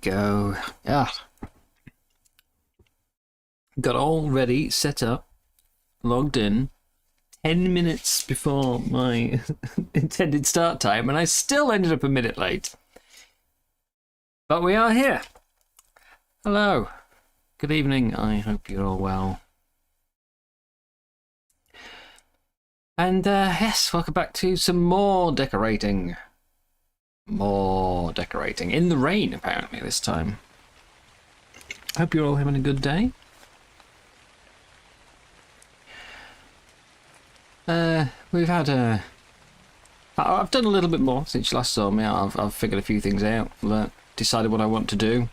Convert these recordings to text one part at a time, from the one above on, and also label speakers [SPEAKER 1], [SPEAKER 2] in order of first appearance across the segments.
[SPEAKER 1] go. Yeah. Got all ready, set up, logged in, 10 minutes before my intended start time, and I still ended up a minute late. But we are here. Hello. Good evening. I hope you're all well. And yes, welcome back to some more decorating. More decorating. In the rain, apparently, this time. Hope you're all having a good day. We've had a... I've done a little bit more since you last saw me. I've figured a few things out, decided what I want to do.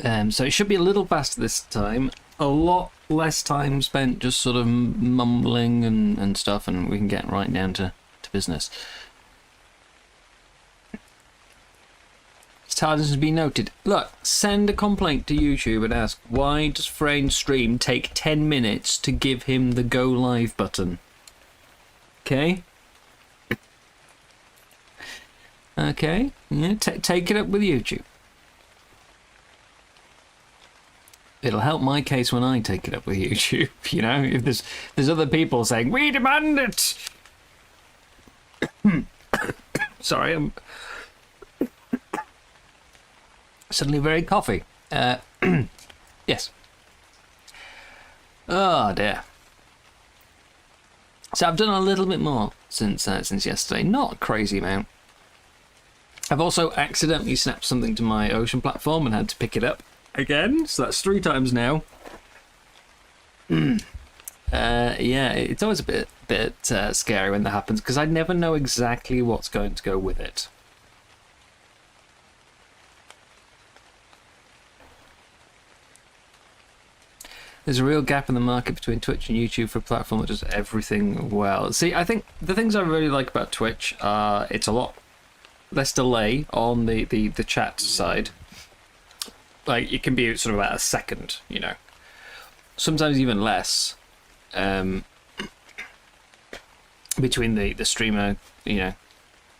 [SPEAKER 1] So it should be a little faster this time. A lot less time spent just sort of mumbling and stuff, and we can get right down to business. Tardis has been noted. Look, send a complaint to YouTube and ask, why does Freyn's stream take 10 minutes to give him the go live button? Okay? Okay? Yeah, take it up with YouTube. It'll help my case when I take it up with YouTube, you know? If there's other people saying, we demand it! Sorry, I'm... suddenly very coffee. Yes. Oh dear. So I've done a little bit more since yesterday. Not a crazy amount. I've also accidentally snapped something to my ocean platform and had to pick it up again. So that's 3 times now. Yeah, it's always a bit scary when that happens because I never know exactly what's going to go with it. There's a real gap in the market between Twitch and YouTube for a platform that does everything well. See, I think the things I really like about Twitch are it's a lot less delay on the chat side. Like, it can be sort of about a second, you know. Sometimes even less. Between the streamer, you know,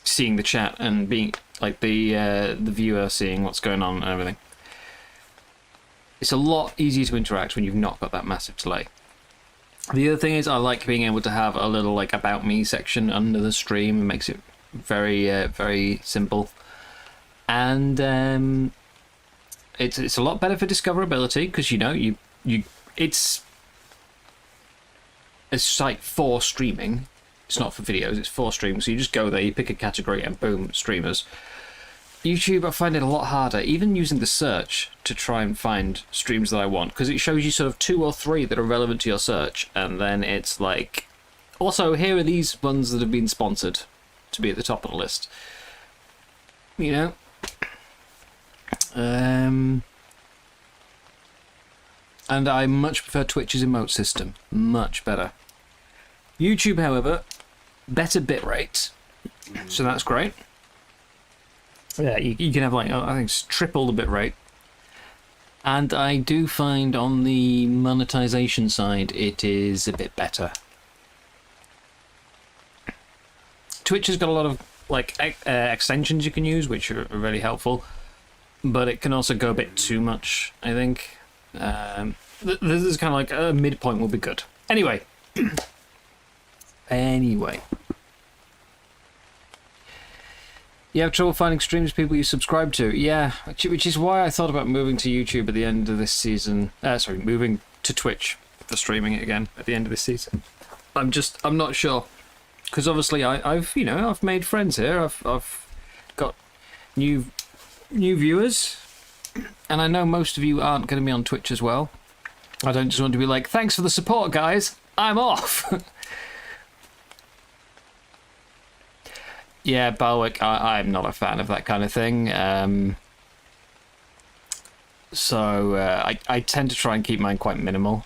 [SPEAKER 1] seeing the chat and being, like, the viewer seeing what's going on and everything. It's a lot easier to interact when you've not got that massive delay. The other thing is I like being able to have a little like about me section under the stream. It makes it very very simple, and it's a lot better for discoverability because you know it's a site for streaming. It's not for videos. It's for streams. So you just go there, you pick a category, and boom, streamers. YouTube, I find it a lot harder, even using the search to try and find streams that I want, because it shows you sort of 2 or 3 that are relevant to your search, and then it's like, also here are these ones that have been sponsored to be at the top of the list. You know? And I much prefer Twitch's emote system. Much better. YouTube, however, better bitrate, so that's great. Yeah, you can have like, I think it's triple the bitrate. And I do find on the monetization side it is a bit better. Twitch has got a lot of like extensions you can use which are really helpful, but it can also go a bit too much, I think. This is kind of like a midpoint will be good. Anyway. You have trouble finding streams people you subscribe to? Yeah, which is why I thought about moving to YouTube at the end of this season. Sorry, moving to Twitch for streaming it again at the end of this season. I'm not sure, because obviously I've made friends here. I've got new viewers, and I know most of you aren't going to be on Twitch as well. I don't just want to be like, thanks for the support, guys. I'm off. Yeah, Balwick, I'm not a fan of that kind of thing. So I tend to try and keep mine quite minimal.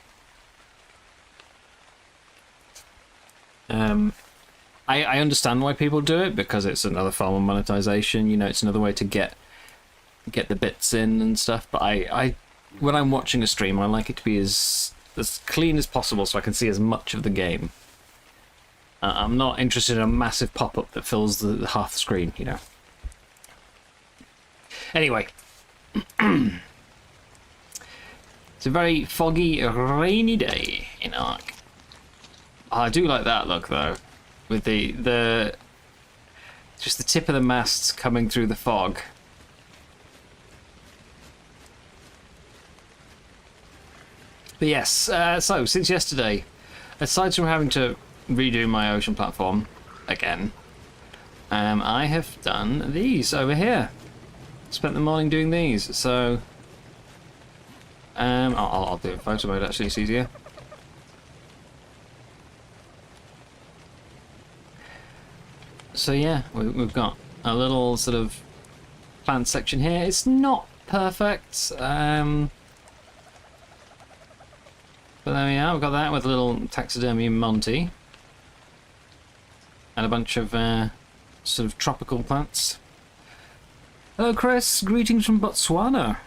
[SPEAKER 1] I understand why people do it, because it's another form of monetization. You know, it's another way to get the bits in and stuff. But I when I'm watching a stream, I like it to be as clean as possible so I can see as much of the game. I'm not interested in a massive pop-up that fills the half the screen, you know. Anyway. It's a very foggy, rainy day in Ark. Oh, I do like that look though, with the just the tip of the masts coming through the fog. But yes, so since yesterday, aside from having to redo my ocean platform again, I have done these over here. Spent the morning doing these, so I'll do it in photo mode, actually, it's easier. So yeah, we've got a little sort of plant section here. It's not perfect, but there we are. We've got that with a little taxidermy Monty and a bunch of sort of tropical plants. Hello Chris, greetings from Botswana.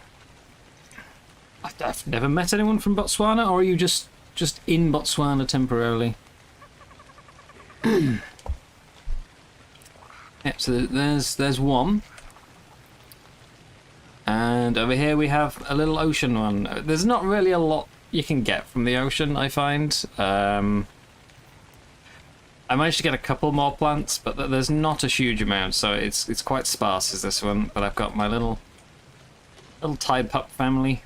[SPEAKER 1] I've never met anyone from Botswana, or are you just in Botswana temporarily? Yep, so there's one. And over here we have a little ocean one. There's not really a lot you can get from the ocean, I find. I managed to get a couple more plants, but there's not a huge amount, so it's quite sparse as this one. But I've got my little tide pup family.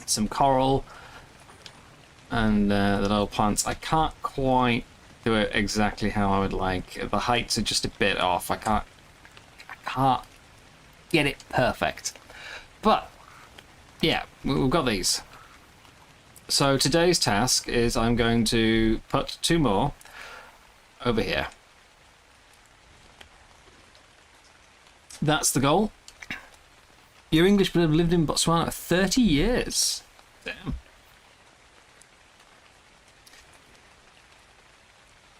[SPEAKER 1] Some coral and the little plants. I can't quite do it exactly how I would like. The heights are just a bit off. I can't get it perfect. But yeah, we've got these. So today's task is I'm going to put 2 more over here. That's the goal. You're English but have lived in Botswana for 30 years. Damn.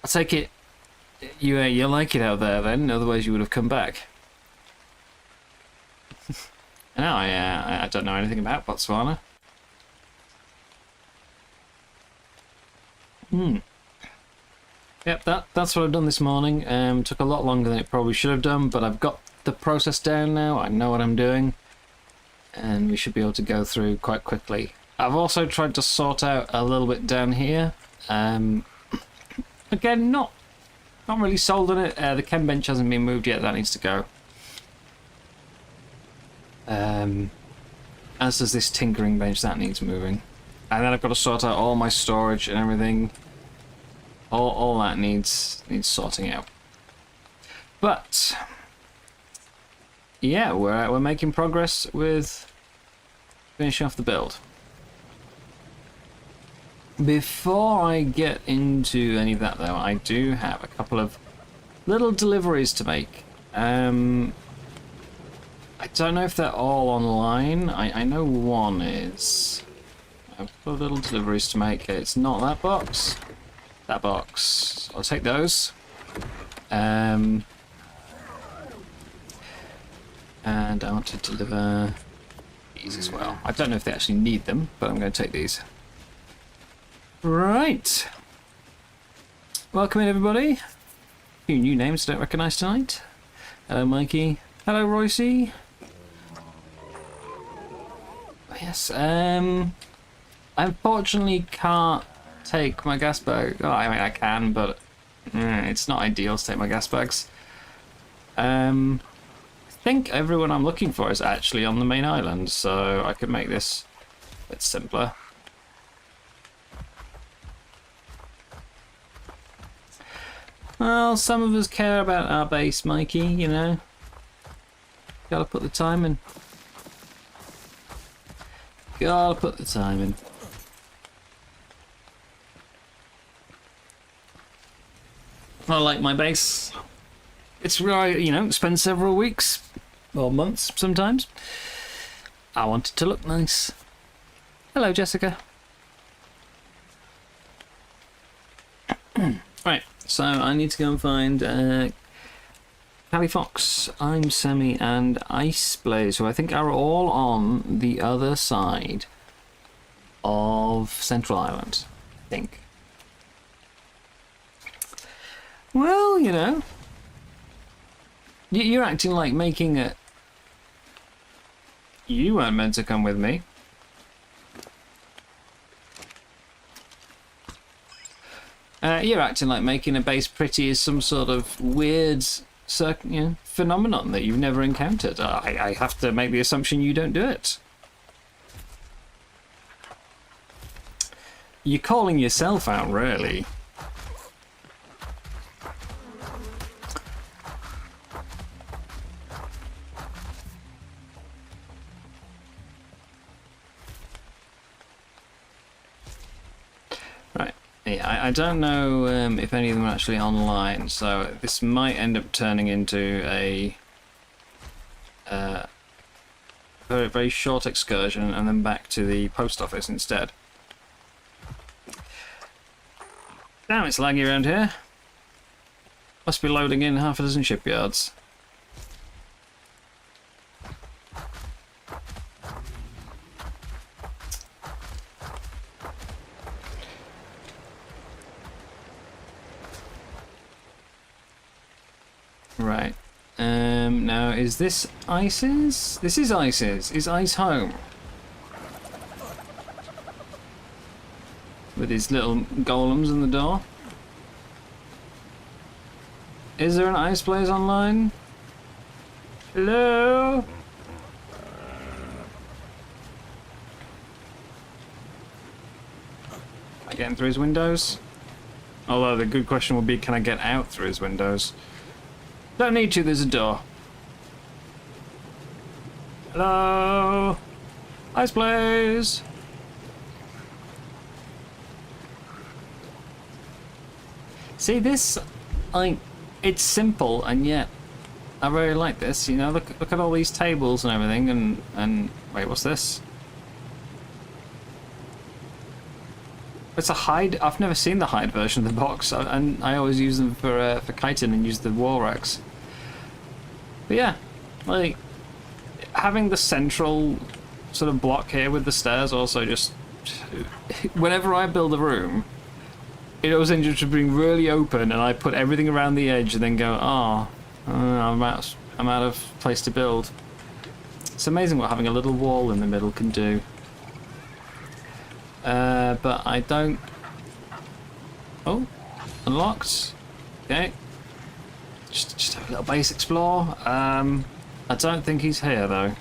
[SPEAKER 1] I take it you like it out there then, otherwise you would have come back. No, I don't know anything about Botswana. Yep, that's what I've done this morning. Took a lot longer than it probably should have done, but I've got the process down now. I know what I'm doing. And we should be able to go through quite quickly. I've also tried to sort out a little bit down here. Again, not really sold on it. The chem bench hasn't been moved yet. That needs to go. As does this tinkering bench. That needs moving. And then I've got to sort out all my storage and everything. All that needs sorting out. But yeah, we're making progress with finishing off the build. Before I get into any of that though, I do have a couple of little deliveries to make. I don't know if they're all online. I know one is. I have a couple of little deliveries to make. It's not that box. That box. I'll take those. And I want to deliver these as well. I don't know if they actually need them, but I'm going to take these. Right. Welcome in, everybody. A few new names I don't recognise tonight. Hello, Mikey. Hello, Royce. Yes. I unfortunately can't take my gas bag. Oh, I mean, I can, but it's not ideal to take my gas bags. I think everyone I'm looking for is actually on the main island, so I could make this a bit simpler. Well, some of us care about our base, Mikey, you know. Gotta put the time in. Gotta put the time in. I like my base. It's where I, you know, spend several weeks or months sometimes. I want it to look nice. Hello, Jessica. Right, so I need to go and find Callie Fox, I'm Semi, and Ice Blaze, who I think are all on the other side of Central Island, I think. Well, you know, You're acting like making a... You weren't meant to come with me. You're acting like making a base pretty is some sort of weird phenomenon that you've never encountered. I have to make the assumption you don't do it. You're calling yourself out, really. Right. Yeah, I don't know if any of them are actually online, so this might end up turning into a very, very short excursion and then back to the post office instead. Damn, it's laggy around here. Must be loading in half a dozen shipyards. Right. Now, is this Ice's? This is Ice's. Is Ice home? With his little golems in the door. Is there an Ice Blaze online? Hello? Am I getting through his windows? Although the good question would be, can I get out through his windows? Don't need to, there's a door. Hello? Ice Blaze! See this, it's simple and yet I really like this. You know, look at all these tables and everything, and wait, what's this? It's a hide. I've never seen the hide version of the box, and I always use them for kiting and use the wall racks. But yeah, like having the central sort of block here with the stairs also just whenever I build a room, it always ends up to being really open, and I put everything around the edge, and then go, I'm out of place to build. It's amazing what having a little wall in the middle can do. But I don't. Oh, unlocked. Okay. Just have a little base explore. I don't think he's here though.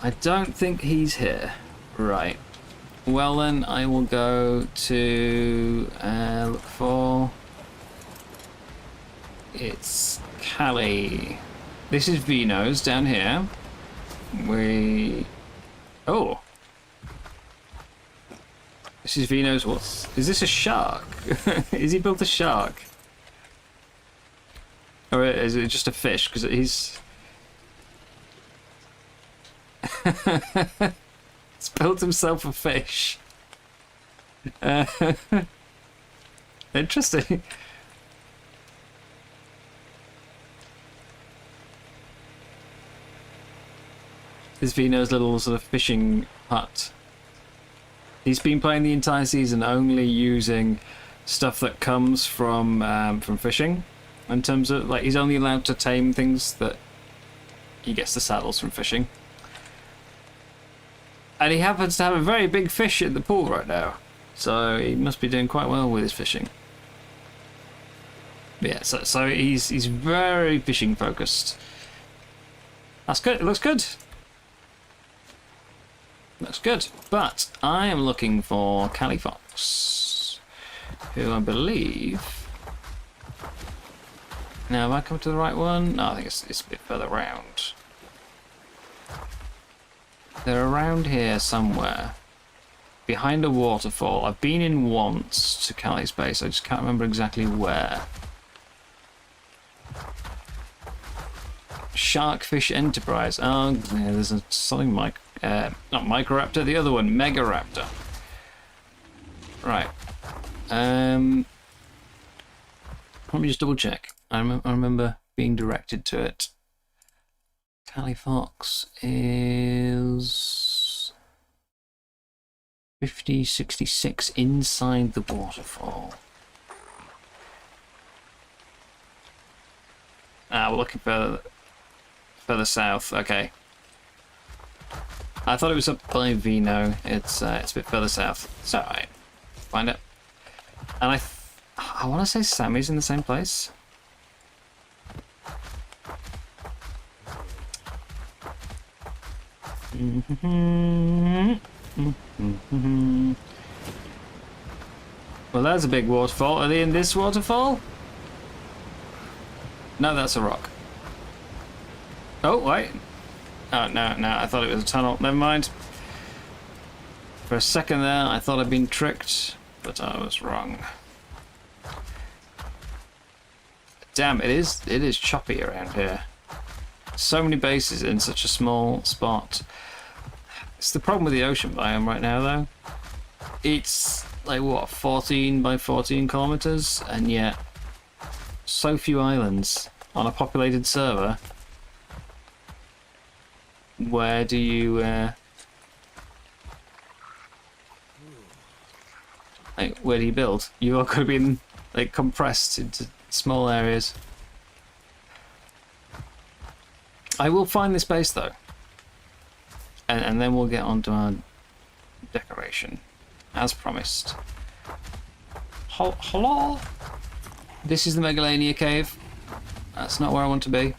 [SPEAKER 1] I don't think he's here. Right. Well then, I will go to look for. It's Callie. This is Vino's down here. Oh. This is Vino's. What? Is this a shark? Is he built a shark? Or is it just a fish? Because he's. He's built himself a fish. Interesting. This is Vino's little sort of fishing hut. He's been playing the entire season only using stuff that comes from fishing. In terms of, like, he's only allowed to tame things that he gets the saddles from fishing. And he happens to have a very big fish in the pool right now. So he must be doing quite well with his fishing. But yeah, so he's very fishing focused. That's good. It looks good. Looks good. But I am looking for Callie Fox, who I believe. Now, have I come to the right one? No, I think it's a bit further around. They're around here somewhere. Behind a waterfall. I've been in once to Callie's base. I just can't remember exactly where. Sharkfish Enterprise. Oh, yeah, there's something not Microraptor, the other one, Megaraptor. Right. Let me just double check. I remember being directed to it. Callie Fox is 5066 inside the waterfall. Ah, we're looking further south. Okay. I thought it was up by Vino. It's a bit further south. It's alright. Find it. And I want to say Sammy's in the same place. Well, there's a big waterfall. Are they in this waterfall? No, that's a rock. Oh, wait. Oh, no, I thought it was a tunnel. Never mind. For a second there, I thought I'd been tricked, but I was wrong. Damn, it is choppy around here. So many bases in such a small spot. It's the problem with the ocean biome right now, though. It's like, what, 14 by 14 kilometers, and yet so few islands on a populated server. Where do you like, where do you build? You are going to be in, like, compressed into small areas. I will find this base though, and then we'll get on to our decoration, as promised. Hello? This is the Megalania cave. That's not where I want to be.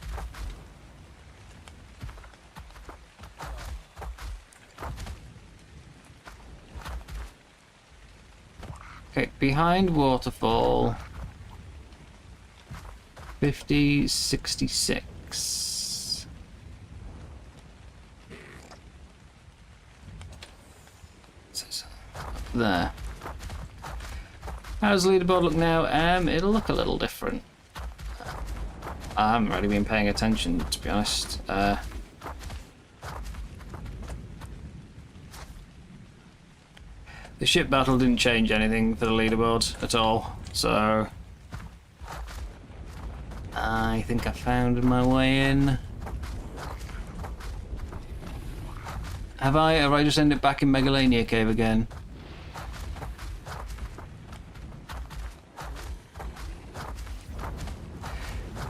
[SPEAKER 1] Okay, behind waterfall. 5066. Up there. How does the leaderboard look now? It'll look a little different. I haven't really been paying attention, to be honest. The ship battle didn't change anything for the leaderboard at all, so I think I found my way in. Have I just ended back in Megalania Cave again?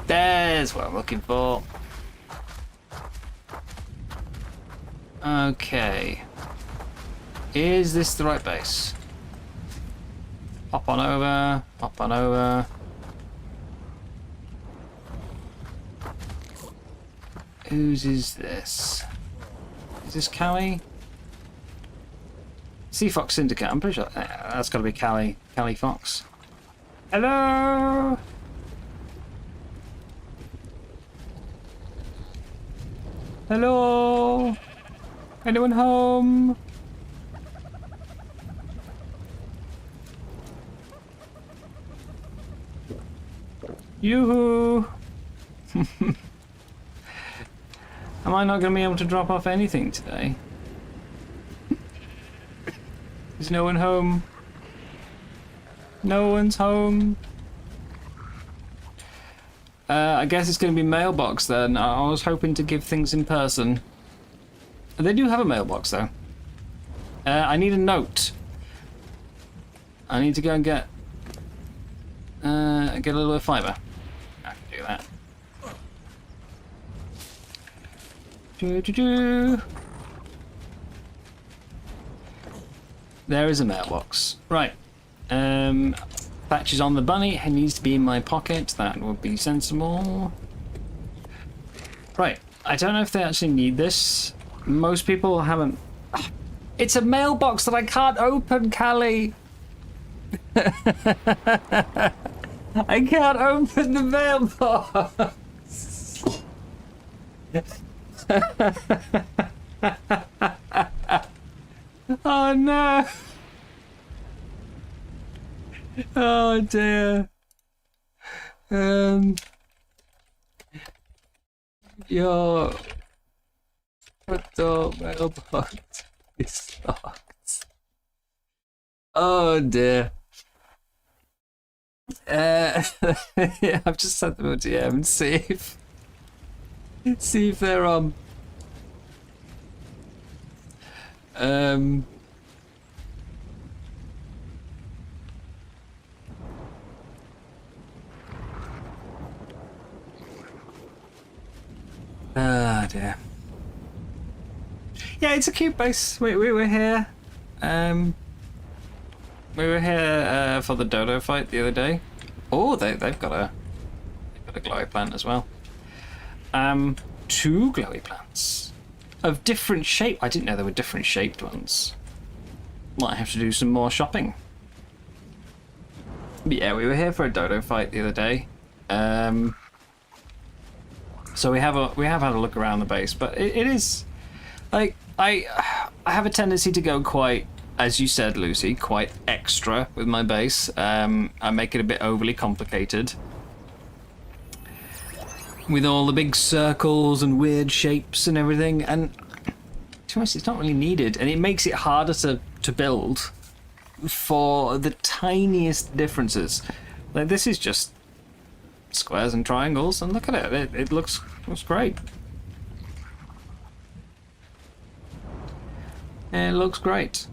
[SPEAKER 1] There's what I'm looking for. Okay. Is this the right base? Hop on over, hop on over. Whose is this? Is this Callie? Sea Fox Syndicate, I'm pretty sure that's got to be Callie Fox. Hello! Hello! Anyone home? Yoo-hoo! Am I not going to be able to drop off anything today? Is no one home? No one's home. I guess it's going to be mailbox then. I was hoping to give things in person. They do have a mailbox though. I need a note. I need to go and get a little bit of fibre. I can do that. There is a mailbox. Right. Patches on the bunny. It needs to be in my pocket. That would be sensible. Right. I don't know if they actually need this. Most people haven't. It's a mailbox that I can't open, Callie. I can't open the mailbox. Oh no. Oh dear. Your the mailbox is locked. Oh dear. Yeah, I've just sent them a DM and see if they're on. Ah, dear. Yeah, it's a cute base. We were here. We were here for the dodo fight the other day. Oh, they've got a glowy plant as well. 2 glowy plants of different shape. I didn't know there were different shaped ones. Might have to do some more shopping. But yeah, we were here for a dodo fight the other day. So we have had a look around the base, but it is like I have a tendency to go quite, as you said, Lucy, quite extra with my base. I make it a bit overly complicated with all the big circles and weird shapes and everything, and to be honest, it's not really needed, and it makes it harder to build for the tiniest differences. Like, this is just squares and triangles, and look at it. It looks great. It looks great.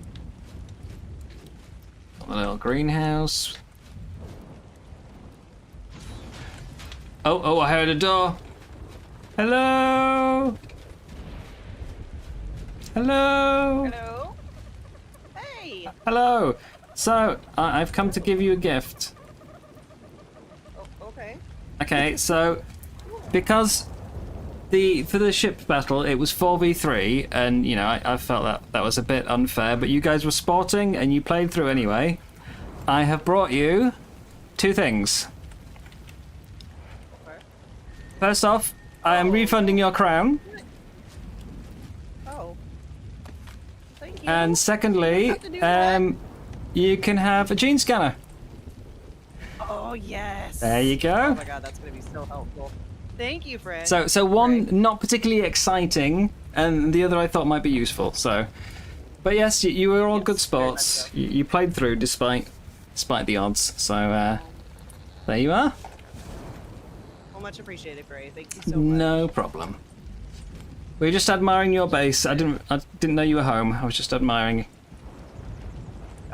[SPEAKER 1] Got the little greenhouse. Oh, I heard a door. Hello? Hello?
[SPEAKER 2] Hello? Hey!
[SPEAKER 1] Hello. So, I've come to give you a gift.
[SPEAKER 2] Oh, okay.
[SPEAKER 1] Okay, so, because for the ship battle, it was 4v3, and, you know, I felt that was a bit unfair, but you guys were sporting, and you played through anyway. I have brought you 2 things.
[SPEAKER 2] Okay.
[SPEAKER 1] First off, I am refunding your crown.
[SPEAKER 2] Oh. Thank you.
[SPEAKER 1] And secondly, you can have a gene scanner.
[SPEAKER 2] Oh, yes.
[SPEAKER 1] There you go.
[SPEAKER 2] Oh my god, that's going to be so helpful. Thank you, Freyn.
[SPEAKER 1] So one
[SPEAKER 2] Great.
[SPEAKER 1] not particularly exciting, and the other I thought might be useful. So, but yes, you were all good sports.
[SPEAKER 2] So.
[SPEAKER 1] You played through despite the odds. So there you are.
[SPEAKER 2] Well, much appreciated, Freyn. Thank you so much.
[SPEAKER 1] No problem. We were just admiring your base. I didn't know you were home. I was just admiring.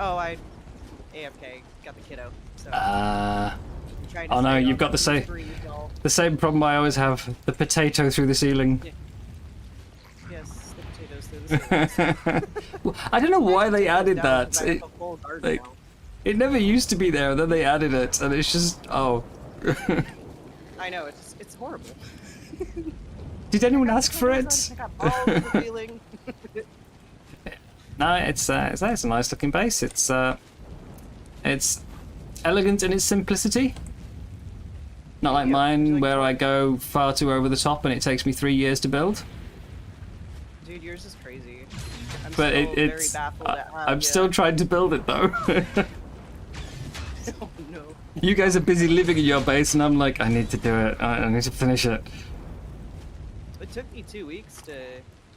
[SPEAKER 2] Oh, I AFK got the kiddo. So
[SPEAKER 1] Oh no, you've got the same problem I always have. The potato through the ceiling.
[SPEAKER 2] Yeah. Yes, the potatoes through the ceiling.
[SPEAKER 1] I don't know why they added that.
[SPEAKER 2] Like,
[SPEAKER 1] It never used to be there, and then they added it, and it's just, oh.
[SPEAKER 2] I know, it's horrible.
[SPEAKER 1] Did anyone ask for it?
[SPEAKER 2] I got balls in the ceiling.
[SPEAKER 1] No, it's a nice looking base. It's elegant in its simplicity. Not like mine, where I go far too over the top and it takes me 3 years to build.
[SPEAKER 2] Dude, yours is crazy. I'm
[SPEAKER 1] But
[SPEAKER 2] still very
[SPEAKER 1] it's
[SPEAKER 2] baffled at how
[SPEAKER 1] I'm still trying to build it though.
[SPEAKER 2] Oh no.
[SPEAKER 1] You guys are busy living in your base, and I'm like, I need to do it. I need to finish it.
[SPEAKER 2] It took me 2 weeks to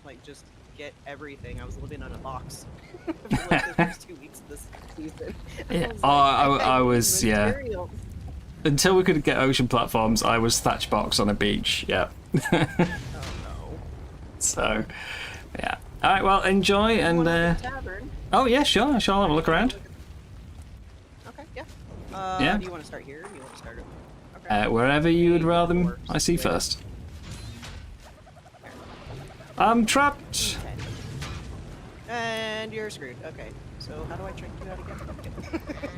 [SPEAKER 2] like just get everything. I was living in a box for like the first 2 weeks of this season.
[SPEAKER 1] Yeah.
[SPEAKER 2] I
[SPEAKER 1] was yeah. Until we could get ocean platforms, I was thatch box on a beach. Yeah.
[SPEAKER 2] Oh no.
[SPEAKER 1] So, yeah. All right. Well, enjoy and.
[SPEAKER 2] Tavern.
[SPEAKER 1] Oh yeah, sure. I'll have a look around.
[SPEAKER 2] Okay. Yeah.
[SPEAKER 1] Yeah.
[SPEAKER 2] Do you want to start here? Or do you want to start it? Okay.
[SPEAKER 1] Wherever you would rather I see first. I'm trapped.
[SPEAKER 2] Okay. And you're screwed. Okay. So how do I trick you out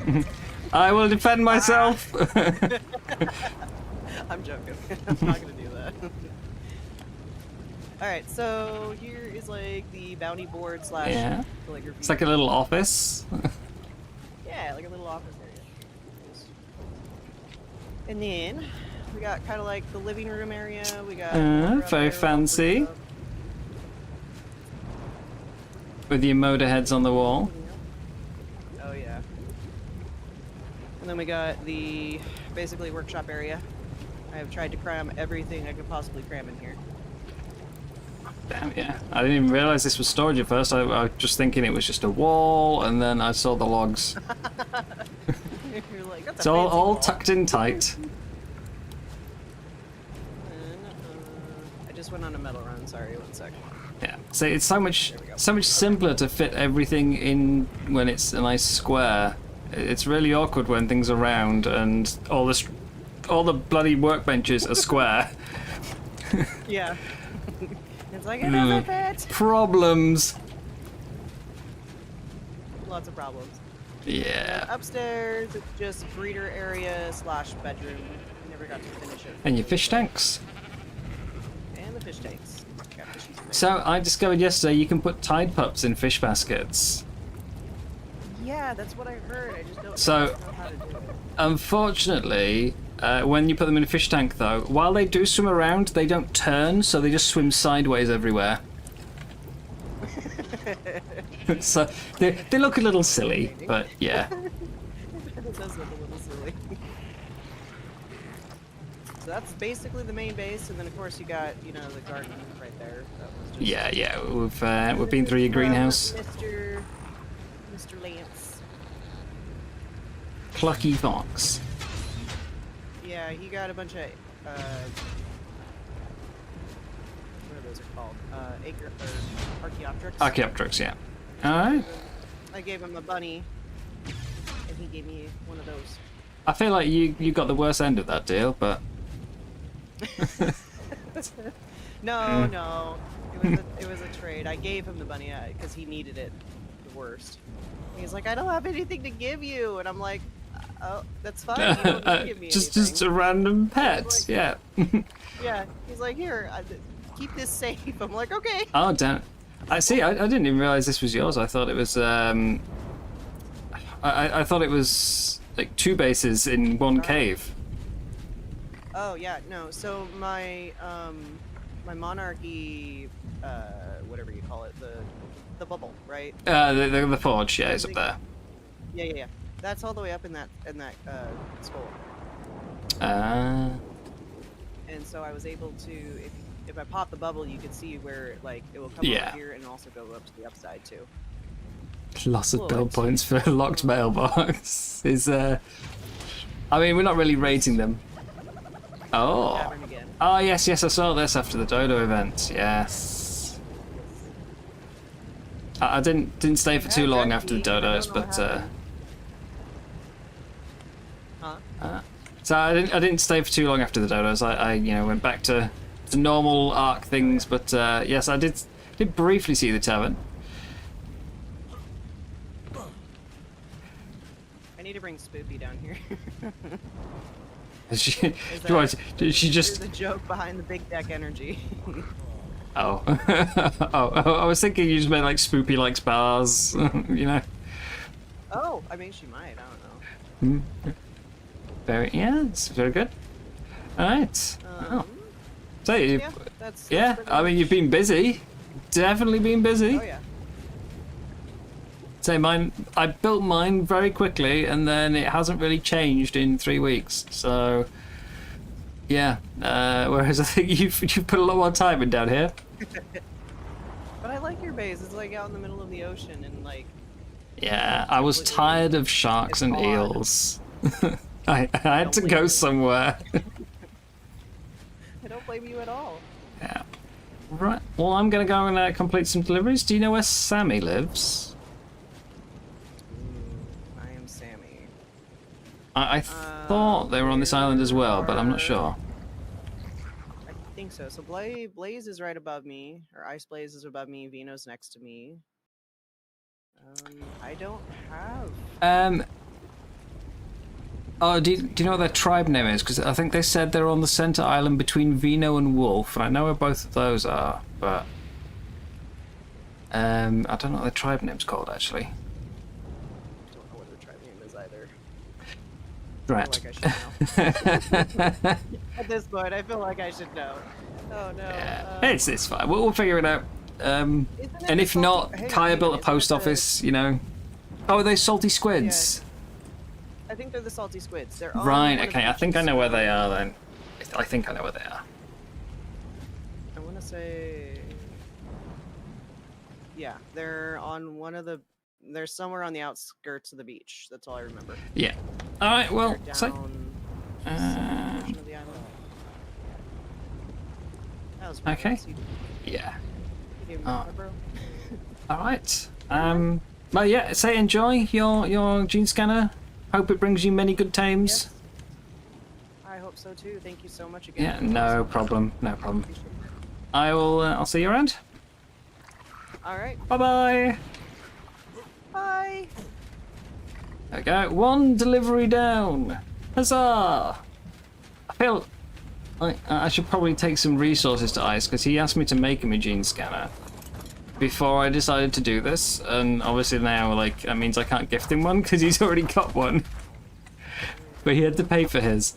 [SPEAKER 2] again?
[SPEAKER 1] I will defend myself.
[SPEAKER 2] I'm joking. I'm not gonna do that. Alright, so here is like the bounty board slash
[SPEAKER 1] Yeah.
[SPEAKER 2] calligraphy.
[SPEAKER 1] It's like a little office.
[SPEAKER 2] Yeah, like a little office area. And then we got kind of like the living room area. We got
[SPEAKER 1] very fancy. With your motor heads on the wall.
[SPEAKER 2] Oh yeah. And then we got the basically workshop area. I have tried to cram everything I could possibly cram in here.
[SPEAKER 1] Damn, yeah. I didn't even realize this was storage at first. I was just thinking it was just a wall, and then I saw the logs.
[SPEAKER 2] You're like, that's
[SPEAKER 1] It's
[SPEAKER 2] a
[SPEAKER 1] all
[SPEAKER 2] fancy wall.
[SPEAKER 1] tucked in tight.
[SPEAKER 2] And, I just went on a metal run. Sorry, 1 sec.
[SPEAKER 1] Yeah. So it's so much simpler to fit everything in when it's a nice square. It's really awkward when things are round and all the bloody workbenches are square.
[SPEAKER 2] Yeah. It's like, it doesn't fit.
[SPEAKER 1] Problems.
[SPEAKER 2] Lots of problems.
[SPEAKER 1] Yeah.
[SPEAKER 2] And upstairs, it's just breeder area slash bedroom. Never got to finish it.
[SPEAKER 1] And your fish tanks.
[SPEAKER 2] And the fish tanks. Got fishies in there.
[SPEAKER 1] So I discovered yesterday you can put Tide Pups in fish baskets.
[SPEAKER 2] Yeah, that's what I heard. I just don't
[SPEAKER 1] So-
[SPEAKER 2] know how to do it.
[SPEAKER 1] Unfortunately, when you put them in a fish tank though, while they do swim around, they don't turn, so they just swim sideways everywhere. So they look a little silly, but yeah.
[SPEAKER 2] It does look a little silly. So that's basically the main base, and then of course you got, you know, the garden right there. That was just
[SPEAKER 1] Yeah, we've been through your greenhouse.
[SPEAKER 2] Mr. Lance.
[SPEAKER 1] Plucky fox.
[SPEAKER 2] Yeah, he got a bunch of what are those called? Archaeopteryx.
[SPEAKER 1] Archaeopteryx, yeah. Alright.
[SPEAKER 2] I gave him a bunny, and he gave me one of those.
[SPEAKER 1] I feel like you got the worst end of that deal, but
[SPEAKER 2] No. It was a trade. I gave him the bunny because he needed it the worst. He's like, I don't have anything to give you, and I'm like, oh, that's fine. You don't need to give me
[SPEAKER 1] just
[SPEAKER 2] anything.
[SPEAKER 1] a random pet,
[SPEAKER 2] Like-
[SPEAKER 1] yeah.
[SPEAKER 2] Yeah. He's like, here, keep this safe. I'm like, okay.
[SPEAKER 1] Oh damn! I see. I didn't even realize this was yours. I thought it was. I thought it was like 2 bases in 1 cave.
[SPEAKER 2] Oh yeah, no. So my my Monarky, whatever you call it, the bubble, right?
[SPEAKER 1] The forge, yeah, is up there.
[SPEAKER 2] Yeah. That's all the way up in that skull.
[SPEAKER 1] Ah.
[SPEAKER 2] And so I was able to, if I pop the bubble, you could see where like it will come
[SPEAKER 1] Yeah.
[SPEAKER 2] over here and also go up to the upside too.
[SPEAKER 1] Lots of
[SPEAKER 2] Cool,
[SPEAKER 1] build
[SPEAKER 2] it's-
[SPEAKER 1] points for a locked mailbox. Is I mean, we're not really rating them. Oh.
[SPEAKER 2] Tavern again.
[SPEAKER 1] Oh yes, I saw this after the Dodo event. Yes. I didn't stay for too long after the Dodos, but so I didn't stay for too long after the Dodos. I went back to normal Ark things, but yes, I did briefly see the tavern.
[SPEAKER 2] I need to bring Spoopy down here.
[SPEAKER 1] She just
[SPEAKER 2] There's a joke behind the big deck energy.
[SPEAKER 1] oh I was thinking you just meant like Spoopy likes bars, you know.
[SPEAKER 2] Oh, I mean, she might. I don't know.
[SPEAKER 1] It's very good. All right. Oh. So
[SPEAKER 2] Yeah, that's
[SPEAKER 1] yeah,
[SPEAKER 2] pretty
[SPEAKER 1] I mean,
[SPEAKER 2] much-
[SPEAKER 1] you've been busy. Definitely been busy.
[SPEAKER 2] Oh yeah.
[SPEAKER 1] Say mine. I built mine very quickly, and then it hasn't really changed in 3 weeks. So, yeah. Whereas I think you've put a lot more time in down here.
[SPEAKER 2] But I like your base. It's like out in the middle of the ocean and like.
[SPEAKER 1] Yeah, I was tired of sharks and
[SPEAKER 2] It's odd.
[SPEAKER 1] eels. I had to go somewhere.
[SPEAKER 2] I don't blame you at all.
[SPEAKER 1] Yeah. Right. Well, I'm gonna go and complete some deliveries. Do you know where Sammy lives?
[SPEAKER 2] I am Sammy.
[SPEAKER 1] I thought they were on this island as well, but I'm not sure.
[SPEAKER 2] I think so. So Blaze is right above me, or Ice Blaze is above me. Vino's next to me. I don't have.
[SPEAKER 1] Oh, do you know what their tribe name is? Because I think they said they're on the center island between Vino and Wolf, and I know where both of those are, but I don't know what their tribe name's called actually.
[SPEAKER 2] I don't know what the tribe name is either.
[SPEAKER 1] Drat.
[SPEAKER 2] I feel like I should know. At this point, I feel like I should know. Oh no.
[SPEAKER 1] Yeah, it's fine. We'll figure it out.
[SPEAKER 2] Isn't it
[SPEAKER 1] And
[SPEAKER 2] the
[SPEAKER 1] if not,
[SPEAKER 2] salty- hang on,
[SPEAKER 1] Kaya
[SPEAKER 2] hang on,
[SPEAKER 1] built a
[SPEAKER 2] isn't
[SPEAKER 1] post
[SPEAKER 2] it the-
[SPEAKER 1] office, you know. Oh, are they salty squids?
[SPEAKER 2] I think they're the salty squids. They're on
[SPEAKER 1] Right.
[SPEAKER 2] one of
[SPEAKER 1] Okay.
[SPEAKER 2] the
[SPEAKER 1] I think I
[SPEAKER 2] beaches.
[SPEAKER 1] know where they are then. I think I know where they are.
[SPEAKER 2] I want to say. Yeah, they're on one of the. They're somewhere on the outskirts of the beach. That's all I remember.
[SPEAKER 1] Yeah. All right. Well,
[SPEAKER 2] They're
[SPEAKER 1] so.
[SPEAKER 2] down some portion of the island. That was pretty
[SPEAKER 1] Okay.
[SPEAKER 2] nice. You
[SPEAKER 1] Yeah.
[SPEAKER 2] gave me
[SPEAKER 1] Oh.
[SPEAKER 2] that, bro.
[SPEAKER 1] All right. Well, yeah. Say enjoy your gene scanner. Hope it brings you many good times.
[SPEAKER 2] Yes. I hope so too. Thank you so much again.
[SPEAKER 1] Yeah, no problem. No problem.
[SPEAKER 2] Appreciate it.
[SPEAKER 1] I will. I'll see you around.
[SPEAKER 2] All right.
[SPEAKER 1] Bye bye.
[SPEAKER 2] Bye.
[SPEAKER 1] There we go. One delivery down. Huzzah! I feel like I should probably take some resources to Ice because he asked me to make a machine scanner before I decided to do this, and obviously now like that means I can't gift him one because he's already got one. But he had to pay for his.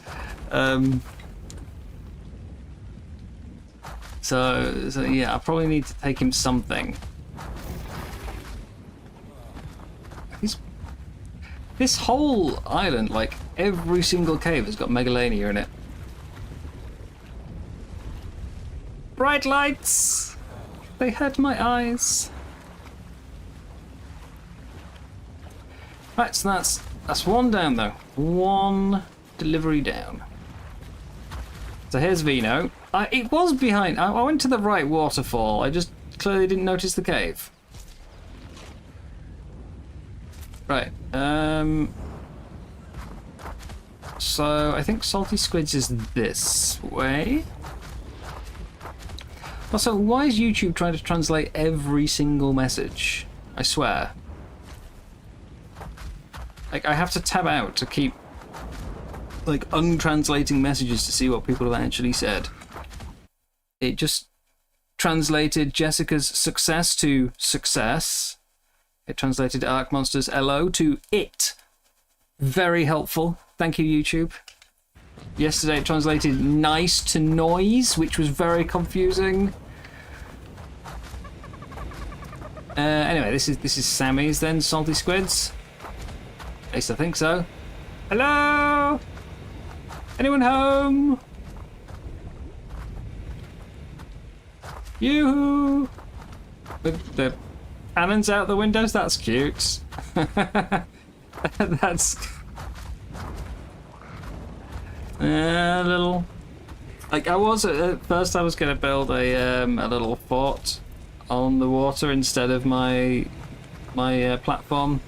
[SPEAKER 1] So yeah, I probably need to take him something. This whole island, like every single cave has got Megalania in it. Bright lights! They hurt my eyes. Right, so that's one down though. One delivery down. So here's Vino. It was behind. I went to the right waterfall. I just clearly didn't notice the cave. Right. So I think Salty Squids is this way. Also, why is YouTube trying to translate every single message? I swear. Like, I have to tab out to keep, like, untranslating messages to see what people have actually said. It just translated Jessica's success to success. It translated Ark Monster's LO to it. Very helpful. Thank you, YouTube. Yesterday it translated nice to noise, which was very confusing. Anyway, this is Sammy's then, Salty Squids. At least I think so. Hello? Anyone home? Yoo-hoo! With the cannons out the windows, that's cute. That's a little. Like I was at first, I was going to build a little fort on the water instead of my platform.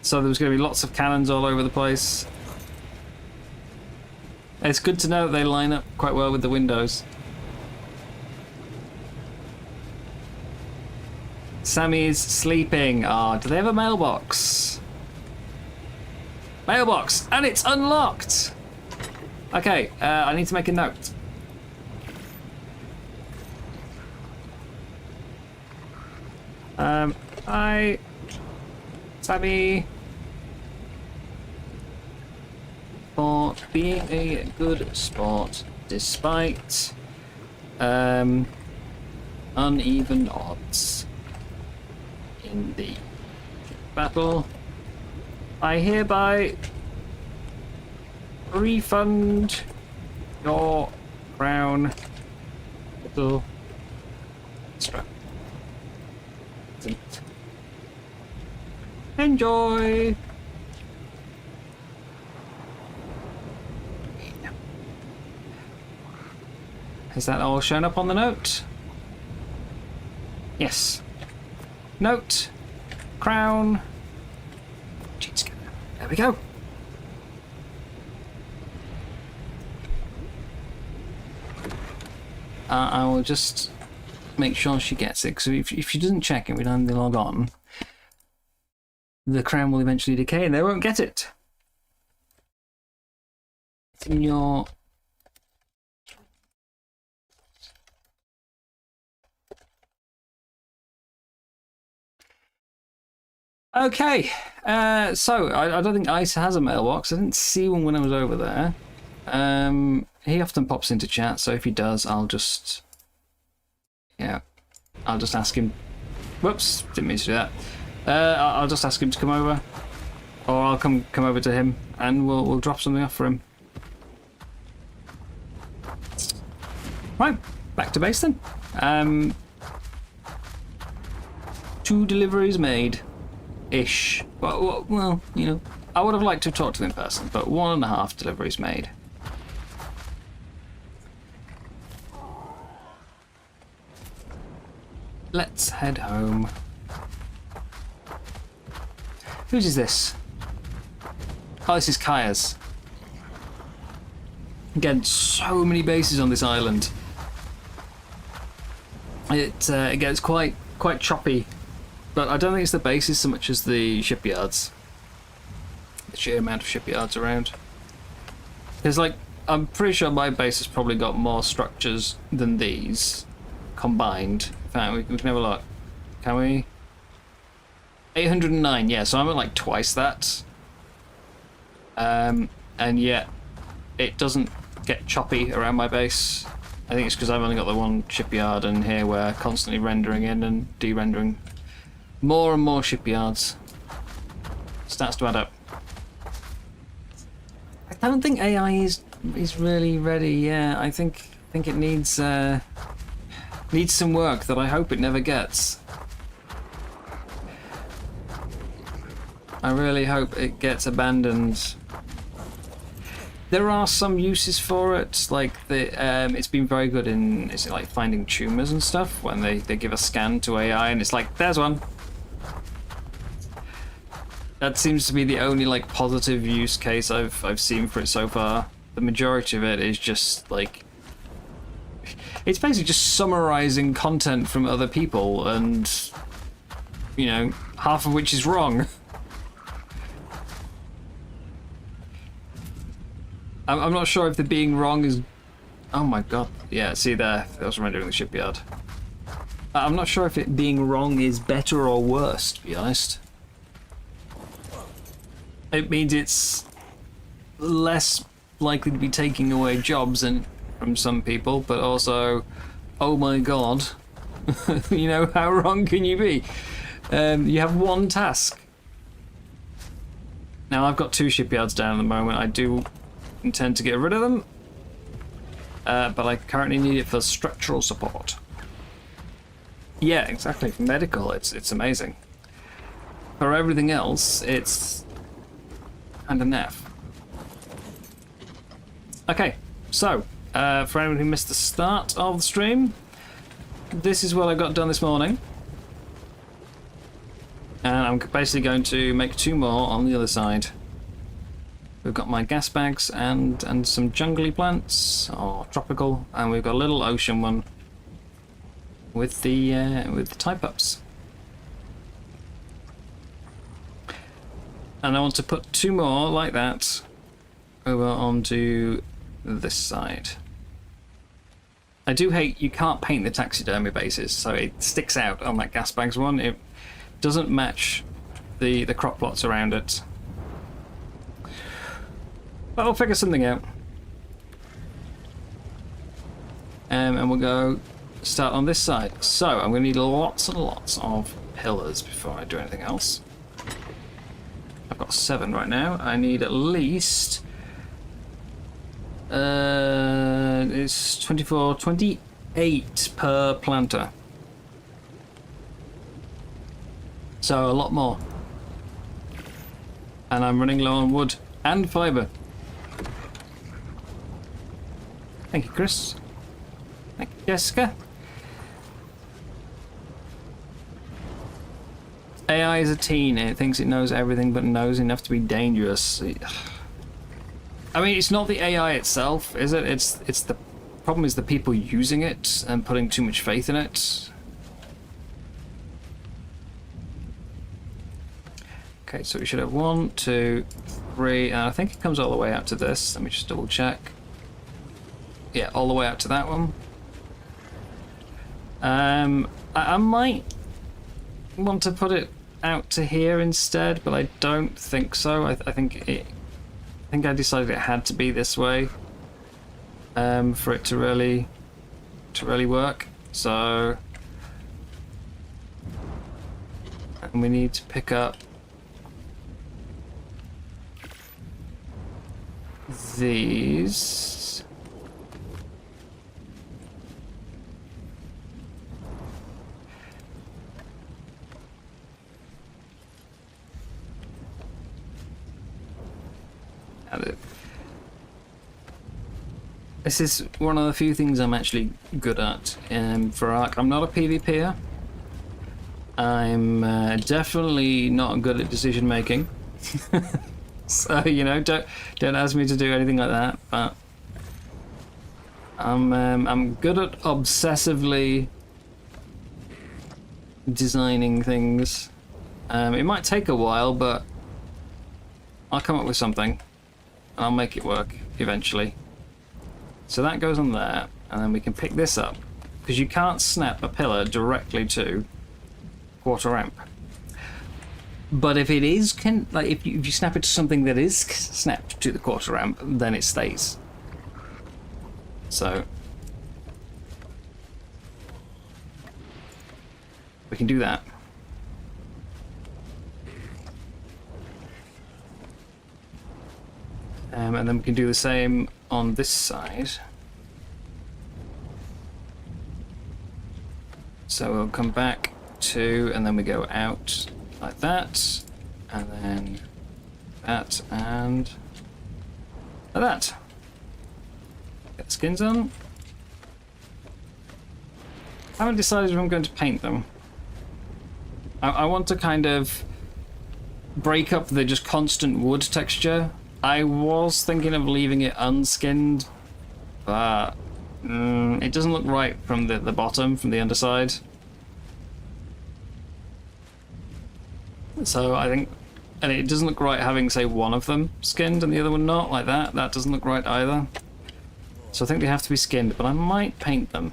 [SPEAKER 1] So there was going to be lots of cannons all over the place. It's good to know that they line up quite well with the windows. Sammy's sleeping. Ah, do they have a mailbox? Mailbox! And it's unlocked! Okay, I need to make a note. Hi, Sammy. For being a good sport despite uneven odds in the battle, I hereby refund your crown little extra. Enjoy! Has that all shown up on the note? Yes. Note, crown, cheat scanner. There we go. I will just make sure she gets it, because if she doesn't check it every time they log on, the crown will eventually decay and they won't get it. It's in your... Okay, so I don't think Ice has a mailbox. I didn't see one when I was over there. He often pops into chat, so if he does, I'll just... Yeah, I'll just ask him... Whoops, didn't mean to do that. I'll just ask him to come over. Or I'll come over to him, and we'll drop something off for him. Right, back to base then. 2 deliveries made. Ish. Well, you know, I would have liked to talk to them in person, but 1.5 deliveries made. Let's head home. Whose is this? Oh, this is Kaya's. Again, so many bases on this island. It gets quite choppy, but I don't think it's the bases so much as the shipyards. The sheer amount of shipyards around. Because, like, I'm pretty sure my base has probably got more structures than these combined. In fact, we can have a look. Can we? 809, yeah, so I'm at like twice that. And yet, it doesn't get choppy around my base. I think it's because I've only got the one shipyard, and here we're constantly rendering in and de-rendering more and more shipyards. Starts to add up. I don't think AI is really ready. Yeah, I think it needs some work that I hope it never gets. I really hope it gets abandoned. There are some uses for it, like it's been very good in like finding tumours and stuff when they give a scan to AI and it's like, there's one. That seems to be the only like positive use case I've seen for it so far. The majority of it is just like, it's basically just summarising content from other people, and you know, half of which is wrong. I'm not sure if the being wrong is... Oh my god. Yeah, see there. That was rendering the shipyard. I'm not sure if it being wrong is better or worse, to be honest. It means it's less likely to be taking away jobs from some people, but also, oh my god, you know, how wrong can you be? You have one task. Now, I've got 2 shipyards down at the moment. I do intend to get rid of them, but I currently need it for structural support. Yeah, exactly. For medical, it's amazing. For everything else, it's kind of naff. Okay, so for anyone who missed the start of the stream, this is what I got done this morning, and I'm basically going to make 2 more on the other side. We've got my gas bags and some jungly plants, or tropical, and we've got a little ocean one with the type ups. And I want to put 2 more like that over onto this side. I do hate you can't paint the taxidermy bases, so it sticks out on that gas bags one. It doesn't match the crop plots around it. But I'll figure something out. And we'll go start on this side. So I'm going to need lots and lots of pillars before I do anything else. I've got 7 right now. I need at least... it's 24, 28 per planter. So a lot more. And I'm running low on wood and fibre. Thank you, Chris. Thank you, Jessica. AI is a teen. It thinks it knows everything, but knows enough to be dangerous. I mean, it's not the AI itself, is it? It's the problem is the people using it and putting too much faith in it. Okay, so we should have 1, 2, 3, and I think it comes all the way out to this. Let me just double check. Yeah, all the way out to that one. I might want to put it out to here instead, but I don't think so. I think I decided it had to be this way for it to really work. So, and we need to pick up these. This is one of the few things I'm actually good at for Ark. I'm not a PvPer. I'm definitely not good at decision making. So, you know, don't ask me to do anything like that. But I'm good at obsessively designing things. It might take a while, but I'll come up with something and I'll make it work eventually. So that goes on there, and then we can pick this up because you can't snap a pillar directly to quarter ramp. But if it is, if you snap it to something that is snapped to the quarter ramp, then it stays. So we can do that. And then we can do the same on this side. So we'll come back to, and then we go out like that, and then that, and like that. Get the skins on. I haven't decided if I'm going to paint them. I want to kind of break up the just constant wood texture. I was thinking of leaving it unskinned, but it doesn't look right from the bottom, from the underside. So I think, and it doesn't look right having, say, one of them skinned and the other one not, like that. That doesn't look right either. So I think they have to be skinned, but I might paint them.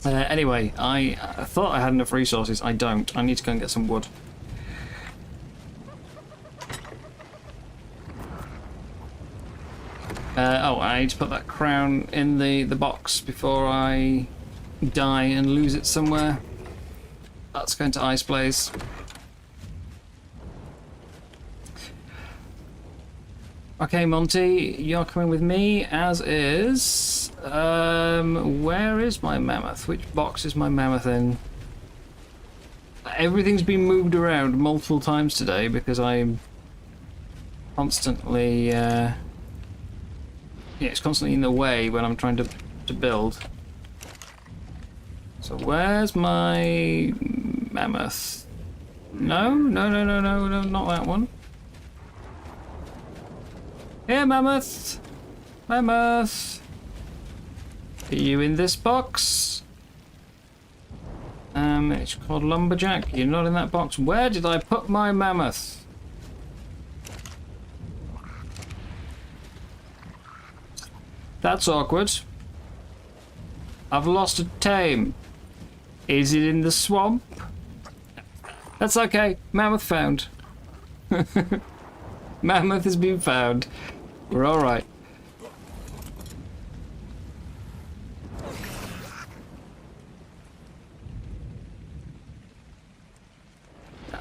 [SPEAKER 1] Anyway, I thought I had enough resources. I don't. I need to go and get some wood. Oh, I need to put that crown in the box before I die and lose it somewhere. That's going to Ice Blaze. Okay, Monty, you're coming with me, as is... where is my mammoth? Which box is my mammoth in? Everything's been moved around multiple times today because I'm constantly... yeah, it's constantly in the way when I'm trying to build. So where's my mammoth? No, not that one. Here, mammoth! Mammoth! Are you in this box? It's called Lumberjack. You're not in that box. Where did I put my mammoth? That's awkward. I've lost a tame. Is it in the swamp? That's okay. Mammoth found. Mammoth has been found. We're all right.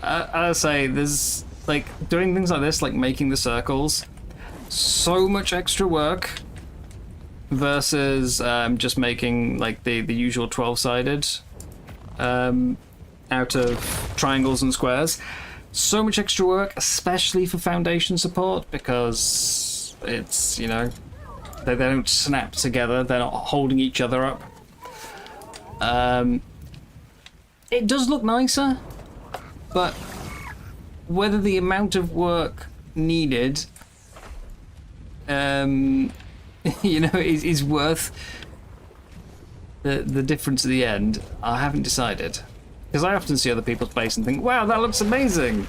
[SPEAKER 1] I say, there's like doing things like this, like making the circles, so much extra work versus just making like the usual 12-sided out of triangles and squares. So much extra work, especially for foundation support, because it's, you know, they don't snap together, they're not holding each other up. It does look nicer, but whether the amount of work needed you know, is worth the difference at the end, I haven't decided. Because I often see other people's base and think, wow, that looks amazing!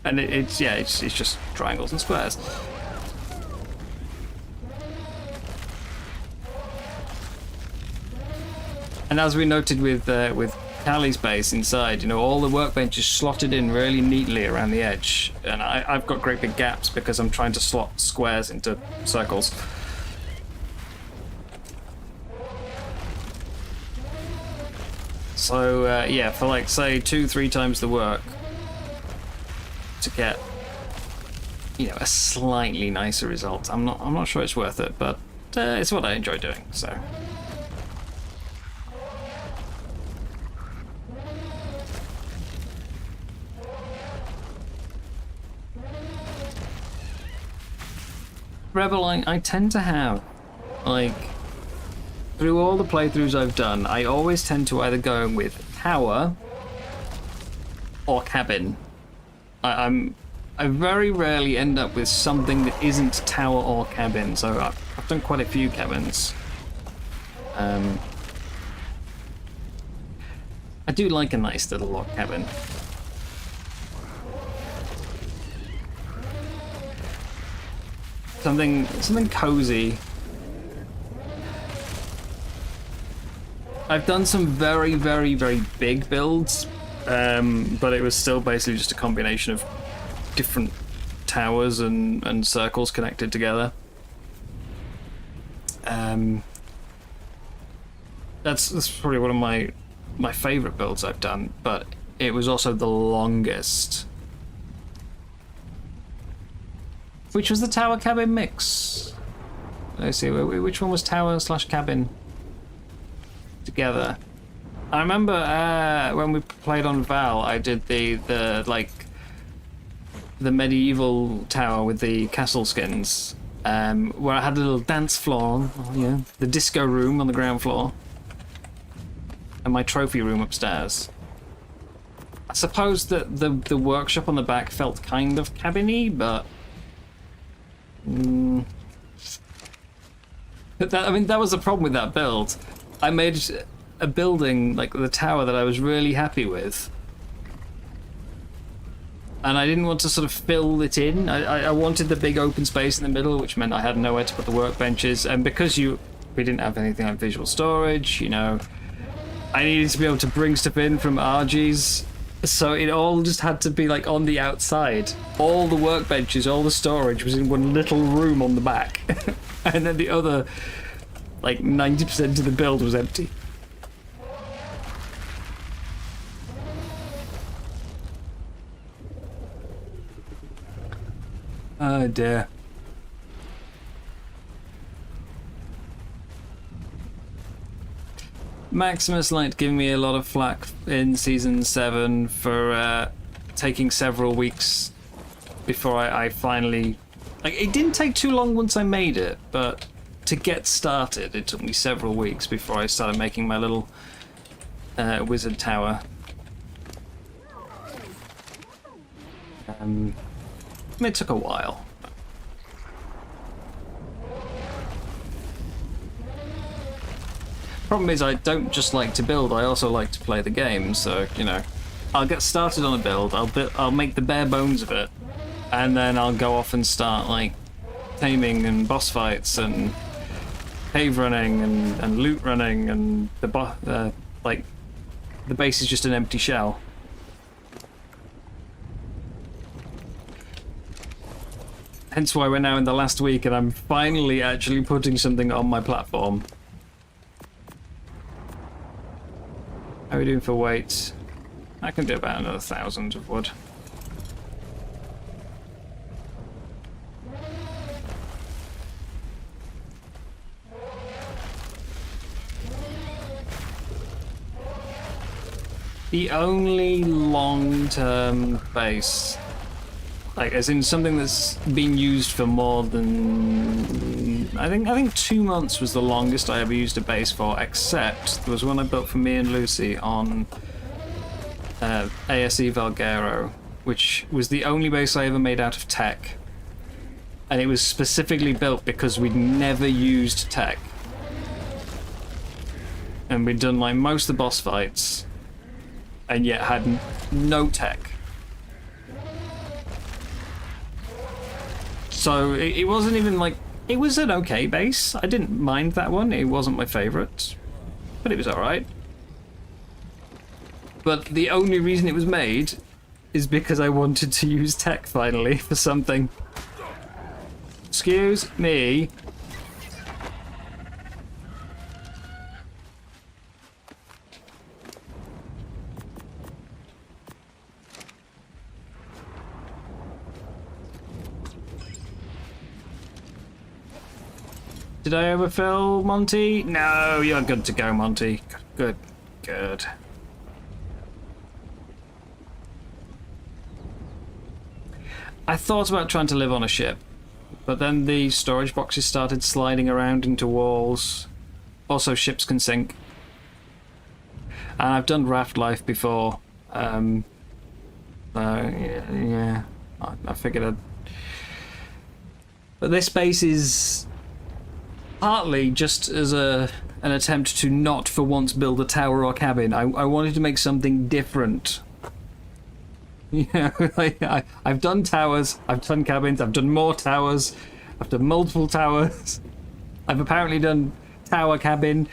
[SPEAKER 1] And it's just triangles and squares. And as we noted with Callie's base inside, you know, all the workbenches slotted in really neatly around the edge. And I've got great big gaps because I'm trying to slot squares into circles. So yeah, for like say 2-3 times the work to get, you know, a slightly nicer result. I'm not sure it's worth it, but it's what I enjoy doing. So. Rebel, I tend to have, like, through all the playthroughs I've done, I always tend to either go with tower or cabin. I I very rarely end up with something that isn't tower or cabin, so I've done quite a few cabins. I do like a nice little log cabin. Something cozy. I've done some very, very, very big builds, but it was still basically just a combination of different towers and circles connected together. That's probably one of my favorite builds I've done, but it was also the longest. Which was the tower cabin mix? Let's see, which one was tower / cabin together? I remember when we played on Val, I did the medieval tower with the castle skins, where I had a little dance floor, the disco room on the ground floor, and my trophy room upstairs. I suppose that the workshop on the back felt kind of cabin-y, but that was the problem with that build. I made a building, like the tower, that I was really happy with, and I didn't want to sort of fill it in. I wanted the big open space in the middle, which meant I had nowhere to put the workbenches, and because we didn't have anything like visual storage, I needed to be able to bring stuff in from RGs, so it all just had to be like on the outside. All the workbenches, all the storage was in one little room on the back, and then the other, like 90% of the build was empty. Oh dear. Maximus liked giving me a lot of flack in Season 7 for taking several weeks before I finally... Like, it didn't take too long once I made it, but to get started, it took me several weeks before I started making my little wizard tower. It took a while. Problem is, I don't just like to build, I also like to play the game, so, I'll get started on a build, I'll make the bare bones of it, and then I'll go off and start, like, taming and boss fights and cave running and loot running, and the base is just an empty shell. Hence why we're now in the last week and I'm finally actually putting something on my platform. How are we doing for weight? I can do about another 1,000 of wood. The only long-term base, like as in something that's been used for more than I think 2 months was the longest I ever used a base for, except there was one I built for me and Lucy on ASE Valguero, which was the only base I ever made out of tech, and it was specifically built because we'd never used tech, and we'd done like most of the boss fights and yet had no tech. So it wasn't even like... It was an okay base. I didn't mind that one. It wasn't my favourite, but it was alright. But the only reason it was made is because I wanted to use tech finally for something. Excuse me. Did I overfill, Monty? No, you're good to go, Monty. Good, good. I thought about trying to live on a ship, but then the storage boxes started sliding around into walls. Also, ships can sink. And I've done raft life before. Yeah. I figured I'd... But this base is partly just as an attempt to not for once build a tower or cabin. I wanted to make something different. You know, like, I've done towers, I've done cabins, I've done more towers, I've done multiple towers. I've apparently done tower cabin.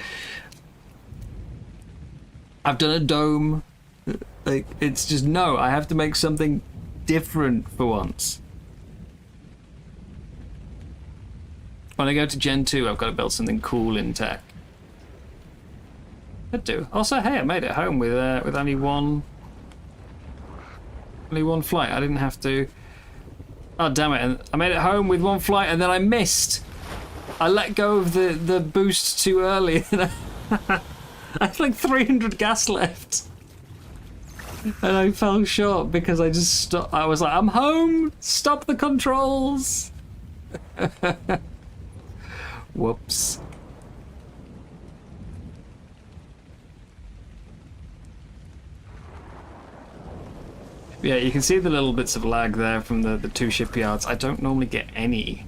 [SPEAKER 1] I've done a dome. Like, it's just, no, I have to make something different for once. When I go to Gen 2, I've got to build something cool in tech. Could do. Also, hey, I made it home with only one flight. I didn't have to... Oh, damn it. And I made it home with one flight and then I missed. I let go of the boost too early. I had like 300 gas left. And I fell short because I just stopped. I was like, I'm home! Stop the controls! Whoops. Yeah, you can see the little bits of lag there from the two shipyards. I don't normally get any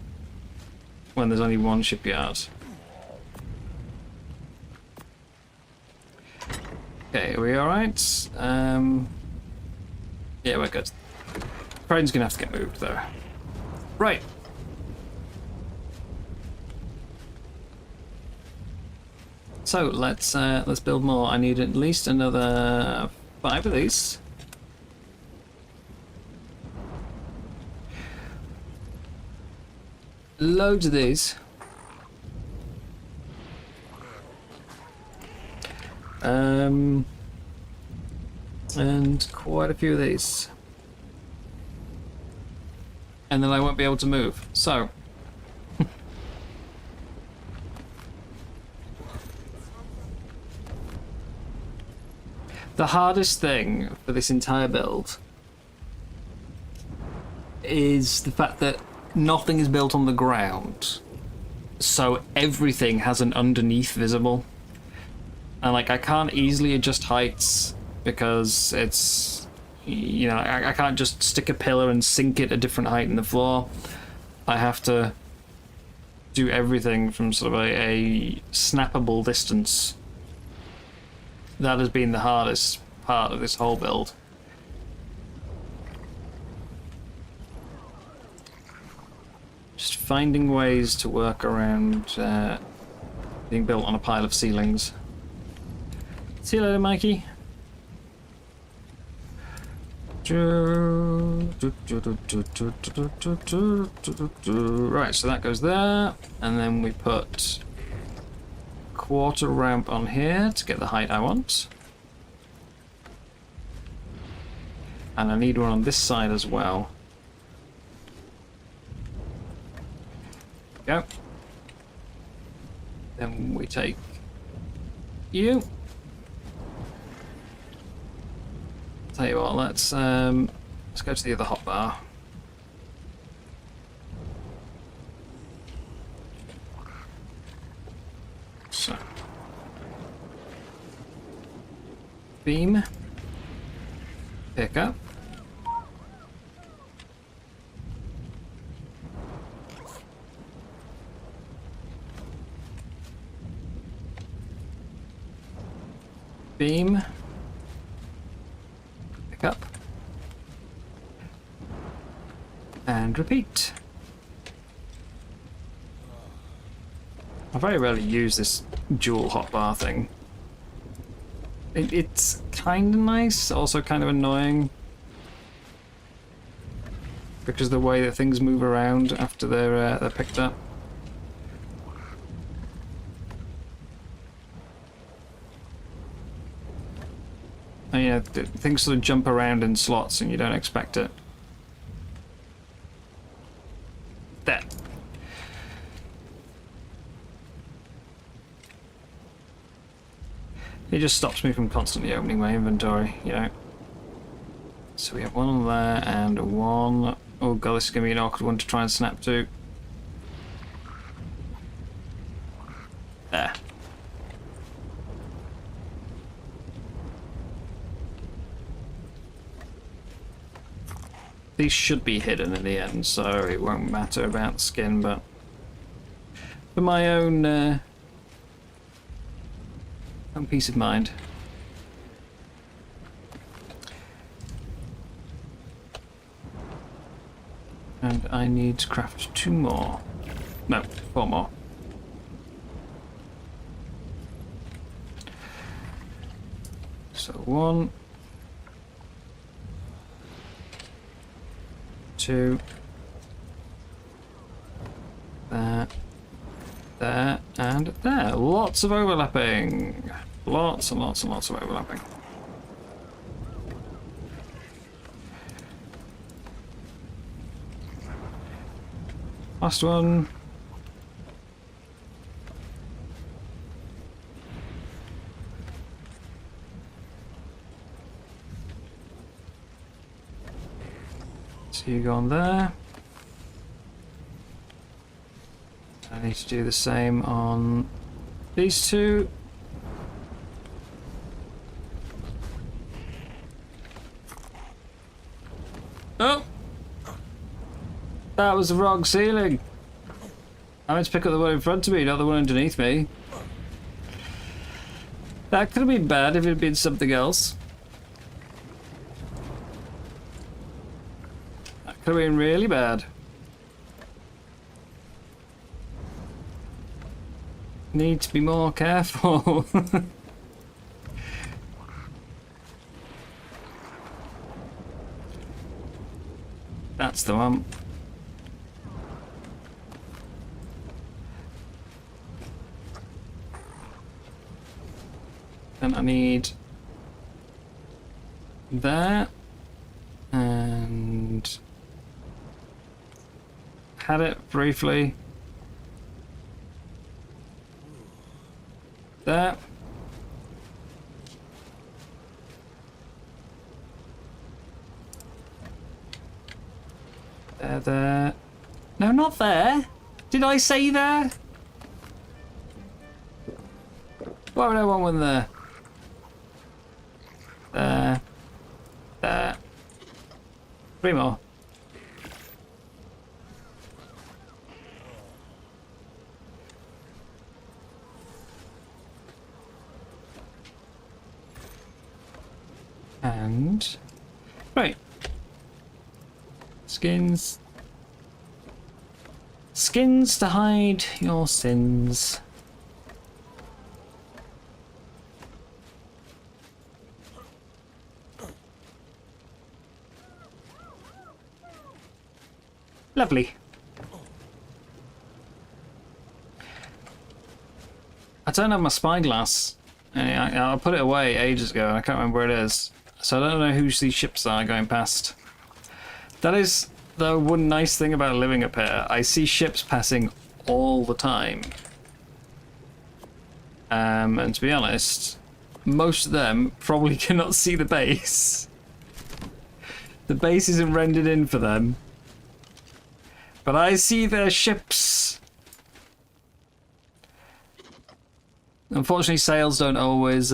[SPEAKER 1] when there's only one shipyard. Okay, are we alright? Yeah, we're good. Freyn's gonna have to get moved though. Right. So let's build more. I need at least another 5 of these. Loads of these. And quite a few of these. And then I won't be able to move. So. The hardest thing for this entire build is the fact that nothing is built on the ground, so everything has an underneath visible, and like I can't easily adjust heights because it's, you know, I can't just stick a pillar and sink it a different height in the floor. I have to do everything from sort of a snappable distance. That has been the hardest part of this whole build. Just finding ways to work around being built on a pile of ceilings. See you later, Mikey. Right, so that goes there, and then we put quarter ramp on here to get the height I want. And I need one on this side as well. Go. Then we take you. Tell you what, let's go to the other hotbar. So, beam, pick up. Beam, pick up, and repeat. I very rarely use this dual hotbar thing. It's kind of nice, also kind of annoying, because the way that things move around after they're picked up. And, yeah, things sort of jump around in slots and you don't expect it. There. It just stops me from constantly opening my inventory, you know. So we have one on there and one... Oh god, this is going to be an awkward one to try and snap to. There. these should be hidden in the end, so it won't matter about the skin, but for my own peace of mind. And I need to craft 2 more. No, 4 more. So 1, 2, there, and there. Lots of overlapping. Lots and lots and lots of overlapping. Last one. So you go on there. I need to do the same on these 2. Oh! That was the wrong ceiling. I meant to pick up the one in front of me, not the one underneath me. That could have been bad if it had been something else. That could have been really bad. Need to be more careful. That's the one. Then I need that, and had it briefly. There. There. No, not there. Did I say there? Why would I want one there? There. There. 3 more. And right, skins to hide your sins. Lovely. I don't have my spyglass. I put it away ages ago and I can't remember where it is. So I don't know who these ships are going past. That is the one nice thing about living up here. I see ships passing all the time. And to be honest, most of them probably cannot see the base. The base isn't rendered in for them. But I see their ships. Unfortunately, sails don't always,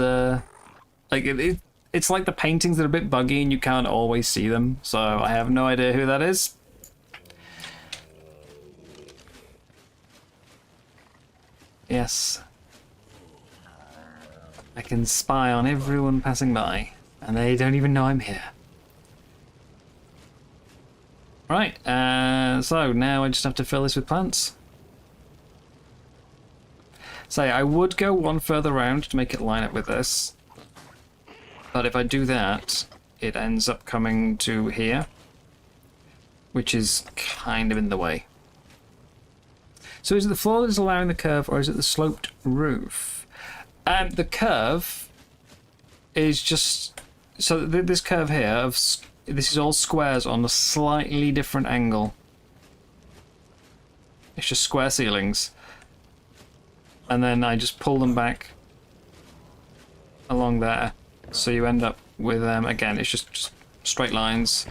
[SPEAKER 1] it's like the paintings that are a bit buggy and you can't always see them, so I have no idea who that is. Yes. I can spy on everyone passing by, and they don't even know I'm here. Right, so now I just have to fill this with plants. So I would go one further round to make it line up with this. But if I do that, it ends up coming to here, which is kind of in the way. So is it the floor that is allowing the curve, or is it the sloped roof? The curve is just... So this curve here, this is all squares on a slightly different angle. It's just square ceilings. And then I just pull them back along there. So you end up with, again, it's just straight lines.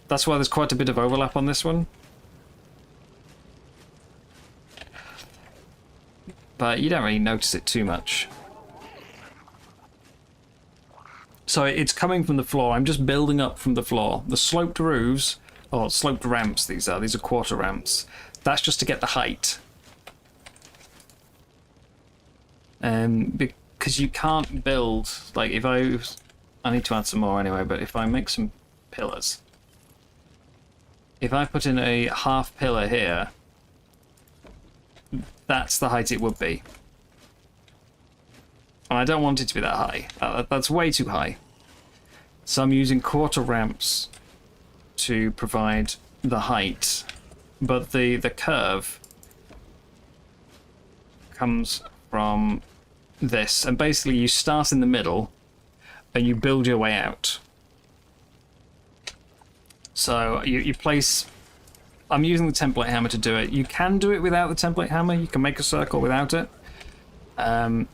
[SPEAKER 1] That's why there's quite a bit of overlap on this one. But you don't really notice it too much. So it's coming from the floor. I'm just building up from the floor. The sloped roofs or sloped ramps. These are quarter ramps. That's just to get the height. Because you can't build, like, if I need to add some more anyway, but if I make some pillars, if I put in a half pillar here, that's the height it would be. And I don't want it to be that high. That's way too high. So I'm using quarter ramps to provide the height, but the curve comes from this, and basically you start in the middle and you build your way out. So you place... I'm using the template hammer to do it. You can do it without the template hammer. You can make a circle without it. But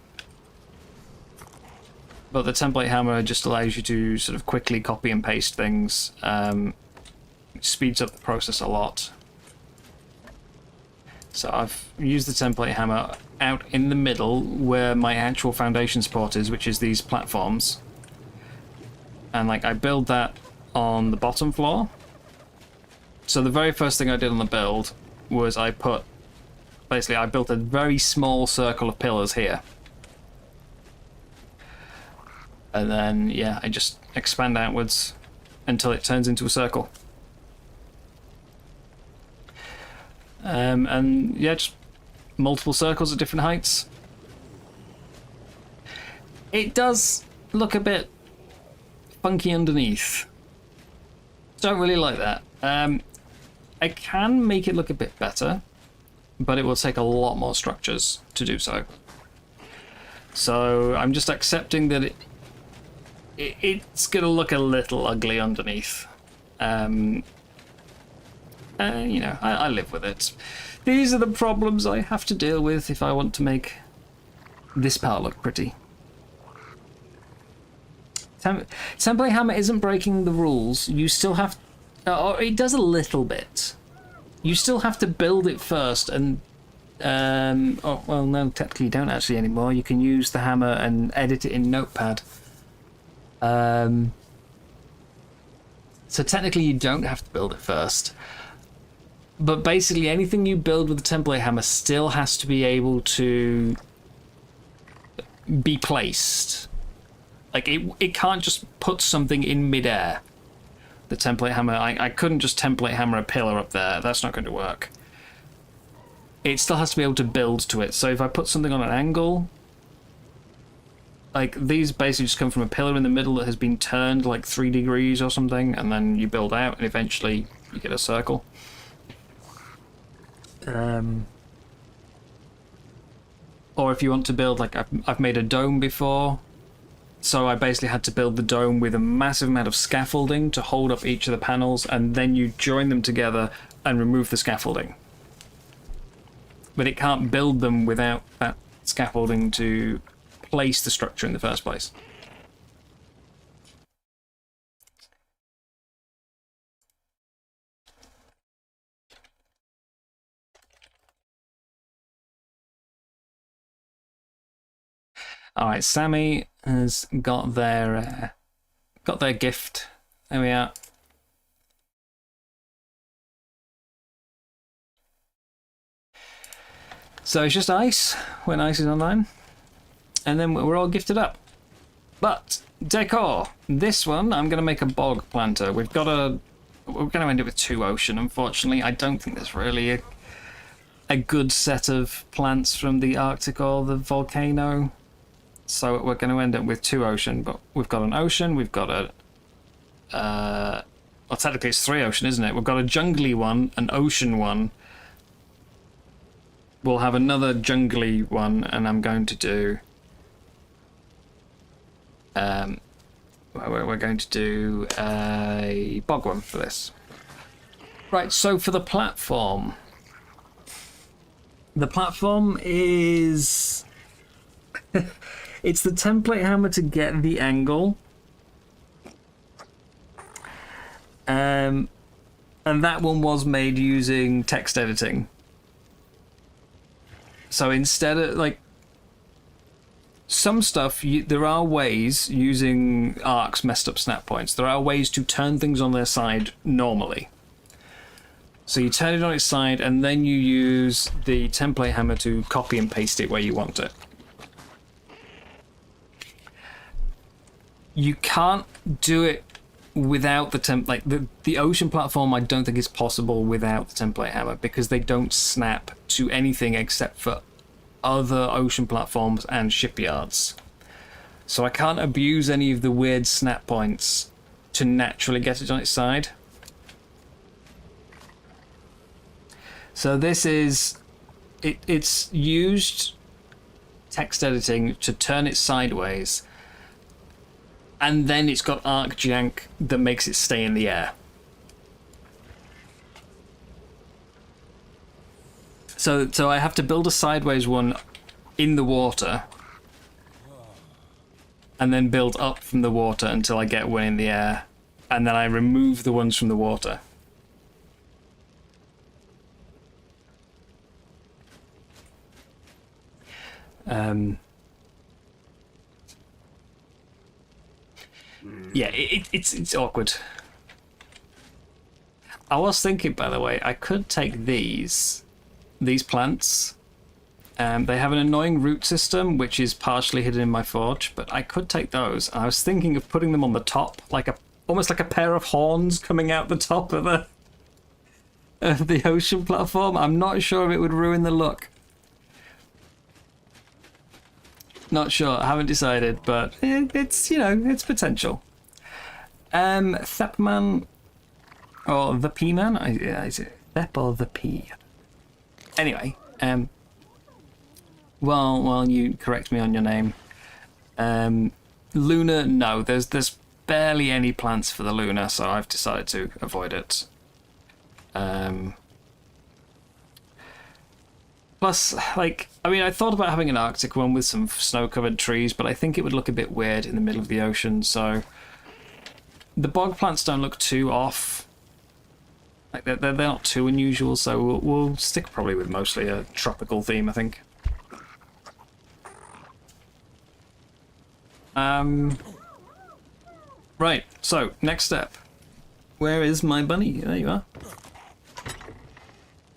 [SPEAKER 1] the template hammer just allows you to sort of quickly copy and paste things. It speeds up the process a lot. So I've used the template hammer out in the middle where my actual foundation support is, which is these platforms. And like I build that on the bottom floor. So the very first thing I did on the build was I built a very small circle of pillars here. And then, yeah, I just expand outwards until it turns into a circle. And yeah, just multiple circles at different heights. It does look a bit funky underneath. Don't really like that. I can make it look a bit better, but it will take a lot more structures to do so. So I'm just accepting that it's going to look a little ugly underneath. You know, I live with it. These are the problems I have to deal with if I want to make this part look pretty. Template hammer isn't breaking the rules. You still have... or it does a little bit. You still have to build it first and... oh, well, no, technically you don't actually anymore. You can use the hammer and edit it in Notepad. So technically you don't have to build it first. But basically anything you build with the template hammer still has to be able to be placed. Like, it can't just put something in midair. The template hammer, I couldn't just template hammer a pillar up there. That's not going to work. It still has to be able to build to it. So if I put something on an angle, like these basically just come from a pillar in the middle that has been turned like 3 degrees or something, and then you build out and eventually you get a circle. Or if you want to build, like I've made a dome before, so I basically had to build the dome with a massive amount of scaffolding to hold up each of the panels, and then you join them together and remove the scaffolding. But it can't build them without that scaffolding to place the structure in the first place. All right, Sammy has got their gift. There we are. So it's just ice when ice is online, and then we're all gifted up. But decor. This one, I'm going to make a bog planter. We're going to end up with 2 ocean. Unfortunately, I don't think there's really a good set of plants from the Arctic or the volcano. So we're going to end up with 2 ocean, but we've got an ocean, we've got a... well, technically it's 3 ocean, isn't it? We've got a jungly one, an ocean one. We'll have another jungly one, and I'm going to do... we're going to do a bog one for this. Right, so for the platform... The platform is... It's the template hammer to get the angle. And that one was made using text editing. So instead of, like, some stuff, there are ways, using arcs messed up snap points, there are ways to turn things on their side normally. So you turn it on its side, and then you use the template hammer to copy and paste it where you want it. You can't do it without the the ocean platform. I don't think is possible without the template hammer because they don't snap to anything except for other ocean platforms and shipyards. So I can't abuse any of the weird snap points to naturally get it on its side. So this is it's used text editing to turn it sideways. And then it's got arc jank that makes it stay in the air. So I have to build a sideways one in the water. And then build up from the water until I get one in the air. And then I remove the ones from the water. Yeah, it's awkward. I was thinking, by the way, I could take these plants. They have an annoying root system, which is partially hidden in my forge, but I could take those. I was thinking of putting them on the top, almost like a pair of horns coming out the top of the ocean platform. I'm not sure if it would ruin the look. Not sure. I haven't decided, but it's, you know, it's potential. Thepman or the P-Man? Is it Thep or the P? Anyway, well, you correct me on your name. Luna, no, there's barely any plants for the Luna, so I've decided to avoid it. Plus, like, I mean, I thought about having an Arctic one with some snow-covered trees, but I think it would look a bit weird in the middle of the ocean, so the bog plants don't look too off. Like, they're not too unusual, so we'll stick probably with mostly a tropical theme, I think. Right, so, next step. Where is my bunny? There you are.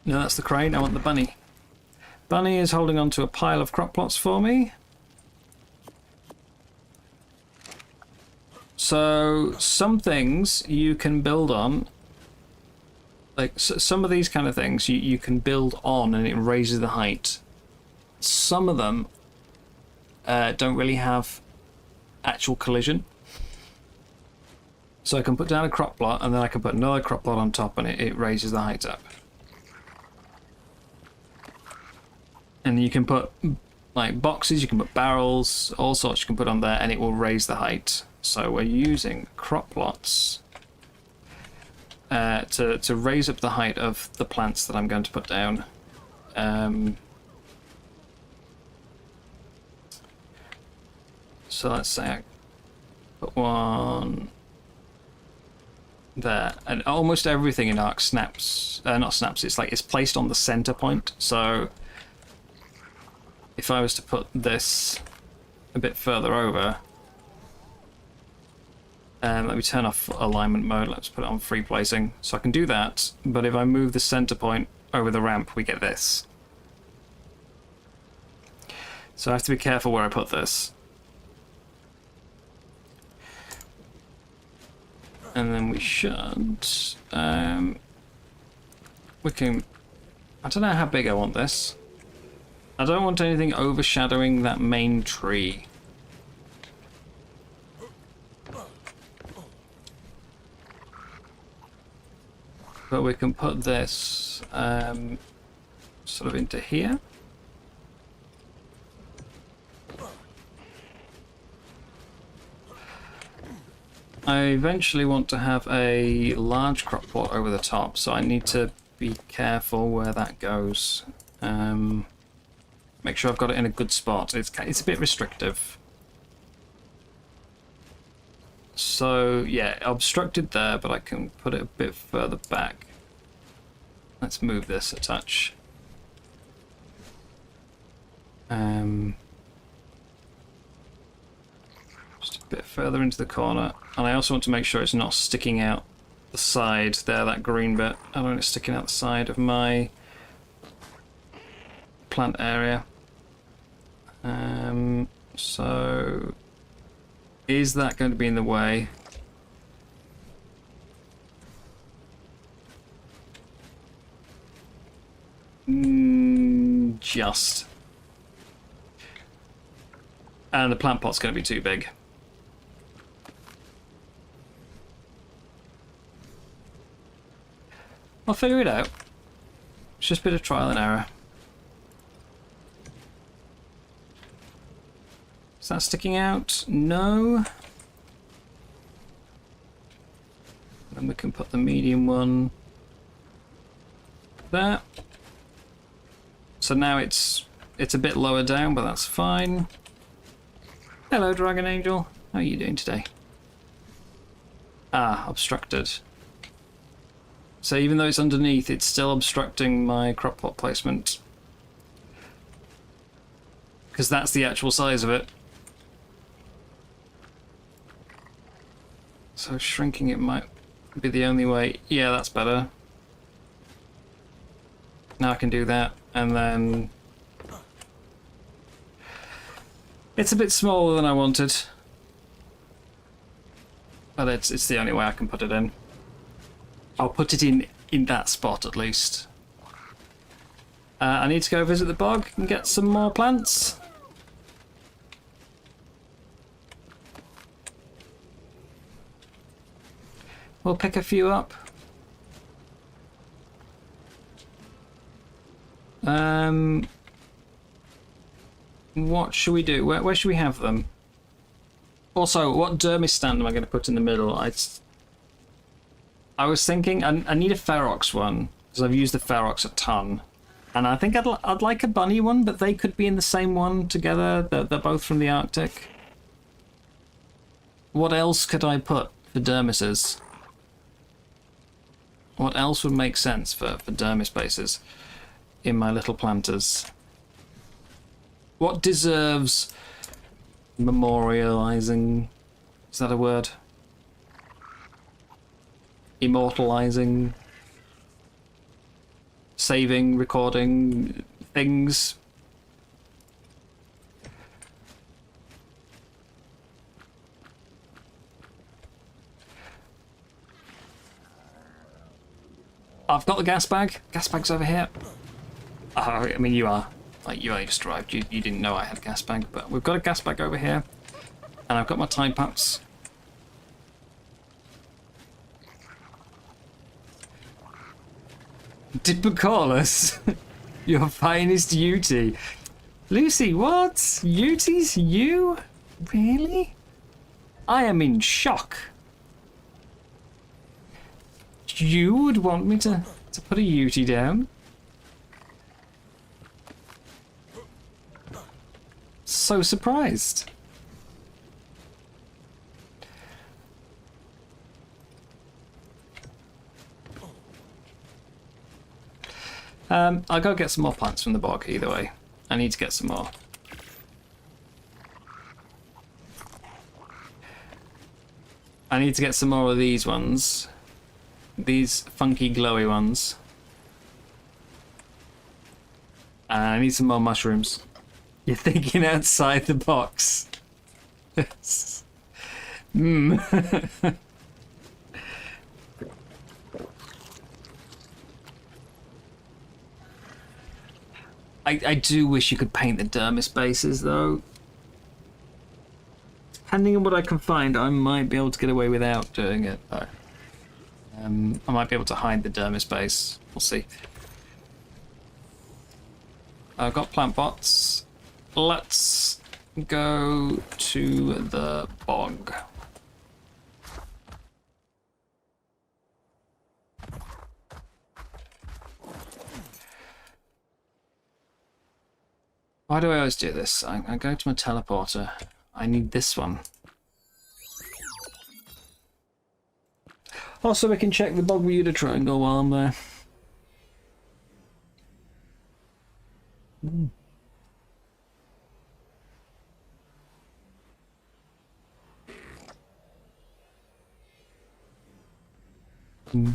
[SPEAKER 1] No, that's the crane. I want the bunny. Bunny is holding on to a pile of crop plots for me. So, some things you can build on. Like, some of these kind of things you can build on and it raises the height. Some of them don't really have actual collision. So I can put down a crop plot and then I can put another crop plot on top and it raises the height up. And you can put like boxes, you can put barrels, all sorts you can put on there and it will raise the height. So we're using crop plots to raise up the height of the plants that I'm going to put down. So let's say I put one there, and almost everything in Arc snaps, not snaps, it's like it's placed on the center point. So if I was to put this a bit further over, let me turn off alignment mode, let's put it on free placing. So I can do that, but if I move the center point over the ramp, we get this. So I have to be careful where I put this. And then we should, we can, I don't know how big I want this. I don't want anything overshadowing that main tree. But we can put this sort of into here. I eventually want to have a large crop plot over the top, so I need to be careful where that goes. Make sure I've got it in a good spot. It's a bit restrictive. So yeah, obstructed there, but I can put it a bit further back. Let's move this a touch. Just a bit further into the corner. And I also want to make sure it's not sticking out the side there, that green bit. I don't want it sticking out the side of my plant area. So is that going to be in the way? Just. And the plant pot's going to be too big. I'll figure it out. It's just a bit of trial and error. Is that sticking out? No. Then we can put the medium one there. So now it's a bit lower down, but that's fine. Hello, Dragon Angel. How are you doing today? Ah, obstructed. So even though it's underneath, it's still obstructing my crop pot placement. Because that's the actual size of it. So shrinking it might be the only way. Yeah, that's better. Now I can do that, and then... It's a bit smaller than I wanted. But it's the only way I can put it in. I'll put it in that spot at least. I need to go visit the bog and get some more plants. We'll pick a few up. What should we do? Where should we have them? Also, what dermis stand am I going to put in the middle? I was thinking I need a Ferox one because I've used the Ferox a ton, and I think I'd like a bunny one, but they could be in the same one together. They're both from the Arctic. What else could I put for dermises? What else would make sense for dermis bases in my little planters? What deserves memorializing? Is that a word? Immortalizing? Saving, recording things? I've got the gas bag. Gas bag's over here. Oh, I mean, you are. Like, you only just arrived. You didn't know I had a gas bag, but we've got a gas bag over here. And I've got my time packs. Dippercorus, your finest Uti. Lucy, what? Uti's you? Really? I am in shock. You would want me to put a Uti down? So surprised. I'll go get some more plants from the bog either way. I need to get some more. I need to get some more of these ones. These funky glowy ones. And I need some more mushrooms. You're thinking outside the box. I do wish you could paint the dermis bases though. Depending on what I can find, I might be able to get away without doing it though. I might be able to hide the dermis base. We'll see. I've got plant pots. Let's go to the bog. Why do I always do this? I go to my teleporter. I need this one. Also, we can check the bog Bermuda Triangle while I'm there. You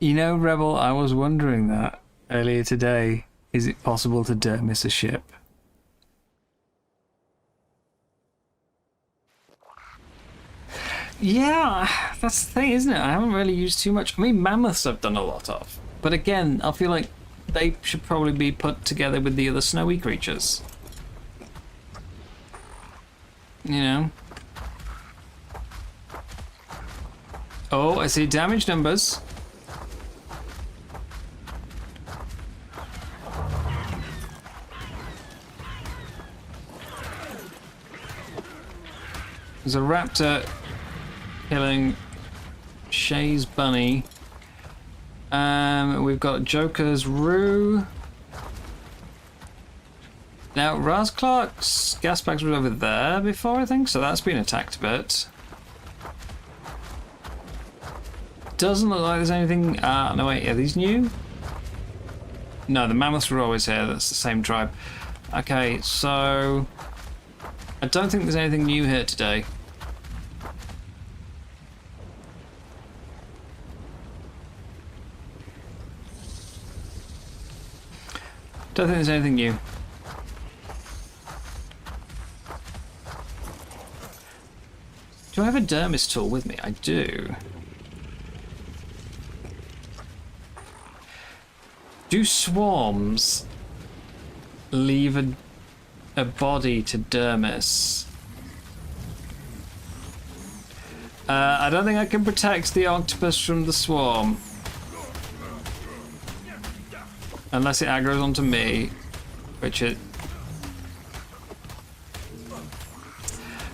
[SPEAKER 1] know, Rebel, I was wondering that earlier today. Is it possible to miss a ship? Yeah, that's the thing, isn't it? I haven't really used too much. I mean, mammoths I've done a lot of. But again, I feel like they should probably be put together with the other snowy creatures. You know? Oh, I see damage numbers. There's a raptor killing Shay's bunny. We've got Joker's Roo. Now, Raz Clark's gas bags was over there before, I think, so that's been attacked a bit. Doesn't look like there's anything... no wait, are these new? No, the mammoths were always here, that's the same tribe. Okay, so... I don't think there's anything new here today. Don't think there's anything new. Do I have a dermis tool with me? I do. Do swarms leave a body to dermis? I don't think I can protect the octopus from the swarm. Unless it aggroes onto me, which it...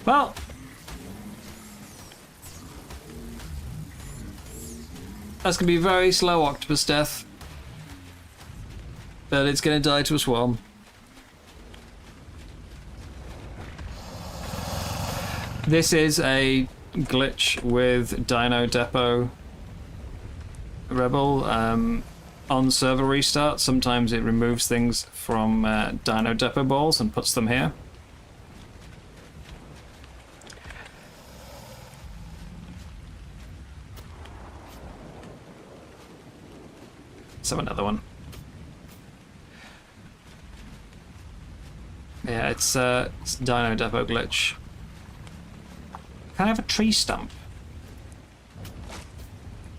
[SPEAKER 1] Well... That's going to be very slow octopus death. But it's going to die to a swarm. This is a glitch with Dino Depot Rebel. On server restart, sometimes it removes things from Dino Depot balls and puts them here. So another one. Yeah, it's Dino Depot glitch. Can I have a tree stump?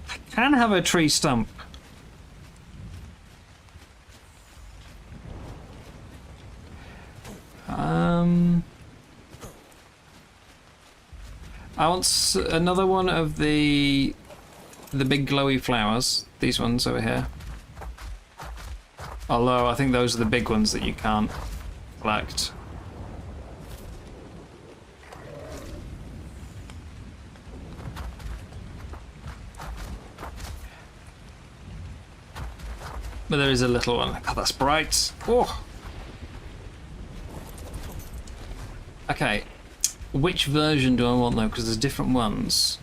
[SPEAKER 1] I can have a tree stump. I want another one of the big glowy flowers. These ones over here. Although I think those are the big ones that you can't collect. But there is a little one. God, that's bright. Oh. Okay. Which version do I want though? Because there's different ones.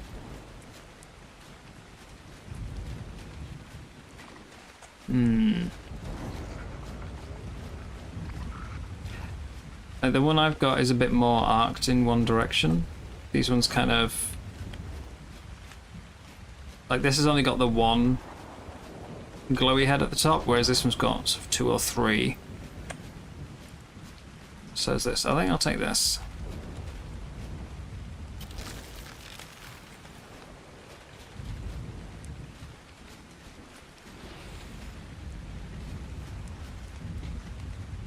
[SPEAKER 1] The one I've got is a bit more arced in one direction. These ones kind of... Like this has only got the one glowy head at the top, whereas this one's got sort of 2 or 3. So is this. I think I'll take this.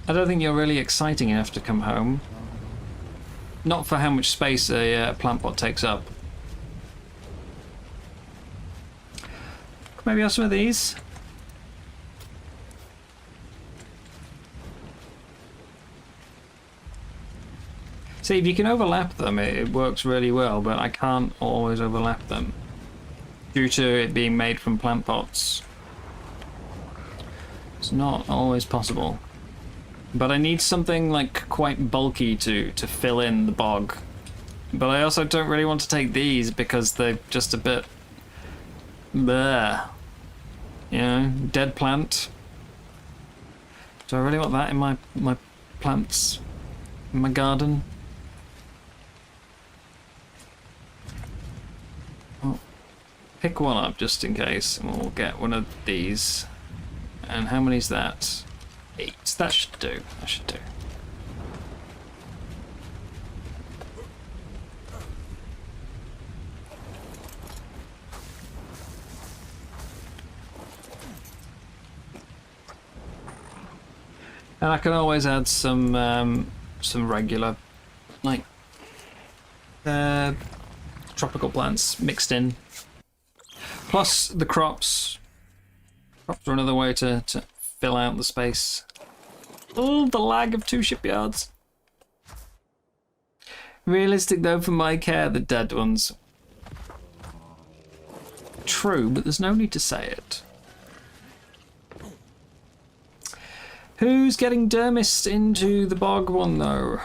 [SPEAKER 1] I don't think you're really exciting enough to come home. Not for how much space a plant pot takes up. Maybe have some of these. See, if you can overlap them, it works really well, but I can't always overlap them due to it being made from plant pots. It's not always possible. But I need something like quite bulky to fill in the bog. But I also don't really want to take these because they're just a bit... bleh. You know, dead plant. Do I really want that in my plants? In my garden? pick one up just in case, and we'll get one of these. And how many is that? 8. That should do. That should do. And I can always add some regular, like, tropical plants mixed in. Plus the crops. Crops are another way to fill out the space. Oh, the lag of 2 shipyards. Realistic though for my care, the dead ones. True, but there's no need to say it. Who's getting dermist into the bog one though?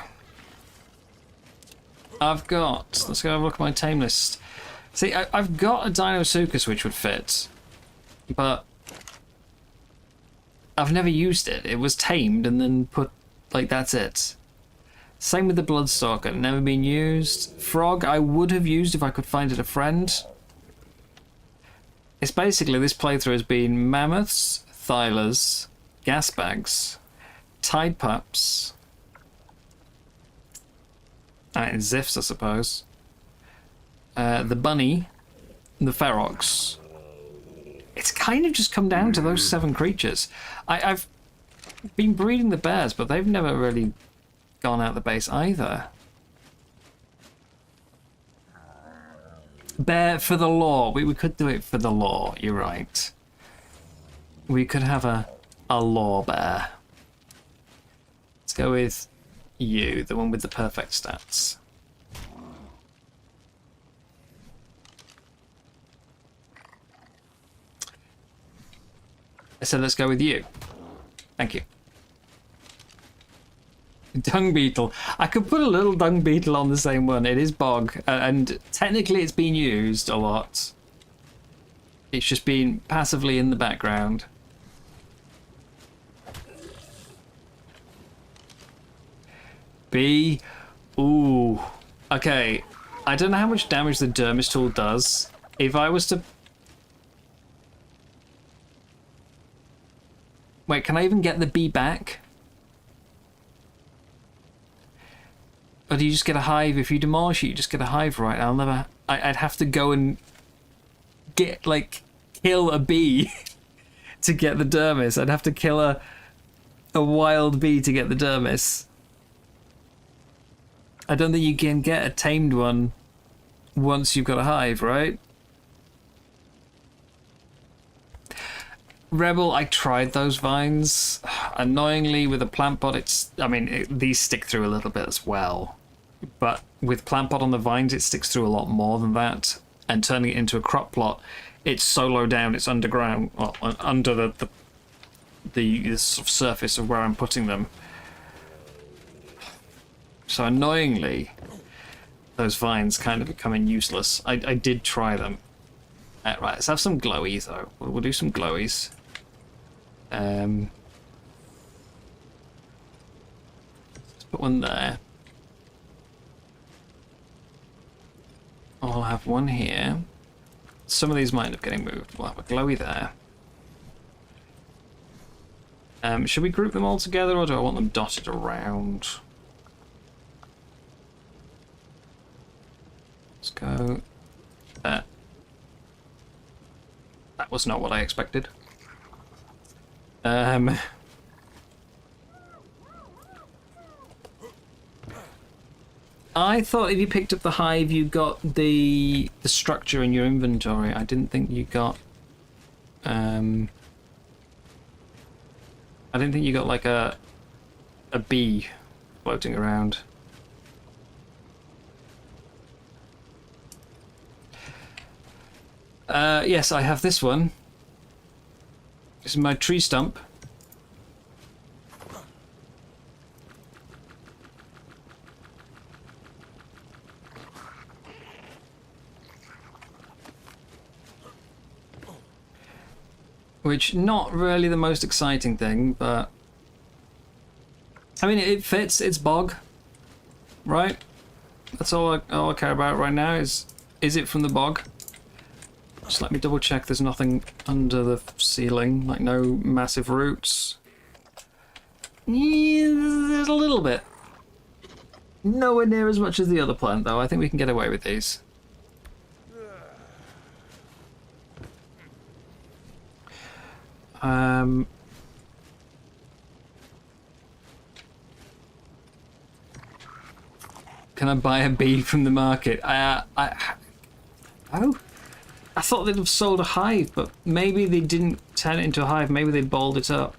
[SPEAKER 1] I've got, let's go have a look at my tame list. See, I've got a Dinosuchus which would fit, but I've never used it. It was tamed and then put, like, that's it. Same with the Bloodstalker, never been used. Frog, I would have used if I could find it a friend. It's basically, this playthrough has been mammoths, thylers, gas bags, tide pups, and ziffs, I suppose. The bunny, the ferox. It's kind of just come down to those 7 creatures. I've been breeding the bears, but they've never really gone out the base either. Bear for the lore. We could do it for the lore, you're right. We could have a lore bear. Let's go with you, the one with the perfect stats. I said let's go with you. Thank you. Dung beetle. I could put a little dung beetle on the same one. It is bog, and technically it's been used a lot. It's just been passively in the background. B. Ooh. Okay. I don't know how much damage the Dermis tool does. If I was to... Wait, can I even get the bee back? Or do you just get a hive? If you demolish it, you just get a hive, right? I'll never... I'd have to go and get, like, kill a bee to get the Dermis. I'd have to kill a wild bee to get the Dermis. I don't think you can get a tamed one once you've got a hive, right? Rebel, I tried those vines. Annoyingly, with a plant pot, it's... I mean, these stick through a little bit as well. But with plant pot on the vines, it sticks through a lot more than that. And turning it into a crop plot, it's so low down, it's underground, well, under the sort of surface of where I'm putting them. So annoyingly, those vines kind of becoming useless. I did try them. Right, let's have some glowies though. We'll do some glowies. Let's put one there. I'll have one here. Some of these might end up getting moved. We'll have a glowy there. Should we group them all together, or do I want them dotted around? Let's go there. That was not what I expected. I thought if you picked up the hive, you got the structure in your inventory. I didn't think you got... I didn't think you got like a bee floating around. Yes, I have this one. This is my tree stump. Which, not really the most exciting thing, but... I mean, it fits, it's bog. Right? That's all I care about right now, is it from the bog? Just let me double check there's nothing under the ceiling, like no massive roots. Yeah, there's a little bit. Nowhere near as much as the other plant, though. I think we can get away with these. Can I buy a bee from the market? Oh, I thought they'd have sold a hive, but maybe they didn't turn it into a hive. Maybe they balled it up.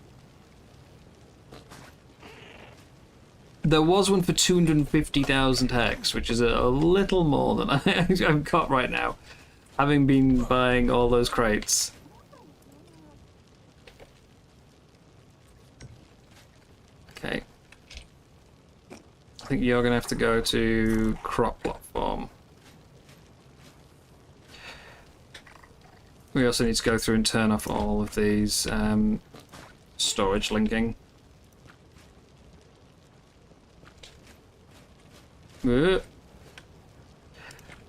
[SPEAKER 1] There was one for 250,000 hex, which is a little more than I've got right now, having been buying all those crates. Okay. I think you're going to have to go to crop platform. We also need to go through and turn off all of these storage linking.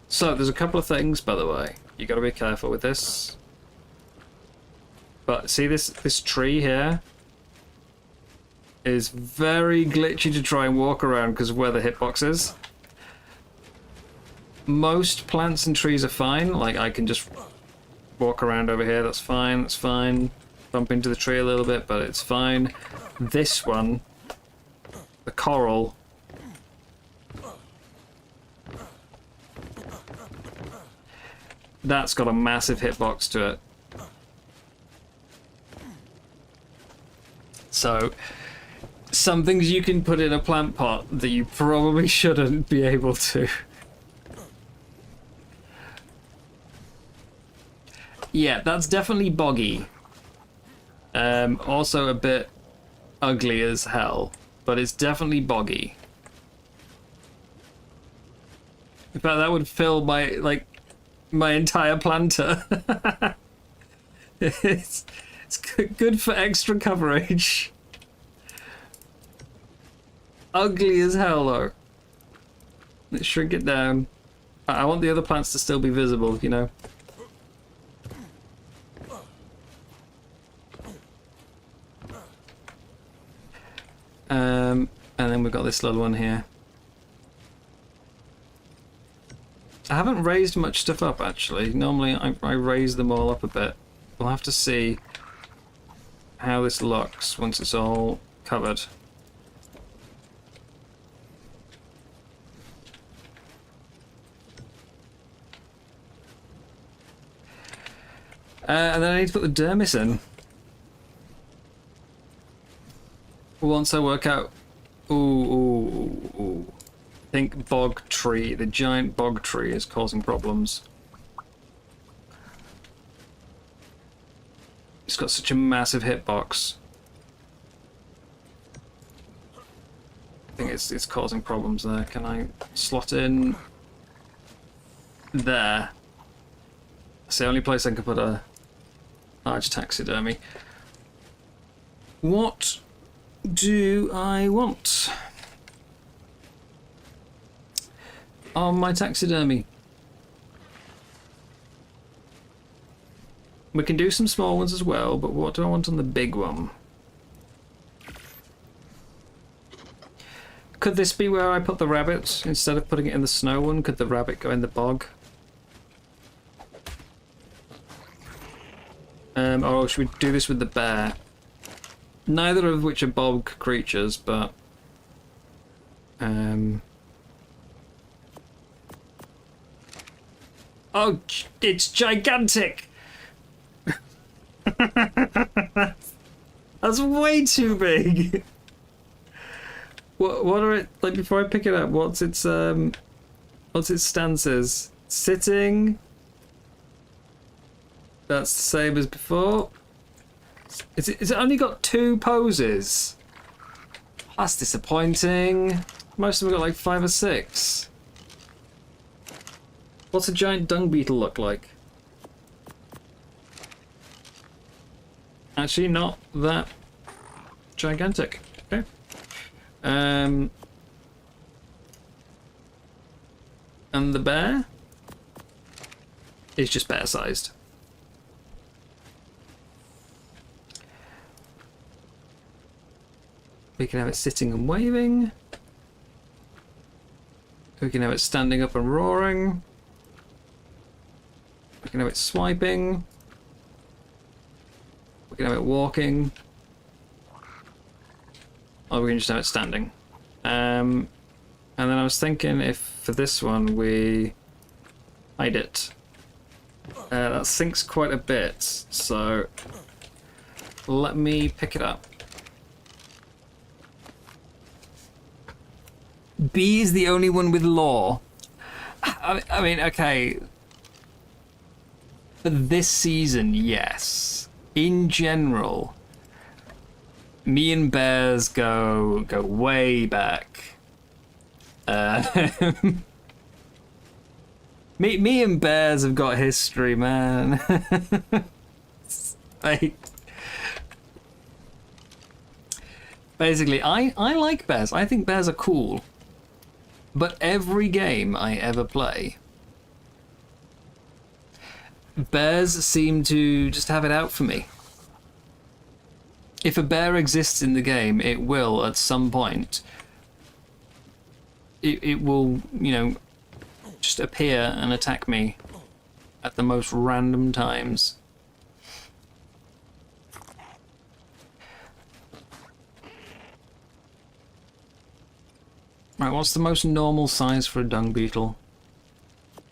[SPEAKER 1] So there's a couple of things, by the way. You got to be careful with this. But see this tree here is very glitchy to try and walk around because of where the hitbox is. Most plants and trees are fine. Like I can just walk around over here. That's fine. That's fine. Bump into the tree a little bit, but it's fine. This one, the coral. That's got a massive hitbox to it. So, some things you can put in a plant pot that you probably shouldn't be able to. Yeah, that's definitely boggy. Also a bit ugly as hell, but it's definitely boggy. In fact, that would fill my entire planter. it's good for extra coverage. Ugly as hell though. Let's shrink it down. I want the other plants to still be visible, you know. And then we've got this little one here. I haven't raised much stuff up actually. Normally I raise them all up a bit. We'll have to see how this looks once it's all covered. And then I need to put the dermis in. Once I work out... Ooh. I think bog tree, the giant bog tree is causing problems. It's got such a massive hitbox. I think it's causing problems there. Can I slot in there? It's the only place I can put a large taxidermy. What do I want on my taxidermy? We can do some small ones as well, but what do I want on the big one? Could this be where I put the rabbit instead of putting it in the snow one? Could the rabbit go in the bog? Or should we do this with the bear? Neither of which are bog creatures, but oh, it's gigantic! That's way too big. What are it like? Before I pick it up, what's its stances? Sitting. That's the same as before. It's only got 2 poses. That's disappointing. Most of them got like 5 or 6. What's a giant dung beetle look like? Actually, not that gigantic. Okay. And the bear is just bear-sized. We can have it sitting and waving. We can have it standing up and roaring. We can have it swiping. We can have it walking. Or we can just have it standing. And then I was thinking if for this one we hide it. That sinks quite a bit, so let me pick it up. B is the only one with law. I mean, okay. For this season, yes. In general, me and bears go way back. Me and bears have got history, man. Basically, I like bears. I think bears are cool. But every game I ever play, bears seem to just have it out for me. If a bear exists in the game, it will, at some point, it will, you know, just appear and attack me at the most random times. Right, what's the most normal size for a dung beetle?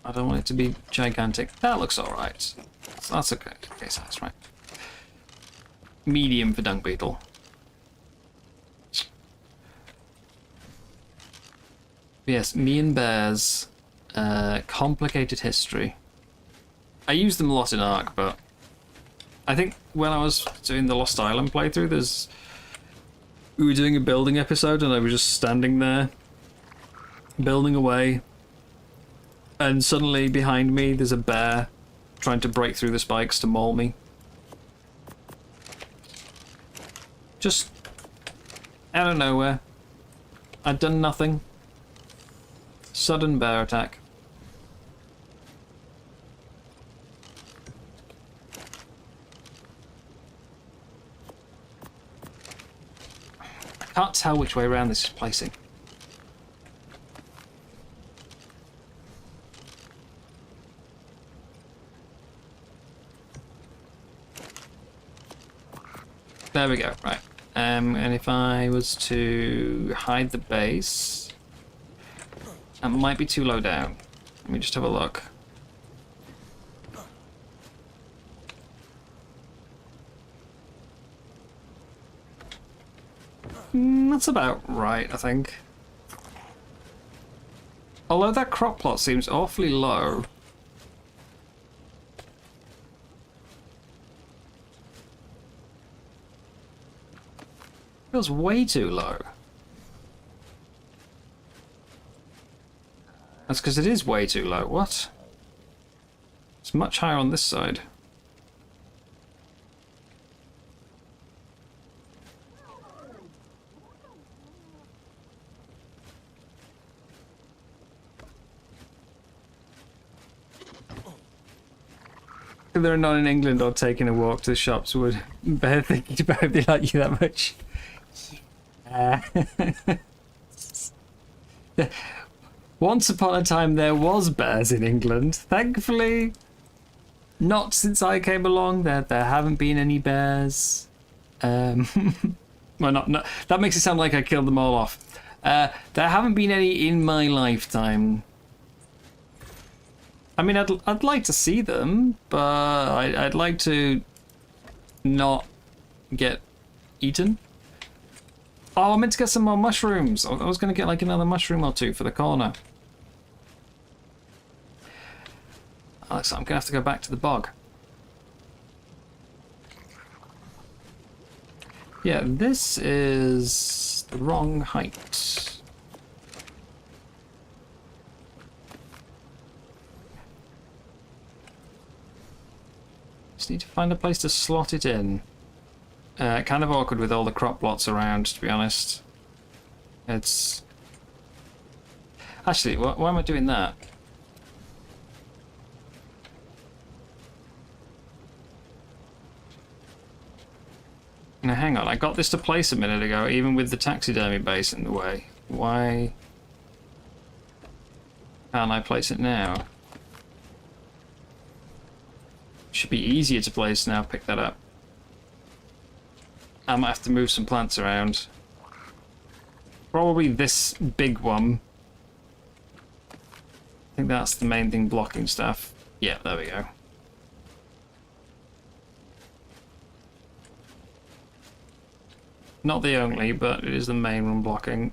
[SPEAKER 1] I don't want it to be gigantic. That looks alright. That's okay size, right? Medium for dung beetle. Yes, me and bears. Complicated history. I use them a lot in Ark, but I think when I was doing the Lost Island playthrough, we were doing a building episode and I was just standing there building away, and suddenly behind me there's a bear trying to break through the spikes to maul me. Just out of nowhere. I'd done nothing. Sudden bear attack. I can't tell which way around this is placing. There we go, right. And if I was to hide the base, that might be too low down. Let me just have a look. That's about right, I think. Although that crop plot seems awfully low. Feels way too low. That's because it is way too low. What? It's much higher on this side. If they're not in England or taking a walk to the shops, would bear thinking about if they like you that much. Once upon a time there was bears in England. Thankfully, not since I came along. There haven't been any bears. Well, not that makes it sound like I killed them all off. There haven't been any in my lifetime. I mean, I'd like to see them, but I'd like to not get eaten. Oh, I meant to get some more mushrooms. I was going to get like another mushroom or two for the corner. Alex, I'm going to have to go back to the bog. Yeah, this is the wrong height. Just need to find a place to slot it in. Kind of awkward with all the crop plots around, to be honest. It's... Actually, why am I doing that? Now hang on, I got this to place a minute ago, even with the taxidermy base in the way. Why can't I place it now? Should be easier to place now, pick that up. I might have to move some plants around. Probably this big one. I think that's the main thing blocking stuff. Yeah, there we go. Not the only, but it is the main one blocking.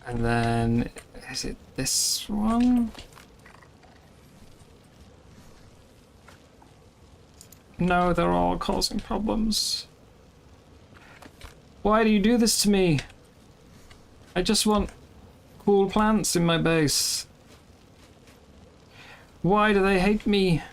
[SPEAKER 1] And then, is it this one? No, they're all causing problems. Why do you do this to me? I just want cool plants in my base. Why do they hate me?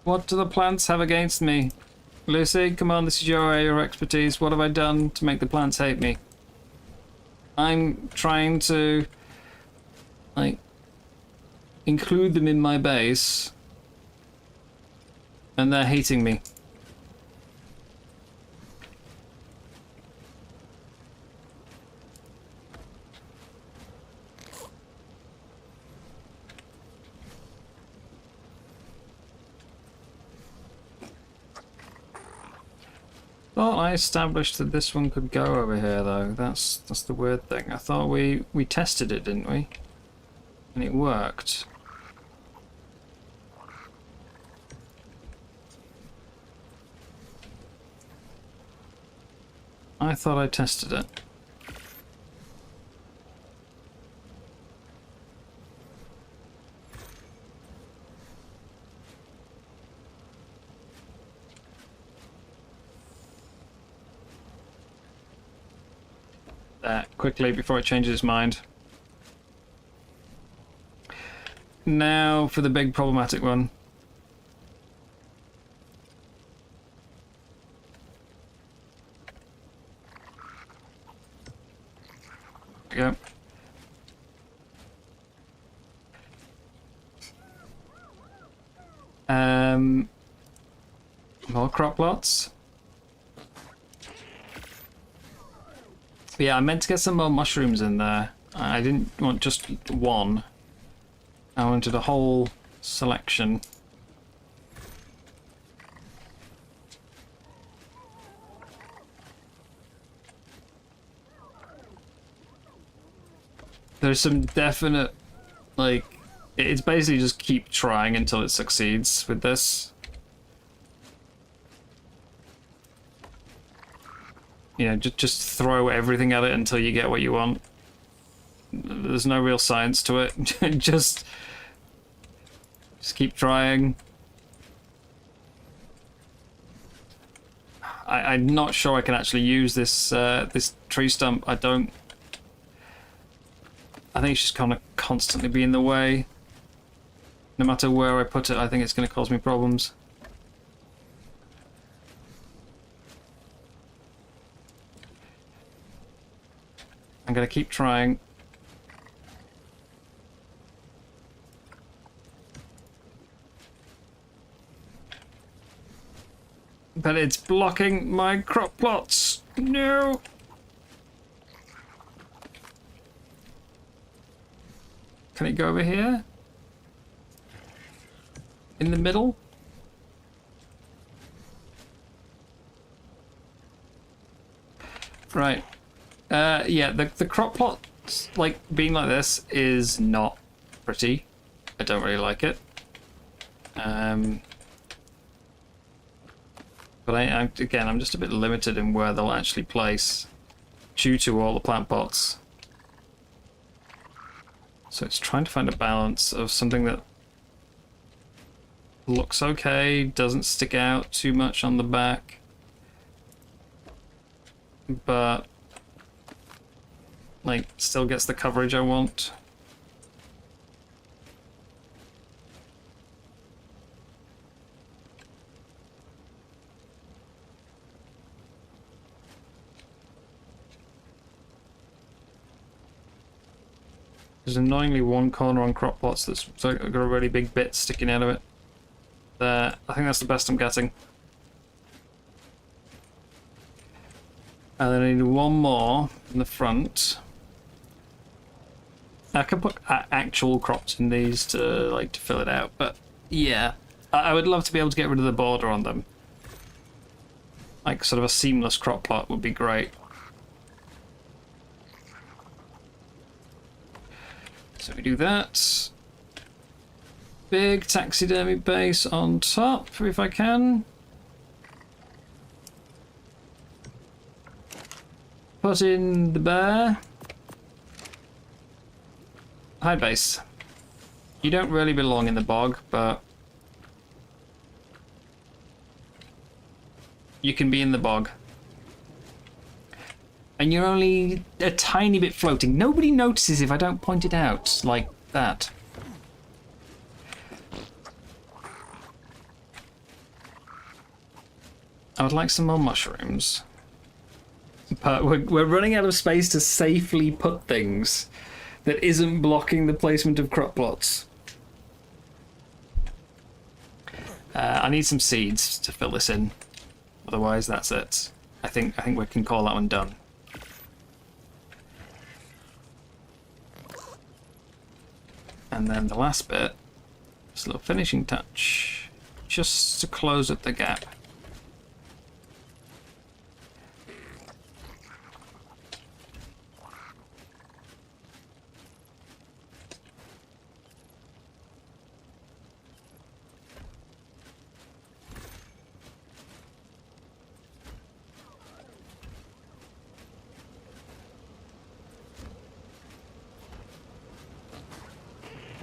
[SPEAKER 1] What do the plants have against me? Lucy, come on, this is your area of expertise. What have I done to make the plants hate me? I'm trying to, like, include them in my base, and they're hating me. Thought I established that this one could go over here, though. That's the weird thing. I thought we tested it, didn't we? And it worked. I thought I tested it. Quickly before it changes its mind. Now for the big problematic one. There we go. More crop plots. But yeah, I meant to get some more mushrooms in there. I didn't want just one. I wanted a whole selection. There's some definite, like, it's basically just keep trying until it succeeds with this. You know, just throw everything at it until you get what you want. There's no real science to it. just keep trying. I'm not sure I can actually use this this tree stump. I think it's just kind of constantly be in the way. No matter where I put it, I think it's going to cause me problems. I'm going to keep trying. But it's blocking my crop plots. No! Can it go over here? In the middle? Right. Yeah, the crop plot, like, being like this is not pretty. I don't really like it. But again, I'm just a bit limited in where they'll actually place due to all the plant pots. So it's trying to find a balance of something that looks okay, doesn't stick out too much on the back, but like still gets the coverage I want. There's annoyingly one corner on crop plots that's got a really big bit sticking out of it. There, I think that's the best I'm getting. And then I need one more in the front. I can put actual crops in these to fill it out, but yeah, I would love to be able to get rid of the border on them. Like sort of a seamless crop plot would be great. So we do that. Big taxidermy base on top, if I can. Put in the bear. Hi, base. You don't really belong in the bog, but you can be in the bog. And you're only a tiny bit floating. Nobody notices if I don't point it out like that. I would like some more mushrooms. But we're running out of space to safely put things that isn't blocking the placement of crop plots. I need some seeds to fill this in. Otherwise, that's it. I think we can call that one done. And then the last bit, just a little finishing touch, just to close up the gap.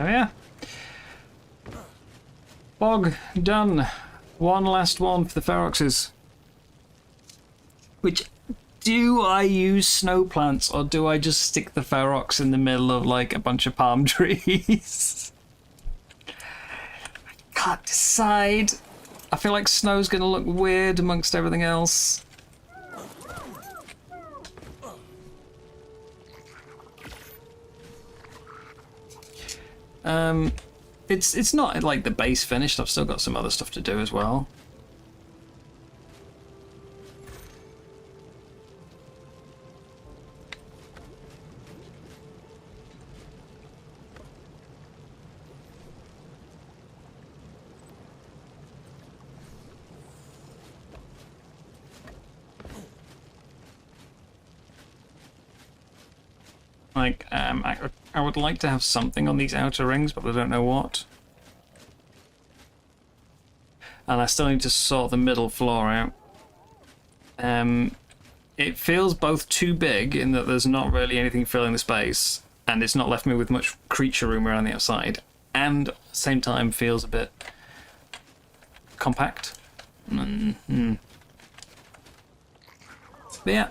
[SPEAKER 1] Oh yeah. Bog, done. One last one for the feroxes. Which, do I use snow plants or do I just stick the ferox in the middle of like a bunch of palm trees? I can't decide. I feel like snow's gonna look weird amongst everything else. It's not like the base finished. I've still got some other stuff to do as well. Like, I would like to have something on these outer rings, but I don't know what. And I still need to sort the middle floor out. It feels both too big in that there's not really anything filling the space, and it's not left me with much creature room around the outside, and at the same time feels a bit compact. But yeah.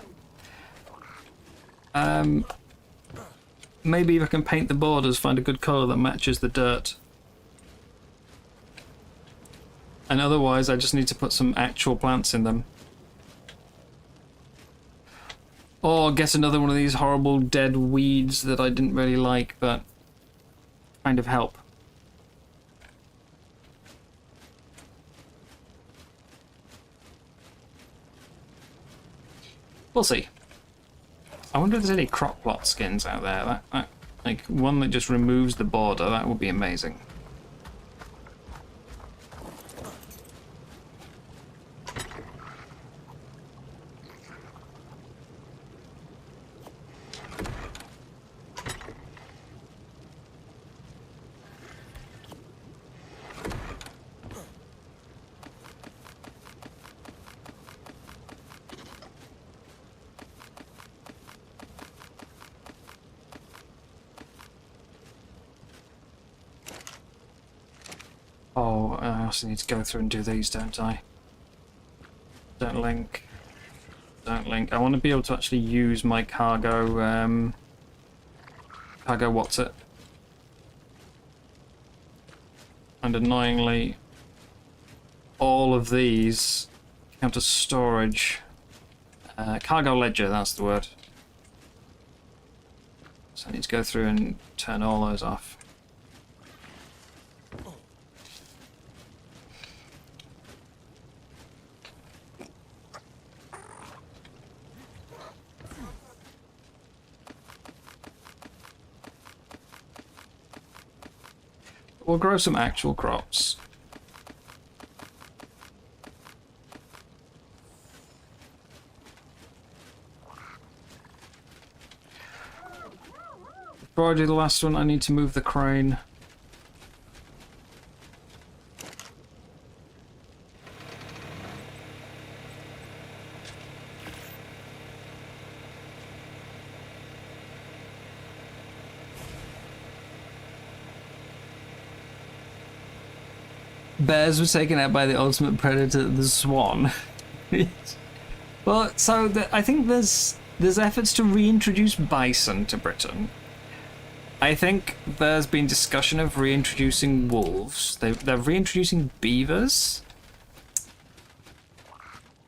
[SPEAKER 1] Maybe if I can paint the borders, find a good colour that matches the dirt. And otherwise, I just need to put some actual plants in them. Or get another one of these horrible dead weeds that I didn't really like, but kind of help. We'll see. I wonder if there's any crop plot skins out there. That like one that just removes the border, that would be amazing. Oh, I also need to go through and do these, don't I? Don't link. Don't link. I want to be able to actually use my cargo, cargo what's it? And annoyingly, all of these count as storage. Cargo ledger, that's the word. So I need to go through and turn all those off. We'll grow some actual crops. Before I do the last one, I need to move the crane. Bears were taken out by the ultimate predator, the swan. Well, so I think there's efforts to reintroduce bison to Britain. I think there's been discussion of reintroducing wolves. They're reintroducing beavers.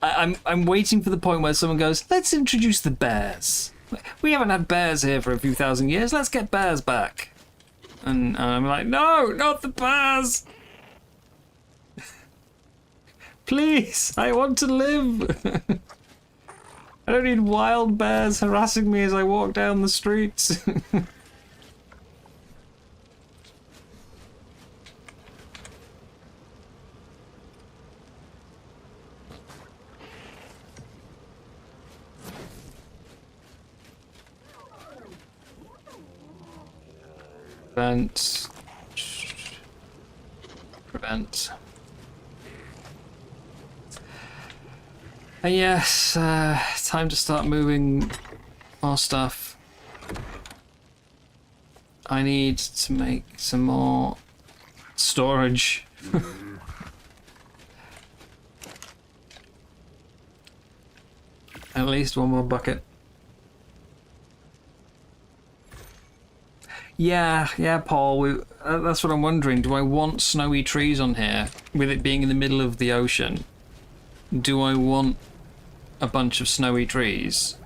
[SPEAKER 1] I'm waiting for the point where someone goes, let's introduce the bears. We haven't had bears here for a few thousand years. Let's get bears back. And I'm like, no, not the bears. Please, I want to live. I don't need wild bears harassing me as I walk down the streets. Prevent. And yes, time to start moving more stuff. I need to make some more storage. At least one more bucket. Yeah, Paul, that's what I'm wondering. Do I want snowy trees on here, with it being in the middle of the ocean? Do I want a bunch of snowy trees?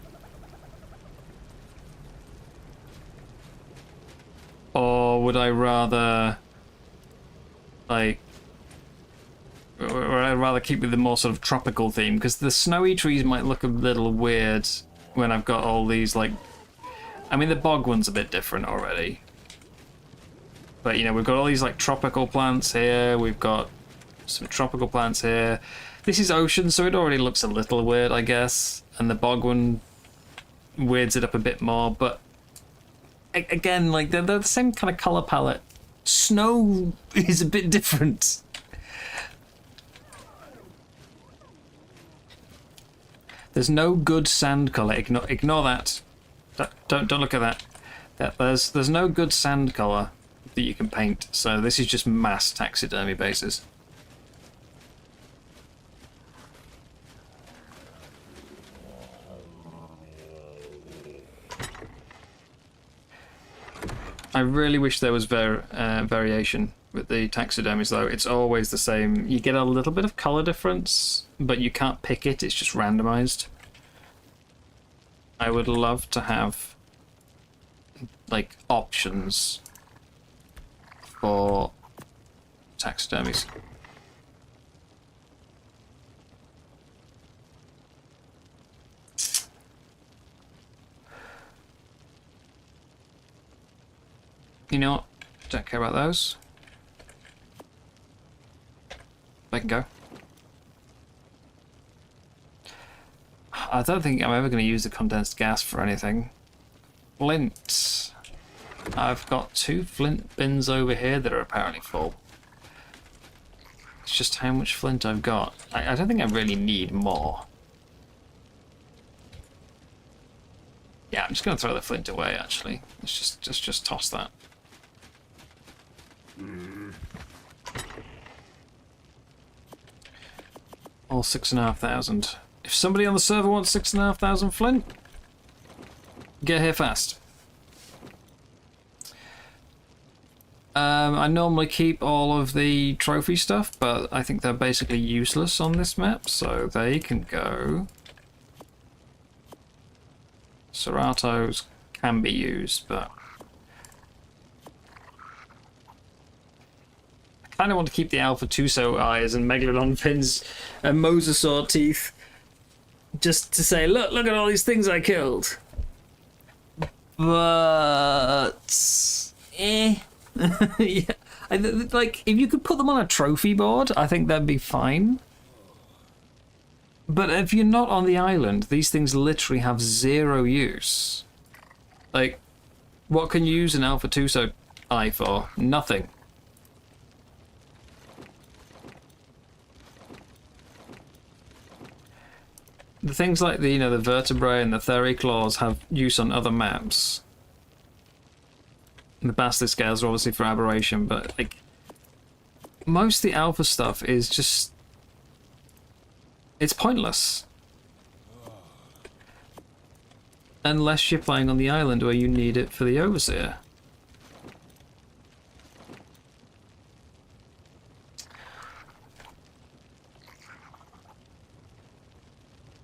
[SPEAKER 1] Or would I rather, like, or I'd rather keep with the more sort of tropical theme? Because the snowy trees might look a little weird when I've got all these, like, I mean, the bog one's a bit different already. But, you know, we've got all these, like, tropical plants here. We've got some tropical plants here. This is ocean, so it already looks a little weird, I guess. And the bog one weirds it up a bit more. But, again, like, they're the same kind of colour palette. Snow is a bit different. There's no good sand colour. Ignore that. Don't look at that. There's no good sand colour that you can paint, so this is just mass taxidermy bases. I really wish there was variation with the taxidermies, though. It's always the same. You get a little bit of colour difference, but you can't pick it. It's just randomised. I would love to have, like, options for taxidermies. You know what? Don't care about those. They can go. I don't think I'm ever going to use the condensed gas for anything. Flint. I've got 2 flint bins over here that are apparently full. It's just how much flint I've got. I don't think I really need more. Yeah, I'm just going to throw the flint away, actually. Let's just toss that. All 6,500. If somebody on the server wants 6,500 flint, get here fast. I normally keep all of the trophy stuff, but I think they're basically useless on this map, so they can go. Serato's can be used, but I kind of want to keep the Alpha Tuso eyes and Megalodon fins and Mosasaur teeth, just to say, look at all these things I killed. But yeah, like if you could put them on a trophy board, I think that'd be fine. But if you're not on the island, these things literally have zero use. Like, what can you use an Alpha Tuso eye for? Nothing. The things like the, the vertebrae and the thericlaws have use on other maps. And the bastard scales are obviously for aberration, but like most of the alpha stuff is just, it's pointless. Unless you're playing on the island where you need it for the overseer.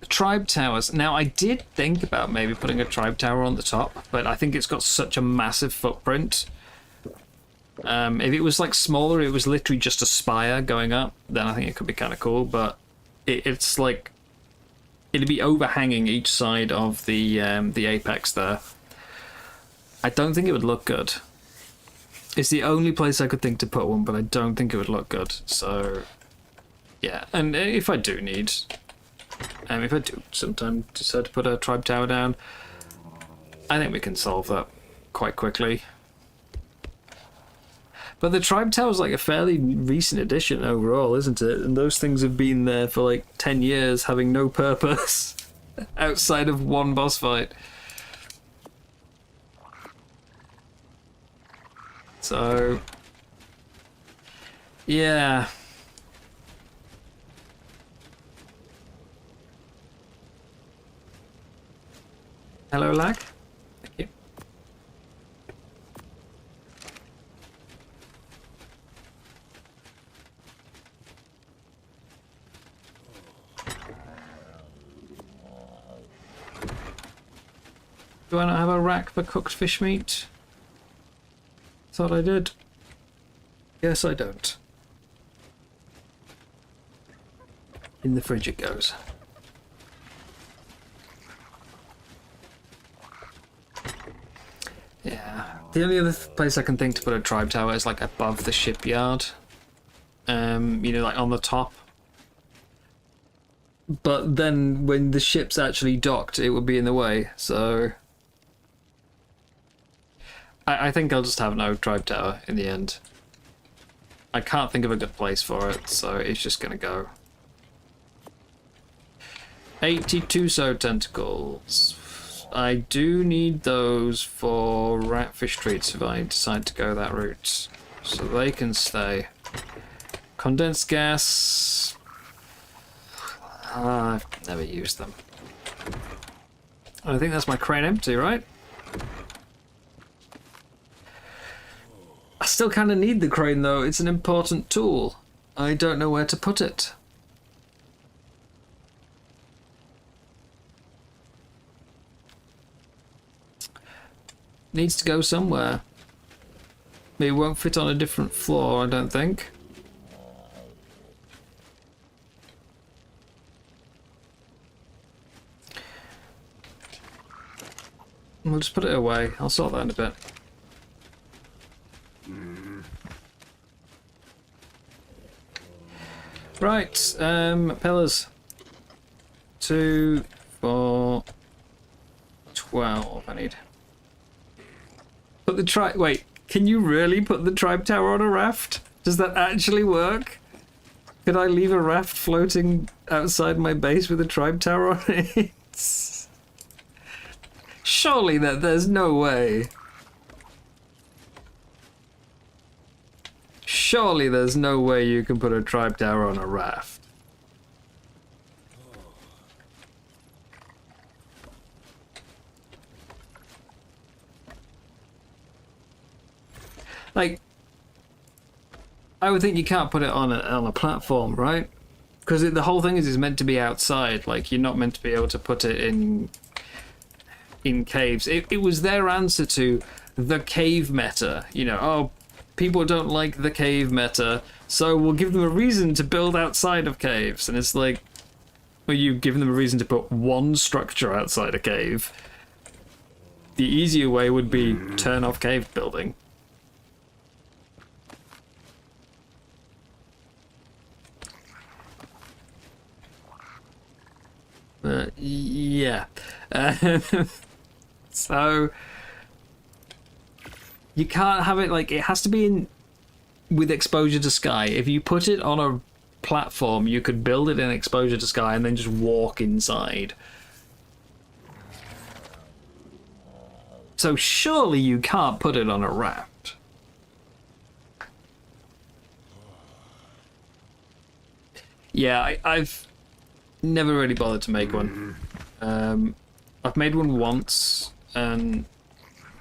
[SPEAKER 1] Tribe towers. Now, I did think about maybe putting a tribe tower on the top, but I think it's got such a massive footprint. If it was like smaller, it was literally just a spire going up, then I think it could be kind of cool, but it's like it'd be overhanging each side of the apex there. I don't think it would look good. It's the only place I could think to put one, but I don't think it would look good. So yeah, and if I do need, if I do sometime decide to put a tribe tower down, I think we can solve that quite quickly. But the tribe tower is like a fairly recent addition overall, isn't it? And those things have been there for like 10 years, having no purpose outside of one boss fight. So yeah. Hello, lag. Thank you. Do I not have a rack for cooked fish meat? Thought I did. Yes, I don't. In the fridge it goes. Yeah. The only other place I can think to put a tribe tower is like above the shipyard. Like on the top. But then when the ship's actually docked, it would be in the way, so I think I'll just have no tribe tower in the end. I can't think of a good place for it, so it's just gonna go. 82 so tentacles. I do need those for ratfish treats if I decide to go that route, so they can stay. Condensed gas. I've never used them. I think that's my crane empty, right? I still kind of need the crane though, it's an important tool. I don't know where to put it. Needs to go somewhere. It won't fit on a different floor, I don't think. We'll just put it away. I'll sort that in a bit. Right, pillars. 2, 4, 12 I need. Put the tribe... Wait, can you really put the tribe tower on a raft? Does that actually work? Could I leave a raft floating outside my base with a tribe tower on it? Surely there's no way. Surely there's no way you can put a tribe tower on a raft. Like, I would think you can't put it on a platform, right? Because the whole thing is meant to be outside. Like, you're not meant to be able to put it in, in caves. It was their answer to the cave meta. You know, oh, people don't like the cave meta, so we'll give them a reason to build outside of caves. And it's like, well, you've given them a reason to put one structure outside a cave. The easier way would be turn off cave building. Yeah. So you can't have it like, it has to be in with exposure to sky. If you put it on a platform, you could build it in exposure to sky and then just walk inside. So surely you can't put it on a raft. Yeah, I've never really bothered to make one. I've made one once, and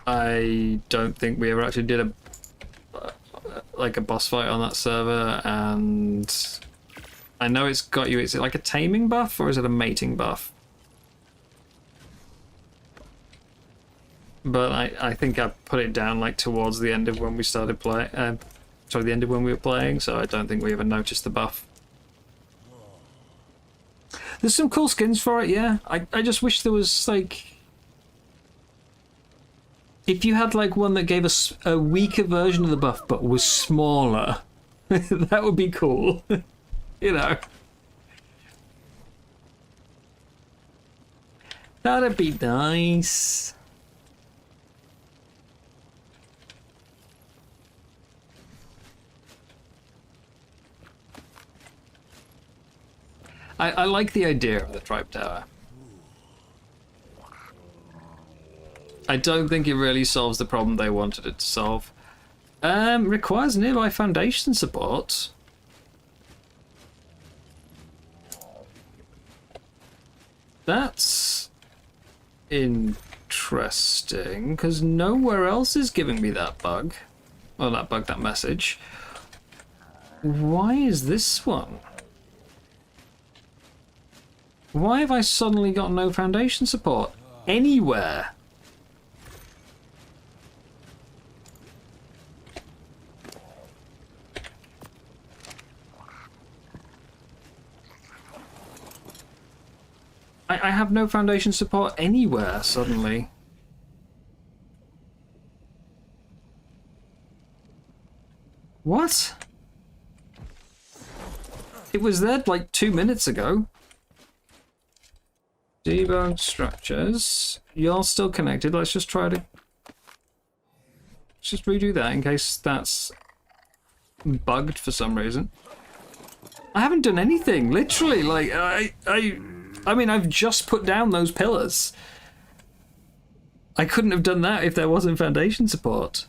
[SPEAKER 1] I don't think we ever actually did a boss fight on that server, and I know it's got you. Is it like a taming buff, or is it a mating buff? But I think I put it down like towards the end of when we started playing. Sorry, the end of when we were playing, so I don't think we ever noticed the buff. There's some cool skins for it, yeah. I just wish there was, like... If you had, like, one that gave us a weaker version of the buff, but was smaller, that would be cool. You know. That'd be nice. I like the idea of the tribe tower. I don't think it really solves the problem they wanted it to solve. Requires nearby foundation support. That's interesting, because nowhere else is giving me that bug. Well, that message. Why is this one? Why have I suddenly got no foundation support? Anywhere? I have no foundation support anywhere, suddenly. What? It was there like 2 minutes ago. Debug structures. You're still connected. Let's just try to... Let's just redo that in case that's bugged for some reason. I haven't done anything, literally. Like, I mean, I've just put down those pillars. I couldn't have done that if there wasn't foundation support.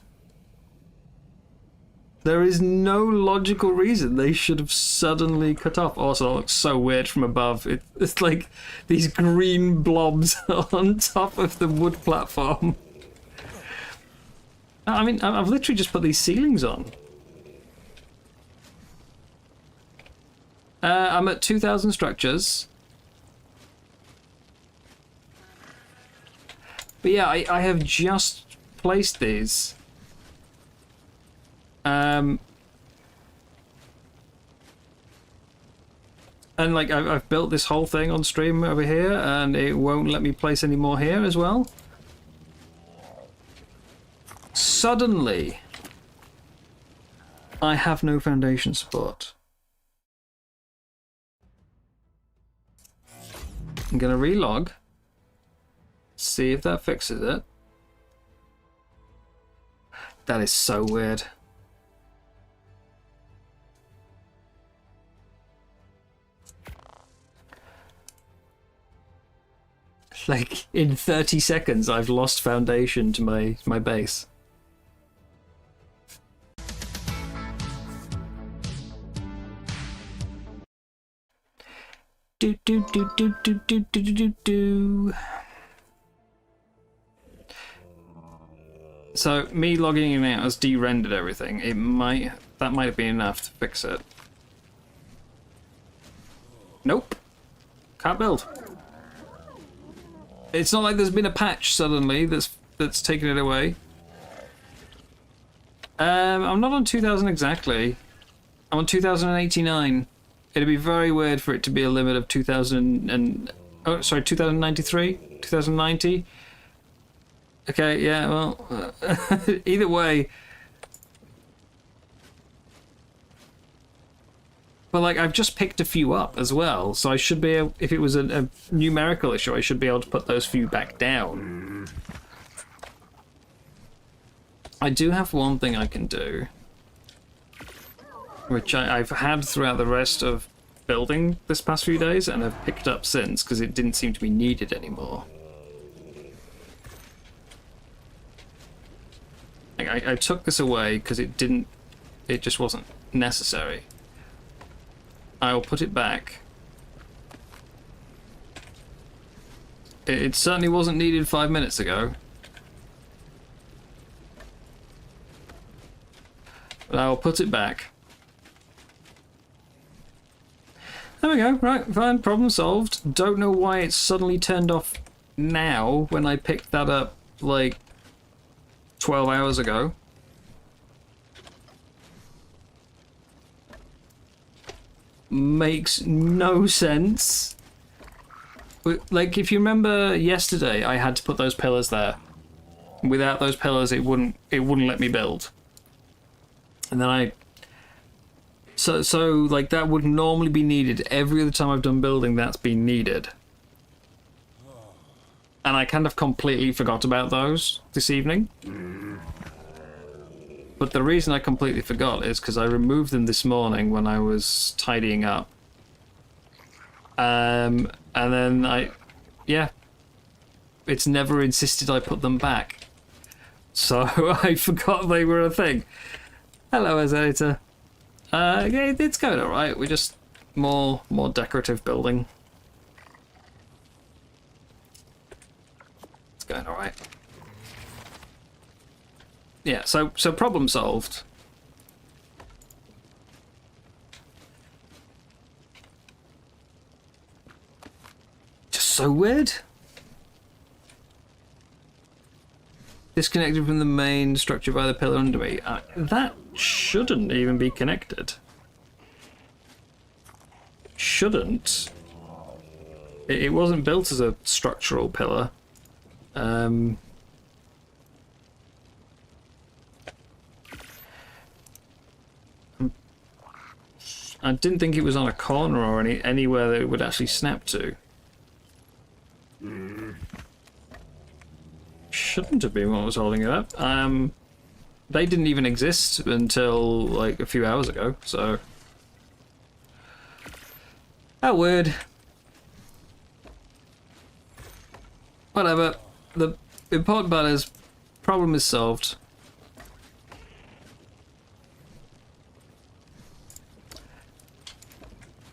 [SPEAKER 1] There is no logical reason they should have suddenly cut off. Also, it looks so weird from above. It's like these green blobs on top of the wood platform. I mean, I've literally just put these ceilings on. I'm at 2,000 structures. But yeah, I have just placed these. And like I've built this whole thing on stream over here, and it won't let me place any more here as well. Suddenly, I have no foundation support. I'm gonna relog, see if that fixes it. That is so weird. Like, in 30 seconds, I've lost foundation to my base. Do do do do do do do do do. So me logging in out has de-rendered everything. That might be enough to fix it. Nope. Can't build. It's not like there's been a patch suddenly that's taken it away. I'm not on 2000 exactly. I'm on 2089. It'd be very weird for it to be a limit of 2000 and... Oh, sorry, 2093? 2090? Okay, yeah, well... either way... But, like, I've just picked a few up as well, so I should be able... If it was a numerical issue, I should be able to put those few back down. I do have one thing I can do, which I've had throughout the rest of building this past few days, and have picked up since, because it didn't seem to be needed anymore. Like, I took this away because it just wasn't necessary. I'll put it back. It certainly wasn't needed 5 minutes ago. But I'll put it back. There we go, right, fine, problem solved. Don't know why it's suddenly turned off now when I picked that up, like, 12 hours ago. Makes no sense. Like, if you remember yesterday, I had to put those pillars there. Without those pillars, it wouldn't let me build. And then so like that would normally be needed every other time I've done building. That's been needed, and I kind of completely forgot about those this evening. But the reason I completely forgot is because I removed them this morning when I was tidying up. And then it's never insisted I put them back, so I forgot they were a thing. Hello, Azeta. Yeah, it's going alright. We're just more decorative building. It's going alright. Yeah, so problem solved. Just so weird. Disconnected from the main structure by the pillar under me. That shouldn't even be connected. Shouldn't. It wasn't built as a structural pillar. I didn't think it was on a corner or anywhere that it would actually snap to. Shouldn't have been what was holding it up. They didn't even exist until like a few hours ago, so... How weird. Whatever. The important part is, problem is solved.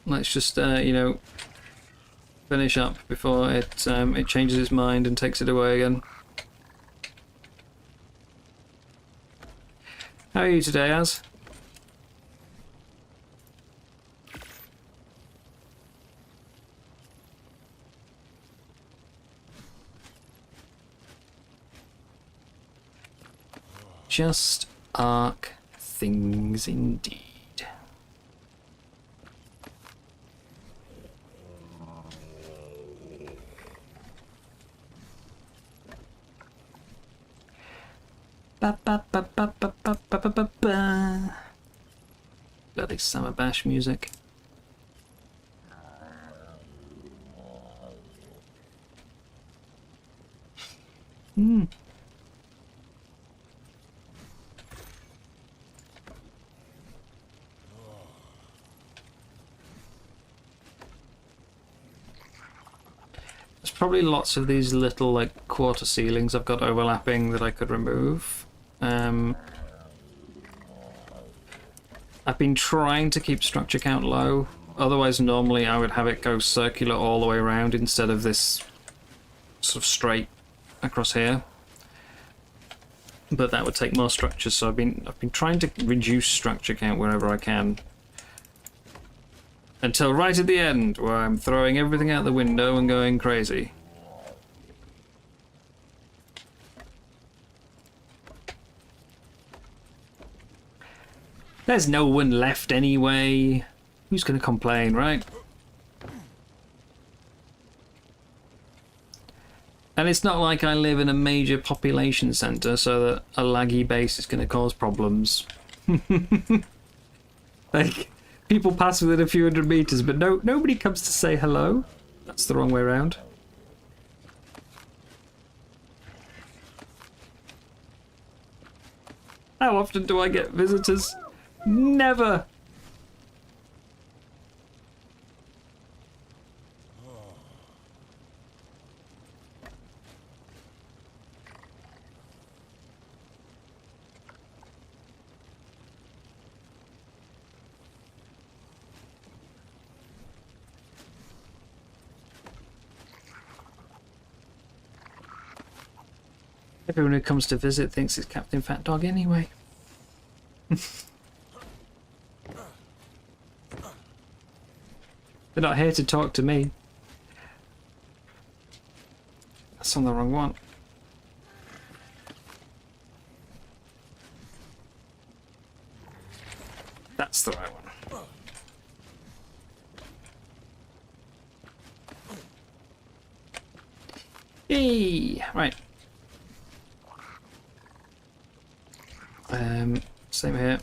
[SPEAKER 1] Let's just, you know, finish up before it changes its mind and takes it away again. How are you today, Az? Just arc things indeed. Ba ba ba ba ba ba ba ba ba ba. Bloody summer bash music. There's probably lots of these little like quarter ceilings I've got overlapping that I could remove. I've been trying to keep structure count low, otherwise normally I would have it go circular all the way around instead of this sort of straight across here. But that would take more structures, so I've been trying to reduce structure count wherever I can. Until right at the end, where I'm throwing everything out the window and going crazy. There's no one left anyway. Who's going to complain, right? And it's not like I live in a major population centre, so that a laggy base is going to cause problems. Like, people pass within a few hundred meters, but nobody comes to say hello. That's the wrong way around. How often do I get visitors? Never! Everyone who comes to visit thinks it's Captain Fat Dog anyway. They're not here to talk to me. That's on the wrong one. That's the right one. Hey, right. Same here.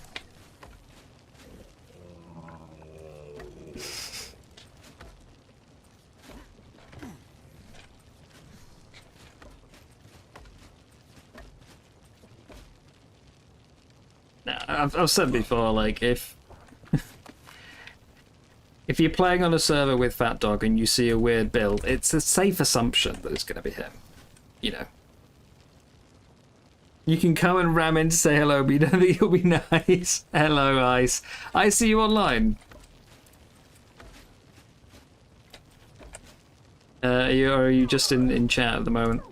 [SPEAKER 1] Now, I've said before, like, if you're playing on a server with Fat Dog and you see a weird build, it's a safe assumption that it's going to be him. You know. You can come and ram in to say hello, but you don't think he'll be nice. Hello, Ice. I see you online. Are you just in chat at the moment?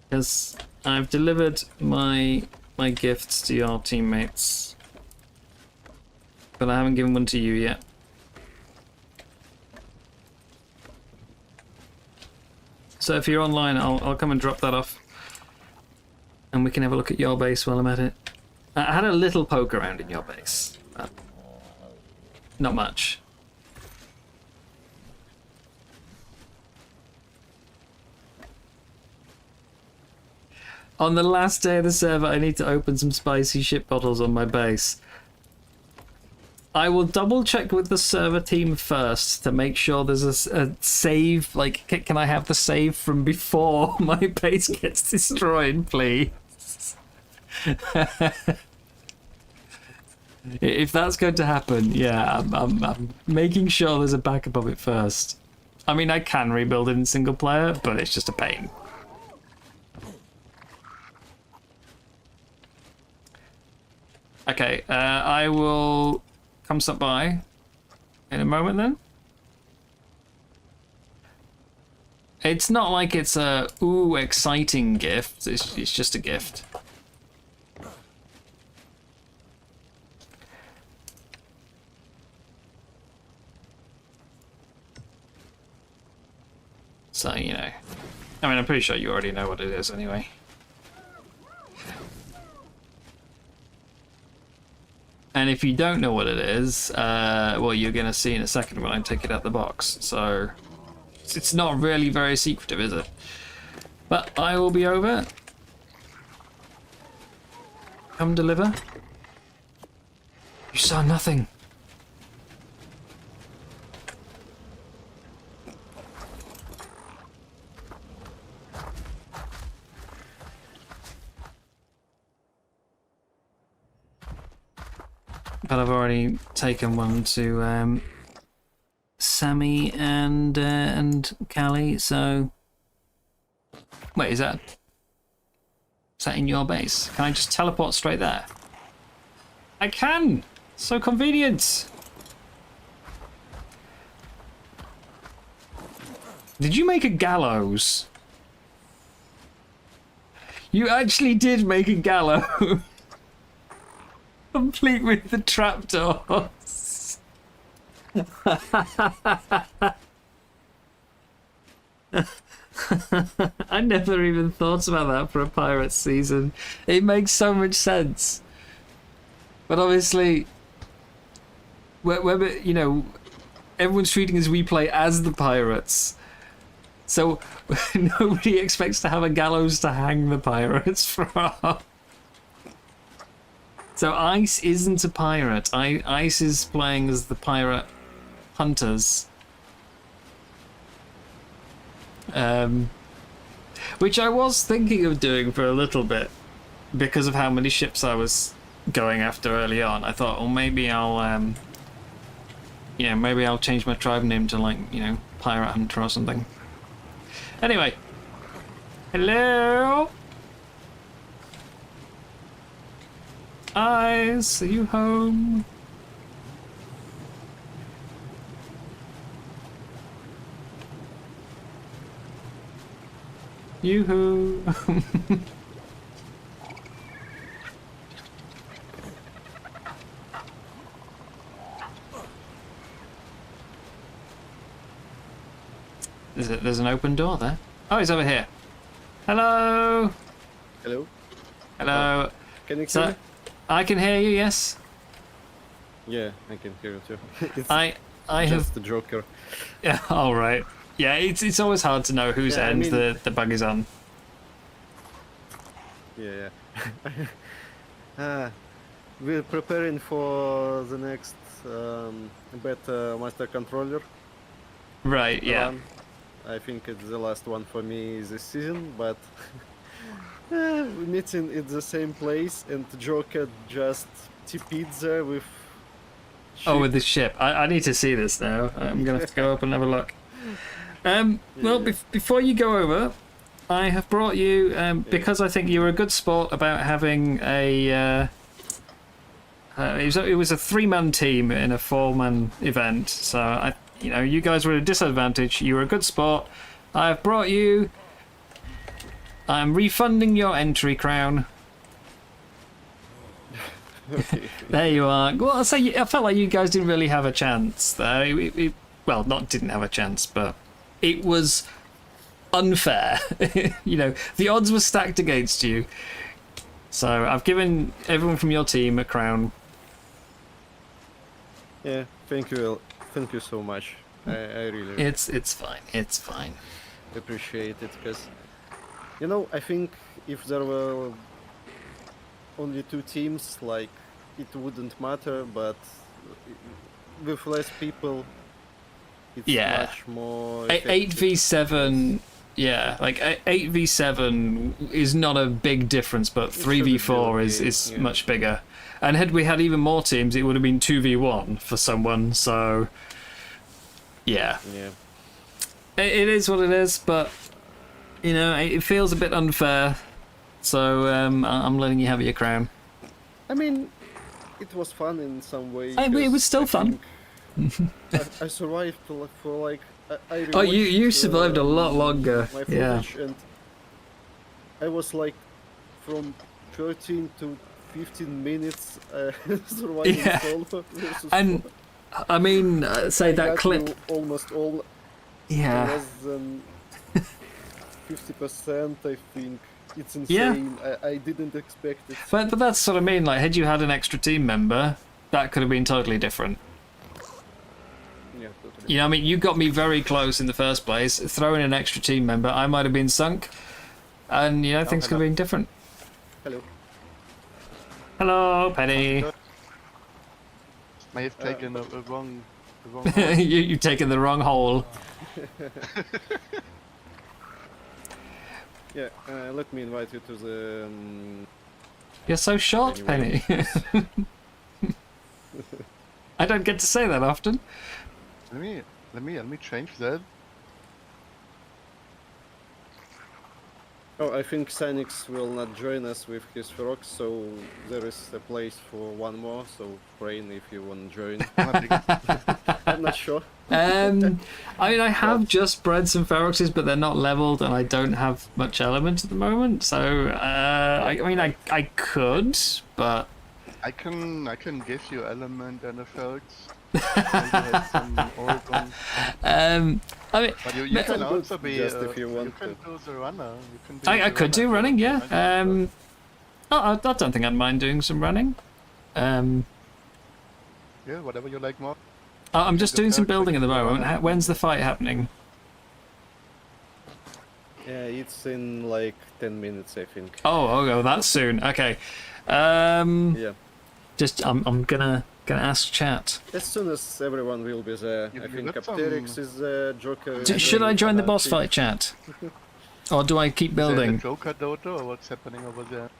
[SPEAKER 1] Because I've delivered my gifts to your teammates, but I haven't given one to you yet. So if you're online, I'll come and drop that off. And we can have a look at your base while I'm at it. I had a little poke around in your base. Not much. On the last day of the server, I need to open some spicy shit bottles on my base. I will double check with the server team first to make sure there's a save. Like, can I have the save from before my base gets destroyed, please? If that's going to happen, yeah, I'm making sure there's a backup of it first. I mean, I can rebuild it in single player, but it's just a pain. Okay, I will come stop by in a moment then. It's not like it's a ooh exciting gift, it's just a gift. So, you know, I mean, I'm pretty sure you already know what it is anyway. And if you don't know what it is, well, you're going to see in a second when I take it out the box. So, it's not really very secretive, is it? But I will be over. Come deliver. You saw nothing. But I've already taken one to Sammy and Callie, so... Wait, is that in your base? Can I just teleport straight there? I can! So convenient! Did you make a gallows? You actually did make a gallows! Complete with the trapdoors. I never even thought about that for a pirate season. It makes so much sense. But obviously, you know, everyone's treating us we play as the pirates. So nobody expects to have a gallows to hang the pirates from. So Ice isn't a pirate. Ice is playing as the pirate hunters. Which I was thinking of doing for a little bit because of how many ships I was going after early on. I thought, well, maybe I'll maybe I'll change my tribe name to, like, you know, Pirate Hunter or something. Anyway. Hello? Ice, are you home? Yoo-hoo! There's an open door there. Oh, he's over here. Hello!
[SPEAKER 3] Hello?
[SPEAKER 1] Hello.
[SPEAKER 3] Can you hear me?
[SPEAKER 1] I can hear you, yes.
[SPEAKER 3] Yeah, I can hear you too. It's
[SPEAKER 1] I
[SPEAKER 3] just
[SPEAKER 1] have...
[SPEAKER 3] the Joker.
[SPEAKER 1] Yeah, alright. Yeah, it's always hard to know whose end the bug is on.
[SPEAKER 3] Yeah. We're preparing for the next beta master controller
[SPEAKER 1] Right, yeah.
[SPEAKER 3] run. I think it's the last one for me this season, but we're meeting at the same place and Joker just TP'd there with
[SPEAKER 1] Oh, with the ship. I need to see this now. I'm going to have to go up and have a look. Well, before you go over, I have brought you, because I think you were a good sport about having a... it was a 3-man team in a 4-man event, so you guys were at a disadvantage. You were a good sport. I have brought you... I'm refunding your entry crown.
[SPEAKER 3] Okay.
[SPEAKER 1] There you are. Well, I felt like you guys didn't really have a chance there. Well, not didn't have a chance, but it was unfair. You know, the odds were stacked against you. So I've given everyone from your team a crown.
[SPEAKER 3] Yeah, thank you so much. I really
[SPEAKER 1] It's fine. It's fine.
[SPEAKER 3] appreciate it, because I think if there were only 2 teams, like, it wouldn't matter, but with less people it's much more
[SPEAKER 1] 8v7. Yeah, like 8v7 is not a big difference, but 3v4 is much bigger. And had we had even more teams, it would have been 2v1 for someone. So yeah. It is what it is, but it feels a bit unfair. So I'm letting you have your crown.
[SPEAKER 3] I mean, it was fun in some way.
[SPEAKER 1] It was still fun.
[SPEAKER 3] I survived for like.
[SPEAKER 1] Oh, you survived a lot longer.
[SPEAKER 3] My
[SPEAKER 1] yeah.
[SPEAKER 3] footage, and I was like from 13 to 15 minutes surviving solo.
[SPEAKER 1] And I mean, say that clip.
[SPEAKER 3] Almost all.
[SPEAKER 1] Yeah.
[SPEAKER 3] Less than 50%, I think. It's insane.
[SPEAKER 1] Yeah.
[SPEAKER 3] I didn't expect it.
[SPEAKER 1] But that's what I mean. Like, had you had an extra team member, that could have been totally different.
[SPEAKER 3] Yeah, totally.
[SPEAKER 1] I mean, you got me very close in the first place. Throw in an extra team member, I might have been sunk, and things could have been different.
[SPEAKER 3] Hello.
[SPEAKER 1] Hello, Penny.
[SPEAKER 4] May have taken the wrong.
[SPEAKER 1] You've taken the wrong hole.
[SPEAKER 3] Yeah, let me invite you to the.
[SPEAKER 1] You're so short,
[SPEAKER 3] anyway.
[SPEAKER 1] Penny. I don't get to say that often.
[SPEAKER 4] Let me change that.
[SPEAKER 3] Oh, I think Sanix will not join us with his Ferox, so there is a place for one more. So, Freyn, if you want to join. I'm not sure.
[SPEAKER 1] I mean, I have just bred some Feroxes, but they're not leveled, and I don't have much element at the moment. So, I could, but
[SPEAKER 4] I can give you element and effects. Maybe have some Oregon.
[SPEAKER 1] I mean,
[SPEAKER 4] But you can also be.
[SPEAKER 3] Just if you
[SPEAKER 4] you
[SPEAKER 3] want
[SPEAKER 4] can
[SPEAKER 3] to.
[SPEAKER 4] do the runner. You can
[SPEAKER 1] I could do running, yeah. I don't think I'd mind doing some running.
[SPEAKER 4] Yeah, whatever you like more.
[SPEAKER 1] I'm just doing some
[SPEAKER 4] Go
[SPEAKER 1] building at the
[SPEAKER 4] first,
[SPEAKER 1] moment. When's the fight happening?
[SPEAKER 3] Yeah, it's in like 10 minutes, I think.
[SPEAKER 1] Oh, that's soon. Okay.
[SPEAKER 3] Yeah.
[SPEAKER 1] Just I'm gonna ask chat.
[SPEAKER 3] As soon as everyone will be there,
[SPEAKER 4] You-
[SPEAKER 3] I
[SPEAKER 4] you
[SPEAKER 3] think
[SPEAKER 4] got some-
[SPEAKER 3] Apteryx is there, Joker.
[SPEAKER 1] Should I join the boss
[SPEAKER 3] Monarky.
[SPEAKER 1] fight, chat? Or do I keep
[SPEAKER 4] Is there a
[SPEAKER 1] building?
[SPEAKER 4] Joker Dodo or what's happening over there?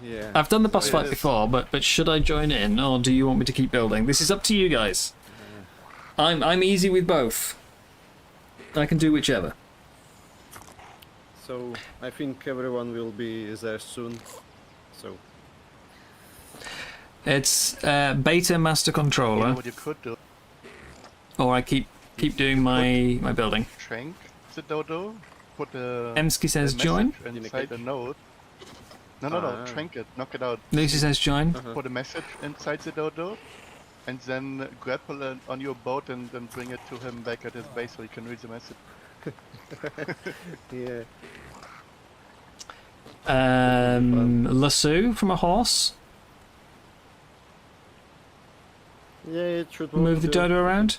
[SPEAKER 3] Yeah.
[SPEAKER 1] I've done the boss
[SPEAKER 4] Yeah,
[SPEAKER 1] fight
[SPEAKER 4] it is.
[SPEAKER 1] before, but should I join in, or do you want me to keep building? This is up to you guys. I'm easy with both. I can do whichever.
[SPEAKER 3] So I think everyone will be there soon. So
[SPEAKER 1] It's beta master
[SPEAKER 4] You know
[SPEAKER 1] controller,
[SPEAKER 4] what you could do?
[SPEAKER 1] or I keep doing my building.
[SPEAKER 4] Trank the Dodo, put the
[SPEAKER 1] Emsky says
[SPEAKER 4] the
[SPEAKER 1] join.
[SPEAKER 4] message inside a node. No,
[SPEAKER 3] Ah.
[SPEAKER 4] trank it, knock it out.
[SPEAKER 1] Lucy says join.
[SPEAKER 4] Put a message inside the Dodo, and then grapple it on your boat and then bring it to him back at his base so he can read the message.
[SPEAKER 3] yeah.
[SPEAKER 1] Lasso from a horse.
[SPEAKER 3] Yeah, it should
[SPEAKER 1] Move the
[SPEAKER 3] work,
[SPEAKER 1] dodo around.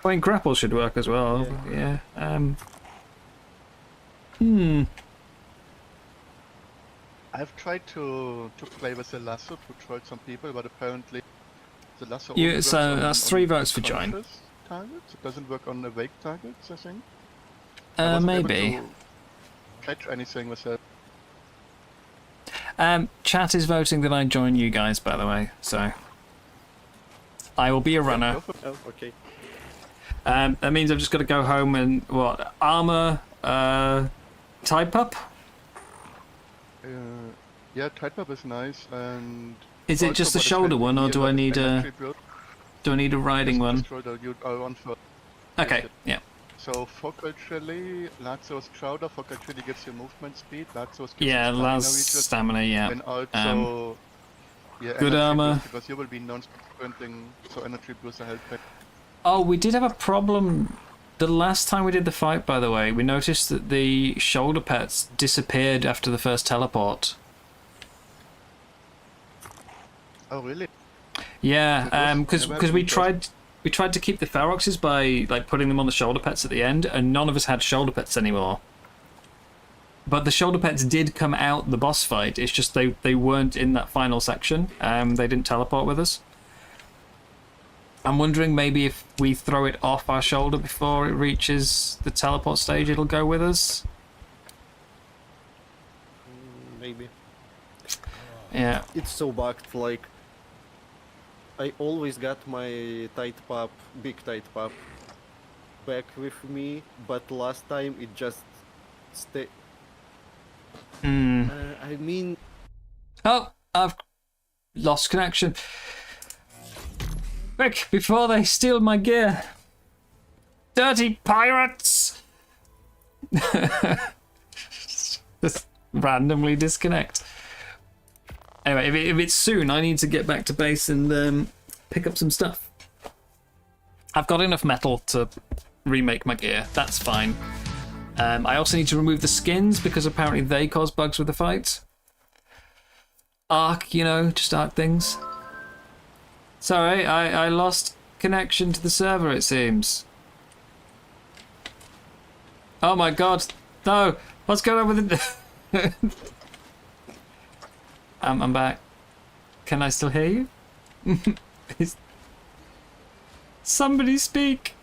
[SPEAKER 1] I mean, grapple should work as well. Yeah.
[SPEAKER 4] I've tried to play with the lasso to troll some people, but apparently the lasso
[SPEAKER 1] You-
[SPEAKER 4] only works
[SPEAKER 1] so
[SPEAKER 4] on,
[SPEAKER 1] that's
[SPEAKER 4] on
[SPEAKER 1] 3 votes for join.
[SPEAKER 4] conscious targets. It doesn't work on awake targets, I think. I wasn't able
[SPEAKER 1] Maybe.
[SPEAKER 4] to catch anything with that.
[SPEAKER 1] Chat is voting that I join you guys, by the way. So I will be a runner.
[SPEAKER 4] Go for-
[SPEAKER 3] Oh, okay.
[SPEAKER 1] That means I've just got to go home and armor, type up.
[SPEAKER 4] Yeah, tight up is nice, and
[SPEAKER 1] Is it
[SPEAKER 4] also
[SPEAKER 1] just the
[SPEAKER 4] what is
[SPEAKER 1] shoulder
[SPEAKER 4] helping
[SPEAKER 1] one, or
[SPEAKER 4] me
[SPEAKER 1] do
[SPEAKER 4] lot
[SPEAKER 1] I
[SPEAKER 4] is
[SPEAKER 1] need
[SPEAKER 4] energy build.
[SPEAKER 1] a riding one?
[SPEAKER 4] Just shoulder you are on for.
[SPEAKER 1] Okay, yeah.
[SPEAKER 4] So focal chili, Lazio's chowder, focal chili gives you movement speed, Lazio's gives
[SPEAKER 1] Yeah,
[SPEAKER 4] you stamina
[SPEAKER 1] Laz
[SPEAKER 4] regen,
[SPEAKER 1] stamina, yeah.
[SPEAKER 4] and also yeah,
[SPEAKER 1] good
[SPEAKER 4] energy
[SPEAKER 1] armor.
[SPEAKER 4] boost, because you will be non-sprinting, so energy boost are helping.
[SPEAKER 1] Oh, we did have a problem the last time we did the fight, by the way. We noticed that the shoulder pets disappeared after the first teleport.
[SPEAKER 4] Oh really?
[SPEAKER 1] Yeah,
[SPEAKER 4] Never
[SPEAKER 1] because we
[SPEAKER 4] happened.
[SPEAKER 1] tried to keep the Feroxes by like putting them on the shoulder pets at the end, and none of us had shoulder pets anymore. But the shoulder pets did come out the boss fight. It's just they weren't in that final section. They didn't teleport with us. I'm wondering maybe if we throw it off our shoulder before it reaches the teleport stage, it'll go with us.
[SPEAKER 3] Maybe.
[SPEAKER 1] Yeah.
[SPEAKER 3] It's so bugged, like I always got my tight pup, big tight pup back with me, but last time it just stayed. I mean,
[SPEAKER 1] Oh, I've lost connection. Quick, before they steal my gear. Dirty pirates! Just randomly disconnect. Anyway, if it's soon, I need to get back to base and pick up some stuff. I've got enough metal to remake my gear. That's fine. I also need to remove the skins because apparently they cause bugs with the fights. Arc, just arc things. Sorry, I lost connection to the server, it seems. Oh my god. No! What's going on with it? I'm back. Can I still hear you? Somebody speak!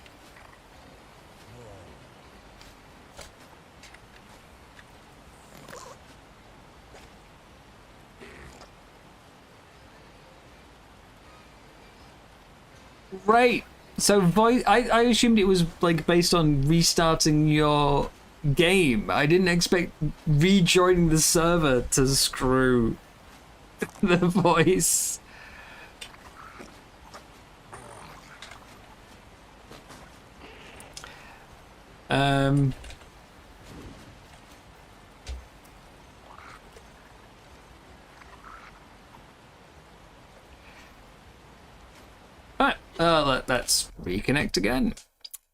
[SPEAKER 1] Right. So voice. I assumed it was like based on restarting your game. I didn't expect rejoining the server to screw the voice. Right, let's reconnect again.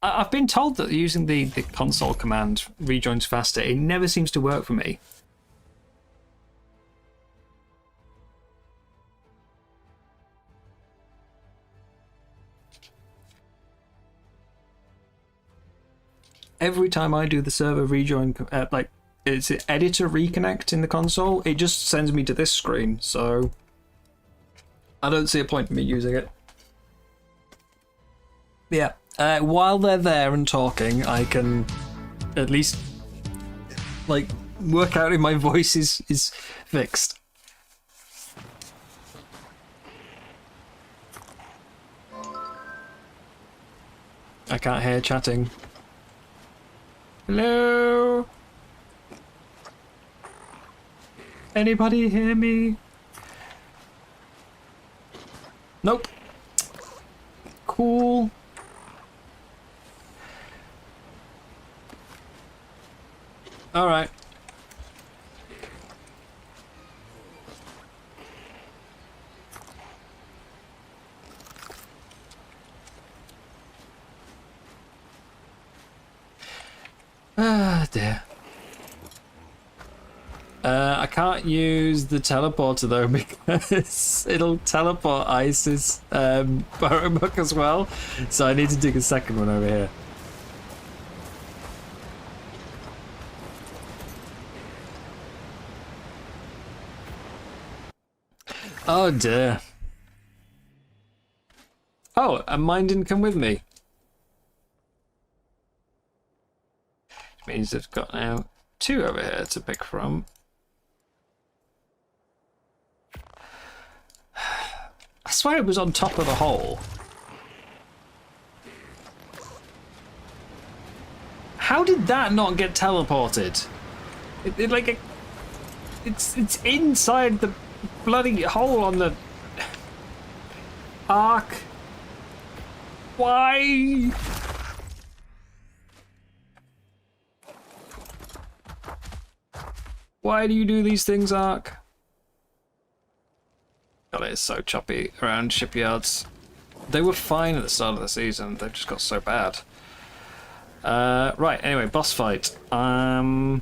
[SPEAKER 1] I've been told that using the console command rejoins faster. It never seems to work for me. every time I do the server rejoin, like it's editor reconnect in the console, it just sends me to this screen. So I don't see a point in me using it. Yeah. While they're there and talking, I can at least like work out if my voice is fixed. I can't hear chatting. Hello? Anybody hear me? Nope. Cool. All right. Ah, dear. I can't use the teleporter though because it'll teleport Ice's burrow book as well. So I need to dig a second one over here. Oh dear. Oh, and mine didn't come with me. Which means I've got now 2 over here to pick from. I swear it was on top of the hole. How did that not get teleported? It's inside the bloody hole on the arc. Why? Why do you do these things, Ark? God, it is so choppy around shipyards. They were fine at the start of the season. They've just got so bad. Right. Anyway, boss fight. I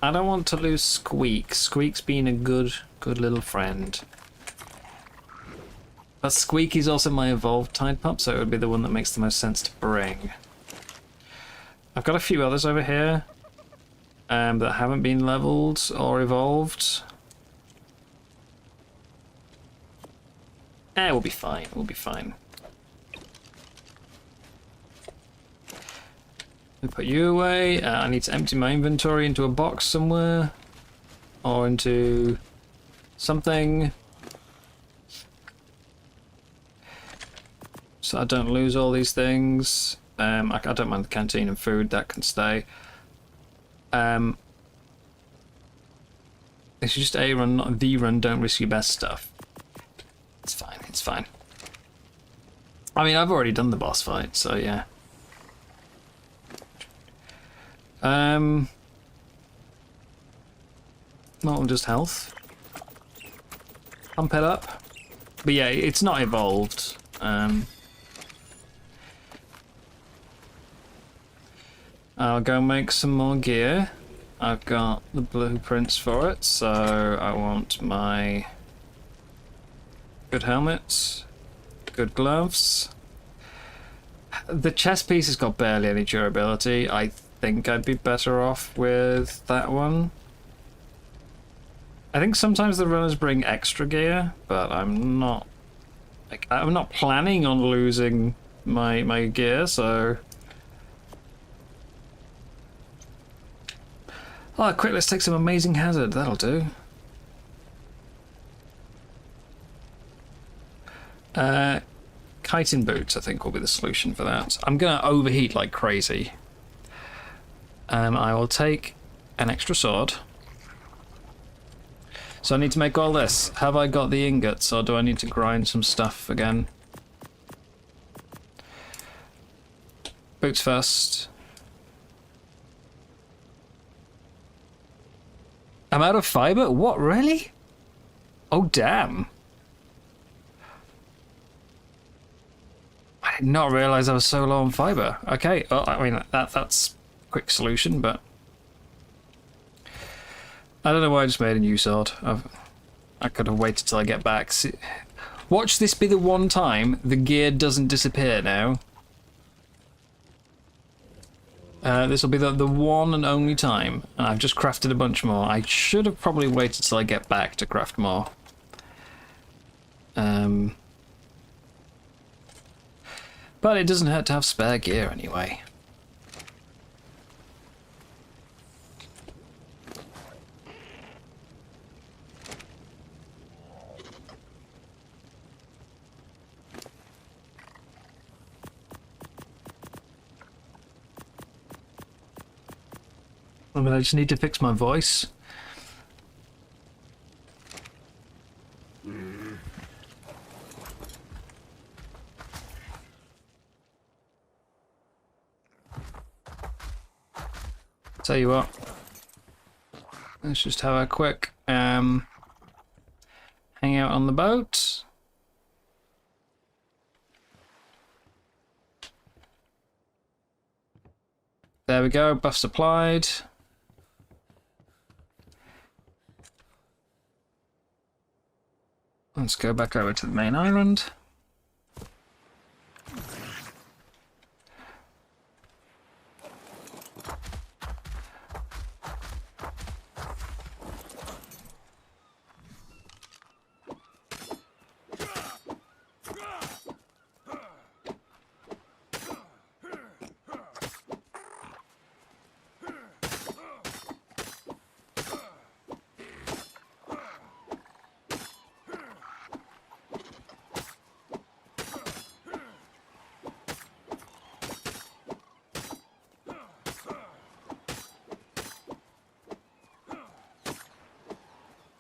[SPEAKER 1] don't want to lose Squeak. Squeak's been a good little friend. But Squeak is also my evolved Tide Pup, so it would be the one that makes the most sense to bring. I've got a few others over here that haven't been leveled or evolved. We'll be fine. We'll be fine. Let me put you away. I need to empty my inventory into a box somewhere. Or into something. So I don't lose all these things. I don't mind the canteen and food. That can stay. It's just A run, not V run. Don't risk your best stuff. It's fine. It's fine. I mean, I've already done the boss fight, so yeah. Not just health. Pump it up. But yeah, it's not evolved. I'll go make some more gear. I've got the blueprints for it, so I want my good helmets, good gloves. The chest piece has got barely any durability. I think I'd be better off with that one. I think sometimes the runners bring extra gear, but I'm not planning on losing my gear, so. Oh, quick, let's take some amazing hazard. That'll do. Chitin boots, I think, will be the solution for that. I'm gonna overheat like crazy. I will take an extra sword. So I need to make all this. Have I got the ingots, or do I need to grind some stuff again? Boots first. I'm out of fiber? What, really? Oh, damn. I did not realize I was so low on fiber. Okay, well, I mean, that's a quick solution, but I don't know why I just made a new sword. I could have waited till I get back. See, watch this be the one time the gear doesn't disappear now. This will be the one and only time. And I've just crafted a bunch more. I should have probably waited till I get back to craft more. But it doesn't hurt to have spare gear anyway. I mean, I just need to fix my voice. Tell you what, let's just have a quick hang out on the boat. There we go, buffs applied. Let's go back over to the main island.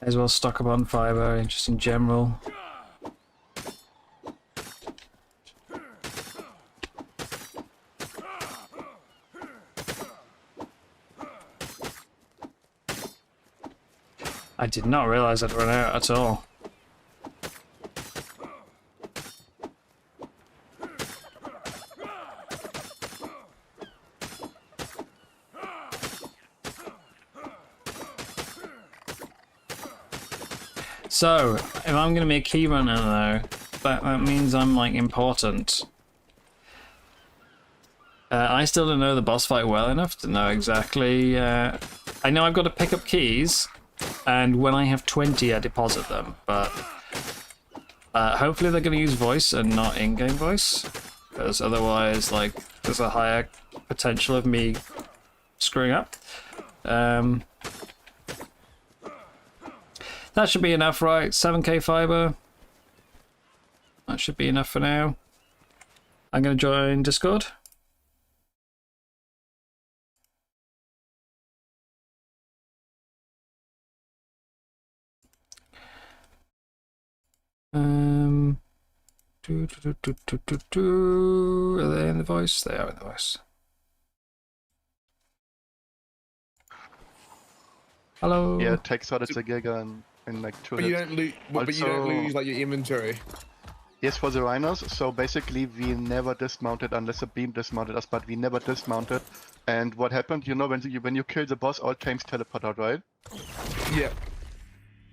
[SPEAKER 1] May as well stock up on fibre, just in general. I did not realise I'd run out at all. So, if I'm going to be a key runner though, that means I'm like important. I still don't know the boss fight well enough to know exactly. I know I've got to pick up keys, and when I have 20 I deposit them, but hopefully they're going to use voice and not in-game voice, because otherwise like there's a higher potential of me screwing up. That should be enough, right? 7k fiber. That should be enough for now. I'm going to join Discord. Are they in the voice? They are in the voice. Hello.
[SPEAKER 4] Yeah, it takes out its a giga in like 2
[SPEAKER 5] But you
[SPEAKER 4] hits.
[SPEAKER 5] don't lose. But you don't lose like your inventory.
[SPEAKER 4] Yes, for the rhinos. So basically, we never dismounted unless a beam dismounted us, but we never dismounted. And what happened? You know, when you kill the boss, all tanks teleport out, right?
[SPEAKER 5] Yeah.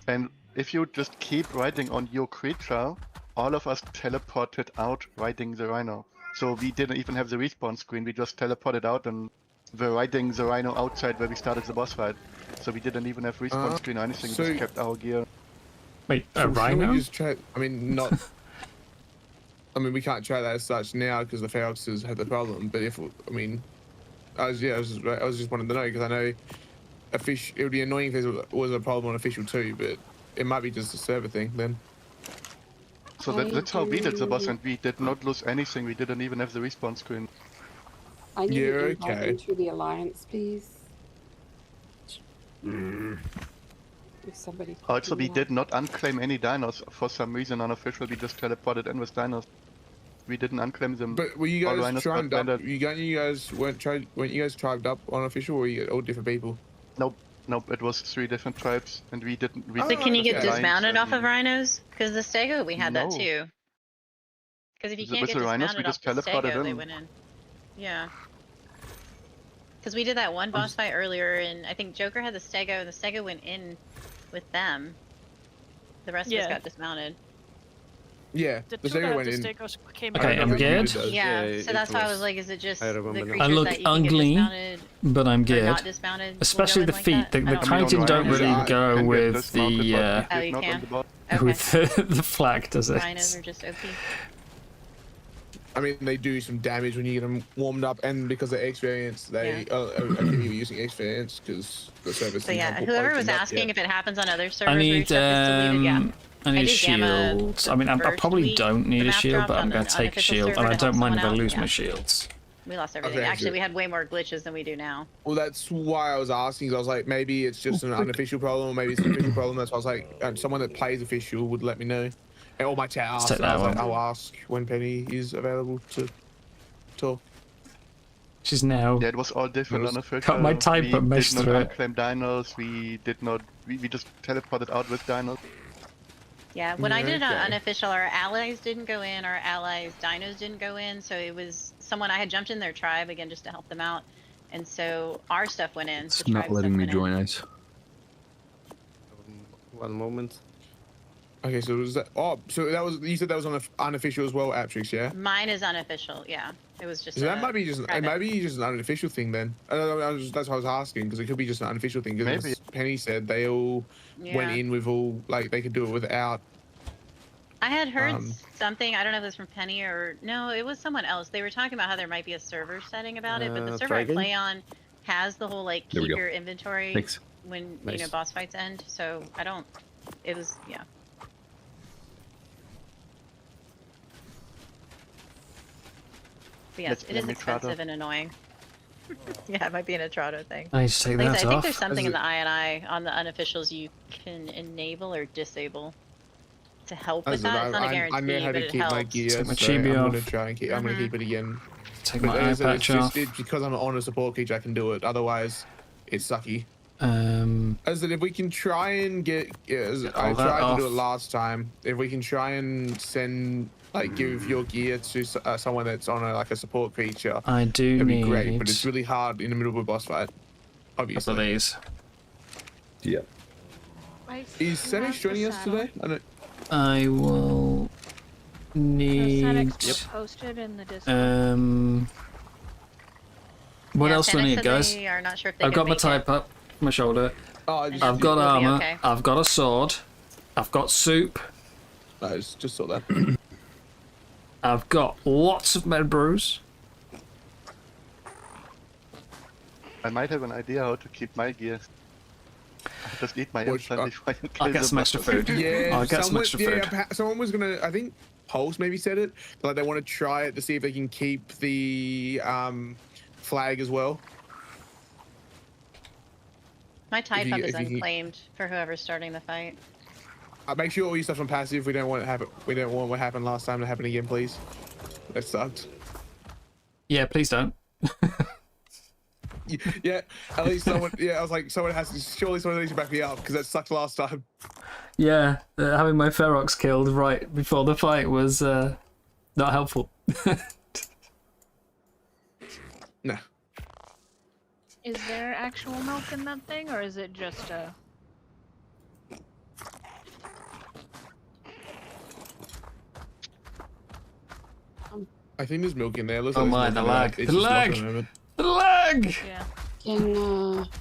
[SPEAKER 4] And if you just keep riding on your creature, all of us teleported out riding the rhino. So we didn't even have the respawn screen. We just teleported out and were riding the rhino outside where we started the boss fight. So we didn't even have respawn screen or anything.
[SPEAKER 5] so-
[SPEAKER 4] We just kept our gear.
[SPEAKER 1] Wait, a
[SPEAKER 5] So shouldn't
[SPEAKER 1] rhino?
[SPEAKER 5] we just try? I mean, not. I mean, we can't try that as such now because the failsafes had the problem. But if I mean, I was just wanting to know because I know a fish. It would be annoying if there was a problem on official too, but it might be just a server thing then.
[SPEAKER 4] So that's how we did the boss, and we did not lose anything. We didn't even have the respawn screen.
[SPEAKER 6] I need
[SPEAKER 5] Yeah,
[SPEAKER 6] an invite
[SPEAKER 5] okay.
[SPEAKER 6] into the alliance, please. If somebody could
[SPEAKER 4] Also,
[SPEAKER 6] do
[SPEAKER 4] we
[SPEAKER 6] that.
[SPEAKER 4] did not unclaim any dinos for some reason unofficial. We just teleported in with dinos. We didn't unclaim them.
[SPEAKER 5] But were you
[SPEAKER 4] All
[SPEAKER 5] guys
[SPEAKER 4] rhinos
[SPEAKER 5] tried
[SPEAKER 4] got
[SPEAKER 5] up?
[SPEAKER 4] banded.
[SPEAKER 5] You guys weren't you guys tribed up on official, or were you all different people?
[SPEAKER 4] Nope, it was 3 different tribes, and we didn't. We
[SPEAKER 5] Oh,
[SPEAKER 7] So can you get
[SPEAKER 5] okay.
[SPEAKER 7] dismounted off of rhinos? Because the stego, we had that
[SPEAKER 4] No.
[SPEAKER 7] too. Because if you can't
[SPEAKER 4] With
[SPEAKER 7] get
[SPEAKER 4] the rhinos,
[SPEAKER 7] dismounted
[SPEAKER 4] we
[SPEAKER 7] off
[SPEAKER 4] just
[SPEAKER 7] the
[SPEAKER 4] teleported
[SPEAKER 7] stego, they
[SPEAKER 4] in.
[SPEAKER 7] went in. Yeah. Because we did that one boss fight earlier, and I think Joker had the stego, and the stego went in with them. The rest of us
[SPEAKER 2] Yeah.
[SPEAKER 7] got dismounted.
[SPEAKER 5] Yeah,
[SPEAKER 8] The
[SPEAKER 5] the
[SPEAKER 8] two
[SPEAKER 5] Stego
[SPEAKER 8] that
[SPEAKER 5] went
[SPEAKER 8] the
[SPEAKER 5] in.
[SPEAKER 8] Stegos came
[SPEAKER 1] Okay,
[SPEAKER 8] in.
[SPEAKER 1] I'm good.
[SPEAKER 7] Yeah,
[SPEAKER 3] Yeah,
[SPEAKER 7] so
[SPEAKER 3] it
[SPEAKER 7] that's why I was
[SPEAKER 3] was-
[SPEAKER 7] like, is it just
[SPEAKER 3] I
[SPEAKER 7] the
[SPEAKER 3] remember now.
[SPEAKER 7] creatures
[SPEAKER 1] I look
[SPEAKER 7] that you can get
[SPEAKER 1] ugly,
[SPEAKER 7] dismounted
[SPEAKER 1] but I'm
[SPEAKER 7] or
[SPEAKER 1] good.
[SPEAKER 7] not dismounted? will
[SPEAKER 1] Especially
[SPEAKER 7] go
[SPEAKER 1] the
[SPEAKER 7] in like
[SPEAKER 1] feet.
[SPEAKER 7] that?
[SPEAKER 1] The
[SPEAKER 7] I don't
[SPEAKER 1] kiting
[SPEAKER 7] know.
[SPEAKER 1] don't really
[SPEAKER 5] I
[SPEAKER 1] go
[SPEAKER 4] can get
[SPEAKER 1] with
[SPEAKER 4] dismounted,
[SPEAKER 1] the
[SPEAKER 4] but we
[SPEAKER 7] Oh,
[SPEAKER 4] did
[SPEAKER 7] you
[SPEAKER 4] not on
[SPEAKER 7] can?
[SPEAKER 4] the boss.
[SPEAKER 7] Okay.
[SPEAKER 1] with the flag, does it?
[SPEAKER 7] Rhinos are just OP.
[SPEAKER 5] I mean, they do some damage when you get them warmed up, and because of X variants, they are using X variants because the service.
[SPEAKER 7] So yeah, whoever was asking if it happens on other servers
[SPEAKER 1] I
[SPEAKER 7] where your
[SPEAKER 1] need
[SPEAKER 7] stuff is deleted, yeah.
[SPEAKER 1] I need
[SPEAKER 7] I did Gamma
[SPEAKER 1] shields.
[SPEAKER 7] the
[SPEAKER 1] I mean, I
[SPEAKER 7] first
[SPEAKER 1] probably
[SPEAKER 7] week
[SPEAKER 1] don't need
[SPEAKER 7] the
[SPEAKER 1] a
[SPEAKER 7] map
[SPEAKER 1] shield,
[SPEAKER 7] dropped
[SPEAKER 1] but I'm
[SPEAKER 7] on
[SPEAKER 1] gonna
[SPEAKER 7] an
[SPEAKER 1] take a
[SPEAKER 7] unofficial
[SPEAKER 1] shield,
[SPEAKER 7] server
[SPEAKER 1] and I
[SPEAKER 7] to help
[SPEAKER 1] don't mind if I
[SPEAKER 7] someone out,
[SPEAKER 1] lose my
[SPEAKER 7] yeah.
[SPEAKER 1] shields.
[SPEAKER 7] We lost everything.
[SPEAKER 5] Okay,
[SPEAKER 7] Actually,
[SPEAKER 5] good.
[SPEAKER 7] we had way more glitches than we do now.
[SPEAKER 5] Well, that's why I was asking. 'Cause I was like, maybe it's just an unofficial problem, or maybe it's an official problem. That's why I was like, someone that plays official would let me know. And all my chat asked,
[SPEAKER 1] take
[SPEAKER 5] and I
[SPEAKER 1] that
[SPEAKER 5] was like,
[SPEAKER 1] one.
[SPEAKER 5] I'll ask when Penny is available to talk.
[SPEAKER 1] She's now.
[SPEAKER 4] Yeah, it was all different
[SPEAKER 5] It was-
[SPEAKER 4] unofficial.
[SPEAKER 1] cut my type
[SPEAKER 4] we
[SPEAKER 1] and mesh
[SPEAKER 4] did not
[SPEAKER 1] through it.
[SPEAKER 4] unclaim dinos. We did not. We just teleported out with dinos.
[SPEAKER 7] Yeah, when I did it on
[SPEAKER 5] Okay.
[SPEAKER 7] unofficial, our allies didn't go in, our allies' dinos didn't go in, so it was someone I had jumped in their tribe again just to help them out, and so our stuff went in.
[SPEAKER 9] It's
[SPEAKER 7] the
[SPEAKER 9] not
[SPEAKER 7] tribe
[SPEAKER 9] letting
[SPEAKER 7] stuff
[SPEAKER 9] me
[SPEAKER 7] went
[SPEAKER 9] join us.
[SPEAKER 3] One moment.
[SPEAKER 5] Okay, so was that? Oh, so that was. You said that was on unofficial as well, Aptrix, yeah?
[SPEAKER 7] In. Mine is unofficial. Yeah, it was just.
[SPEAKER 5] So that
[SPEAKER 7] a
[SPEAKER 5] might be just
[SPEAKER 7] private.
[SPEAKER 5] maybe just an unofficial thing then. That's what I was asking because it could be just an unofficial thing. Because
[SPEAKER 4] Maybe.
[SPEAKER 5] Penny said they all went
[SPEAKER 7] Yeah.
[SPEAKER 5] in with all like they could do it without.
[SPEAKER 7] I had heard
[SPEAKER 5] Um,
[SPEAKER 7] something. I don't know if it was from Penny or no, it was someone else. They were talking about how there might be a server setting about it, but the server
[SPEAKER 3] try
[SPEAKER 7] I
[SPEAKER 3] again?
[SPEAKER 7] play on has the whole like
[SPEAKER 9] There we
[SPEAKER 7] keep
[SPEAKER 9] go.
[SPEAKER 7] your inventory
[SPEAKER 9] Thanks.
[SPEAKER 7] when you
[SPEAKER 3] Nice.
[SPEAKER 7] know boss fights end. So I don't. It was yeah. But yes,
[SPEAKER 4] Let's
[SPEAKER 7] it is
[SPEAKER 4] blame Etrado.
[SPEAKER 7] expensive and annoying. Yeah, it might be an Etrado thing.
[SPEAKER 1] I need to take
[SPEAKER 7] Like I
[SPEAKER 1] that
[SPEAKER 7] said, I think
[SPEAKER 1] off.
[SPEAKER 7] there's something in
[SPEAKER 5] Is
[SPEAKER 7] the I on the unofficials you can enable or disable to help with that. It's not a guarantee,
[SPEAKER 5] I know how
[SPEAKER 7] but
[SPEAKER 5] to
[SPEAKER 7] it
[SPEAKER 5] keep my
[SPEAKER 7] helps.
[SPEAKER 5] gear,
[SPEAKER 1] Take my
[SPEAKER 5] so I'm
[SPEAKER 1] chibi
[SPEAKER 5] gonna
[SPEAKER 1] off.
[SPEAKER 5] try and keep. I'm gonna keep it again.
[SPEAKER 1] Take
[SPEAKER 5] But
[SPEAKER 1] my eye
[SPEAKER 5] it's
[SPEAKER 1] patch off.
[SPEAKER 5] because I'm on a support creature, I can do it. Otherwise, it's sucky. As that, if we can try and get, I
[SPEAKER 1] that
[SPEAKER 5] tried to do
[SPEAKER 1] off.
[SPEAKER 5] it last time. If we can try and send, like, give your gear to someone that's on like a support creature,
[SPEAKER 1] I do
[SPEAKER 5] it'd be
[SPEAKER 1] need
[SPEAKER 5] great. But it's really hard in the middle of a boss fight.
[SPEAKER 1] a couple of
[SPEAKER 5] Obviously.
[SPEAKER 1] these.
[SPEAKER 9] Yeah.
[SPEAKER 5] Is Sanish joining us today? I don't.
[SPEAKER 1] I will need.
[SPEAKER 8] Posted in the Discord.
[SPEAKER 1] What
[SPEAKER 7] Yeah,
[SPEAKER 1] else do I
[SPEAKER 7] Fennec
[SPEAKER 1] need,
[SPEAKER 7] said
[SPEAKER 1] guys?
[SPEAKER 7] they are not sure if they
[SPEAKER 1] I've
[SPEAKER 7] can
[SPEAKER 1] got my
[SPEAKER 7] make it.
[SPEAKER 1] type up, my shoulder.
[SPEAKER 5] Oh,
[SPEAKER 7] And
[SPEAKER 1] I've got
[SPEAKER 7] We'll be
[SPEAKER 1] armor.
[SPEAKER 7] okay.
[SPEAKER 1] I've got a sword. I've got soup.
[SPEAKER 5] I just saw that.
[SPEAKER 1] I've got lots of med brews.
[SPEAKER 4] I might have an idea how to keep my gear. I just eat my
[SPEAKER 5] Which-
[SPEAKER 4] implant before I
[SPEAKER 1] I'll
[SPEAKER 4] kill
[SPEAKER 1] get
[SPEAKER 4] the
[SPEAKER 1] some
[SPEAKER 4] boss.
[SPEAKER 1] extra food.
[SPEAKER 5] Yeah,
[SPEAKER 1] I'll get some extra food.
[SPEAKER 5] someone was gonna. I think Pulse maybe said it. Like they want to try it to see if they can keep the flag as well.
[SPEAKER 7] My tide
[SPEAKER 5] you-
[SPEAKER 7] pump is
[SPEAKER 5] if you can-
[SPEAKER 7] unclaimed for whoever's starting the fight.
[SPEAKER 5] Make sure all your stuff's on passive. We don't want it happen. We don't want what happened last time to happen again, please. That sucked.
[SPEAKER 1] Yeah, please don't.
[SPEAKER 5] Yeah, at least someone. Yeah, I was like, someone has to. Surely someone needs to back me up because that sucked last time.
[SPEAKER 1] Yeah, having my Ferox killed right before the fight was not helpful.
[SPEAKER 5] No.
[SPEAKER 8] Is there actual milk in that thing, or is it just a?
[SPEAKER 5] I think there's milk in there. Looks
[SPEAKER 1] Oh
[SPEAKER 5] like
[SPEAKER 1] my,
[SPEAKER 5] there's
[SPEAKER 1] the
[SPEAKER 5] milk in
[SPEAKER 1] lag.
[SPEAKER 5] there. It's
[SPEAKER 1] The
[SPEAKER 5] just locked
[SPEAKER 1] lag.
[SPEAKER 5] at the moment.
[SPEAKER 1] The lag!
[SPEAKER 8] Yeah.
[SPEAKER 6] Can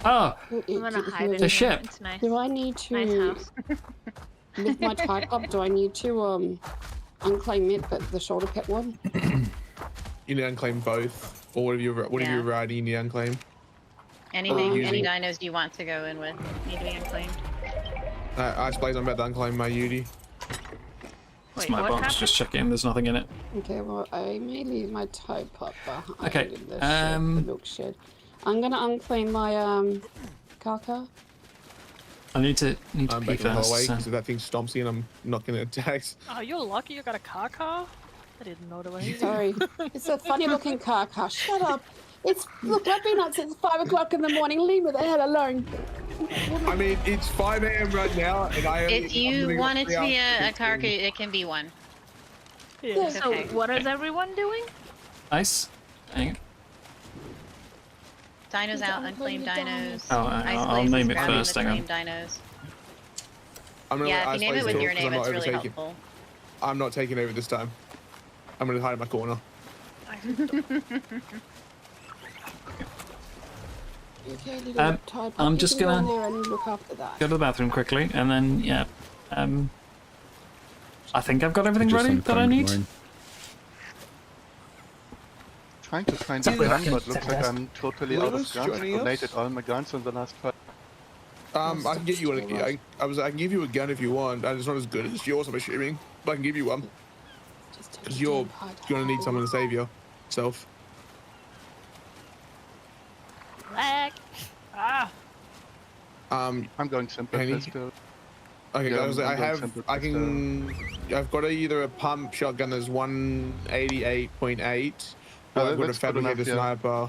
[SPEAKER 1] Oh,
[SPEAKER 8] I'm gonna hide it.
[SPEAKER 1] The
[SPEAKER 8] in
[SPEAKER 1] ship.
[SPEAKER 8] It's nice.
[SPEAKER 6] do I need
[SPEAKER 8] Nice
[SPEAKER 6] to
[SPEAKER 8] house.
[SPEAKER 6] with my type up? Do I need to unclaim it, but the shoulder pet one?
[SPEAKER 5] You need to unclaim both, or whatever
[SPEAKER 7] Yeah.
[SPEAKER 5] you're riding, you need to unclaim.
[SPEAKER 7] Anything, any
[SPEAKER 5] using-
[SPEAKER 7] dinos you want to go in with need to be unclaimed.
[SPEAKER 5] I suppose I'm about to unclaim my Yudi.
[SPEAKER 1] it's
[SPEAKER 8] Wait,
[SPEAKER 1] my
[SPEAKER 8] what
[SPEAKER 1] box.
[SPEAKER 8] happened?
[SPEAKER 1] Just checking. There's nothing in it.
[SPEAKER 6] Okay, well I may leave my type up behind
[SPEAKER 1] Okay,
[SPEAKER 6] in the shed, the milk shed. I'm gonna unclaim my Kaka.
[SPEAKER 1] I need to
[SPEAKER 5] I'm
[SPEAKER 1] pee
[SPEAKER 5] back in the
[SPEAKER 1] first.
[SPEAKER 5] hallway
[SPEAKER 1] so-
[SPEAKER 5] because that thing stomps me and I'm not going to attack.
[SPEAKER 8] Oh, you're lucky you got a car car? I didn't know there was anything.
[SPEAKER 6] Sorry, it's a funny looking Kaka. Shut up. It's look. I've been up since 5 o'clock in the morning. Leave me the hell alone.
[SPEAKER 5] I mean, it's 5 a.m. right now, and I only,
[SPEAKER 7] If you want it to be a car, it can be one.
[SPEAKER 8] Yeah, so
[SPEAKER 7] Okay.
[SPEAKER 8] what is everyone doing?
[SPEAKER 1] Nice. Hang on.
[SPEAKER 7] Dinos
[SPEAKER 6] Is
[SPEAKER 7] out,
[SPEAKER 6] that
[SPEAKER 7] unclaimed
[SPEAKER 6] really
[SPEAKER 7] dinos.
[SPEAKER 1] Oh, I'll
[SPEAKER 7] Isolates
[SPEAKER 1] name it
[SPEAKER 7] grabbing
[SPEAKER 1] first.
[SPEAKER 7] the
[SPEAKER 1] Hang on.
[SPEAKER 7] claimed dinos.
[SPEAKER 5] I'm gonna
[SPEAKER 7] Yeah,
[SPEAKER 5] let
[SPEAKER 7] if you name
[SPEAKER 5] Ice
[SPEAKER 7] it with
[SPEAKER 5] talk
[SPEAKER 7] your
[SPEAKER 5] 'cause I'm
[SPEAKER 7] name,
[SPEAKER 5] not
[SPEAKER 7] it's really
[SPEAKER 5] overtaking.
[SPEAKER 7] helpful.
[SPEAKER 5] I'm not taking over this time. I'm gonna hide in my corner.
[SPEAKER 6] Okay, little Tide
[SPEAKER 1] I'm
[SPEAKER 6] Pop,
[SPEAKER 1] just
[SPEAKER 6] you go
[SPEAKER 1] gonna-
[SPEAKER 6] in there and look after that.
[SPEAKER 1] Go to the bathroom quickly, and then yeah. I think I've got everything ready that I need.
[SPEAKER 4] Trying to find a gun, but looks like I'm totally out of
[SPEAKER 5] Lewis,
[SPEAKER 4] guns.
[SPEAKER 5] joining us?
[SPEAKER 4] Donated all my guns in the last fight.
[SPEAKER 5] I can get you I can give you a gun if you want. And it's not as good as yours, I'm assuming, but I can give you one
[SPEAKER 6] Just take
[SPEAKER 5] because
[SPEAKER 6] the
[SPEAKER 5] you're
[SPEAKER 6] damn hard
[SPEAKER 5] gonna need
[SPEAKER 6] hard
[SPEAKER 5] someone to save yourself.
[SPEAKER 8] Black. Ah.
[SPEAKER 4] I'm going simple
[SPEAKER 5] Penny?
[SPEAKER 4] pistol.
[SPEAKER 5] Okay,
[SPEAKER 4] Yeah,
[SPEAKER 5] guys,
[SPEAKER 4] I'm going simple
[SPEAKER 5] I've got either a pump shotgun that's 188.8, or
[SPEAKER 4] No,
[SPEAKER 5] I've got a
[SPEAKER 4] that's good enough,
[SPEAKER 5] fabricated
[SPEAKER 4] yeah.
[SPEAKER 5] sniper.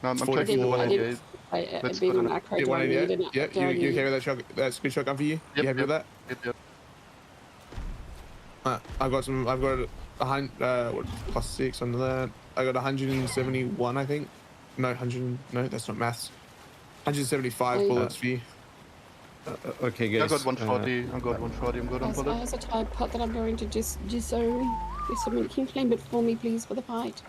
[SPEAKER 4] No, I'm
[SPEAKER 5] 44.
[SPEAKER 4] taking the 188. That's
[SPEAKER 6] being
[SPEAKER 4] good
[SPEAKER 6] on
[SPEAKER 4] enough.
[SPEAKER 6] acro,
[SPEAKER 5] Yeah,
[SPEAKER 6] do I need
[SPEAKER 5] 188.
[SPEAKER 6] an
[SPEAKER 5] Yep,
[SPEAKER 6] do I
[SPEAKER 5] you
[SPEAKER 6] need-
[SPEAKER 5] okay with that shotgun? That's a good shotgun for you?
[SPEAKER 4] Yep,
[SPEAKER 5] You happy with that?
[SPEAKER 4] Yep.
[SPEAKER 5] I've got a hundred, plus 6 on that. I got 171, I think. No, 100. No, that's not maths. 175
[SPEAKER 6] Oh, yeah.
[SPEAKER 5] bullets for you.
[SPEAKER 3] Okay,
[SPEAKER 4] I
[SPEAKER 3] guys.
[SPEAKER 4] got 140. I got 140. I'm good on
[SPEAKER 6] I
[SPEAKER 4] bullets.
[SPEAKER 6] has a Tide Pot that I'm going to just disown. If someone can claim it for me, please, for the fight.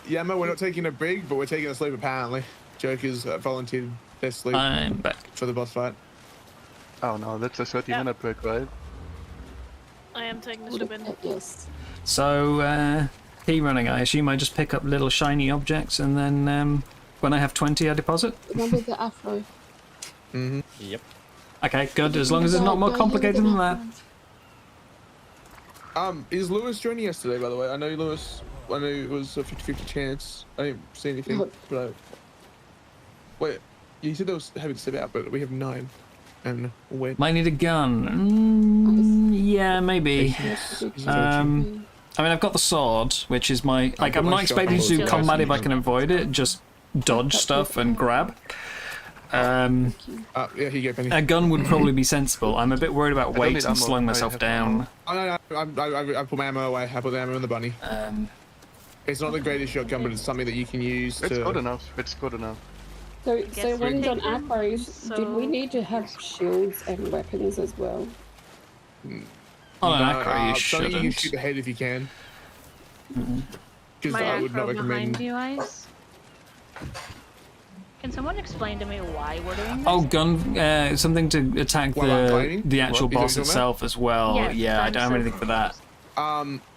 [SPEAKER 5] Yama, we're not taking a brig, but we're taking a sleep apparently. Joker's volunteered their sleep
[SPEAKER 1] I'm back.
[SPEAKER 5] for the boss fight.
[SPEAKER 4] Oh no, that's a 30-minute break, right?
[SPEAKER 8] I am taking the stupid.
[SPEAKER 6] Yes.
[SPEAKER 1] So, key running. I assume I just pick up little shiny objects, and then when I have 20, I deposit.
[SPEAKER 6] The one with the afro.
[SPEAKER 5] Mm-hmm.
[SPEAKER 3] Yep.
[SPEAKER 1] Okay, good. As long as it's not more complicated than that.
[SPEAKER 5] Is Lewis joining us today, by the way? I know it was a 50-50 chance. I didn't see anything,
[SPEAKER 6] What?
[SPEAKER 5] but wait, you said there was having to step out, but we have 9. And wait.
[SPEAKER 1] Might need a gun. Yeah, maybe. I mean, I've got the sword, which is my... Like, I'm not expecting to do combat if I can avoid it. Just dodge stuff and grab.
[SPEAKER 5] Yeah, here you go, Penny.
[SPEAKER 1] A gun would probably be sensible. I'm a bit worried about
[SPEAKER 4] don't
[SPEAKER 1] weight
[SPEAKER 4] need
[SPEAKER 1] and
[SPEAKER 4] ammo.
[SPEAKER 1] slowing
[SPEAKER 4] I
[SPEAKER 1] myself
[SPEAKER 4] have
[SPEAKER 1] down.
[SPEAKER 5] Oh, no, I put my ammo away. I put the ammo in the bunny. It's not the greatest shotgun, but it's something that you can use
[SPEAKER 4] It's
[SPEAKER 5] to...
[SPEAKER 4] good enough. It's good enough.
[SPEAKER 6] So
[SPEAKER 8] guess
[SPEAKER 6] when
[SPEAKER 8] we
[SPEAKER 6] on
[SPEAKER 8] take them,
[SPEAKER 6] acros, did we
[SPEAKER 8] so-
[SPEAKER 6] need to have shields and weapons as well?
[SPEAKER 1] On an acro, you
[SPEAKER 5] something you can shoot
[SPEAKER 1] shouldn't.
[SPEAKER 5] the head if you can. Because
[SPEAKER 8] My
[SPEAKER 5] I would not
[SPEAKER 8] acro
[SPEAKER 5] recommend...
[SPEAKER 8] behind you, Ice. Can someone explain to me why we're doing this?
[SPEAKER 1] Oh, gun, something to attack
[SPEAKER 5] What, like climbing?
[SPEAKER 1] the actual
[SPEAKER 5] What? Is that
[SPEAKER 1] boss
[SPEAKER 5] what you're talking
[SPEAKER 1] itself as well.
[SPEAKER 8] Yes,
[SPEAKER 1] Yeah, I
[SPEAKER 8] I'm
[SPEAKER 1] don't have
[SPEAKER 8] so
[SPEAKER 1] anything for that.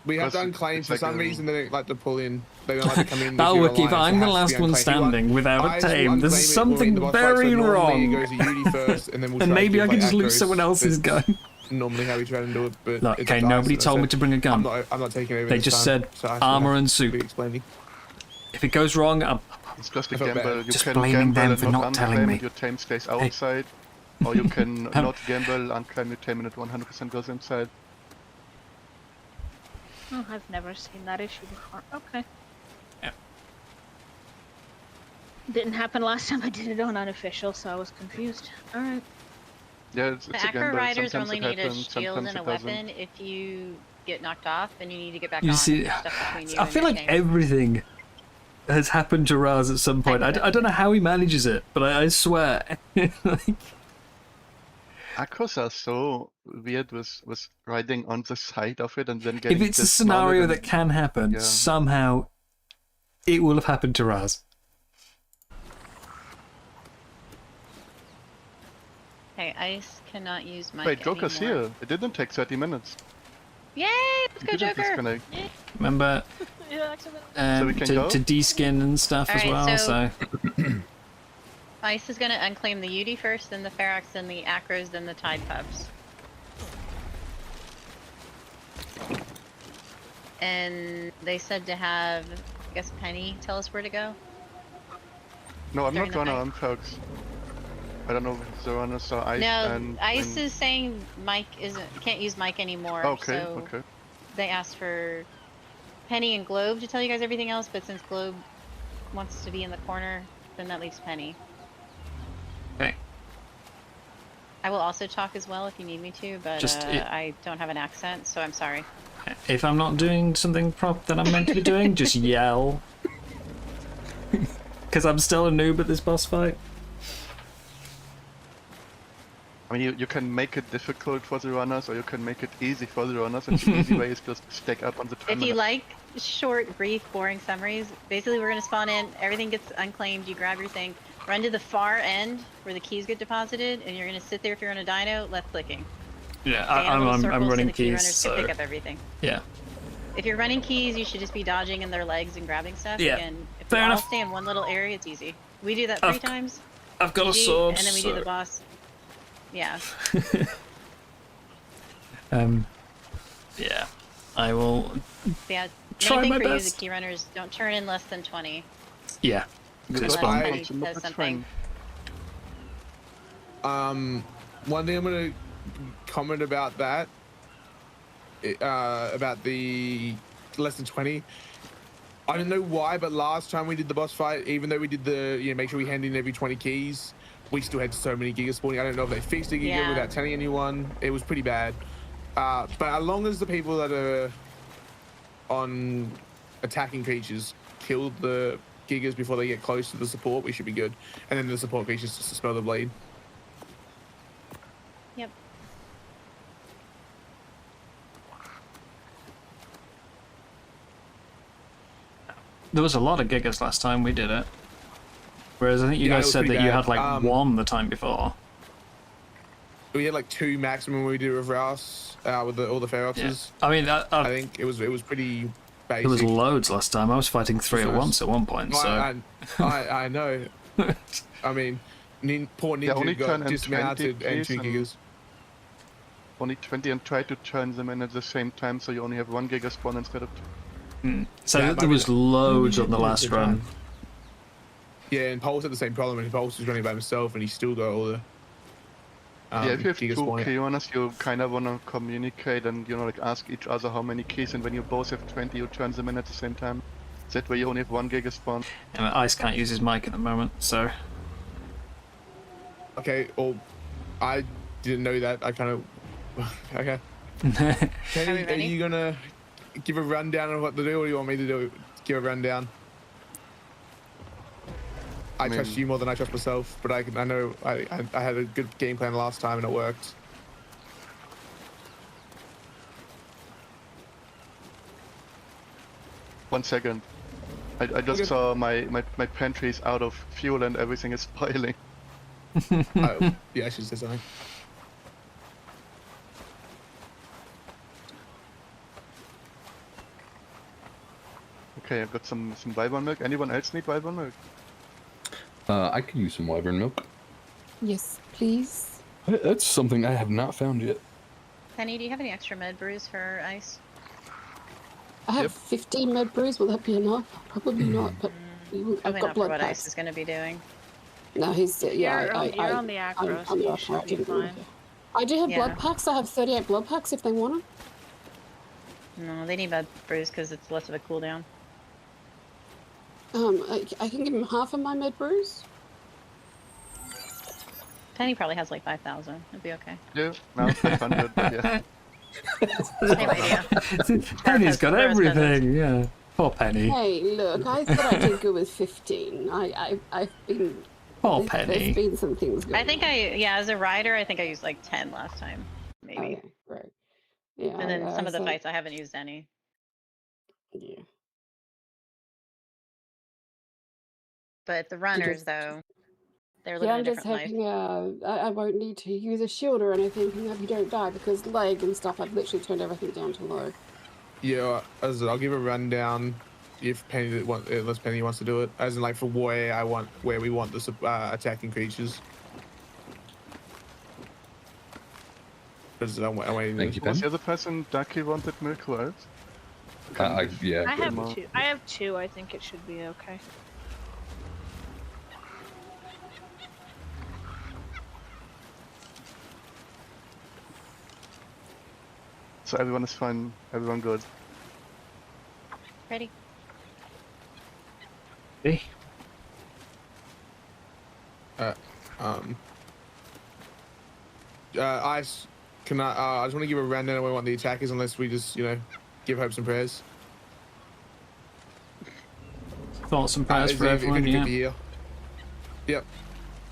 [SPEAKER 5] We have
[SPEAKER 4] Because
[SPEAKER 5] done claims
[SPEAKER 4] it's
[SPEAKER 5] for
[SPEAKER 4] like
[SPEAKER 5] some
[SPEAKER 4] a-
[SPEAKER 5] reason they don't like to pull in. They don't like to come in.
[SPEAKER 1] That'll
[SPEAKER 5] with
[SPEAKER 1] work
[SPEAKER 5] your
[SPEAKER 1] if
[SPEAKER 5] alliance.
[SPEAKER 1] I'm
[SPEAKER 5] It
[SPEAKER 1] the
[SPEAKER 5] has to
[SPEAKER 1] last
[SPEAKER 5] be
[SPEAKER 1] one
[SPEAKER 5] unclaimed.
[SPEAKER 1] standing without a
[SPEAKER 5] Ice will
[SPEAKER 1] tame. There's
[SPEAKER 5] unclaim it
[SPEAKER 1] something
[SPEAKER 5] in the boss fight,
[SPEAKER 1] very
[SPEAKER 5] so normally
[SPEAKER 1] wrong.
[SPEAKER 5] It goes to Yudi first, and then we'll
[SPEAKER 1] And
[SPEAKER 5] try
[SPEAKER 1] maybe
[SPEAKER 5] to
[SPEAKER 1] I
[SPEAKER 5] do,
[SPEAKER 1] can
[SPEAKER 5] like,
[SPEAKER 1] just lose
[SPEAKER 5] acros.
[SPEAKER 1] someone else's
[SPEAKER 5] That's
[SPEAKER 1] gun.
[SPEAKER 5] Normally how we try and do it, but
[SPEAKER 1] Look,
[SPEAKER 5] it's
[SPEAKER 1] okay,
[SPEAKER 5] a dice,
[SPEAKER 1] nobody
[SPEAKER 5] and
[SPEAKER 1] told
[SPEAKER 5] so
[SPEAKER 1] me to bring a gun.
[SPEAKER 5] I'm not taking over.
[SPEAKER 1] They
[SPEAKER 5] this
[SPEAKER 1] just
[SPEAKER 5] time,
[SPEAKER 1] said
[SPEAKER 5] so Ice will
[SPEAKER 1] armor
[SPEAKER 5] have
[SPEAKER 1] and
[SPEAKER 5] to
[SPEAKER 1] soup.
[SPEAKER 5] be explaining.
[SPEAKER 1] If it goes wrong,
[SPEAKER 4] It's just a
[SPEAKER 5] I felt bad.
[SPEAKER 4] gamble. You
[SPEAKER 1] Just
[SPEAKER 4] can
[SPEAKER 1] blaming
[SPEAKER 4] gamble
[SPEAKER 1] them
[SPEAKER 4] and
[SPEAKER 1] for not
[SPEAKER 4] unclaim
[SPEAKER 1] telling me.
[SPEAKER 4] it, your tame stays outside. Or you can not gamble, unclaim your tame, and it 100% goes inside.
[SPEAKER 8] Oh, I've never seen that issue before. Okay.
[SPEAKER 1] Yeah.
[SPEAKER 8] Didn't happen last time I did it on unofficial, so I was confused. Alright.
[SPEAKER 4] Yeah, it's
[SPEAKER 7] The
[SPEAKER 4] a
[SPEAKER 7] acro
[SPEAKER 4] gamble.
[SPEAKER 7] riders
[SPEAKER 4] Sometimes
[SPEAKER 7] only
[SPEAKER 4] it
[SPEAKER 7] need a
[SPEAKER 4] happens,
[SPEAKER 7] shield
[SPEAKER 4] sometimes
[SPEAKER 7] and a
[SPEAKER 4] it doesn't.
[SPEAKER 7] weapon if you get knocked off and you need to get back
[SPEAKER 1] You
[SPEAKER 7] on.
[SPEAKER 1] see,
[SPEAKER 7] There's stuff between you
[SPEAKER 1] I
[SPEAKER 7] and
[SPEAKER 1] feel
[SPEAKER 7] your
[SPEAKER 1] like
[SPEAKER 7] tame.
[SPEAKER 1] everything has happened to Raz at some point. I don't know how he manages it, but I swear. Like,
[SPEAKER 4] Acros are so weird with riding on the side of it and then getting
[SPEAKER 1] if it's a
[SPEAKER 4] dismounted
[SPEAKER 1] scenario
[SPEAKER 4] and-
[SPEAKER 1] that can happen,
[SPEAKER 4] yeah.
[SPEAKER 1] somehow it will have happened to Raz.
[SPEAKER 7] Okay, Ice cannot use Mike
[SPEAKER 4] Wait, Joker's
[SPEAKER 7] anymore.
[SPEAKER 4] here. It didn't take 30 minutes.
[SPEAKER 7] Yay! Let's go,
[SPEAKER 4] He didn't
[SPEAKER 7] Joker!
[SPEAKER 4] disconnect.
[SPEAKER 1] Remember
[SPEAKER 8] Yeah, accident.
[SPEAKER 4] So we can go?
[SPEAKER 1] to deskin and stuff as
[SPEAKER 7] Alright,
[SPEAKER 1] well.
[SPEAKER 7] so-
[SPEAKER 1] So
[SPEAKER 7] Ice is gonna unclaim the UD first, then the Ferox, then the Acros, then the Tide Pups. And they said to have, I guess, Penny tell us where to go.
[SPEAKER 4] No, I'm
[SPEAKER 7] During
[SPEAKER 4] not
[SPEAKER 7] the
[SPEAKER 4] runner,
[SPEAKER 7] fight.
[SPEAKER 4] I'm folks. I don't know if the runners are Ice
[SPEAKER 7] No,
[SPEAKER 4] and...
[SPEAKER 7] Ice is saying Mike can't use Mike anymore.
[SPEAKER 4] Okay,
[SPEAKER 7] so
[SPEAKER 4] okay.
[SPEAKER 7] they asked for Penny and Globe to tell you guys everything else, but since Globe wants to be in the corner, then that leaves Penny.
[SPEAKER 1] okay.
[SPEAKER 7] I will also talk as well if you need me to, but
[SPEAKER 1] Just
[SPEAKER 7] I don't have an accent, so I'm sorry.
[SPEAKER 1] If I'm not doing something that I'm meant to be doing, just yell. Because I'm still a noob at this boss fight.
[SPEAKER 4] I mean, you can make it difficult for the runners, or you can make it easy for the runners, and the easy way is just stack up on the time
[SPEAKER 7] If you
[SPEAKER 4] limit.
[SPEAKER 7] like short, brief, boring summaries, basically we're gonna spawn in, everything gets unclaimed, you grab your thing, run to the far end where the keys get deposited, and you're gonna sit there if you're on a dyno, left clicking.
[SPEAKER 1] Yeah,
[SPEAKER 7] Stay in a little circle
[SPEAKER 1] I'm
[SPEAKER 7] so
[SPEAKER 1] running
[SPEAKER 7] the key
[SPEAKER 1] keys,
[SPEAKER 7] runners
[SPEAKER 1] so
[SPEAKER 7] can pick up everything.
[SPEAKER 1] yeah.
[SPEAKER 7] If you're running keys, you should just be dodging in their legs and grabbing stuff.
[SPEAKER 1] Yeah,
[SPEAKER 7] And if
[SPEAKER 1] fair
[SPEAKER 7] we all
[SPEAKER 1] enough.
[SPEAKER 7] stay in one little area, it's easy. We do that 3 times.
[SPEAKER 1] I've got a
[SPEAKER 7] GG,
[SPEAKER 1] sword,
[SPEAKER 7] and then we do the
[SPEAKER 1] so-
[SPEAKER 7] boss. Yeah.
[SPEAKER 1] Yeah, I will.
[SPEAKER 7] Yeah.
[SPEAKER 1] Try
[SPEAKER 7] Main thing
[SPEAKER 1] my
[SPEAKER 7] for you,
[SPEAKER 1] best.
[SPEAKER 7] the key runners, don't turn in less than 20.
[SPEAKER 1] Yeah,
[SPEAKER 4] Good
[SPEAKER 1] it's
[SPEAKER 4] luck.
[SPEAKER 1] fun.
[SPEAKER 7] Unless
[SPEAKER 5] I-
[SPEAKER 7] Penny says something.
[SPEAKER 5] One thing I'm gonna comment about that, about the less than 20. I don't know why, but last time we did the boss fight, even though we did the, make sure we hand in every 20 keys, we still had so many gigas spawning. I don't know if they fixed a giga
[SPEAKER 7] Yeah.
[SPEAKER 5] without telling anyone. It was pretty bad. But as long as the people that are on attacking creatures kill the gigas before they get close to the support, we should be good. And then the support creatures just spell the blade.
[SPEAKER 7] Yep.
[SPEAKER 1] There was a lot of gigas last time we did it. Whereas I think you
[SPEAKER 5] Yeah, it
[SPEAKER 1] guys
[SPEAKER 5] was
[SPEAKER 1] said that
[SPEAKER 5] pretty
[SPEAKER 1] you
[SPEAKER 5] bad.
[SPEAKER 1] had like one the time before.
[SPEAKER 5] We had like 2 maximum when we did it with Rouse, with all the Feroxes.
[SPEAKER 1] I mean,
[SPEAKER 5] I think it was pretty basic.
[SPEAKER 1] there was loads last time. I was fighting 3 at
[SPEAKER 5] Nice.
[SPEAKER 1] once at one point. So
[SPEAKER 5] I know. I mean, poor
[SPEAKER 4] Yeah, only
[SPEAKER 5] Ninja got
[SPEAKER 4] turn in
[SPEAKER 5] dismounted
[SPEAKER 4] 20
[SPEAKER 5] and 2
[SPEAKER 4] keys
[SPEAKER 5] gigas.
[SPEAKER 4] Only 20 and try to turn them in at the same time, so you only have 1 giga spawn instead of 2.
[SPEAKER 1] so
[SPEAKER 5] Yeah,
[SPEAKER 1] there
[SPEAKER 5] maybe
[SPEAKER 1] was
[SPEAKER 5] that-
[SPEAKER 1] loads on the last
[SPEAKER 5] Good
[SPEAKER 1] run.
[SPEAKER 5] time. Yeah, and Pulse had the same problem, and Pulse was running by himself, and he still got all the.
[SPEAKER 4] Yeah, if you have
[SPEAKER 5] giga
[SPEAKER 4] 2
[SPEAKER 5] spawning.
[SPEAKER 4] key runners, you kind of want to communicate and, like ask each other how many keys, and when you both have 20, you turn them in at the same time. That way you only have 1 giga spawn.
[SPEAKER 1] And Ice can't use his mic at the moment, so
[SPEAKER 5] Okay, well, I didn't know that. I kind of. Okay. Kenny,
[SPEAKER 7] we
[SPEAKER 5] are
[SPEAKER 7] ready?
[SPEAKER 5] you gonna give a rundown of what to do, or do you want me to do? Give a rundown? I trust you more than I trust myself, but I know I had a good game plan last time and it worked.
[SPEAKER 4] One second. I just
[SPEAKER 5] Okay.
[SPEAKER 4] saw my pantry's out of fuel and everything is spoiling.
[SPEAKER 5] Oh, yeah, I should say something.
[SPEAKER 4] Okay, I've got some wyvern milk. Anyone else need wyvern milk?
[SPEAKER 9] I could use some wyvern milk.
[SPEAKER 6] Yes, please.
[SPEAKER 9] That's something I have not found yet.
[SPEAKER 7] Penny, do you have any extra med brews for Ice?
[SPEAKER 6] I have
[SPEAKER 9] Yep.
[SPEAKER 6] 15 med brews. Will that be enough? Probably not, but I've
[SPEAKER 7] Probably
[SPEAKER 6] got
[SPEAKER 7] not for
[SPEAKER 6] blood
[SPEAKER 7] what Ice
[SPEAKER 6] packs.
[SPEAKER 7] is going to be doing.
[SPEAKER 6] No, he's
[SPEAKER 8] You're on the
[SPEAKER 6] I'm
[SPEAKER 8] acro, so
[SPEAKER 6] the
[SPEAKER 8] you
[SPEAKER 6] off
[SPEAKER 8] should
[SPEAKER 6] right,
[SPEAKER 8] be
[SPEAKER 6] didn't
[SPEAKER 8] fine.
[SPEAKER 6] know. I do have
[SPEAKER 7] Yeah.
[SPEAKER 6] blood packs. I have 38 blood packs if they want them.
[SPEAKER 7] No, they need med brews because it's less of a cooldown.
[SPEAKER 6] I can give him half of my med brews.
[SPEAKER 7] Penny probably has like 5,000. It'd be okay.
[SPEAKER 4] Yeah, now 500, but yeah.
[SPEAKER 7] Same idea.
[SPEAKER 1] Penny's got
[SPEAKER 7] Where's
[SPEAKER 1] everything. Yeah, poor Penny.
[SPEAKER 6] Hey, look, I thought I did good with 15. I've been.
[SPEAKER 1] Poor
[SPEAKER 6] There's
[SPEAKER 1] Penny.
[SPEAKER 6] been some things going
[SPEAKER 7] I think as a rider, I think I used like 10 last time, maybe.
[SPEAKER 6] Okay, right. Yeah.
[SPEAKER 7] And then some of the
[SPEAKER 6] so-
[SPEAKER 7] fights I haven't used any.
[SPEAKER 6] Yeah.
[SPEAKER 7] But the runners, though, they're
[SPEAKER 6] Yeah,
[SPEAKER 7] living
[SPEAKER 6] I'm
[SPEAKER 7] a
[SPEAKER 6] just
[SPEAKER 7] different life.
[SPEAKER 6] hoping I won't need to use a shield or anything and hope you don't die because leg and stuff, I've literally turned everything down to low.
[SPEAKER 5] Yeah, as I'll give a rundown if Penny unless Penny wants to do it. As in, like for where we want the attacking creatures. Because I'm waiting.
[SPEAKER 9] Thank you,
[SPEAKER 4] Was
[SPEAKER 9] Pen.
[SPEAKER 4] the other person Ducky wanted milk, right?
[SPEAKER 9] Yeah.
[SPEAKER 8] I have
[SPEAKER 4] Well,
[SPEAKER 8] 2. I have 2. I think it should be okay.
[SPEAKER 4] So everyone is fine, everyone good.
[SPEAKER 7] Ready?
[SPEAKER 1] Hey.
[SPEAKER 5] Ice, can I just want to give a rundown of where we want the attackers, unless we just give hopes and prayers.
[SPEAKER 1] Thoughts and prayers
[SPEAKER 5] Is
[SPEAKER 1] for
[SPEAKER 5] it-
[SPEAKER 1] everyone.
[SPEAKER 5] if
[SPEAKER 1] Yeah.
[SPEAKER 5] good to hear? Yep.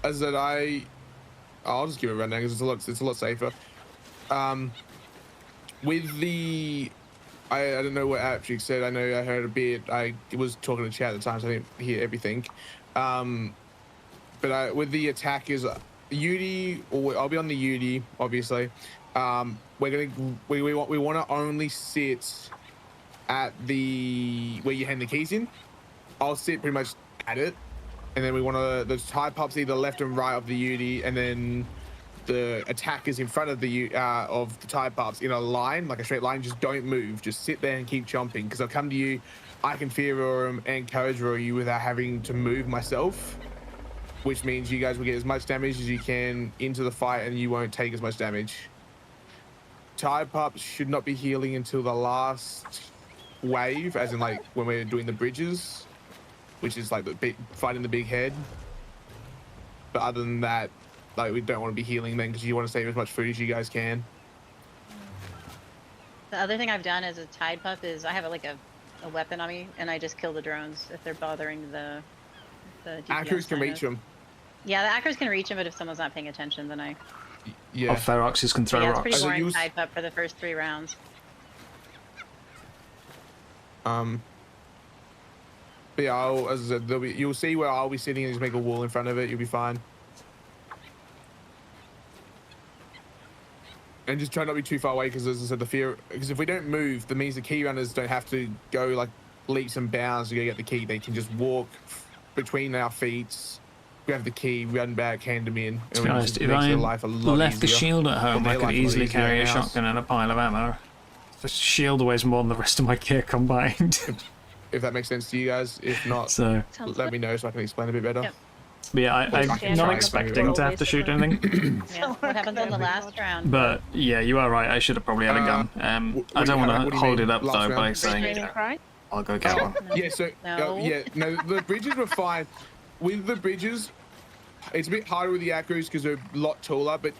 [SPEAKER 5] As that I'll just give it a rundown because it's a lot safer. With the, I don't know what Aptrick said. I know I heard a bit. I was talking to chat at the time, so I didn't hear everything. But with the attackers, Udi, or I'll be on the Udi, obviously. We want to only sit at the where you hand the keys in. I'll sit pretty much at it, and then we want to the tie pups either left and right of the Udi, and then the attackers in front of the tie pups in a line, like a straight line. Just don't move. Just sit there and keep chomping. Because I'll come to you. I can fear roar them and courage roar you without having to move myself, which means you guys will get as much damage as you can into the fight, and you won't take as much damage. Tie pups should not be healing until the last wave, as in like when we're doing the bridges, which is like fighting the big head. But other than that, like, we don't want to be healing then because you want to save as much food as you guys can.
[SPEAKER 7] The other thing I've done as a tide pup is I have like a weapon on me, and I just kill the drones if they're bothering the DPS.
[SPEAKER 5] Accurates can reach them.
[SPEAKER 7] Yeah, the accurates can reach them, but if someone's not paying attention, then I...
[SPEAKER 5] Yeah.
[SPEAKER 1] Or Feroxes can throw
[SPEAKER 7] yeah, it's
[SPEAKER 1] rocks.
[SPEAKER 7] pretty boring tide pup for the first 3 rounds.
[SPEAKER 5] But yeah, as I said, you'll see where I'll be sitting and just make a wall in front of it. You'll be fine. And just try not to be too far away, because as I said, because if we don't move, that means the key runners don't have to go like leaps and bounds to go get the key. They can just walk between our feet, grab the key, run back, hand them in.
[SPEAKER 1] To be honest, if I left the shield at home, I could easily carry a shotgun and a pile of ammo. The shield weighs more than the rest of my gear combined.
[SPEAKER 5] If that makes sense to you guys. If not,
[SPEAKER 1] so
[SPEAKER 5] let me know so I can explain a bit better.
[SPEAKER 7] Yep.
[SPEAKER 1] But yeah, I'm not expecting to have to shoot anything.
[SPEAKER 7] Yeah, what happens on the last round?
[SPEAKER 1] But yeah, you are right. I should have probably had a gun. I don't want to hold it up though by saying I'll go get one.
[SPEAKER 5] Yeah, so the bridges were fine. With the bridges, it's a bit harder with the accros because they're a lot taller. But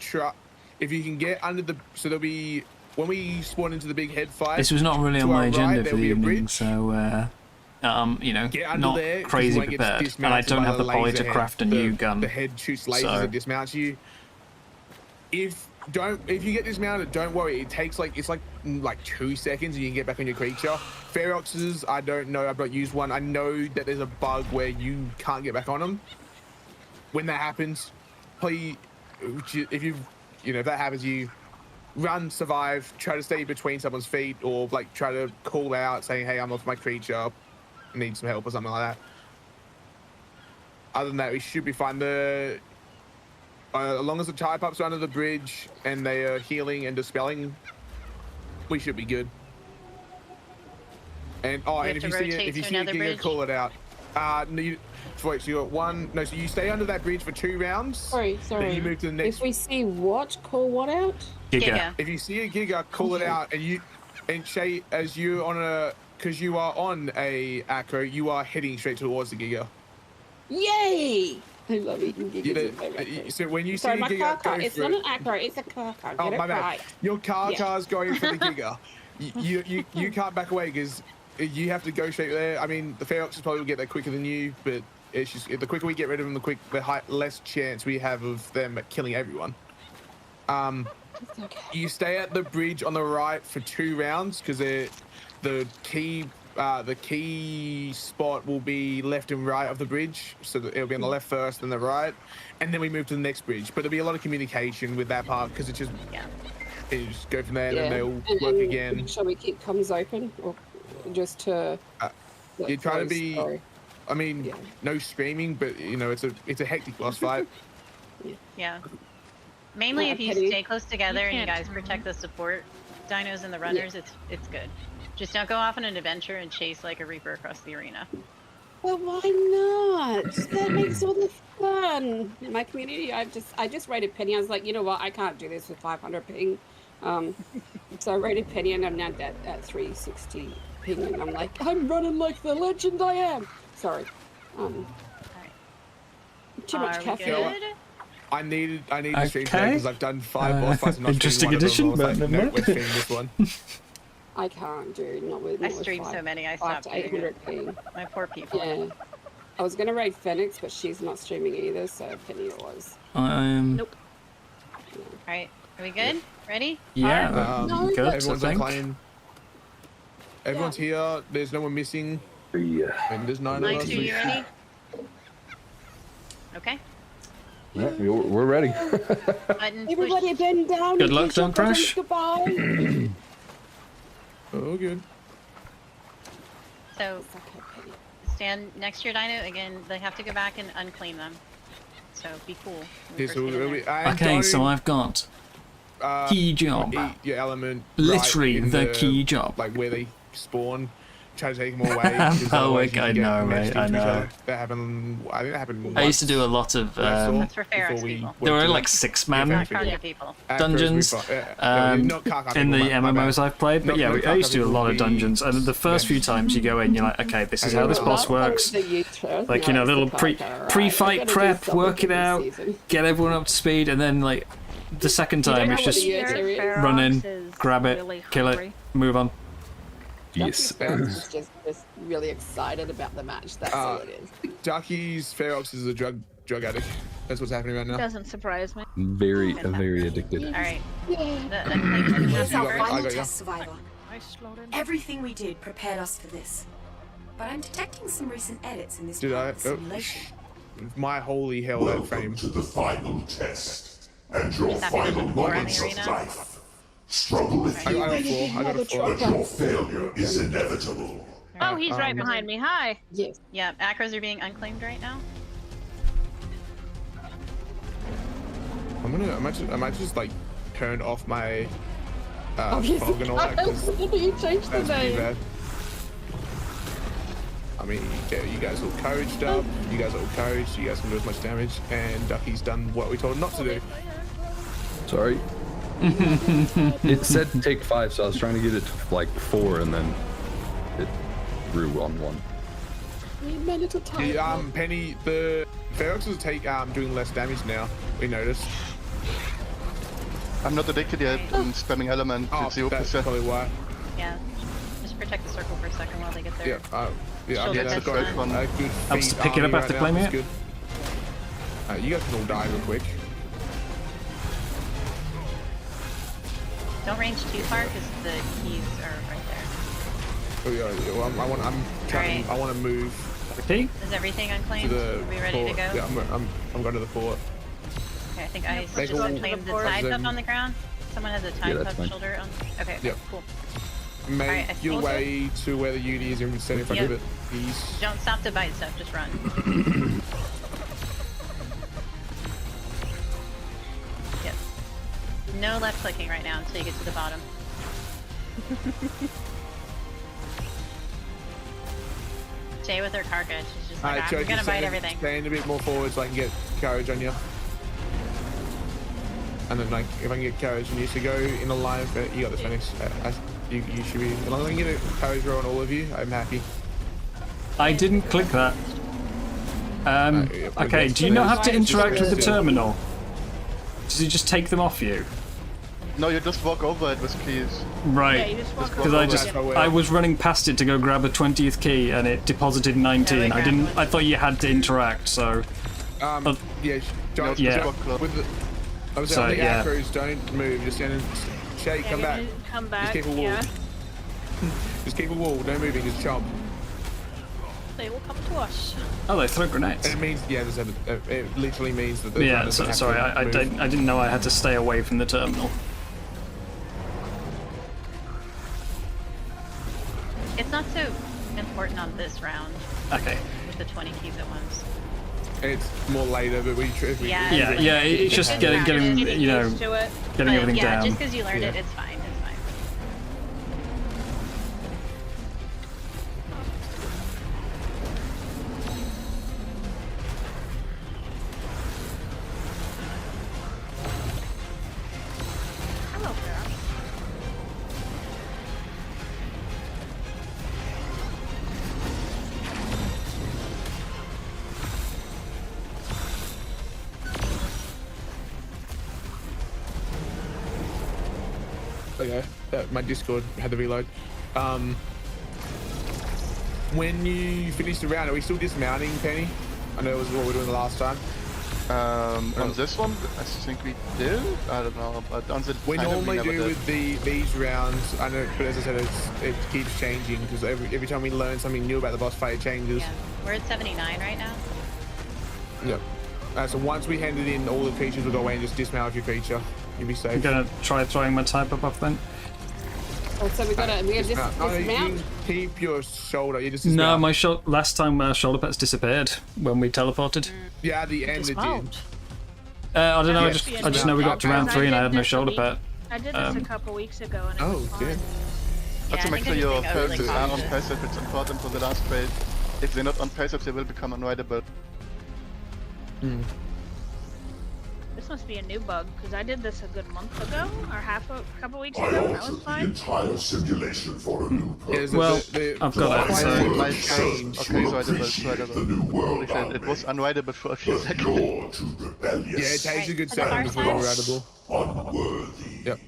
[SPEAKER 5] if you can get under the, so there'll be when we spawn into the big head fight.
[SPEAKER 1] This was not really on my agenda for the evening, so you know, not crazy prepared, and I don't have the poly to craft a new gun.
[SPEAKER 5] The head shoots lasers and dismounts you. If you get dismounted, don't worry. It takes like 2 seconds and you can get back on your creature. Feroxes, I don't know. I've not used one. I know that there's a bug where you can't get back on them. When that happens, please, if that happens, you run, survive, try to stay between someone's feet, or like try to call out saying, "Hey, I'm off my creature. Need some help," or something like that. Other than that, we should be fine. As long as the tie pups are under the bridge and they are healing and dispelling, we should be good. And and if you see a Giga, call it out. So you got one. No, so you stay under that bridge for 2 rounds.
[SPEAKER 6] Sorry.
[SPEAKER 5] Then you move to the next.
[SPEAKER 6] If we see what, call what out?
[SPEAKER 1] Giga.
[SPEAKER 5] If you see a Giga, call it out, and Shay, as you on a. Because you are on a acro, you are heading straight towards the Giga.
[SPEAKER 6] Yay! I love eating Gigas.
[SPEAKER 5] So when you see a Giga, go
[SPEAKER 6] it's not an acro, it's a car car. Get it
[SPEAKER 5] my bad.
[SPEAKER 6] right.
[SPEAKER 5] Your car's going for the Giga. You can't back away because you have to go straight there. I mean, the Feroxes probably will get there quicker than you, but it's just the quicker we get rid of them, the less chance we have of them killing everyone.
[SPEAKER 6] Okay.
[SPEAKER 5] You stay at the bridge on the right for 2 rounds because the key spot will be left and right of the bridge, so it'll be on the left first, then the right, and then we move to the next bridge. But there'll be a lot of communication with that part because it's just you just go from there and then they'll work again.
[SPEAKER 6] Shall we keep comms open, or just to?
[SPEAKER 5] You try to be. Sorry. I mean, no screaming, but it's a hectic boss fight.
[SPEAKER 7] Yeah. Mainly if you stay close together and you guys protect the support dinos and the runners, it's good. Just don't go off on an adventure and chase like a Reaper across the arena.
[SPEAKER 6] Well, why not? That makes all the fun. In my community, I just rated Penny. I was like, you know what? I can't do this with 500 ping. So I rated Penny and I'm now at 360 ping, and I'm like, I'm running like the legend I am. Sorry. Too much caffeine.
[SPEAKER 5] I need to stream today because I've done 5 boss fights and not
[SPEAKER 1] interesting
[SPEAKER 5] addition.
[SPEAKER 1] But
[SPEAKER 5] no, we're streaming this one.
[SPEAKER 6] I can't do not with.
[SPEAKER 7] I stream so many. I stopped.
[SPEAKER 6] 800 ping.
[SPEAKER 7] My poor people.
[SPEAKER 6] Yeah. I was gonna raid Phoenix, but she's not streaming either, so Penny it was.
[SPEAKER 1] I'm
[SPEAKER 8] Nope.
[SPEAKER 7] Alright, are we good? Ready?
[SPEAKER 1] Yeah,
[SPEAKER 5] Um,
[SPEAKER 1] good. I
[SPEAKER 5] Everyone's on
[SPEAKER 1] think.
[SPEAKER 5] claim. Everyone's here. There's no one missing.
[SPEAKER 9] Yeah.
[SPEAKER 5] And there's 9 of
[SPEAKER 7] Mike,
[SPEAKER 5] us.
[SPEAKER 7] are you ready? Okay.
[SPEAKER 9] Yeah, we're ready.
[SPEAKER 7] Button
[SPEAKER 6] Everybody
[SPEAKER 7] push.
[SPEAKER 6] bend down.
[SPEAKER 1] Good
[SPEAKER 6] and
[SPEAKER 1] luck,
[SPEAKER 6] kiss your
[SPEAKER 1] don't crash.
[SPEAKER 6] cousins Goodbye.
[SPEAKER 5] Oh, good.
[SPEAKER 7] So
[SPEAKER 6] It's okay, Penny.
[SPEAKER 7] stand next to your dino. Again, they have to go back and unclaim them. So be cool. when we
[SPEAKER 5] Yeah,
[SPEAKER 7] first
[SPEAKER 5] so
[SPEAKER 7] get in
[SPEAKER 5] we'll
[SPEAKER 7] there.
[SPEAKER 5] be, and
[SPEAKER 1] Okay, so
[SPEAKER 5] don't,
[SPEAKER 1] I've got
[SPEAKER 5] uh,
[SPEAKER 1] key job.
[SPEAKER 5] eat your element.
[SPEAKER 1] Literally
[SPEAKER 5] right in
[SPEAKER 1] the key job.
[SPEAKER 5] Like where they spawn. Try to take them away. 'cause
[SPEAKER 1] Oh,
[SPEAKER 5] otherwise you
[SPEAKER 1] I
[SPEAKER 5] can get
[SPEAKER 1] know,
[SPEAKER 5] meshed
[SPEAKER 1] mate, I
[SPEAKER 5] into each
[SPEAKER 1] know.
[SPEAKER 5] other. That happened. I think that happened.
[SPEAKER 1] I used to do a lot of.
[SPEAKER 7] That's for Ferox
[SPEAKER 5] before we
[SPEAKER 7] people.
[SPEAKER 5] went
[SPEAKER 1] There were
[SPEAKER 5] to
[SPEAKER 1] like
[SPEAKER 5] the-
[SPEAKER 1] 6-man
[SPEAKER 7] Not Karga people.
[SPEAKER 5] at first we
[SPEAKER 1] dungeons
[SPEAKER 5] fought- not Karka
[SPEAKER 1] in the
[SPEAKER 5] people, my
[SPEAKER 1] MMOs
[SPEAKER 5] bad.
[SPEAKER 1] I've played, but
[SPEAKER 5] Not-
[SPEAKER 1] yeah,
[SPEAKER 5] not
[SPEAKER 1] I used to do a
[SPEAKER 5] Karka
[SPEAKER 1] lot of
[SPEAKER 5] people,
[SPEAKER 1] dungeons, and the first few times you go in, you're like, okay, this is how this boss works. Like, you know, little pre-fight prep, work it out, get everyone up to speed, and then like the second time it's just run in, grab it, kill it, move on.
[SPEAKER 9] Yes.
[SPEAKER 6] Is just really excited about the match. That's all it is.
[SPEAKER 5] Ducky's Ferox is a drug addict. That's what's happening right now.
[SPEAKER 8] Doesn't surprise me.
[SPEAKER 9] Very addicted.
[SPEAKER 7] Alright.
[SPEAKER 6] Yeah.
[SPEAKER 7] The unclaimed
[SPEAKER 5] Yes,
[SPEAKER 10] As
[SPEAKER 5] you
[SPEAKER 10] our
[SPEAKER 5] got it. I
[SPEAKER 10] final
[SPEAKER 5] got you.
[SPEAKER 10] test survivor,
[SPEAKER 8] I slowed in.
[SPEAKER 10] everything we did prepared us for this. But I'm detecting some recent edits in this
[SPEAKER 5] Did
[SPEAKER 10] part
[SPEAKER 5] I?
[SPEAKER 10] of the simulation.
[SPEAKER 5] My holy hell, that frame.
[SPEAKER 11] To the final test and your
[SPEAKER 7] Is that because
[SPEAKER 11] final
[SPEAKER 7] it's more in the
[SPEAKER 11] moments of
[SPEAKER 7] arena?
[SPEAKER 11] life. Struggle with
[SPEAKER 5] I
[SPEAKER 11] you,
[SPEAKER 5] got a 4. I got a 4.
[SPEAKER 11] but your failure is inevitable.
[SPEAKER 8] Oh, he's right
[SPEAKER 5] Um,
[SPEAKER 8] behind me. Hi.
[SPEAKER 6] Yes.
[SPEAKER 7] Yeah, acros are being unclaimed right now.
[SPEAKER 5] I might just like turn off my
[SPEAKER 6] yes,
[SPEAKER 5] fog and all that. 'Cause
[SPEAKER 6] you changed the
[SPEAKER 5] that's pretty
[SPEAKER 6] name.
[SPEAKER 5] bad. I mean, you guys all couraged up. You guys are all couraged. You guys can do as much damage, and Ducky's done what we told him not to do.
[SPEAKER 9] Sorry. It said take 5, so I was trying to get it to like 4, and then it grew on 1.
[SPEAKER 6] My little tiny.
[SPEAKER 5] Penny, the Ferox is doing less damage now. We noticed.
[SPEAKER 4] I'm not addicted yet. I'm spamming element.
[SPEAKER 5] Oh,
[SPEAKER 4] It's
[SPEAKER 5] that's
[SPEAKER 4] 0%.
[SPEAKER 5] probably why.
[SPEAKER 7] Yeah. Just protect the circle for a second while they get there.
[SPEAKER 5] Yeah, I
[SPEAKER 7] Shoulder
[SPEAKER 5] mean, I've
[SPEAKER 7] test
[SPEAKER 5] got
[SPEAKER 7] done.
[SPEAKER 5] a good
[SPEAKER 1] Helps to
[SPEAKER 5] feat
[SPEAKER 1] pick it up
[SPEAKER 5] army
[SPEAKER 1] after
[SPEAKER 5] right
[SPEAKER 1] claiming
[SPEAKER 5] now.
[SPEAKER 1] it.
[SPEAKER 5] That's good. You guys can all die real quick.
[SPEAKER 7] Don't range too far because the keys are right there.
[SPEAKER 5] Oh yeah, well, I'm trying.
[SPEAKER 7] Alright.
[SPEAKER 5] I want to move
[SPEAKER 1] P?
[SPEAKER 7] Is everything
[SPEAKER 5] to
[SPEAKER 7] unclaimed?
[SPEAKER 5] the
[SPEAKER 7] Are we ready
[SPEAKER 5] port.
[SPEAKER 7] to go?
[SPEAKER 5] Yeah, I'm going to the port.
[SPEAKER 7] Okay, I think I
[SPEAKER 5] Make
[SPEAKER 7] just
[SPEAKER 5] a-
[SPEAKER 7] unclaimed the
[SPEAKER 8] Port.
[SPEAKER 7] tide
[SPEAKER 5] Then-
[SPEAKER 7] pup on the ground. Someone has a tide
[SPEAKER 9] that's
[SPEAKER 7] pup
[SPEAKER 9] fine.
[SPEAKER 7] shoulder on. Okay,
[SPEAKER 5] Yep.
[SPEAKER 7] cool.
[SPEAKER 5] Make
[SPEAKER 7] Alright, I
[SPEAKER 5] your
[SPEAKER 7] think-
[SPEAKER 5] way to where the Uni is and stand in front
[SPEAKER 7] Yep.
[SPEAKER 5] of it, please.
[SPEAKER 7] Don't stop to bite stuff, just run. Yep. No left clicking right now until you get to the bottom. Stay with her carcass. She's just like,
[SPEAKER 5] Alright,
[SPEAKER 7] I'm
[SPEAKER 5] Joe,
[SPEAKER 7] gonna
[SPEAKER 5] just
[SPEAKER 7] bite everything.
[SPEAKER 5] stand a bit more forward so I can get courage on you. And then, like, if I can get courage on you, so go in a line. You got this, Phoenix. You should be. As long as I can get a courage roll on all of you, I'm happy.
[SPEAKER 1] I didn't click that.
[SPEAKER 5] Yeah,
[SPEAKER 1] Okay, do you not have to interact with the terminal? Does it just take them off you?
[SPEAKER 4] No, you just walk over it with keys.
[SPEAKER 8] Yeah, you
[SPEAKER 1] Right.
[SPEAKER 8] just walk
[SPEAKER 1] Because
[SPEAKER 8] over.
[SPEAKER 1] I was running past it to go grab a 20th key and it deposited 19. I didn't. I thought you had to interact. So
[SPEAKER 5] Yeah, don't.
[SPEAKER 1] Yeah.
[SPEAKER 5] With the, I was
[SPEAKER 1] Sorry,
[SPEAKER 5] saying, the
[SPEAKER 1] yeah.
[SPEAKER 5] acros, don't move. Just stand and shake,
[SPEAKER 8] Yeah,
[SPEAKER 5] come back.
[SPEAKER 8] Come back.
[SPEAKER 5] keep a wall.
[SPEAKER 8] Yeah.
[SPEAKER 5] Just keep a wall, no moving, just chomp.
[SPEAKER 8] They will come to us.
[SPEAKER 1] oh, they throw grenades.
[SPEAKER 5] And it means, yeah, it literally means that the
[SPEAKER 1] Yeah.
[SPEAKER 5] runners
[SPEAKER 1] So,
[SPEAKER 5] have
[SPEAKER 1] sorry,
[SPEAKER 5] to
[SPEAKER 1] I
[SPEAKER 5] move.
[SPEAKER 1] didn't know I had to stay away from the terminal.
[SPEAKER 7] It's not so important on this round
[SPEAKER 1] Okay.
[SPEAKER 7] with the 20 keys at once.
[SPEAKER 5] It's more later, but if we
[SPEAKER 7] Yeah,
[SPEAKER 1] Yeah. Yeah. It's just
[SPEAKER 7] Just
[SPEAKER 1] getting
[SPEAKER 7] getting
[SPEAKER 1] you know
[SPEAKER 8] used to it.
[SPEAKER 1] getting
[SPEAKER 7] But
[SPEAKER 1] everything
[SPEAKER 7] yeah,
[SPEAKER 1] down.
[SPEAKER 7] just because you learned
[SPEAKER 5] Yeah.
[SPEAKER 7] it, it's fine. It's fine.
[SPEAKER 8] Hello, Farah.
[SPEAKER 5] Okay, my Discord had to reload. When you finish the round, are we still dismounting, Penny? I know it was what we were doing the last time.
[SPEAKER 4] On this one, I think we did. I don't know, but on the
[SPEAKER 5] We
[SPEAKER 4] final,
[SPEAKER 5] normally
[SPEAKER 4] never
[SPEAKER 5] do
[SPEAKER 4] did.
[SPEAKER 5] with these rounds. I know, but as I said, it keeps changing because every time we learn something new about the boss fight, it changes.
[SPEAKER 7] Yeah. We're at 79 right now.
[SPEAKER 5] Yep. So once we hand it in, all the creatures will go away and just dismount your creature. You'll be safe.
[SPEAKER 1] I'm gonna try throwing my type up off then.
[SPEAKER 6] Oh, so we gotta
[SPEAKER 5] Dismount. No, you
[SPEAKER 6] dismount.
[SPEAKER 5] keep your shoulder. You just
[SPEAKER 1] No,
[SPEAKER 5] dismount.
[SPEAKER 1] my last time shoulder pets disappeared when we teleported.
[SPEAKER 5] Yeah, at the end it did.
[SPEAKER 8] Dismount.
[SPEAKER 1] I don't know.
[SPEAKER 5] Yes.
[SPEAKER 1] I just know we got to round 3 and I had no shoulder pet.
[SPEAKER 8] I did this a couple weeks ago and it was fun.
[SPEAKER 5] dear.
[SPEAKER 7] Yeah,
[SPEAKER 4] But to
[SPEAKER 7] I
[SPEAKER 4] make
[SPEAKER 7] think
[SPEAKER 4] sure
[SPEAKER 7] I'm
[SPEAKER 4] your
[SPEAKER 7] just being overly
[SPEAKER 4] characters are on
[SPEAKER 7] cautious.
[SPEAKER 4] passive, it's important for the last phase. If they're not on passive, they will become unrideable.
[SPEAKER 8] This must be a new bug because I did this a good month ago or couple weeks
[SPEAKER 11] I
[SPEAKER 8] ago. That was
[SPEAKER 11] altered the
[SPEAKER 8] fine.
[SPEAKER 11] entire simulation for a new purpose.
[SPEAKER 1] Well, I've got it. So
[SPEAKER 4] My
[SPEAKER 5] change.
[SPEAKER 4] okay, so
[SPEAKER 11] Appreciate the new world.
[SPEAKER 4] it was unrideable for a few
[SPEAKER 11] But
[SPEAKER 4] seconds.
[SPEAKER 11] you're too rebellious.
[SPEAKER 5] Yeah, it takes a good
[SPEAKER 7] For the
[SPEAKER 5] second
[SPEAKER 7] first
[SPEAKER 5] before
[SPEAKER 7] time?
[SPEAKER 5] we're radical.
[SPEAKER 11] Unworthy.
[SPEAKER 5] Yep.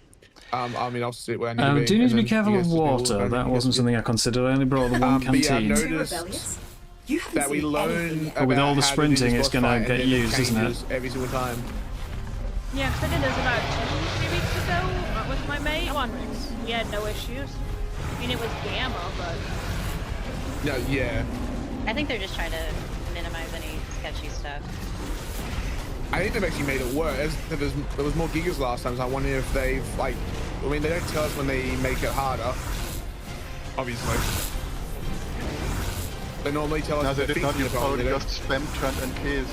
[SPEAKER 5] I mean, I'll sit where I need to be.
[SPEAKER 1] do you need
[SPEAKER 5] and
[SPEAKER 1] to be
[SPEAKER 5] then
[SPEAKER 1] careful
[SPEAKER 5] you
[SPEAKER 1] of
[SPEAKER 5] guys just do
[SPEAKER 1] water?
[SPEAKER 5] whatever
[SPEAKER 1] That
[SPEAKER 5] you
[SPEAKER 1] wasn't
[SPEAKER 5] guys
[SPEAKER 1] something I considered. I only brought the one
[SPEAKER 5] But yeah, I've
[SPEAKER 1] canteen.
[SPEAKER 10] Too
[SPEAKER 5] noticed
[SPEAKER 10] rebellious? You haven't
[SPEAKER 5] that we
[SPEAKER 10] seen
[SPEAKER 5] learn
[SPEAKER 10] anything yet.
[SPEAKER 1] But with
[SPEAKER 5] about
[SPEAKER 1] all the
[SPEAKER 5] how to do
[SPEAKER 1] sprinting,
[SPEAKER 5] this
[SPEAKER 1] it's
[SPEAKER 5] boss
[SPEAKER 1] gonna
[SPEAKER 5] fight,
[SPEAKER 1] get
[SPEAKER 5] and then
[SPEAKER 1] used, isn't it?
[SPEAKER 5] changes every single time.
[SPEAKER 8] Yeah, because I did this about 2-3 weeks ago with my mate. One, we had no issues. I mean, it was gamma, but
[SPEAKER 5] No, yeah.
[SPEAKER 7] I think they're just trying to minimize any sketchy stuff.
[SPEAKER 5] I think they've actually made it worse. There was more gigas last time, so I wonder if they've, like... I mean, they don't tell us when they make it harder. Obviously. They normally tell us
[SPEAKER 4] No, they
[SPEAKER 5] they're
[SPEAKER 4] did not.
[SPEAKER 5] fixing
[SPEAKER 4] You
[SPEAKER 5] the problem.
[SPEAKER 4] probably
[SPEAKER 5] They don't-
[SPEAKER 4] just spam, turned, and keys.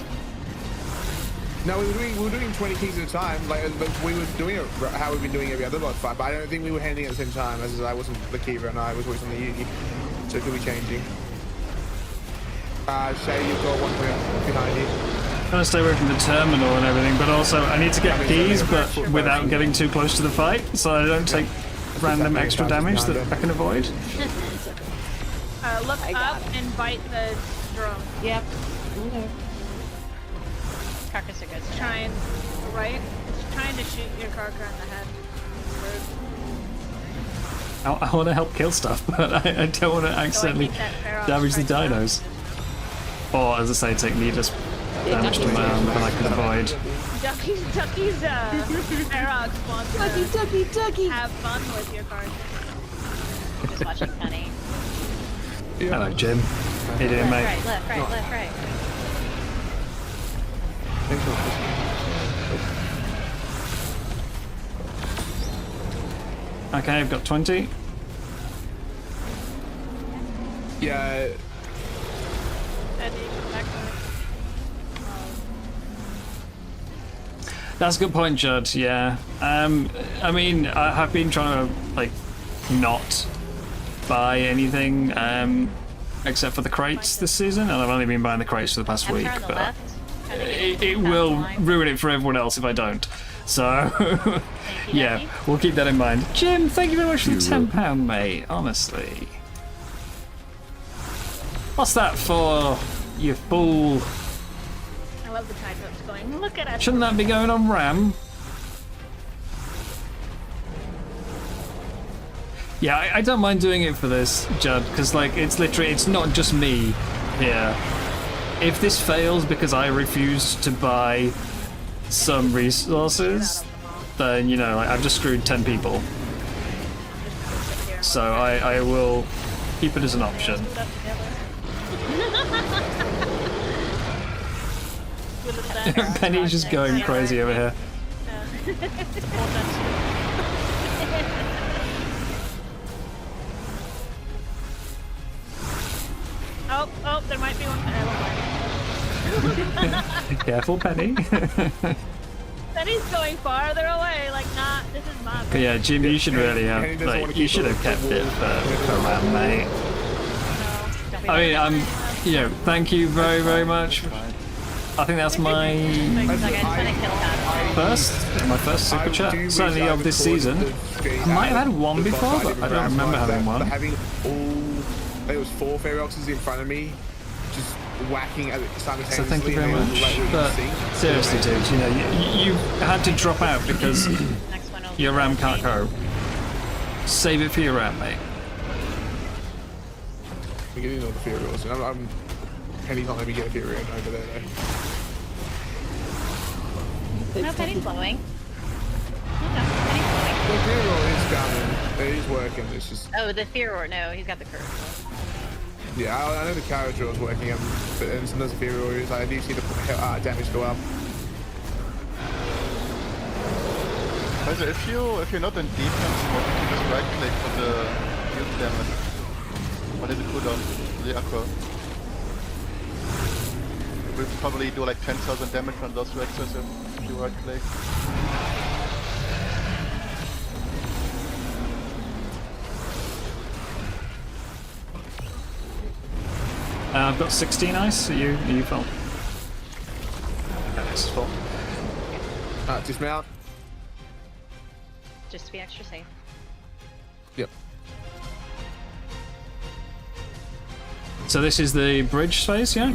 [SPEAKER 5] No, we were doing 20 keys at a time. Like we were doing it how we've been doing every other boss fight, but I don't think we were handing it at the same time. As I wasn't the keeper and I was always on the uni, so it could be changing. Shay, you've got one behind you.
[SPEAKER 1] I'm trying to stay away from the terminal and everything, but also I need to get keys, but without getting too close to the fight, so I don't take random extra damage that I can avoid.
[SPEAKER 8] look up and bite the drum.
[SPEAKER 6] Yep. Okay.
[SPEAKER 7] Carcass are good.
[SPEAKER 8] It's trying, right? It's trying to shoot your Karka in the head. It's rude.
[SPEAKER 1] I want to help kill stuff, but I don't want to accidentally
[SPEAKER 8] keep that Ferox
[SPEAKER 1] damage the
[SPEAKER 8] right down.
[SPEAKER 1] dinos. Or, as I say, take needless damage to my arm that I can avoid.
[SPEAKER 8] Ducky's Ferox wants to
[SPEAKER 6] Ducky.
[SPEAKER 8] have fun with your Karka.
[SPEAKER 7] Just watching Penny.
[SPEAKER 1] Hello, Jim. How you doing, mate?
[SPEAKER 7] Left, right.
[SPEAKER 1] Okay, I've got 20.
[SPEAKER 5] Yeah.
[SPEAKER 1] That's a good point, Judd, yeah. I mean, I have been trying to, like, not buy anything, except for the crates this season, and I've only been buying the crates for the past week,
[SPEAKER 7] On the
[SPEAKER 1] but
[SPEAKER 7] left.
[SPEAKER 1] it will ruin it for everyone else if I don't. So, yeah, we'll keep that in mind. Jim, thank you very much for the £10, mate, honestly. What's that for, you fool?
[SPEAKER 8] I love the tide boats going, look at us.
[SPEAKER 1] Shouldn't that be going on RAM? Yeah, I don't mind doing it for this, Judd, because, like, it's literally, it's not just me here. If this fails because I refuse to buy some resources, then, you know, like, I've just screwed 10 people. So I will keep it as an option. Penny's just going crazy over here.
[SPEAKER 8] Oh, there might be one.
[SPEAKER 1] Careful, Penny.
[SPEAKER 8] Penny's going farther away, like not. This is my.
[SPEAKER 1] But yeah, Jim, you should really have, like, you should have kept it for RAM, mate. I mean, you know, thank you very, very much. I think that's my first super chat, certainly of this season. I might have had one before, but I don't remember having one.
[SPEAKER 5] Having there was 4 Feroxes in front of me, just whacking at it simultaneously.
[SPEAKER 1] So thank you very
[SPEAKER 5] and they were
[SPEAKER 1] much.
[SPEAKER 5] right where
[SPEAKER 1] But
[SPEAKER 5] you could see.
[SPEAKER 1] seriously, dude, you know, you had to drop out because your RAM can't go. Save it for your RAM, mate.
[SPEAKER 5] We're getting all the Ferox. Penny's not letting me get a Ferox over there though.
[SPEAKER 7] No, Penny's blowing. No, Penny's blowing.
[SPEAKER 5] The funeral is coming. He's working. It's just.
[SPEAKER 7] Oh, the fear or no, he's got the curve.
[SPEAKER 5] Yeah, I know the carriage was working, but then sometimes the funeral is like I do see the damage go up.
[SPEAKER 4] Also, if you're not in defense mode, you can just right click for the heal damage. What is the cooldown? The aqua. We'll probably do like 10,000 damage on those Rexes if you right click.
[SPEAKER 1] I've got 16 ice. Are you full? This is full.
[SPEAKER 5] Dismount.
[SPEAKER 7] Just to be extra safe.
[SPEAKER 5] Yep.
[SPEAKER 1] So this is the bridge phase, yeah?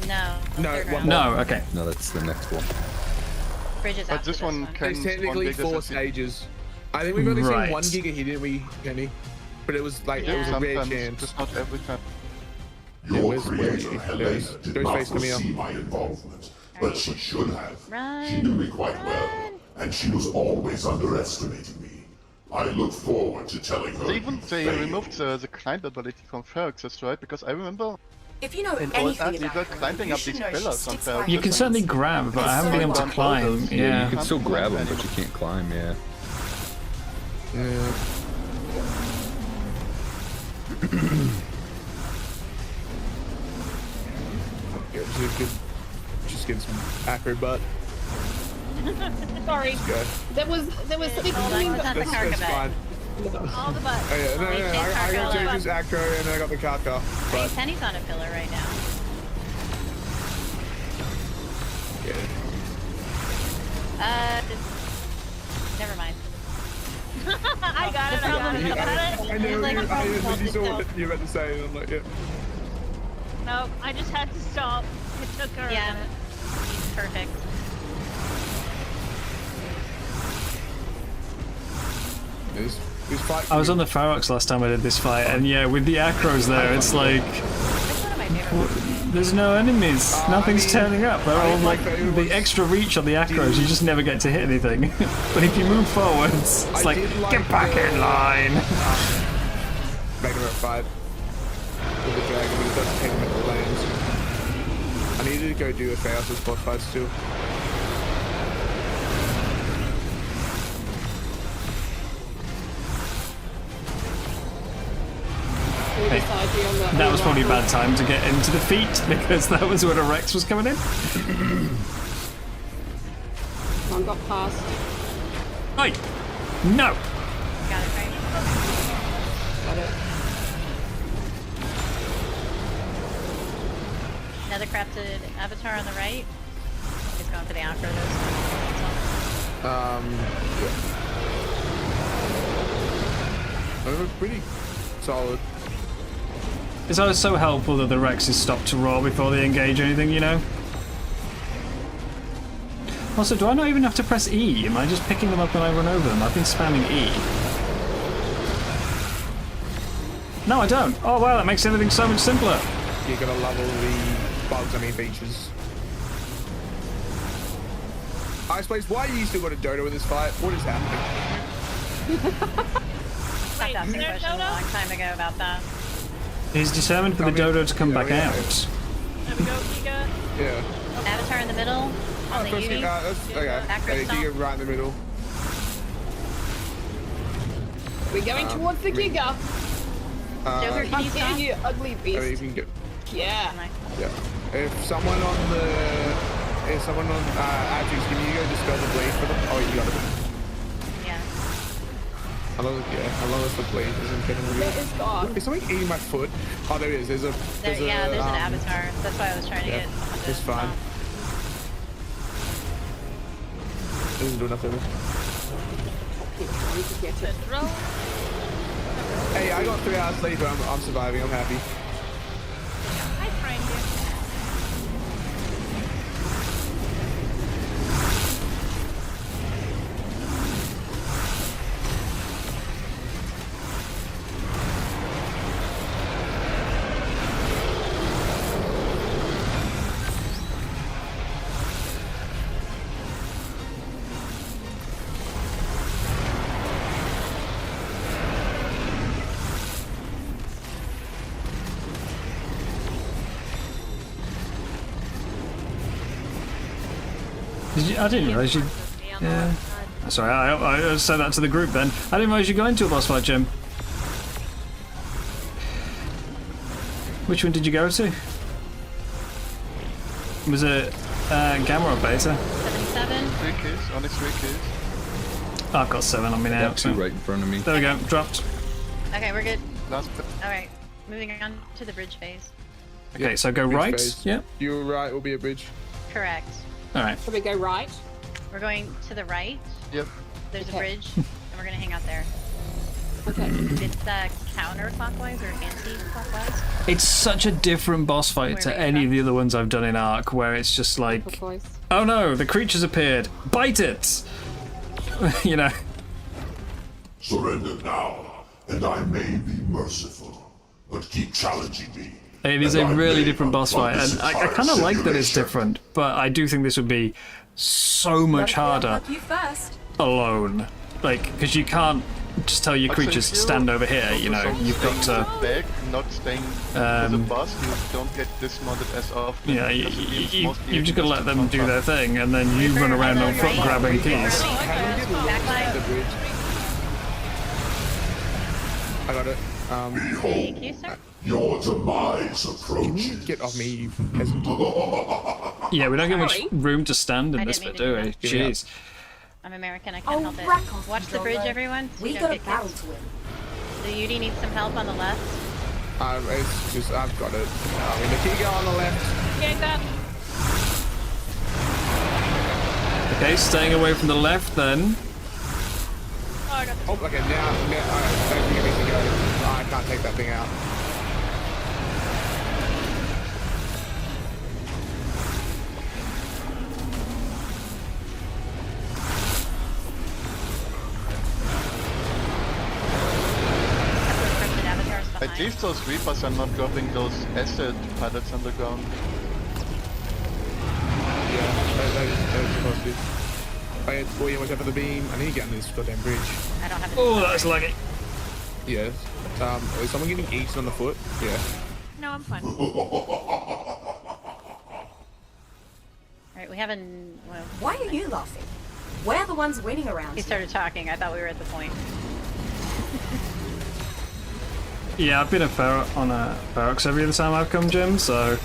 [SPEAKER 7] No.
[SPEAKER 5] No,
[SPEAKER 7] underground.
[SPEAKER 1] No, okay.
[SPEAKER 9] No, that's the next one.
[SPEAKER 7] Bridges
[SPEAKER 4] But
[SPEAKER 7] after
[SPEAKER 4] this one can
[SPEAKER 5] There's technically
[SPEAKER 4] spawn
[SPEAKER 5] 4
[SPEAKER 4] big
[SPEAKER 5] stages. I think we've only
[SPEAKER 1] Right.
[SPEAKER 5] seen 1 Giga here, didn't we, Kenny? But it was like, it was a rare
[SPEAKER 4] sometimes,
[SPEAKER 5] chance.
[SPEAKER 4] just not every time.
[SPEAKER 5] Yeah,
[SPEAKER 11] Your
[SPEAKER 5] where's
[SPEAKER 11] creator, Helena,
[SPEAKER 5] there's
[SPEAKER 11] did
[SPEAKER 5] face
[SPEAKER 11] not
[SPEAKER 5] coming up.
[SPEAKER 11] foresee my involvement, but she should have.
[SPEAKER 7] Run,
[SPEAKER 11] She knew me quite well, and she was always underestimating me. I look forward to telling her.
[SPEAKER 4] They removed the climb ability from Ferox's, right? Because I remember
[SPEAKER 10] If you know
[SPEAKER 4] in
[SPEAKER 10] anything
[SPEAKER 4] old you
[SPEAKER 10] about
[SPEAKER 4] were
[SPEAKER 10] her,
[SPEAKER 4] climbing
[SPEAKER 10] you
[SPEAKER 4] up
[SPEAKER 10] should
[SPEAKER 4] these
[SPEAKER 10] know she
[SPEAKER 4] pillars on
[SPEAKER 10] sticks by
[SPEAKER 4] Ferox.
[SPEAKER 1] You can certainly grab, but I haven't been able to climb.
[SPEAKER 9] Yeah, you
[SPEAKER 1] Yeah.
[SPEAKER 9] can still grab them, but you can't climb. Yeah.
[SPEAKER 5] Yeah. Yeah, just get some accurate butt.
[SPEAKER 6] Sorry.
[SPEAKER 5] Go.
[SPEAKER 6] There was something
[SPEAKER 7] Hold on,
[SPEAKER 6] between
[SPEAKER 7] what's
[SPEAKER 6] the
[SPEAKER 7] that? The
[SPEAKER 5] That's
[SPEAKER 7] carcabat.
[SPEAKER 5] fine.
[SPEAKER 8] All the butts.
[SPEAKER 5] Oh, yeah, no,
[SPEAKER 7] Wait,
[SPEAKER 5] no,
[SPEAKER 7] take
[SPEAKER 5] I got
[SPEAKER 7] Cargo.
[SPEAKER 5] James' acro and I got the Kaka.
[SPEAKER 7] I
[SPEAKER 5] But
[SPEAKER 7] mean, Penny's on a pillar right now.
[SPEAKER 5] yeah.
[SPEAKER 7] Never mind.
[SPEAKER 8] I got it. I got it. I got it.
[SPEAKER 5] I know,
[SPEAKER 7] Like,
[SPEAKER 5] you saw what you were about to say, and I'm like, yeah.
[SPEAKER 8] Nope. I just had to stop. It took her.
[SPEAKER 7] Yeah.
[SPEAKER 8] A minute.
[SPEAKER 7] He's perfect.
[SPEAKER 5] This fight.
[SPEAKER 1] I was on the Ferox last time I did this fight, and yeah, with the acros there, it's like
[SPEAKER 7] That's one of my favorite ones.
[SPEAKER 1] there's no enemies. Nothing's
[SPEAKER 5] I mean,
[SPEAKER 1] turning up. They're all like
[SPEAKER 5] favorite
[SPEAKER 1] the
[SPEAKER 5] was-
[SPEAKER 1] extra reach on the acros. You just never get to hit anything. But if you move forwards, it's
[SPEAKER 5] I
[SPEAKER 1] like
[SPEAKER 5] did like
[SPEAKER 1] get back
[SPEAKER 5] the-
[SPEAKER 1] in line.
[SPEAKER 5] Making her at 5 with the dragon, but it doesn't take him at the lanes. I needed to go do a Faustus boss fight still.
[SPEAKER 1] That was probably a bad time to get into the feet because that was when a Rex was coming in.
[SPEAKER 6] One got past.
[SPEAKER 1] Oi! No!
[SPEAKER 7] Got it right.
[SPEAKER 6] Got it.
[SPEAKER 7] Another crafted avatar on the right. He's going for the acro though.
[SPEAKER 5] Yeah. They were pretty solid.
[SPEAKER 1] It's always so helpful that the Rexes stop to roar before they engage anything, you know? Also, do I not even have to press E? Am I just picking them up when I run over them? I've been spamming E. No, I don't. Oh wow, that makes everything so much simpler.
[SPEAKER 5] You're gonna level the bugs, features. Ice Blaze, why are you still got a dodo in this fight? What is happening?
[SPEAKER 7] I asked a
[SPEAKER 8] there a
[SPEAKER 7] question a
[SPEAKER 8] dodo?
[SPEAKER 7] long time ago about that.
[SPEAKER 1] He's determined for the dodo to come back out.
[SPEAKER 8] There we go, Giga.
[SPEAKER 5] Yeah.
[SPEAKER 7] Avatar in the middle. On the
[SPEAKER 5] First,
[SPEAKER 7] Uni.
[SPEAKER 5] that's, okay.
[SPEAKER 7] Acro
[SPEAKER 5] Hey,
[SPEAKER 7] stomp.
[SPEAKER 5] Giga right in the middle.
[SPEAKER 6] We're going towards the Giga.
[SPEAKER 7] Joker, can
[SPEAKER 6] Come
[SPEAKER 7] you
[SPEAKER 6] here,
[SPEAKER 7] stop?
[SPEAKER 6] you ugly
[SPEAKER 5] I mean,
[SPEAKER 6] beast.
[SPEAKER 5] you can get.
[SPEAKER 6] Yeah.
[SPEAKER 5] Yeah. If someone on Atrix, can you go dispel the blade for them? Oh, you got it.
[SPEAKER 7] Yeah.
[SPEAKER 5] How long as the blade isn't getting
[SPEAKER 6] It
[SPEAKER 5] revealed?
[SPEAKER 6] is gone.
[SPEAKER 5] Is something eating my foot? Oh, there is. There's
[SPEAKER 7] There's an avatar. That's why I was trying to
[SPEAKER 5] yeah,
[SPEAKER 7] get. the
[SPEAKER 5] it's fine.
[SPEAKER 7] stomp.
[SPEAKER 5] Doesn't do nothing.
[SPEAKER 6] Keep trying to get it.
[SPEAKER 8] Roll.
[SPEAKER 5] Hey, I got 3 hours sleep. I'm surviving. I'm happy.
[SPEAKER 8] I framed you.
[SPEAKER 1] Did you? I didn't realise you. Yeah. Sorry, I said that to the group then. I didn't realise you got into a boss fight, Jim. Which one did you go to? Was it Gamma or Beta?
[SPEAKER 7] 77.
[SPEAKER 4] 3 kills, only 3 kills.
[SPEAKER 1] I've got 7 on me now.
[SPEAKER 9] Got 2 right in front of me.
[SPEAKER 1] There we go, dropped.
[SPEAKER 7] Okay, we're good.
[SPEAKER 4] Last
[SPEAKER 7] Alright, moving on to the bridge phase.
[SPEAKER 1] Okay, so go
[SPEAKER 5] Bridge
[SPEAKER 1] right.
[SPEAKER 5] phase.
[SPEAKER 1] Yeah.
[SPEAKER 5] Your right will be a bridge.
[SPEAKER 7] Correct.
[SPEAKER 1] All right.
[SPEAKER 6] Should we go right?
[SPEAKER 7] We're going to the right.
[SPEAKER 4] Yep.
[SPEAKER 7] There's a
[SPEAKER 6] Okay.
[SPEAKER 7] bridge, and we're gonna hang out there.
[SPEAKER 6] Okay.
[SPEAKER 7] It's counterclockwise or anti-clockwise.
[SPEAKER 1] It's such a different boss fight
[SPEAKER 7] Where
[SPEAKER 1] to
[SPEAKER 7] are you
[SPEAKER 1] any of
[SPEAKER 7] from?
[SPEAKER 1] the other ones I've done in Ark, where it's just like,
[SPEAKER 6] Clockwise.
[SPEAKER 1] oh no, the creature's appeared. Bite it. You know.
[SPEAKER 11] Surrender now, and I may be merciful, but keep challenging me.
[SPEAKER 1] It is
[SPEAKER 11] and
[SPEAKER 1] a
[SPEAKER 11] I
[SPEAKER 1] really
[SPEAKER 11] may
[SPEAKER 1] different boss
[SPEAKER 11] unplug
[SPEAKER 1] fight,
[SPEAKER 11] this
[SPEAKER 1] and I
[SPEAKER 11] entire
[SPEAKER 1] kind of like that it's
[SPEAKER 11] simulation.
[SPEAKER 1] different, but I do think this would be so much harder
[SPEAKER 10] You first.
[SPEAKER 1] alone. Like, because you can't just tell your
[SPEAKER 4] Also,
[SPEAKER 1] creatures
[SPEAKER 4] if
[SPEAKER 1] to
[SPEAKER 4] you
[SPEAKER 1] stand over here, you know,
[SPEAKER 4] focus on
[SPEAKER 1] you've got
[SPEAKER 4] staying
[SPEAKER 1] to...
[SPEAKER 4] back, not staying with the boss, you don't get dismounted as often.
[SPEAKER 1] Yeah,
[SPEAKER 4] because it means mostly
[SPEAKER 1] you've just got to let them do their
[SPEAKER 4] thing.
[SPEAKER 1] thing, and then you run around on foot grabbing keys.
[SPEAKER 7] Backline.
[SPEAKER 5] The bridge. I got it.
[SPEAKER 7] Thank you, sir.
[SPEAKER 11] Your demise approaches.
[SPEAKER 5] Get off me, you peasant.
[SPEAKER 1] Yeah, we don't get much room to stand in
[SPEAKER 7] I
[SPEAKER 1] this
[SPEAKER 7] didn't
[SPEAKER 1] bit,
[SPEAKER 7] mean
[SPEAKER 1] do
[SPEAKER 7] to
[SPEAKER 1] we?
[SPEAKER 7] do
[SPEAKER 5] that.
[SPEAKER 1] Jeez.
[SPEAKER 7] I'm American, I can't help
[SPEAKER 10] rack
[SPEAKER 7] it.
[SPEAKER 10] off,
[SPEAKER 7] Watch the bridge,
[SPEAKER 10] Drogo.
[SPEAKER 7] everyone. so
[SPEAKER 10] We
[SPEAKER 7] you
[SPEAKER 10] got
[SPEAKER 7] don't
[SPEAKER 10] a
[SPEAKER 7] get
[SPEAKER 10] battle
[SPEAKER 7] killed.
[SPEAKER 10] to win.
[SPEAKER 7] The UD needs some help on the left.
[SPEAKER 5] It's just, I've got it. I mean, the key go on the left.
[SPEAKER 8] Gang that.
[SPEAKER 1] Okay, staying away from the left then.
[SPEAKER 8] Oh, I got
[SPEAKER 5] Oh, okay, now, alright, don't give me to go. I can't take that thing out.
[SPEAKER 7] Encrypted avatars
[SPEAKER 4] At
[SPEAKER 7] behind.
[SPEAKER 4] least those Reapers are not dropping those acid pellets on the ground.
[SPEAKER 5] Yeah, that is supposed to. Wait, William, watch out for the beam. I need to get on this goddamn bridge.
[SPEAKER 7] I don't have it.
[SPEAKER 1] Oh, that's laggy.
[SPEAKER 5] Yes. Is someone getting eaten on the foot? Yeah.
[SPEAKER 8] No, I'm fine.
[SPEAKER 7] Alright, we haven't. Well,
[SPEAKER 10] Why are you laughing? We're the ones winning around
[SPEAKER 7] he
[SPEAKER 10] here.
[SPEAKER 7] started talking. I thought we were at the point.
[SPEAKER 1] Yeah, I've been on Ferox every other time I've come, Jim, so...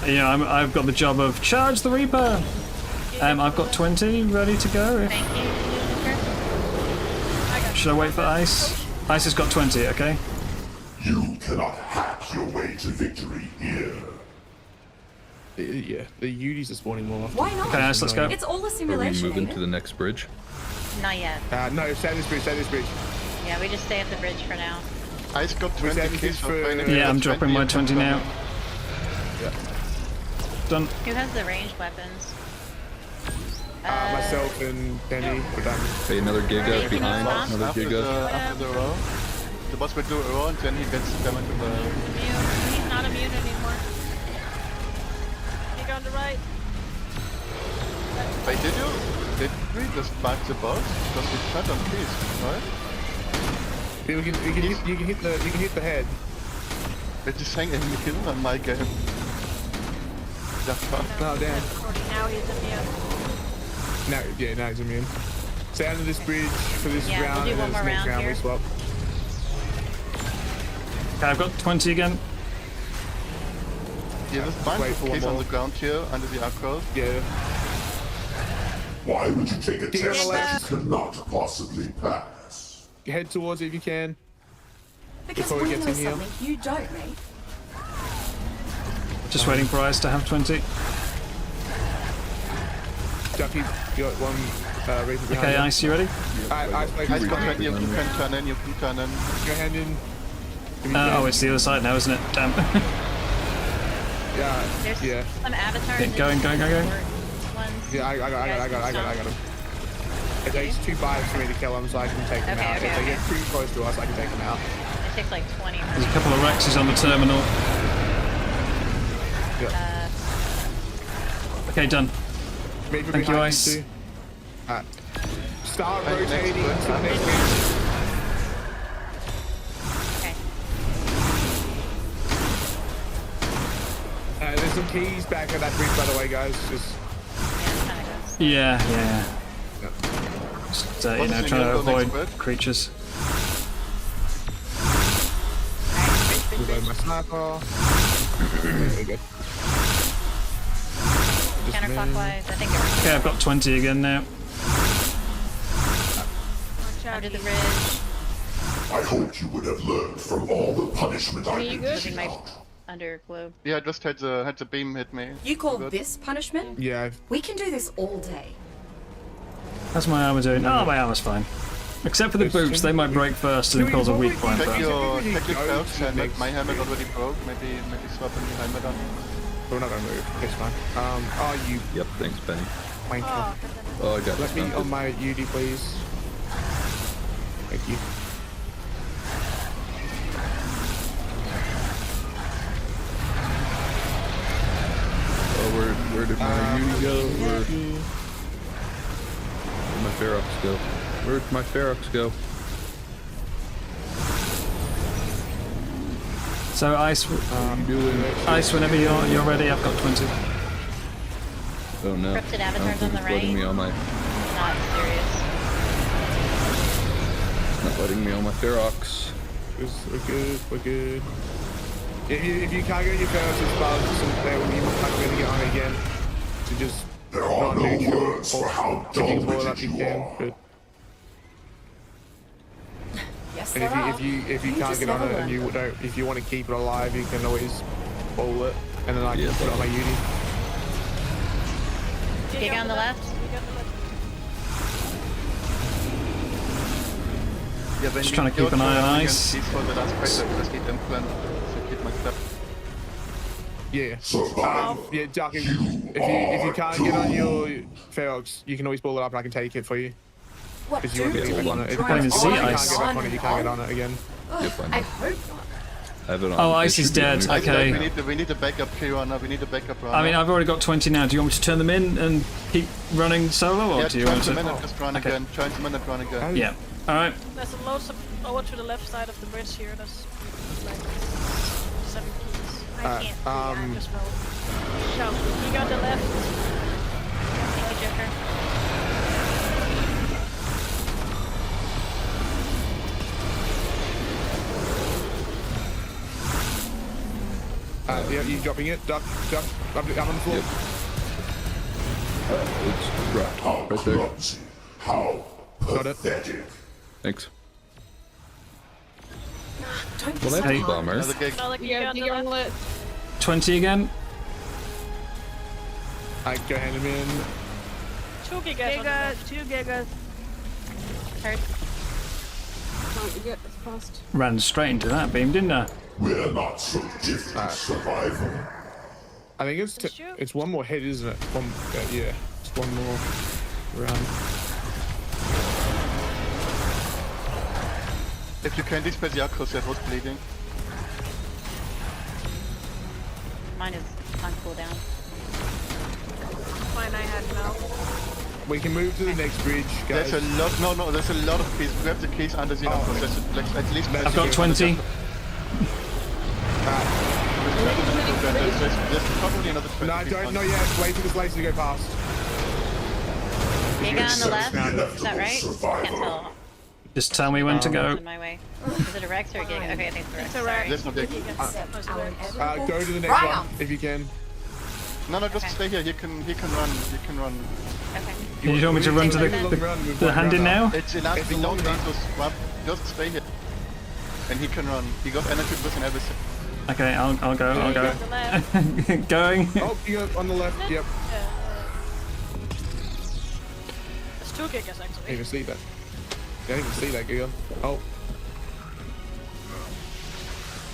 [SPEAKER 1] You know, I've got the job of charge the Reaper! I've got 20 ready to go. If,
[SPEAKER 7] Thank you, Joker.
[SPEAKER 1] should I wait for Ice? Ice has got 20, okay?
[SPEAKER 11] You cannot hack your way to victory here.
[SPEAKER 5] Yeah, the UDs are spawning more often.
[SPEAKER 10] Why not?
[SPEAKER 1] Okay, Ice, let's go.
[SPEAKER 10] It's all a
[SPEAKER 9] Are we
[SPEAKER 10] simulation,
[SPEAKER 9] moving
[SPEAKER 10] ain't
[SPEAKER 9] to
[SPEAKER 10] it?
[SPEAKER 9] the next bridge?
[SPEAKER 7] Not yet.
[SPEAKER 5] No, stay this bridge, stay this bridge.
[SPEAKER 7] Yeah, we just stay at the bridge for now.
[SPEAKER 4] Ice got 20
[SPEAKER 5] saving
[SPEAKER 4] kills
[SPEAKER 5] for-
[SPEAKER 4] for Freyn.
[SPEAKER 1] Yeah, I'm dropping my 20 now.
[SPEAKER 5] Yeah.
[SPEAKER 1] Done.
[SPEAKER 7] Who has the ranged weapons?
[SPEAKER 5] Myself and Penny, we're done.
[SPEAKER 9] Okay, another
[SPEAKER 7] Alright,
[SPEAKER 9] Giga
[SPEAKER 7] can
[SPEAKER 9] behind.
[SPEAKER 7] you stop?
[SPEAKER 9] Another
[SPEAKER 4] After
[SPEAKER 9] Giga.
[SPEAKER 4] the row. The boss will do a row and then he gets damage to the...
[SPEAKER 8] Immune. He's not immune anymore. You go on the right.
[SPEAKER 4] Wait, did we just back the boss? Because we cut on peace, right?
[SPEAKER 5] Yeah, you can hit the head.
[SPEAKER 4] We're just hanging in the middle on my game. The fuck?
[SPEAKER 5] Oh damn.
[SPEAKER 8] Now he's immune.
[SPEAKER 5] Now he's immune. Stay under this bridge for this
[SPEAKER 7] Yeah, we'll
[SPEAKER 5] round,
[SPEAKER 7] do
[SPEAKER 5] and
[SPEAKER 7] one
[SPEAKER 5] then
[SPEAKER 7] more
[SPEAKER 5] this next
[SPEAKER 7] round
[SPEAKER 5] round we
[SPEAKER 7] here.
[SPEAKER 5] swap.
[SPEAKER 1] Okay, I've got 20 again.
[SPEAKER 4] Yeah, there's a bunch
[SPEAKER 5] Wait
[SPEAKER 4] of
[SPEAKER 5] for one
[SPEAKER 4] keys on
[SPEAKER 5] more.
[SPEAKER 4] the ground here under the acro.
[SPEAKER 5] Yeah.
[SPEAKER 11] Why would you take a
[SPEAKER 5] Get on the
[SPEAKER 11] test
[SPEAKER 5] left.
[SPEAKER 11] that you cannot possibly pass?
[SPEAKER 5] Head towards it if you can.
[SPEAKER 10] Because
[SPEAKER 5] Before he
[SPEAKER 10] we
[SPEAKER 5] gets
[SPEAKER 10] know
[SPEAKER 5] in here.
[SPEAKER 10] something you don't, mate.
[SPEAKER 1] Just waiting for Ice to have 20.
[SPEAKER 5] Ducky, you got one reason behind
[SPEAKER 1] Okay,
[SPEAKER 5] you.
[SPEAKER 1] Ice, you ready?
[SPEAKER 5] Ice,
[SPEAKER 4] Ice got 20, you can turn in, you can turn in.
[SPEAKER 5] Your hand in. If you
[SPEAKER 1] Oh,
[SPEAKER 5] can.
[SPEAKER 1] it's the other side now, isn't it? Damn.
[SPEAKER 5] Yeah,
[SPEAKER 7] There's
[SPEAKER 5] yeah.
[SPEAKER 7] some avatars.
[SPEAKER 1] Okay,
[SPEAKER 7] in
[SPEAKER 1] go.
[SPEAKER 7] short ones.
[SPEAKER 5] Yeah, I got him. It takes 2 bites for me to kill him so I can take him
[SPEAKER 7] Okay,
[SPEAKER 5] out.
[SPEAKER 7] okay,
[SPEAKER 5] If they
[SPEAKER 7] okay.
[SPEAKER 5] get too close to us, I can take him out.
[SPEAKER 7] It takes like 20
[SPEAKER 1] There's a
[SPEAKER 7] minutes.
[SPEAKER 1] couple of Rexes on the terminal. Okay, done.
[SPEAKER 5] Maybe
[SPEAKER 1] Thank you,
[SPEAKER 5] behind
[SPEAKER 1] Ice.
[SPEAKER 5] too. Start
[SPEAKER 4] Next
[SPEAKER 5] rotating
[SPEAKER 4] bridge,
[SPEAKER 5] to the next bridge.
[SPEAKER 7] Okay.
[SPEAKER 5] There's some keys back at that bridge, by the way, guys. Just
[SPEAKER 7] Yeah, it's kind of close.
[SPEAKER 1] Yeah. Just, you know, trying to avoid creatures.
[SPEAKER 5] Reload my sniper. Very good.
[SPEAKER 7] Counterclockwise, I think it works.
[SPEAKER 1] Okay, I've got 20 again now.
[SPEAKER 7] Under the bridge.
[SPEAKER 11] I hoped you would have learned from all the punishment I've been
[SPEAKER 7] Moving
[SPEAKER 11] dishing
[SPEAKER 7] my
[SPEAKER 11] out.
[SPEAKER 7] under globe.
[SPEAKER 4] Yeah, I just had the beam hit me.
[SPEAKER 10] You call
[SPEAKER 4] Good.
[SPEAKER 10] this punishment?
[SPEAKER 5] Yeah.
[SPEAKER 10] We can do this all day.
[SPEAKER 1] How's my armor doing? Oh, my armor's fine. Except for the boots, they might break first and cause a weak point.
[SPEAKER 4] Check
[SPEAKER 1] But
[SPEAKER 4] your cloaks helmet. My helmet already broke. Maybe swap a new helmet on.
[SPEAKER 5] We're not gonna move. It's fine. Are you
[SPEAKER 9] Yep, thanks, Penny.
[SPEAKER 5] wanker?
[SPEAKER 9] Oh, I got
[SPEAKER 5] Let me
[SPEAKER 9] stunted.
[SPEAKER 5] on my UD, please. Thank you.
[SPEAKER 9] Oh, where did my Uni go? Where'd my Ferox go? Where'd my Ferox go?
[SPEAKER 1] so ice, ice. Whenever you're ready, I've got 20.
[SPEAKER 9] Oh no.
[SPEAKER 7] Corrupted
[SPEAKER 9] I don't
[SPEAKER 7] avatars
[SPEAKER 9] think
[SPEAKER 7] on the
[SPEAKER 9] it's letting me
[SPEAKER 7] right.
[SPEAKER 9] on my.
[SPEAKER 7] Not serious.
[SPEAKER 9] It's not letting me on my Ferox.
[SPEAKER 5] We're good. We're good. If you can't get your first spells, there will be not going to get on again. So just
[SPEAKER 11] There are no
[SPEAKER 5] neutral
[SPEAKER 11] words for how
[SPEAKER 5] or you can boil up
[SPEAKER 11] dominant
[SPEAKER 5] you
[SPEAKER 11] you
[SPEAKER 5] can.
[SPEAKER 11] are.
[SPEAKER 5] But
[SPEAKER 10] Yes,
[SPEAKER 5] and
[SPEAKER 10] there are.
[SPEAKER 5] if you can't
[SPEAKER 10] just
[SPEAKER 5] get on
[SPEAKER 10] never
[SPEAKER 5] it and
[SPEAKER 10] learn.
[SPEAKER 5] you don't, if you want to keep it alive, you can always bowl it, and then I can
[SPEAKER 9] Yeah.
[SPEAKER 5] put it on my UD.
[SPEAKER 7] Gig on the left.
[SPEAKER 4] Yeah, when
[SPEAKER 1] Just
[SPEAKER 4] you
[SPEAKER 1] trying to keep
[SPEAKER 4] go
[SPEAKER 1] an eye on
[SPEAKER 4] against
[SPEAKER 1] ice.
[SPEAKER 4] these for the last fight, I just keep them plan. So keep my stuff.
[SPEAKER 5] Yeah.
[SPEAKER 11] Survival.
[SPEAKER 5] Yeah, Duck, if you can't get on your Ferox, you can always ball it up and I can take it for you.
[SPEAKER 10] What
[SPEAKER 5] If you want to
[SPEAKER 10] do
[SPEAKER 5] get
[SPEAKER 10] you
[SPEAKER 5] back on it. If you
[SPEAKER 1] can't even
[SPEAKER 5] can't
[SPEAKER 1] see
[SPEAKER 5] get
[SPEAKER 1] ice.
[SPEAKER 5] back on it, you can't get on it again.
[SPEAKER 9] Yep, I know.
[SPEAKER 10] I hope not.
[SPEAKER 9] I have it on.
[SPEAKER 1] Oh,
[SPEAKER 9] It
[SPEAKER 1] ice is
[SPEAKER 9] should be on
[SPEAKER 1] dead.
[SPEAKER 9] me.
[SPEAKER 1] Okay.
[SPEAKER 4] We need a backup key runner. We need a backup runner.
[SPEAKER 1] I mean, I've already got 20 now. Do you want me to turn them in and keep running solo, or
[SPEAKER 4] yeah,
[SPEAKER 1] do you
[SPEAKER 4] join
[SPEAKER 1] want
[SPEAKER 4] them
[SPEAKER 1] to?
[SPEAKER 4] in and just run
[SPEAKER 1] Okay.
[SPEAKER 4] again. Join them in and run again.
[SPEAKER 1] Yeah. All right.
[SPEAKER 8] There's a load over to the left side of the bridge here. There's like 7 keys. I can't see. I just fell. Shout. You got the left.
[SPEAKER 7] Thank you, Joker.
[SPEAKER 5] Yeah, you dropping it? Duck. I'm on the floor.
[SPEAKER 9] Yep. It's dropped.
[SPEAKER 11] How
[SPEAKER 9] Right there.
[SPEAKER 11] clumsy. How
[SPEAKER 5] Got it.
[SPEAKER 11] pathetic.
[SPEAKER 9] Thanks.
[SPEAKER 10] Don't
[SPEAKER 9] Well, that's
[SPEAKER 1] Hey.
[SPEAKER 9] a bummer.
[SPEAKER 4] Another gig.
[SPEAKER 8] Another gig
[SPEAKER 6] Yeah,
[SPEAKER 8] on the
[SPEAKER 6] digger on
[SPEAKER 8] left.
[SPEAKER 6] lit.
[SPEAKER 1] 20 again.
[SPEAKER 5] I go hand him in.
[SPEAKER 8] 2 gigas on the left.
[SPEAKER 2] 2 gigas.
[SPEAKER 7] Hurt.
[SPEAKER 6] Can't get as fast.
[SPEAKER 1] Ran straight into that beam, didn't I?
[SPEAKER 11] We're not so different, survival.
[SPEAKER 5] I think it's one more hit, isn't it? Yeah, it's one more round.
[SPEAKER 4] If you can dispel the Akros, that was bleeding.
[SPEAKER 7] Mine is on cooldown.
[SPEAKER 8] Fine, I had no.
[SPEAKER 5] We can move to the next bridge, guys.
[SPEAKER 4] There's a lot. No, there's a lot of keys. Grab the keys under the Akros. There's like, at least.
[SPEAKER 1] I've got 20.
[SPEAKER 4] There's probably another 20.
[SPEAKER 5] No, don't, not yet. Wait for this laser to go past.
[SPEAKER 7] Gig on the left.
[SPEAKER 11] Inevitable
[SPEAKER 7] Is that right? Can't
[SPEAKER 11] survival.
[SPEAKER 7] tell.
[SPEAKER 1] Just tell me when to
[SPEAKER 7] It's
[SPEAKER 1] go.
[SPEAKER 7] in my way. Is it a Rex or a gig? Okay, I think it's a Rex. Sorry.
[SPEAKER 4] There's no gig.
[SPEAKER 10] Accept our inevitable
[SPEAKER 5] Go to the next
[SPEAKER 10] triumph.
[SPEAKER 5] one, if you can.
[SPEAKER 4] No, just stay here. He can run. He can run.
[SPEAKER 7] Okay.
[SPEAKER 1] You want me to run to the hand in now?
[SPEAKER 4] It's a
[SPEAKER 5] It's a
[SPEAKER 4] long
[SPEAKER 5] long
[SPEAKER 4] run.
[SPEAKER 5] run.
[SPEAKER 4] Just stay here. And he can run. He got energy boost and everything.
[SPEAKER 1] Okay, I'll go.
[SPEAKER 8] On the left.
[SPEAKER 1] Going.
[SPEAKER 5] Oh, you go on the left. Yep.
[SPEAKER 8] There's 2 gigas
[SPEAKER 5] Can't
[SPEAKER 8] actually.
[SPEAKER 5] even see that. Can't even see that, Giga. Oh,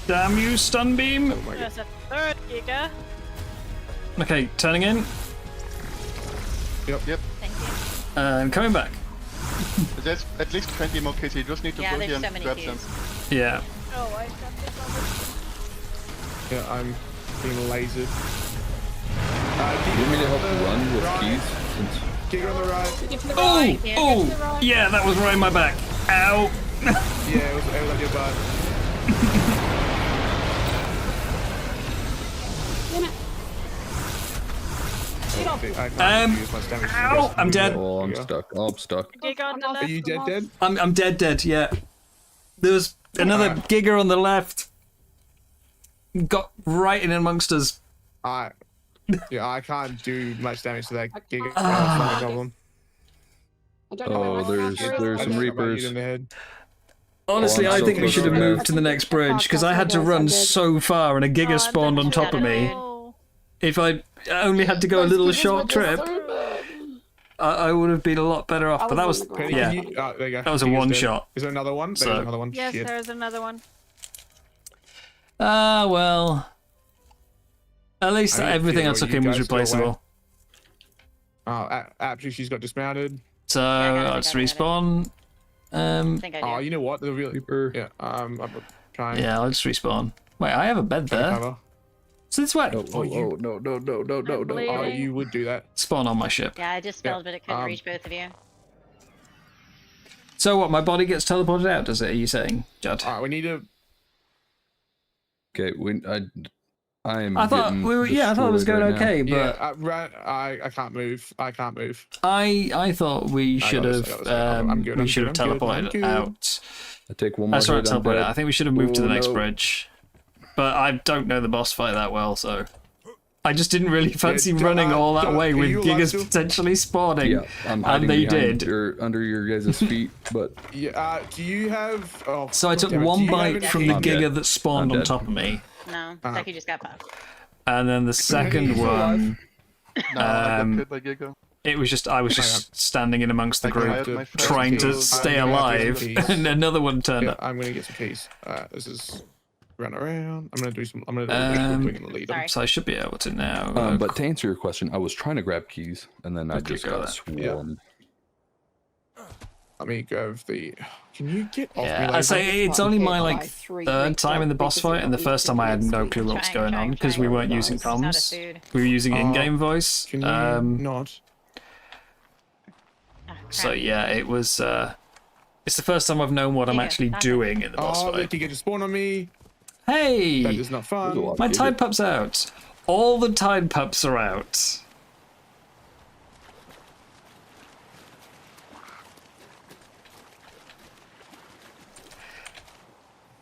[SPEAKER 1] Damn you, stun beam.
[SPEAKER 5] oh my god.
[SPEAKER 8] There's a 3rd giga.
[SPEAKER 1] Okay, turning in.
[SPEAKER 4] Yep.
[SPEAKER 7] Thank you.
[SPEAKER 1] And coming back.
[SPEAKER 4] There's at least 20 more keys. You just need to
[SPEAKER 7] Yeah,
[SPEAKER 4] go
[SPEAKER 7] there's
[SPEAKER 4] here
[SPEAKER 7] so
[SPEAKER 4] and
[SPEAKER 7] many
[SPEAKER 4] grab
[SPEAKER 7] keys.
[SPEAKER 4] them.
[SPEAKER 1] Yeah.
[SPEAKER 8] Oh, I got this on the.
[SPEAKER 5] Yeah, I'm being lasered.
[SPEAKER 9] You want me to help run with keys? Since
[SPEAKER 5] Giga on the right.
[SPEAKER 6] Get to the
[SPEAKER 1] Oh,
[SPEAKER 6] right.
[SPEAKER 1] oh, yeah, that was right in my back. Ow.
[SPEAKER 5] Yeah, it was on your butt.
[SPEAKER 6] Damn it.
[SPEAKER 5] I can't use much damage.
[SPEAKER 1] Ow! I'm dead.
[SPEAKER 9] Oh, I'm stuck. Oh, I'm stuck.
[SPEAKER 8] Giga on the left.
[SPEAKER 5] Are you dead?
[SPEAKER 1] I'm dead. Yeah. There was another Giga on the left. Got right in amongst us.
[SPEAKER 5] I can't do much damage to that Giga. That's not a problem.
[SPEAKER 6] I don't know where my
[SPEAKER 9] there's
[SPEAKER 6] sniper is.
[SPEAKER 9] some Reapers.
[SPEAKER 5] In the head.
[SPEAKER 1] Honestly,
[SPEAKER 9] Oh, I'm
[SPEAKER 1] I
[SPEAKER 9] so
[SPEAKER 1] think we
[SPEAKER 9] close
[SPEAKER 1] should have
[SPEAKER 9] to
[SPEAKER 1] moved
[SPEAKER 9] death.
[SPEAKER 1] to the next bridge because I had to run so far and a Giga spawned on top of me. If I only had to go a little short trip, I would have been a lot better off. But that was, yeah,
[SPEAKER 5] There you go.
[SPEAKER 1] that was a one shot.
[SPEAKER 5] Is there another one? There's
[SPEAKER 1] So-
[SPEAKER 5] another one.
[SPEAKER 8] Yes,
[SPEAKER 5] Shit.
[SPEAKER 8] there's another one.
[SPEAKER 1] Ah, well. At least
[SPEAKER 5] I mean,
[SPEAKER 1] everything I
[SPEAKER 5] Theodore,
[SPEAKER 1] took
[SPEAKER 5] you
[SPEAKER 1] in was
[SPEAKER 5] guys go away.
[SPEAKER 1] replaceable.
[SPEAKER 5] Oh, actually, she's got dismounted.
[SPEAKER 1] So
[SPEAKER 7] I
[SPEAKER 1] let's
[SPEAKER 7] got it.
[SPEAKER 1] respawn.
[SPEAKER 7] I think I do.
[SPEAKER 5] Oh, you know what? The real
[SPEAKER 9] Reaper.
[SPEAKER 5] yeah. I'm trying.
[SPEAKER 1] Yeah, let's respawn. Wait, I have a bed
[SPEAKER 5] to
[SPEAKER 1] there.
[SPEAKER 5] cover.
[SPEAKER 1] So this way.
[SPEAKER 9] No,
[SPEAKER 5] Oh, you-
[SPEAKER 9] no.
[SPEAKER 5] Oh,
[SPEAKER 8] bleeding.
[SPEAKER 5] you would do that.
[SPEAKER 1] Spawn on my ship.
[SPEAKER 7] Yeah, I just spelled, but it couldn't reach both of you.
[SPEAKER 1] So what? My body gets teleported out, does it? Are you saying, Judd?
[SPEAKER 5] All right, we need to.
[SPEAKER 9] Okay, I am.
[SPEAKER 1] I thought
[SPEAKER 9] getting
[SPEAKER 1] we were, yeah, I thought it was
[SPEAKER 9] destroyed
[SPEAKER 1] going
[SPEAKER 9] right now.
[SPEAKER 1] okay, but
[SPEAKER 5] I can't move. I can't move.
[SPEAKER 1] I thought we
[SPEAKER 5] got
[SPEAKER 1] should
[SPEAKER 5] this,
[SPEAKER 1] have
[SPEAKER 5] I got this. I'm good,
[SPEAKER 1] we
[SPEAKER 5] I'm
[SPEAKER 1] should
[SPEAKER 5] good,
[SPEAKER 1] have
[SPEAKER 5] I'm good, I'm
[SPEAKER 1] teleported
[SPEAKER 5] good.
[SPEAKER 1] out.
[SPEAKER 9] I take one more
[SPEAKER 1] That's right,
[SPEAKER 9] hit, I'm
[SPEAKER 1] teleported
[SPEAKER 9] dead.
[SPEAKER 1] out. I think we should have moved to the
[SPEAKER 9] Oh,
[SPEAKER 1] next
[SPEAKER 9] no.
[SPEAKER 1] bridge, but I don't know the boss fight that well, so I just didn't really fancy
[SPEAKER 5] John,
[SPEAKER 1] running all that
[SPEAKER 5] John,
[SPEAKER 1] way
[SPEAKER 5] are
[SPEAKER 1] with
[SPEAKER 5] you allowed
[SPEAKER 1] gigas
[SPEAKER 5] to?
[SPEAKER 1] potentially spawning,
[SPEAKER 9] Yeah, I'm hiding
[SPEAKER 1] and they
[SPEAKER 9] behind
[SPEAKER 1] did.
[SPEAKER 9] or under your guys' feet, but
[SPEAKER 5] Yeah. Do you have? Oh.
[SPEAKER 1] So I took
[SPEAKER 5] damn it, do
[SPEAKER 1] one
[SPEAKER 5] you have
[SPEAKER 1] bite
[SPEAKER 5] any-
[SPEAKER 1] from the
[SPEAKER 9] I'm
[SPEAKER 1] giga
[SPEAKER 9] dead.
[SPEAKER 1] that spawned
[SPEAKER 9] I'm
[SPEAKER 1] on
[SPEAKER 9] dead.
[SPEAKER 1] top of me,
[SPEAKER 7] No,
[SPEAKER 5] Uh-huh.
[SPEAKER 7] Becky just got popped.
[SPEAKER 1] and then the second one.
[SPEAKER 4] No, I
[SPEAKER 1] Um,
[SPEAKER 4] got killed by Giga.
[SPEAKER 1] It was just I was just standing in amongst the
[SPEAKER 4] I
[SPEAKER 1] group,
[SPEAKER 4] hired my first
[SPEAKER 1] trying to
[SPEAKER 4] kill.
[SPEAKER 1] stay
[SPEAKER 5] I'm gonna have
[SPEAKER 1] alive,
[SPEAKER 5] to do some keys.
[SPEAKER 1] and another one turned
[SPEAKER 5] Yeah,
[SPEAKER 1] up.
[SPEAKER 5] I'm gonna get some keys. This is run around. I'm gonna do some. I'm gonna lead them.
[SPEAKER 7] Sorry.
[SPEAKER 1] So I should be able to now.
[SPEAKER 9] but to answer your question, I was trying to grab keys and then I
[SPEAKER 1] Okay,
[SPEAKER 9] just
[SPEAKER 1] go
[SPEAKER 9] got
[SPEAKER 1] there.
[SPEAKER 9] swarmed.
[SPEAKER 5] Let me grab the. Can you get off me?
[SPEAKER 1] Yeah, I
[SPEAKER 5] Like,
[SPEAKER 1] say it's only my like third time in the boss fight, and the first time I had no clue what was going on because we weren't using
[SPEAKER 7] It's out of
[SPEAKER 1] comms.
[SPEAKER 7] food.
[SPEAKER 1] We were using in-game voice.
[SPEAKER 5] Can you not?
[SPEAKER 7] Oh, crap.
[SPEAKER 1] So yeah, it was. It's the first time I've known what I'm
[SPEAKER 7] Yeah,
[SPEAKER 1] actually
[SPEAKER 7] that's
[SPEAKER 1] doing in the boss
[SPEAKER 5] Oh,
[SPEAKER 1] fight.
[SPEAKER 5] you get to spawn on me. That
[SPEAKER 1] Hey,
[SPEAKER 5] is not fun.
[SPEAKER 1] my Tide Pup's out. All the Tide Pups are out.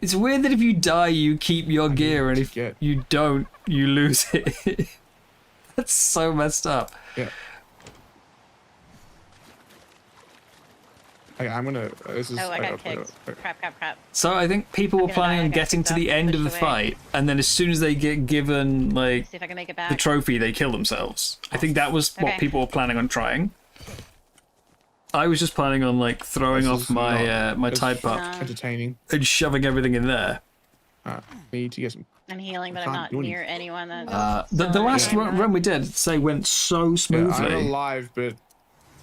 [SPEAKER 1] It's weird that if you die, you keep your gear, and if
[SPEAKER 5] get-
[SPEAKER 1] you don't, you lose it. That's so messed up.
[SPEAKER 5] Yeah. Okay, I'm gonna. This is.
[SPEAKER 7] Oh, I got
[SPEAKER 5] okay,
[SPEAKER 7] kicked. Crap.
[SPEAKER 1] So I think people were
[SPEAKER 7] gonna
[SPEAKER 1] planning
[SPEAKER 7] die, I
[SPEAKER 1] on
[SPEAKER 7] got
[SPEAKER 1] getting
[SPEAKER 7] kicked
[SPEAKER 1] to the
[SPEAKER 7] off,
[SPEAKER 1] end of the
[SPEAKER 7] pushed away.
[SPEAKER 1] fight, and then as soon as they get given like
[SPEAKER 7] See if I can make it back.
[SPEAKER 1] the trophy, they kill themselves. I think that was what
[SPEAKER 7] Okay.
[SPEAKER 1] people were planning on trying. I was just planning on like throwing
[SPEAKER 5] This
[SPEAKER 1] off
[SPEAKER 5] is
[SPEAKER 1] my
[SPEAKER 5] not-
[SPEAKER 1] my
[SPEAKER 5] this-
[SPEAKER 1] Tide Pup
[SPEAKER 5] Entertaining.
[SPEAKER 1] and shoving everything in there.
[SPEAKER 5] Need to get some.
[SPEAKER 7] I'm healing, but I'm
[SPEAKER 5] Can't
[SPEAKER 7] not
[SPEAKER 5] do
[SPEAKER 7] near anyone that's.
[SPEAKER 1] The
[SPEAKER 7] still
[SPEAKER 1] last
[SPEAKER 7] alive.
[SPEAKER 1] run we did say went so
[SPEAKER 5] Yeah,
[SPEAKER 1] smoothly.
[SPEAKER 5] I'm alive, but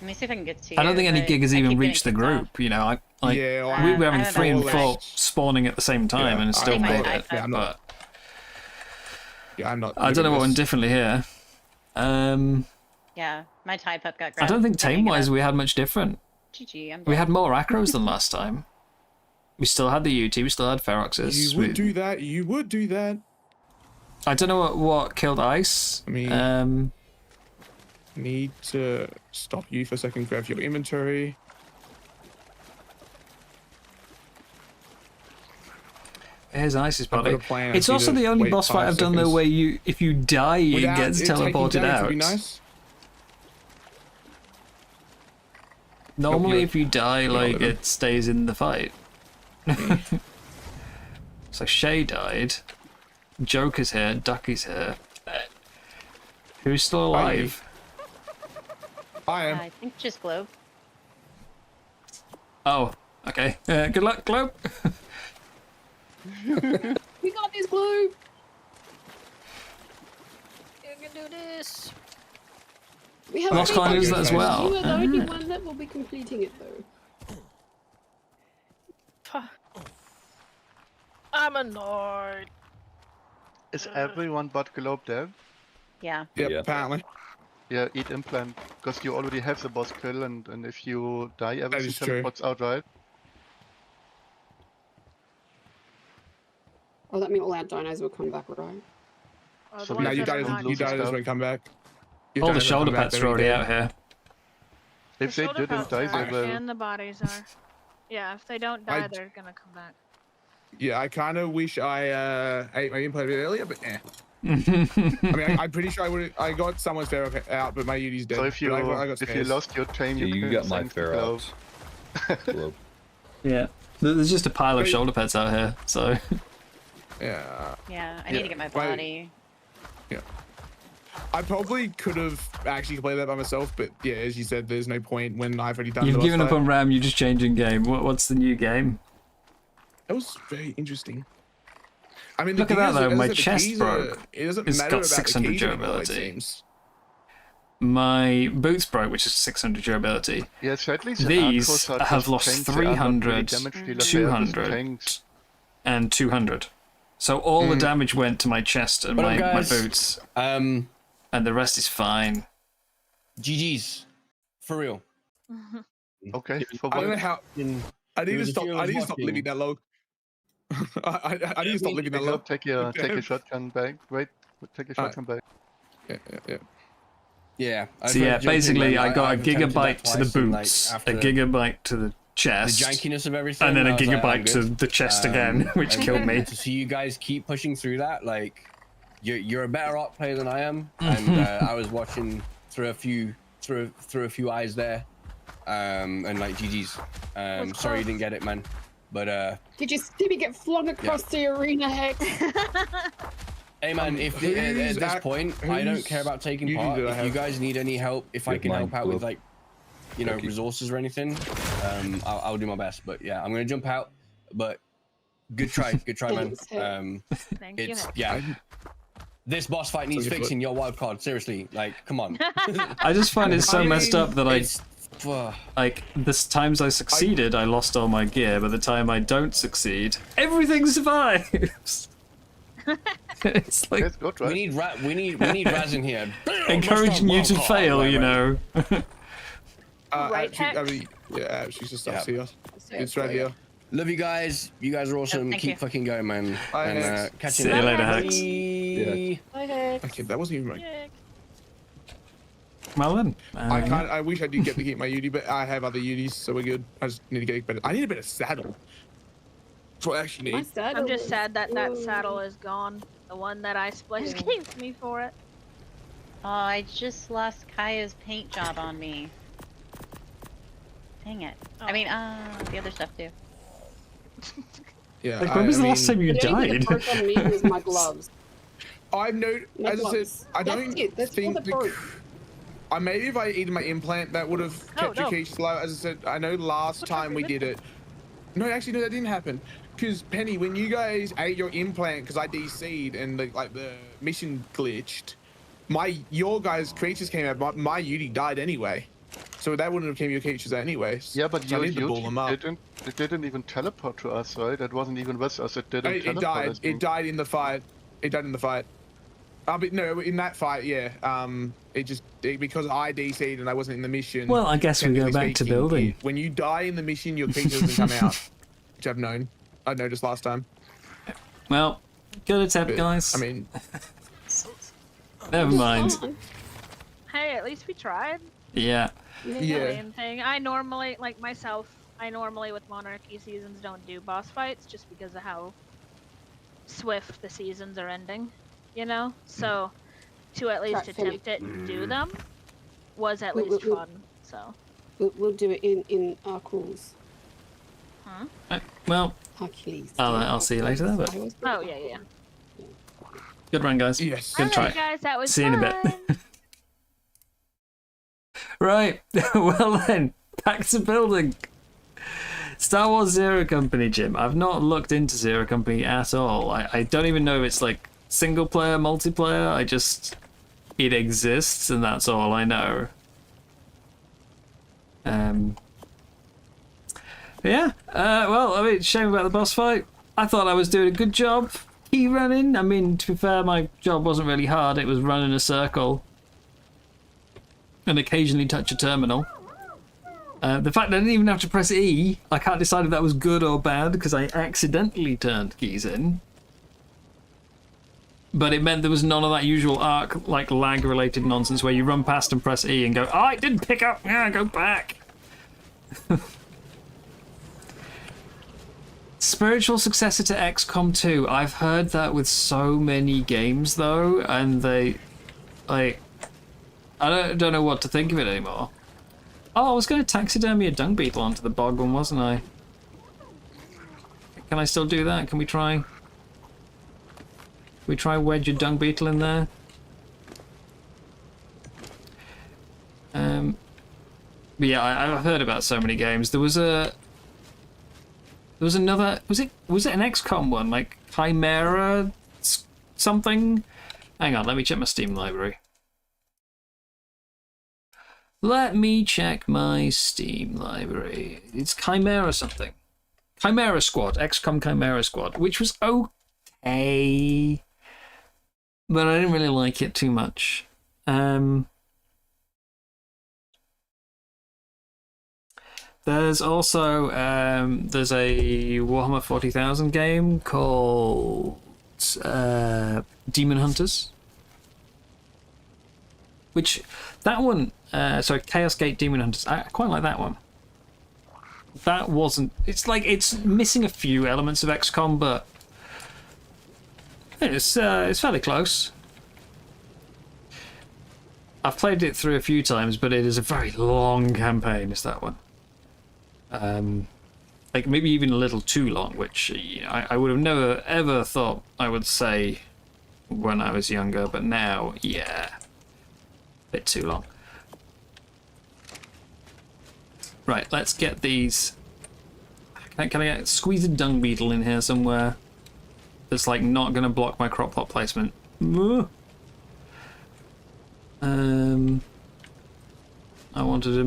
[SPEAKER 7] Let me see if I can get to you.
[SPEAKER 1] I don't think any
[SPEAKER 7] but
[SPEAKER 1] giggers
[SPEAKER 7] I
[SPEAKER 1] even
[SPEAKER 7] keep
[SPEAKER 1] reached the
[SPEAKER 7] getting kicked
[SPEAKER 1] group. You know, we
[SPEAKER 5] yeah,
[SPEAKER 7] well,
[SPEAKER 1] were
[SPEAKER 7] I
[SPEAKER 1] having
[SPEAKER 7] have
[SPEAKER 1] 3 and
[SPEAKER 7] a
[SPEAKER 1] 4
[SPEAKER 7] whole
[SPEAKER 1] spawning at the same time
[SPEAKER 5] Yeah,
[SPEAKER 1] and
[SPEAKER 5] I
[SPEAKER 1] still
[SPEAKER 7] think
[SPEAKER 1] made
[SPEAKER 7] I-
[SPEAKER 1] it.
[SPEAKER 5] yeah, I'm not.
[SPEAKER 1] But
[SPEAKER 5] Yeah, I'm not.
[SPEAKER 1] I don't know what
[SPEAKER 5] doing
[SPEAKER 1] went
[SPEAKER 5] this.
[SPEAKER 1] differently here.
[SPEAKER 7] Yeah, my Tide Pup got
[SPEAKER 1] I
[SPEAKER 7] grabbed.
[SPEAKER 1] don't think
[SPEAKER 7] getting
[SPEAKER 1] tame-wise
[SPEAKER 7] it
[SPEAKER 1] we had much different.
[SPEAKER 7] up. GG, I'm
[SPEAKER 1] We
[SPEAKER 7] dead.
[SPEAKER 1] had more acros than last time. We still had the UT, we still had Feroxes.
[SPEAKER 5] You would do that. You would do that.
[SPEAKER 1] I don't know what killed Ice.
[SPEAKER 5] I mean- Need to stop you for a second. Grab your inventory.
[SPEAKER 1] Here's Ice's
[SPEAKER 5] I've got
[SPEAKER 1] body.
[SPEAKER 5] a plan.
[SPEAKER 1] It's
[SPEAKER 5] I need
[SPEAKER 1] also
[SPEAKER 5] to
[SPEAKER 1] the only
[SPEAKER 5] wait
[SPEAKER 1] boss fight
[SPEAKER 5] 5
[SPEAKER 1] I've done though
[SPEAKER 5] seconds.
[SPEAKER 1] where you, if you die, it
[SPEAKER 5] Without
[SPEAKER 1] gets
[SPEAKER 5] it taking
[SPEAKER 1] teleported
[SPEAKER 5] damage
[SPEAKER 1] out.
[SPEAKER 5] would be nice.
[SPEAKER 1] Normally,
[SPEAKER 5] Nope,
[SPEAKER 1] if you die, like
[SPEAKER 5] living.
[SPEAKER 1] it stays in the fight. So Shay died. Joker's here. Ducky's here. Who's still alive?
[SPEAKER 5] I am.
[SPEAKER 7] I think just Globe.
[SPEAKER 1] Oh, okay. Good luck, Globe.
[SPEAKER 6] We got this blue.
[SPEAKER 8] You can do this.
[SPEAKER 6] We have
[SPEAKER 1] Lost Climbers
[SPEAKER 6] everything.
[SPEAKER 1] as well.
[SPEAKER 6] You are the only one that will be completing it though.
[SPEAKER 8] I'm annoyed.
[SPEAKER 4] Is everyone but Globe dead?
[SPEAKER 7] Yeah.
[SPEAKER 5] Yep,
[SPEAKER 9] Yeah.
[SPEAKER 5] apparently.
[SPEAKER 4] Yeah, eat implant. Because you already have the boss kill, and if you die, everything
[SPEAKER 5] is true.
[SPEAKER 4] teleports out, right?
[SPEAKER 6] Oh, that means all our dinos will come back, right?
[SPEAKER 8] Oh,
[SPEAKER 4] So
[SPEAKER 8] the
[SPEAKER 4] we
[SPEAKER 5] No,
[SPEAKER 8] ones
[SPEAKER 5] you
[SPEAKER 8] that are
[SPEAKER 5] died.
[SPEAKER 8] not
[SPEAKER 5] You
[SPEAKER 4] losing
[SPEAKER 5] died
[SPEAKER 4] stuff.
[SPEAKER 5] when come back.
[SPEAKER 1] All the shoulder pads are already out here.
[SPEAKER 4] If
[SPEAKER 8] The
[SPEAKER 4] they
[SPEAKER 8] shoulder
[SPEAKER 4] didn't
[SPEAKER 8] pads
[SPEAKER 4] die,
[SPEAKER 8] are,
[SPEAKER 4] they will.
[SPEAKER 8] and the bodies are. Yeah, if they don't die, they're gonna come back.
[SPEAKER 5] Yeah, I kind of wish I ate my implant a bit earlier, but eh. I mean, I'm pretty sure I got someone's feral out, but my Udi's dead.
[SPEAKER 4] So if you
[SPEAKER 5] I got
[SPEAKER 4] if you
[SPEAKER 5] spares.
[SPEAKER 4] lost your train,
[SPEAKER 9] Yeah, you got my
[SPEAKER 4] thank
[SPEAKER 9] fair
[SPEAKER 4] Glow.
[SPEAKER 9] out.
[SPEAKER 1] Yeah. There's just a pile of shoulder pads out here, so.
[SPEAKER 5] Yeah.
[SPEAKER 7] Yeah, I need to get my body.
[SPEAKER 5] Yeah. I probably could have actually completed that by myself, but yeah, as you said, there's no point when I've already done.
[SPEAKER 1] You've
[SPEAKER 5] the
[SPEAKER 1] given
[SPEAKER 5] boss
[SPEAKER 1] up on
[SPEAKER 5] fight.
[SPEAKER 1] RAM. You're just changing game. What's the new game?
[SPEAKER 5] That was very interesting. I mean,
[SPEAKER 1] Look
[SPEAKER 5] the
[SPEAKER 1] at that
[SPEAKER 5] thing is,
[SPEAKER 1] though. My
[SPEAKER 5] the
[SPEAKER 1] chest
[SPEAKER 5] keys
[SPEAKER 1] broke.
[SPEAKER 5] It doesn't
[SPEAKER 1] It's
[SPEAKER 5] matter
[SPEAKER 1] got
[SPEAKER 5] about
[SPEAKER 1] 600
[SPEAKER 5] the keys anymore, it
[SPEAKER 1] durability.
[SPEAKER 5] seems.
[SPEAKER 1] My boots broke, which is 600 durability.
[SPEAKER 4] Yeah, sadly, the
[SPEAKER 1] These
[SPEAKER 4] Arcos are
[SPEAKER 1] have
[SPEAKER 4] just
[SPEAKER 1] lost
[SPEAKER 4] tanks, they are not really
[SPEAKER 1] 300,
[SPEAKER 4] damage dealers, they are just
[SPEAKER 1] 200,
[SPEAKER 4] tanks.
[SPEAKER 1] and 200. So all the damage went to my chest and my boots. And the rest is fine.
[SPEAKER 12] GG's. For real.
[SPEAKER 4] Okay, for
[SPEAKER 5] I don't know
[SPEAKER 4] what?
[SPEAKER 5] how. I need to stop. I need to stop living that low. I need to stop living that low.
[SPEAKER 4] Take your shotgun back. Wait, take your shotgun back.
[SPEAKER 12] Yeah.
[SPEAKER 1] So yeah, basically I got a gigabyte to the boots, a gigabyte to the chest,
[SPEAKER 12] the jankiness of everything,
[SPEAKER 1] and then a
[SPEAKER 12] I was like,
[SPEAKER 1] gigabyte
[SPEAKER 12] I'm
[SPEAKER 1] to
[SPEAKER 12] good.
[SPEAKER 1] the chest again, which
[SPEAKER 12] and
[SPEAKER 1] killed me.
[SPEAKER 12] To see you guys keep pushing through that, like you're a better art player than I am, and I was watching through a few eyes there, and like GG's. Sorry you didn't get it, man, but
[SPEAKER 6] Did you see me get flung across the arena, Hex?
[SPEAKER 12] hey man, if at this point I don't care about taking part. If you guys need any help, if I can help out with like, you know, resources or anything, I'll do my best. But yeah, I'm gonna jump out. But good try, man.
[SPEAKER 8] Thank you.
[SPEAKER 12] Yeah. This boss fight needs fixing. Your wild card, seriously. Like, come on.
[SPEAKER 1] I just find it so messed up that like the times I succeeded, I lost all my gear. But the time I don't succeed, everything survives. It's like
[SPEAKER 12] we need Raz in here.
[SPEAKER 1] encouraging you to fail, you know.
[SPEAKER 8] Right,
[SPEAKER 5] I mean, yeah, she's just up here. It's right here.
[SPEAKER 12] Love you guys. You guys are awesome.
[SPEAKER 8] thank
[SPEAKER 12] Keep
[SPEAKER 8] you.
[SPEAKER 12] fucking going, man.
[SPEAKER 5] Bye,
[SPEAKER 12] And
[SPEAKER 5] Hex.
[SPEAKER 12] catch
[SPEAKER 1] See you later, Hex.
[SPEAKER 6] Hi, Hex.
[SPEAKER 5] Okay, that wasn't even right.
[SPEAKER 1] Well then,
[SPEAKER 5] I can't. I wish I did get to keep my Udi, but I have other Udis, so we're good. I just need to get better. I need a better saddle. That's what I actually need.
[SPEAKER 8] I'm just sad that that saddle is gone. The one that I spliced gave me for it.
[SPEAKER 7] Oh, I just lost Kaya's paint job on me. Dang it. I mean, the other stuff too.
[SPEAKER 5] Yeah.
[SPEAKER 1] Like, when was the last time you
[SPEAKER 6] The only thing
[SPEAKER 1] died?
[SPEAKER 6] that broke on me was my gloves.
[SPEAKER 5] I've noted,
[SPEAKER 6] My
[SPEAKER 5] as I
[SPEAKER 6] gloves.
[SPEAKER 5] said, I don't
[SPEAKER 6] That's
[SPEAKER 5] think
[SPEAKER 6] all that broke.
[SPEAKER 5] maybe if I eaten my implant, that would have kept your keys low. As I said, I know last time we did it. No, actually, no, that didn't happen. Because Penny, when you guys ate your implant, because I DC'd and the mission glitched, your guys' creatures came out. My Udi died anyway, so that wouldn't have came your creatures anyways.
[SPEAKER 4] Yeah, but
[SPEAKER 5] so I
[SPEAKER 4] you
[SPEAKER 5] need to ball them up.
[SPEAKER 4] didn't even teleport to us, right? It wasn't even with us. It didn't
[SPEAKER 5] It
[SPEAKER 4] teleport
[SPEAKER 5] died.
[SPEAKER 4] us.
[SPEAKER 5] It died in the fight. It died in the fight. But no, in that fight, yeah. Because I DC'd and I wasn't in the mission.
[SPEAKER 1] Well, I guess we go
[SPEAKER 5] technically
[SPEAKER 1] back to
[SPEAKER 5] speaking,
[SPEAKER 1] building.
[SPEAKER 5] when you die in the mission, your creature doesn't come out, which I've known. I noticed last time.
[SPEAKER 1] Well, good attempt,
[SPEAKER 5] But,
[SPEAKER 1] guys.
[SPEAKER 5] I mean,
[SPEAKER 1] Never mind.
[SPEAKER 8] Hey, at least we tried.
[SPEAKER 1] Yeah.
[SPEAKER 5] Yeah.
[SPEAKER 8] Main thing. I normally, like myself, with Monarchy seasons don't do boss fights just because of how swift the seasons are ending, you know? So, to at least attempt it and do them was at least fun, so.
[SPEAKER 6] We'll do it in Hercules.
[SPEAKER 8] Huh?
[SPEAKER 1] Well,
[SPEAKER 6] Hercules.
[SPEAKER 1] I'll see you later, but
[SPEAKER 8] Oh, yeah.
[SPEAKER 1] good run, guys.
[SPEAKER 5] Yes.
[SPEAKER 1] Good try.
[SPEAKER 8] Alright, guys, that was
[SPEAKER 1] See you in a
[SPEAKER 8] fun.
[SPEAKER 1] bit. Right. Well then, back to building. Star Wars Zero Company, Jim. I've not looked into Zero Company at all. I don't even know if it's like single player, multiplayer. It exists and that's all I know. Yeah. Well, I mean, shame about the boss fight. I thought I was doing a good job key running. I mean, to be fair, my job wasn't really hard. It was running a circle and occasionally touch a terminal. The fact that I didn't even have to press E, I can't decide if that was good or bad because I accidentally turned keys in. but it meant there was none of that usual arc, like, lag-related nonsense where you run past and press E and go, oh, it didn't pick up, yeah, go back. Spiritual successor to XCOM 2. I've heard that with so many games, though, and they, like, I don't know what to think of it anymore. Oh, I was going to taxidermy a dung beetle onto the bog one, wasn't I? Can I still do that? Can we try? Wedge a dung beetle in there? But yeah, I've heard about so many games. There was another. Was it an XCOM one, like Chimera something? Hang on, let me check my Steam library. Let me check my Steam library. It's Chimera something. Chimera Squad, XCOM Chimera Squad, which was okay, but I didn't really like it too much. There's also there's a Warhammer 40,000 game called Demon Hunters, which that one, sorry, Chaos Gate Demon Hunters. I quite like that one. That wasn't. It's like it's missing a few elements of XCOM, but it's fairly close. I've played it through a few times, but it is a very long campaign. It's that one. Like maybe even a little too long, which I would have never ever thought I would say when I was younger, but now, yeah, a bit too long. Right, let's get these. Can I squeeze a dung beetle in here somewhere that's like not going to block my crop plot placement? I wanted a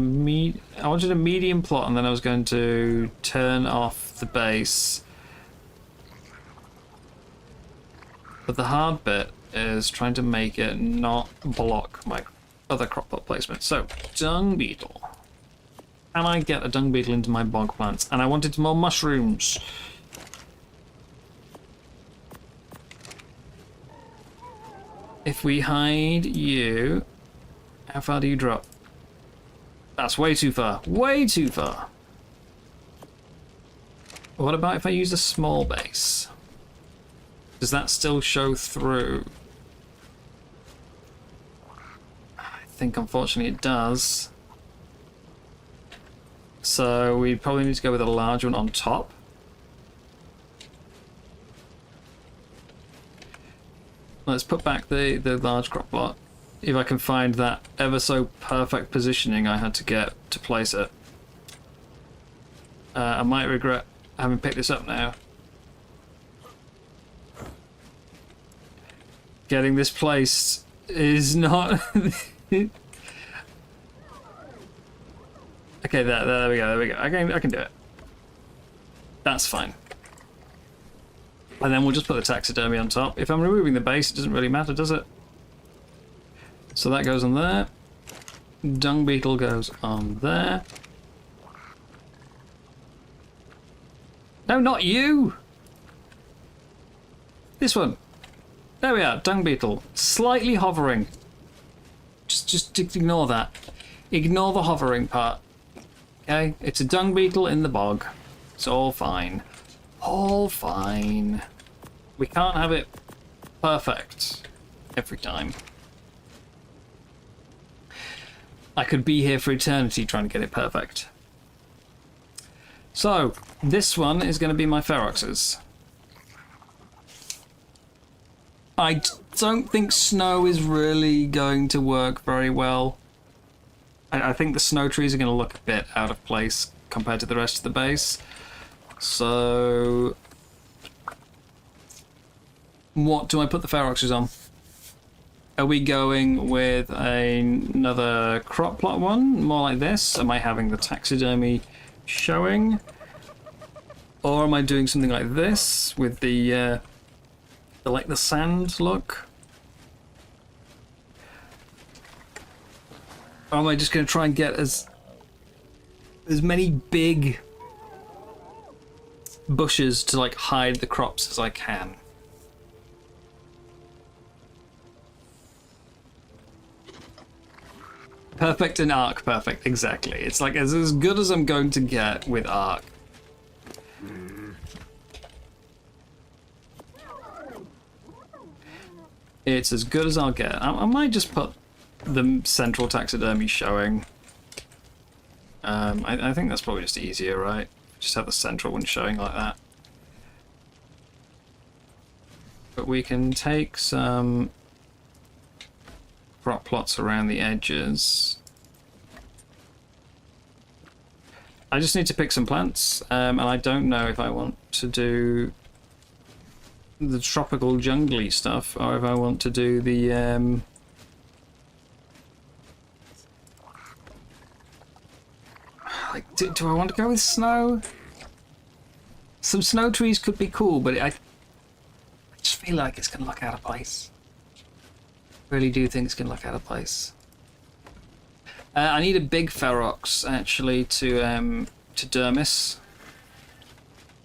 [SPEAKER 1] medium plot, and then I was going to turn off the base. But the hard bit is trying to make it not block my other crop plot placement. So, dung beetle. Can I get a dung beetle into my bog plants? And I wanted more mushrooms. If we hide you, how far do you drop? That's way too far. Way too far. What about if I use a small base? Does that still show through? I think unfortunately it does. So we probably need to go with a large one on top. Let's put back the large crop plot. If I can find that ever so perfect positioning I had to get to place it. I might regret having picked this up now. Getting this placed is not... Okay, there we go. I can do it. That's fine. And then we'll just put the taxidermy on top. If I'm removing the base, it doesn't really matter, does it? So that goes on there. Dung beetle goes on there. No, not you! This one. There we are, dung beetle. Slightly hovering. Just ignore that. Ignore the hovering part. Okay, it's a dung beetle in the bog. It's all fine. All fine. We can't have it perfect every time. I could be here for eternity trying to get it perfect. So, this one is going to be my Feroxes. I don't think snow is really going to work very well. I think the snow trees are going to look a bit out of place compared to the rest of the base. So, what do I put the Feroxes on? Are we going with another crop plot one? More like this? Am I having the taxidermy showing? Or am I doing something like this with the like the sand look? Or am I just going to try and get as many big bushes to like hide the crops as I can? perfect and arc perfect, exactly. It's like as good as I'm going to get with arc. It's as good as I'll get. I might just put the central taxidermy showing. I think that's probably just easier, right? Just have the central one showing like that. But we can take some crop plots around the edges. I just need to pick some plants, and I don't know if I want to do the tropical jungly stuff or if I want to do the like, do I want to go with snow? Some snow trees could be cool, but I just feel like it's gonna look out of place. Really do think it's gonna look out of place. I need a big ferox actually to dermis.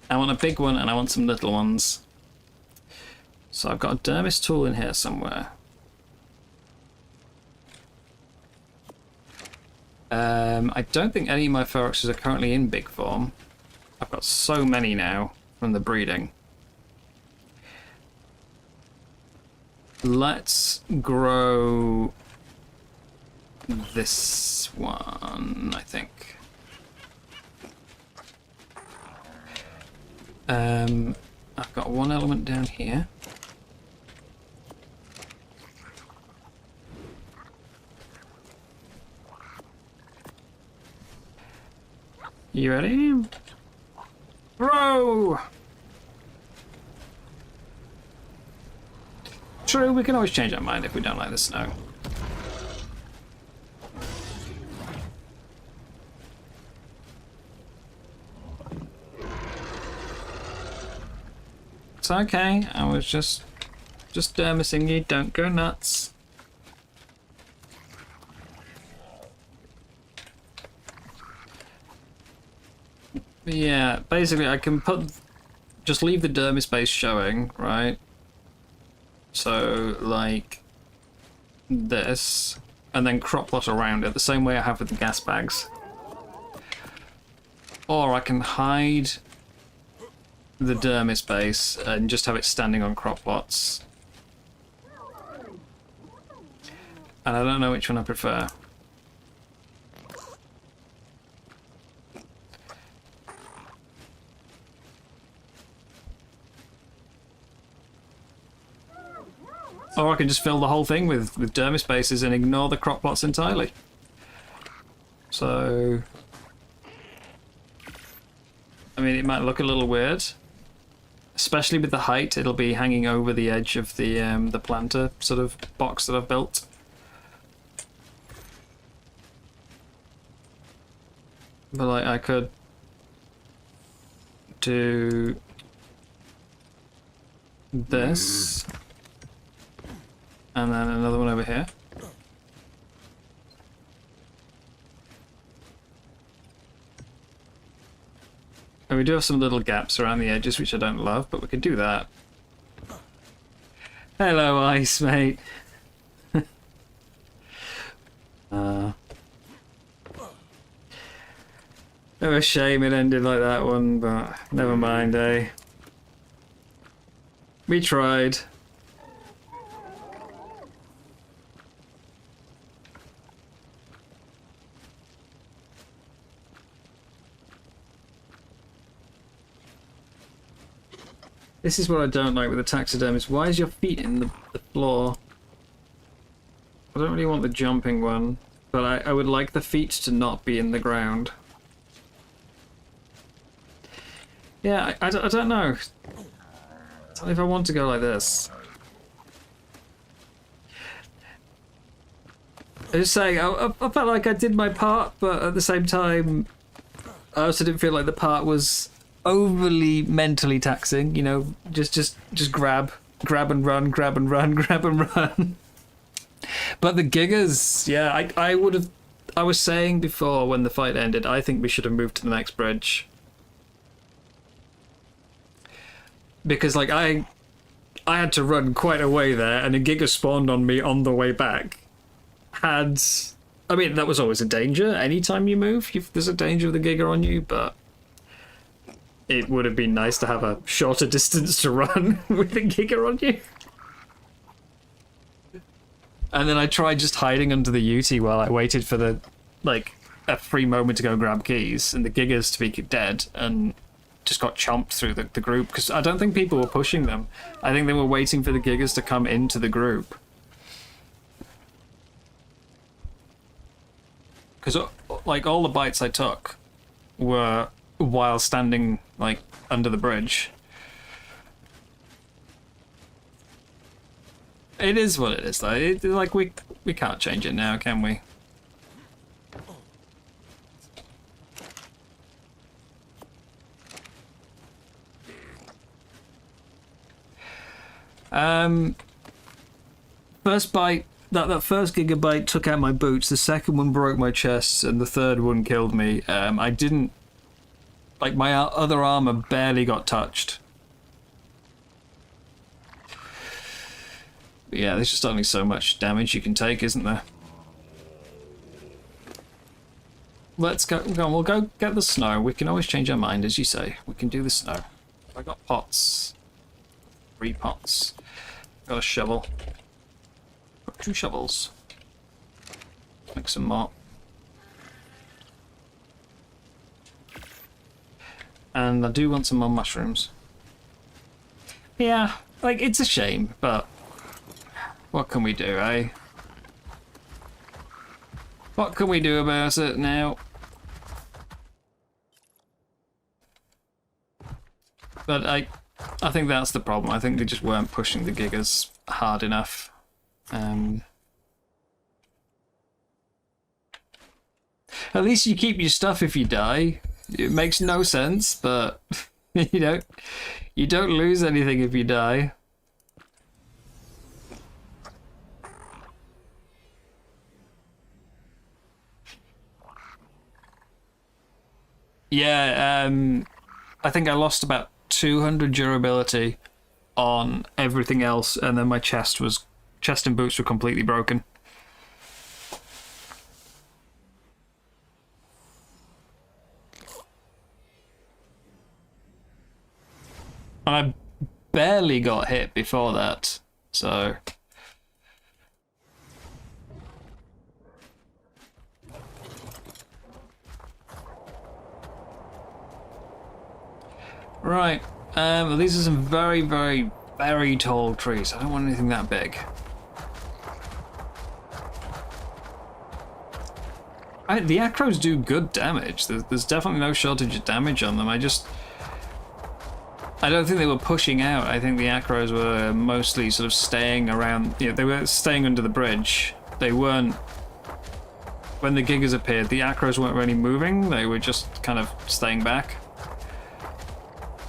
[SPEAKER 1] I want a big one and I want some little ones. So I've got a dermis tool in here somewhere. I don't think any of my feroxes are currently in big form. I've got so many now from the breeding. Let's grow this one, I think. I've got one element down here. You ready? Grow! True, we can always change our mind if we don't like the snow. It's okay, I was just dermising you, don't go nuts. Yeah, basically I can just leave the dermis base showing, right? So, like, this, and then crop plot around it, the same way I have with the gas bags. Or I can hide the dermis base and just have it standing on crop plots. And I don't know which one I prefer. Or I can just fill the whole thing with dermis bases and ignore the crop plots entirely. So, I mean, it might look a little weird, especially with the height. It'll be hanging over the edge of the planter sort of box that I've built. But like, I could do this. And then another one over here. And we do have some little gaps around the edges, which I don't love, but we could do that. Hello, Ice, mate. Oh, a shame it ended like that one, but never mind, eh? We tried. This is what I don't like with the taxidermist. Why is your feet in the floor? I don't really want the jumping one, but I would like the feet to not be in the ground. Yeah, I don't know. I don't know if I want to go like this. I was saying, I felt like I did my part, but at the same time, I also didn't feel like the part was overly mentally taxing, you know, just grab and run, grab and run, grab and run. But the gigas, yeah, I was saying before when the fight ended, I think we should have moved to the next bridge. Because like I had to run quite a way there and a giga spawned on me on the way back. Had I mean, that was always a danger. Anytime you move, there's a danger of the Giga on you, but it would have been nice to have a shorter distance to run with the Giga on you. And then I tried just hiding under the UT while I waited for the, like, a free moment to go grab keys, and the Gigas to be dead, and just got chomped through the group, because I don't think people were pushing them. I think they were waiting for the Gigas to come into the group. Because, like, all the bites I took were while standing, like, under the bridge. It is what it is, though. Like, we can't change it now, can we? First bite, that first gigabyte took out my boots, the second one broke my chest, and the third one killed me. I didn't... Like, my other armor barely got touched. But yeah, there's just only so much damage you can take, isn't there? Let's go on, we'll go get the snow. We can always change our mind, as you say. We can do the snow. I got pots. 3 pots. Got a shovel. Got 2 shovels. Make some more. And I do want some more mushrooms. Yeah, like, it's a shame, but what can we do, eh? What can we do about it now? But I think that's the problem. I think they just weren't pushing the Gigas hard enough. At least you keep your stuff if you die. It makes no sense, but you don't lose anything if you die. Yeah, I think I lost about 200 durability on everything else, and then my chest and boots were completely broken. I barely got hit before that, so... Right, these are some very, very, very tall trees. I don't want anything that big. The acros do good damage. There's definitely no shortage of damage on them. I don't think they were pushing out. I think the acros were mostly sort of staying around. They were staying under the bridge. They weren't... When the Gigas appeared, the acros weren't really moving. They were just kind of staying back.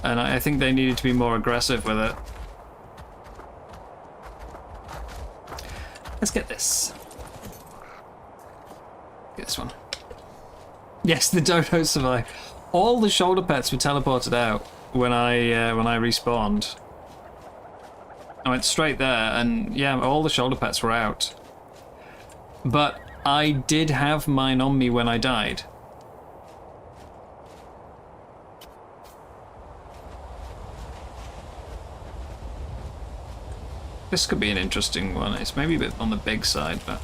[SPEAKER 1] And I think they needed to be more aggressive with it. Let's get this. Get this one. Yes, the dodo survived. All the shoulder pets were teleported out when I respawned. I went straight there, and yeah, all the shoulder pets were out. But I did have mine on me when I died. This could be an interesting one. It's maybe a bit on the big side, but...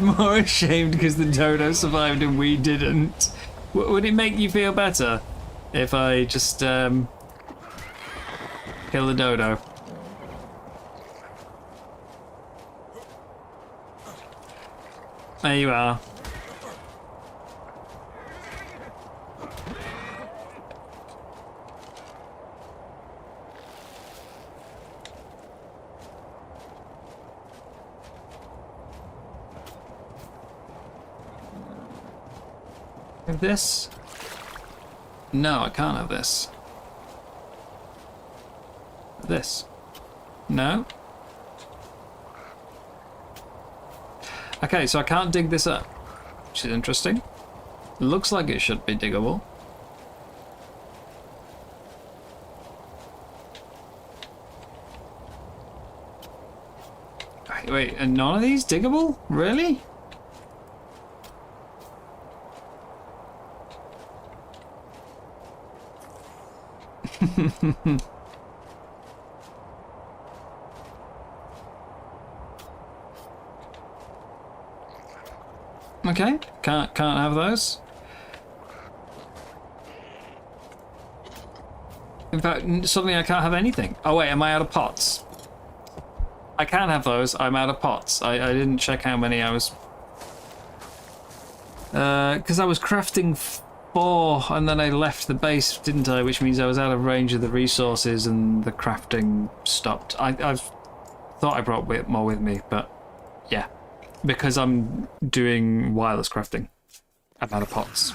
[SPEAKER 1] More ashamed because the dodo survived and we didn't. Would it make you feel better if I just kill the dodo? There you are. Have this? No, I can't have this. This? No? Okay, so I can't dig this up, which is interesting. Looks like it should be diggable. wait, and none of these diggable? Really? Okay, can't have those. In fact, suddenly I can't have anything. Oh wait, am I out of pots? I can have those. I'm out of pots. I didn't check how many I was. Because I was crafting 4 and then I left the base, didn't I? Which means I was out of range of the resources and the crafting stopped. I thought I brought more with me, but yeah. Because I'm doing wireless crafting. I'm out of pots.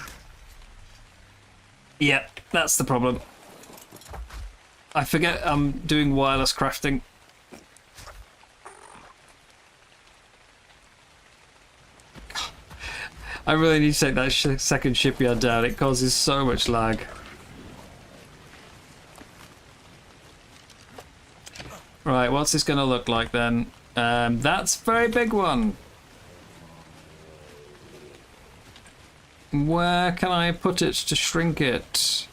[SPEAKER 1] Yeah, that's the problem. I forget I'm doing wireless crafting. I really need to take that second shipyard down. It causes so much lag. Right, what's this going to look like then? That's a very big one. Where can I put it to shrink it?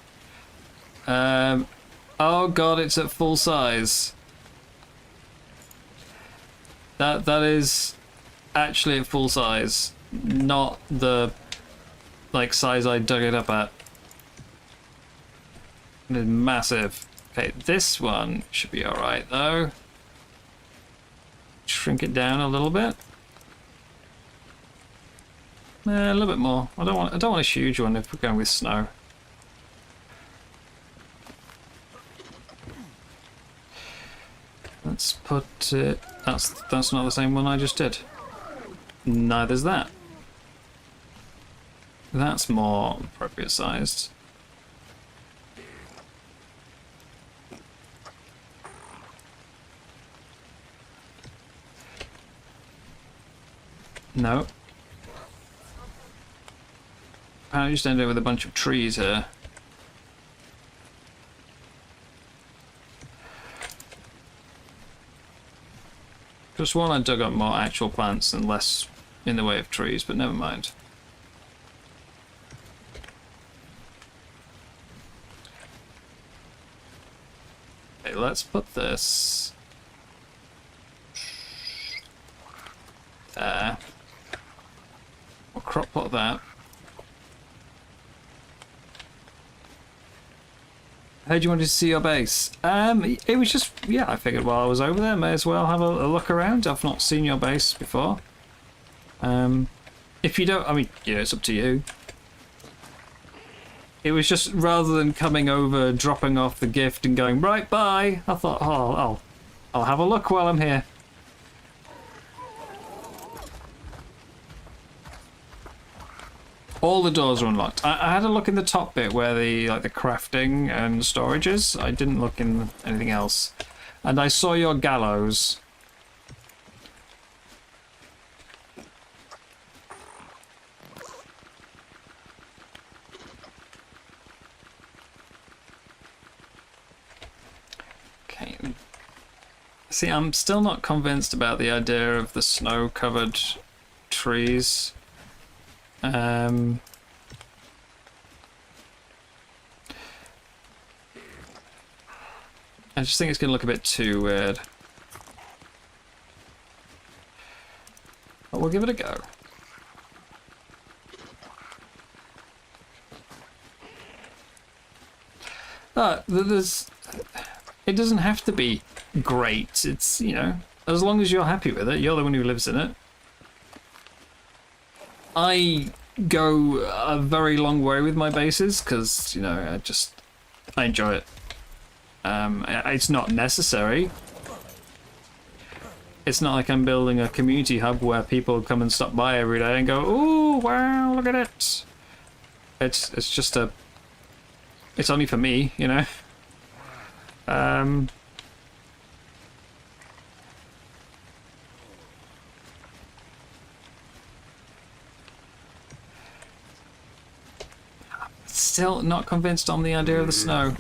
[SPEAKER 1] Oh god, it's at full size. That is actually at full size, not the like size I dug it up at. It is massive. Okay, this one should be alright though. Shrink it down a little bit. A little bit more. I don't want a huge one if we're going with snow. Let's put it. That's not the same one I just did. Neither's that. That's more appropriate sized. No. I just ended up with a bunch of trees here. Just one I dug up more actual plants and less in the way of trees, but never mind. Okay, let's put this there. We'll crop plot that. How do you want to see your base? It was just, yeah, I figured while I was over there, may as well have a look around. I've not seen your base before. If you don't, I mean, yeah, it's up to you. It was just, rather than coming over, dropping off the gift and going, right, bye, I thought, oh, I'll have a look while I'm here. All the doors are unlocked. I had a look in the top bit where the crafting and storage is. I didn't look in anything else. And I saw your gallows. Okay. See, I'm still not convinced about the idea of the snow-covered trees. I just think it's going to look a bit too weird. But we'll give it a go. It doesn't have to be great. It's, you know, as long as you're happy with it, you're the one who lives in it. I go a very long way with my bases because, you know, I enjoy it. It's not necessary. It's not like I'm building a community hub where people come and stop by every day and go, "Ooh, wow, look at it." It's just it's only for me, you know. Still not convinced on the idea of the snow,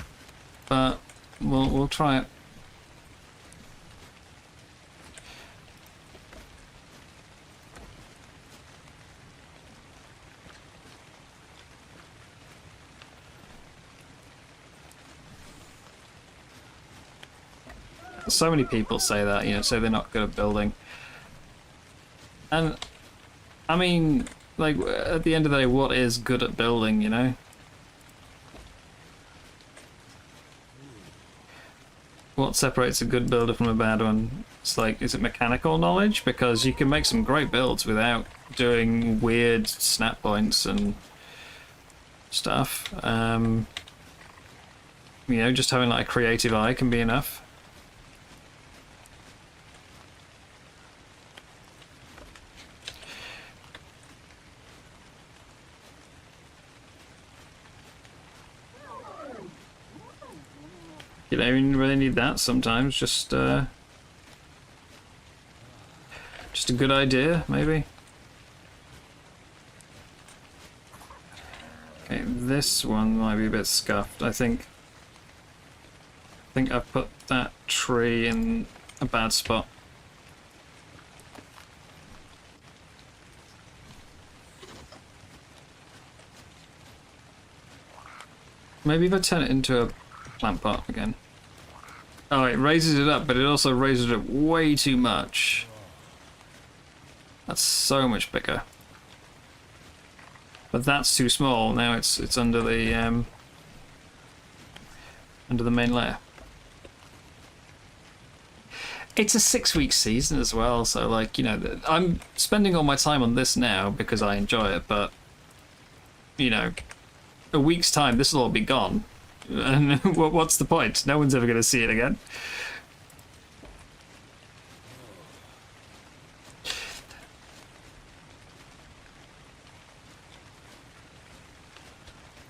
[SPEAKER 1] but we'll try it. So many people say that, you know, say they're not good at building. And, I mean, like, at the end of the day, what is good at building, you know? What separates a good builder from a bad one? It's like, is it mechanical knowledge? Because you can make some great builds without doing weird snap points and stuff. You know, just having like a creative eye can be enough. You don't even really need that sometimes, just a good idea, maybe. Okay, this one might be a bit scuffed. I think I've put that tree in a bad spot. Maybe if I turn it into a plant pot again. Oh, it raises it up, but it also raises it way too much. That's so much bigger. But that's too small. Now it's under the main layer. It's a 6-week season as well, so like, you know, I'm spending all my time on this now because I enjoy it, but you know, a week's time this will all be gone. And what's the point? No one's ever going to see it again.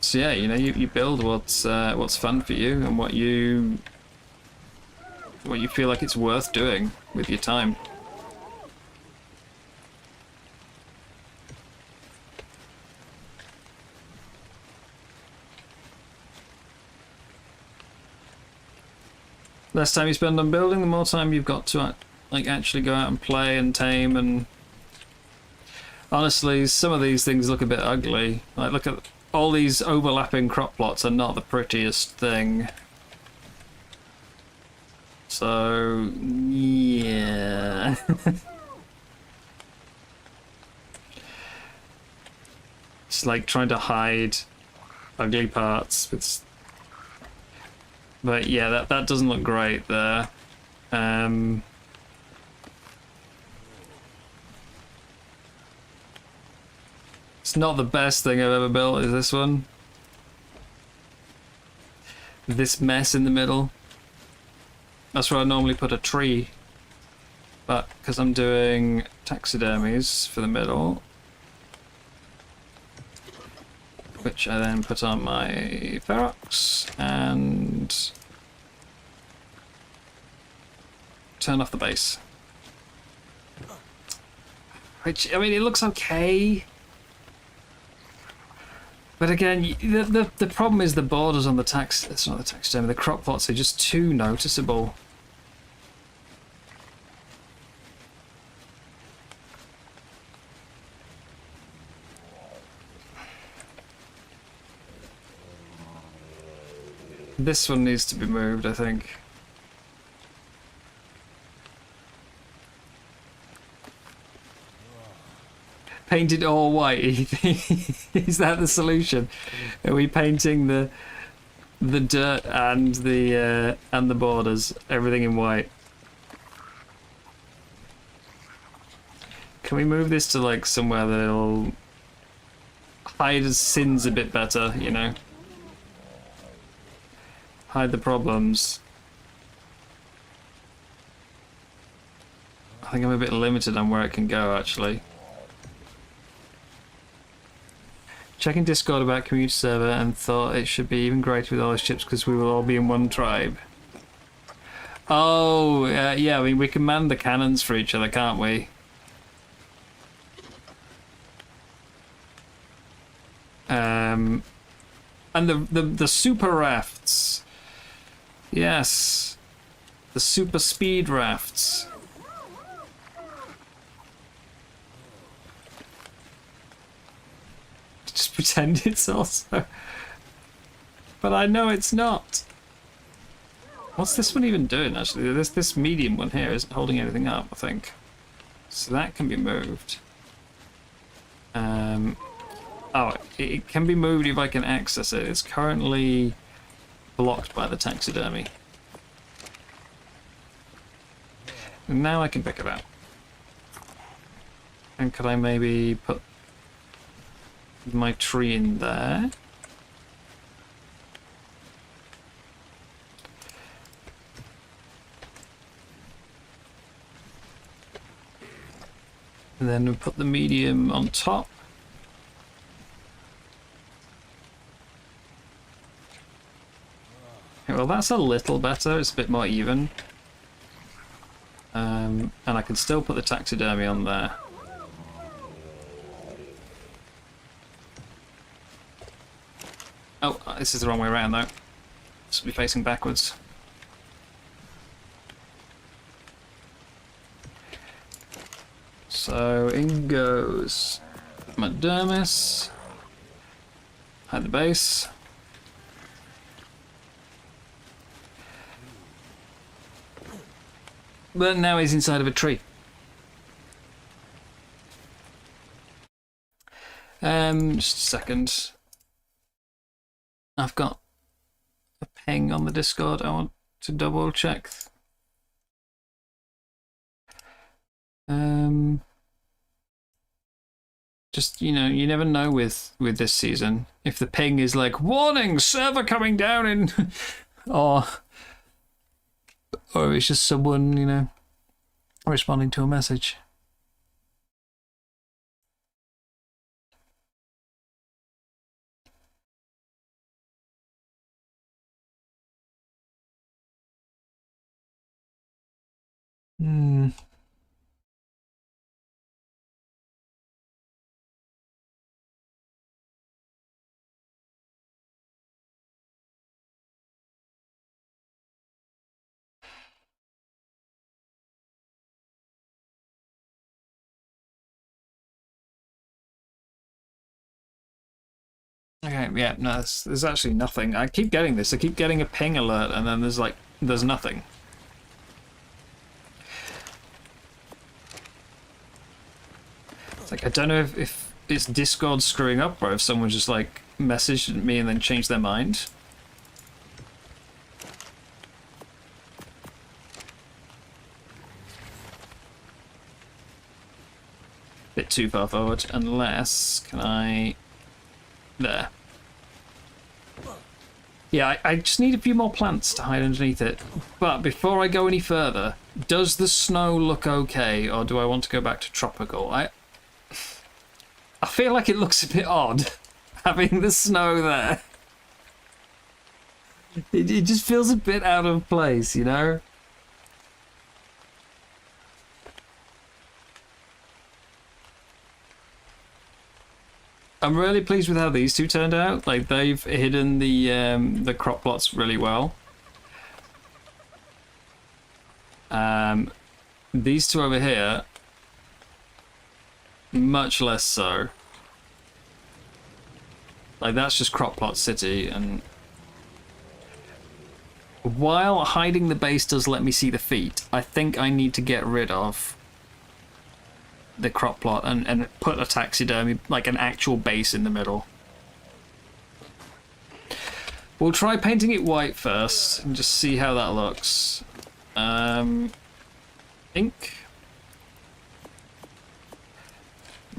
[SPEAKER 1] So yeah, you know, you build what's fun for you and what you feel like it's worth doing with your time. Less time you spend on building, the more time you've got to like actually go out and play and tame. And honestly, some of these things look a bit ugly. Like, look at all these overlapping crop plots are not the prettiest thing. So yeah. It's like trying to hide ugly parts with. But yeah, that doesn't look great there. It's not the best thing I've ever built, is this one. This mess in the middle. That's where I normally put a tree. But because I'm doing taxidermies for the middle, which I then put on my Ferox and turn off the base. Which, I mean, it looks okay. But again, the problem is the borders on the it's not the taxidermy, the crop plots are just too noticeable. This one needs to be moved, I think. Painted all white. Is that the solution? Are we painting the dirt and the borders, everything in white? Can we move this to like somewhere that'll hide his sins a bit better, you know? Hide the problems. I think I'm a bit limited on where it can go, actually. Checking Discord about community server and thought it should be even greater with all those ships because we will all be in one tribe. Oh, yeah, I mean, we can man the cannons for each other, can't we? And the super rafts. Yes. The super speed rafts. Just pretend it's also. But I know it's not. What's this one even doing, actually? This medium one here isn't holding anything up, I think. So that can be moved. Oh, it can be moved if I can access it. It's currently blocked by the taxidermy. And now I can pick it up. And could I maybe put my tree in there? And then we put the medium on top. Okay, well, that's a little better. It's a bit more even. And I can still put the taxidermy on there. Oh, this is the wrong way around, though. This will be facing backwards. So in goes my dermis. Hide the base. But now he's inside of a tree. Just a second. I've got a ping on the Discord. I want to double check. Just, you know, you never know with this season if the ping is like, warning, server coming down in, or it's just someone, you know, responding to a message. Okay, yeah, no, there's actually nothing. I keep getting this. I keep getting a ping alert, and then there's nothing. It's like, I don't know if it's Discord screwing up, or if someone just, like, messaged me and then changed their mind. Bit too far forward, unless, can I... There. Yeah, I just need a few more plants to hide underneath it. But before I go any further, does the snow look okay, or do I want to go back to tropical? I feel like it looks a bit odd, having the snow there. It just feels a bit out of place, you know? I'm really pleased with how these two turned out. Like, they've hidden the crop plots really well. These two over here, much less so. Like, that's just crop plot city, and while hiding the base does let me see the feet, I think I need to get rid of the crop plot and put a taxidermy, like an actual base in the middle. We'll try painting it white first and just see how that looks. Ink.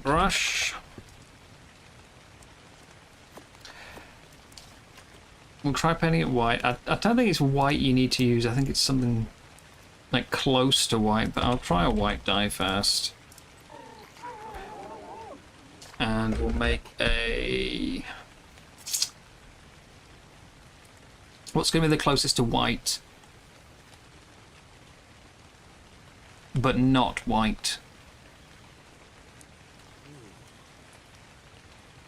[SPEAKER 1] Brush. We'll try painting it white. I don't think it's white you need to use. I think it's something like close to white, but I'll try a white dye first. And we'll make a... What's going to be the closest to white? But not white.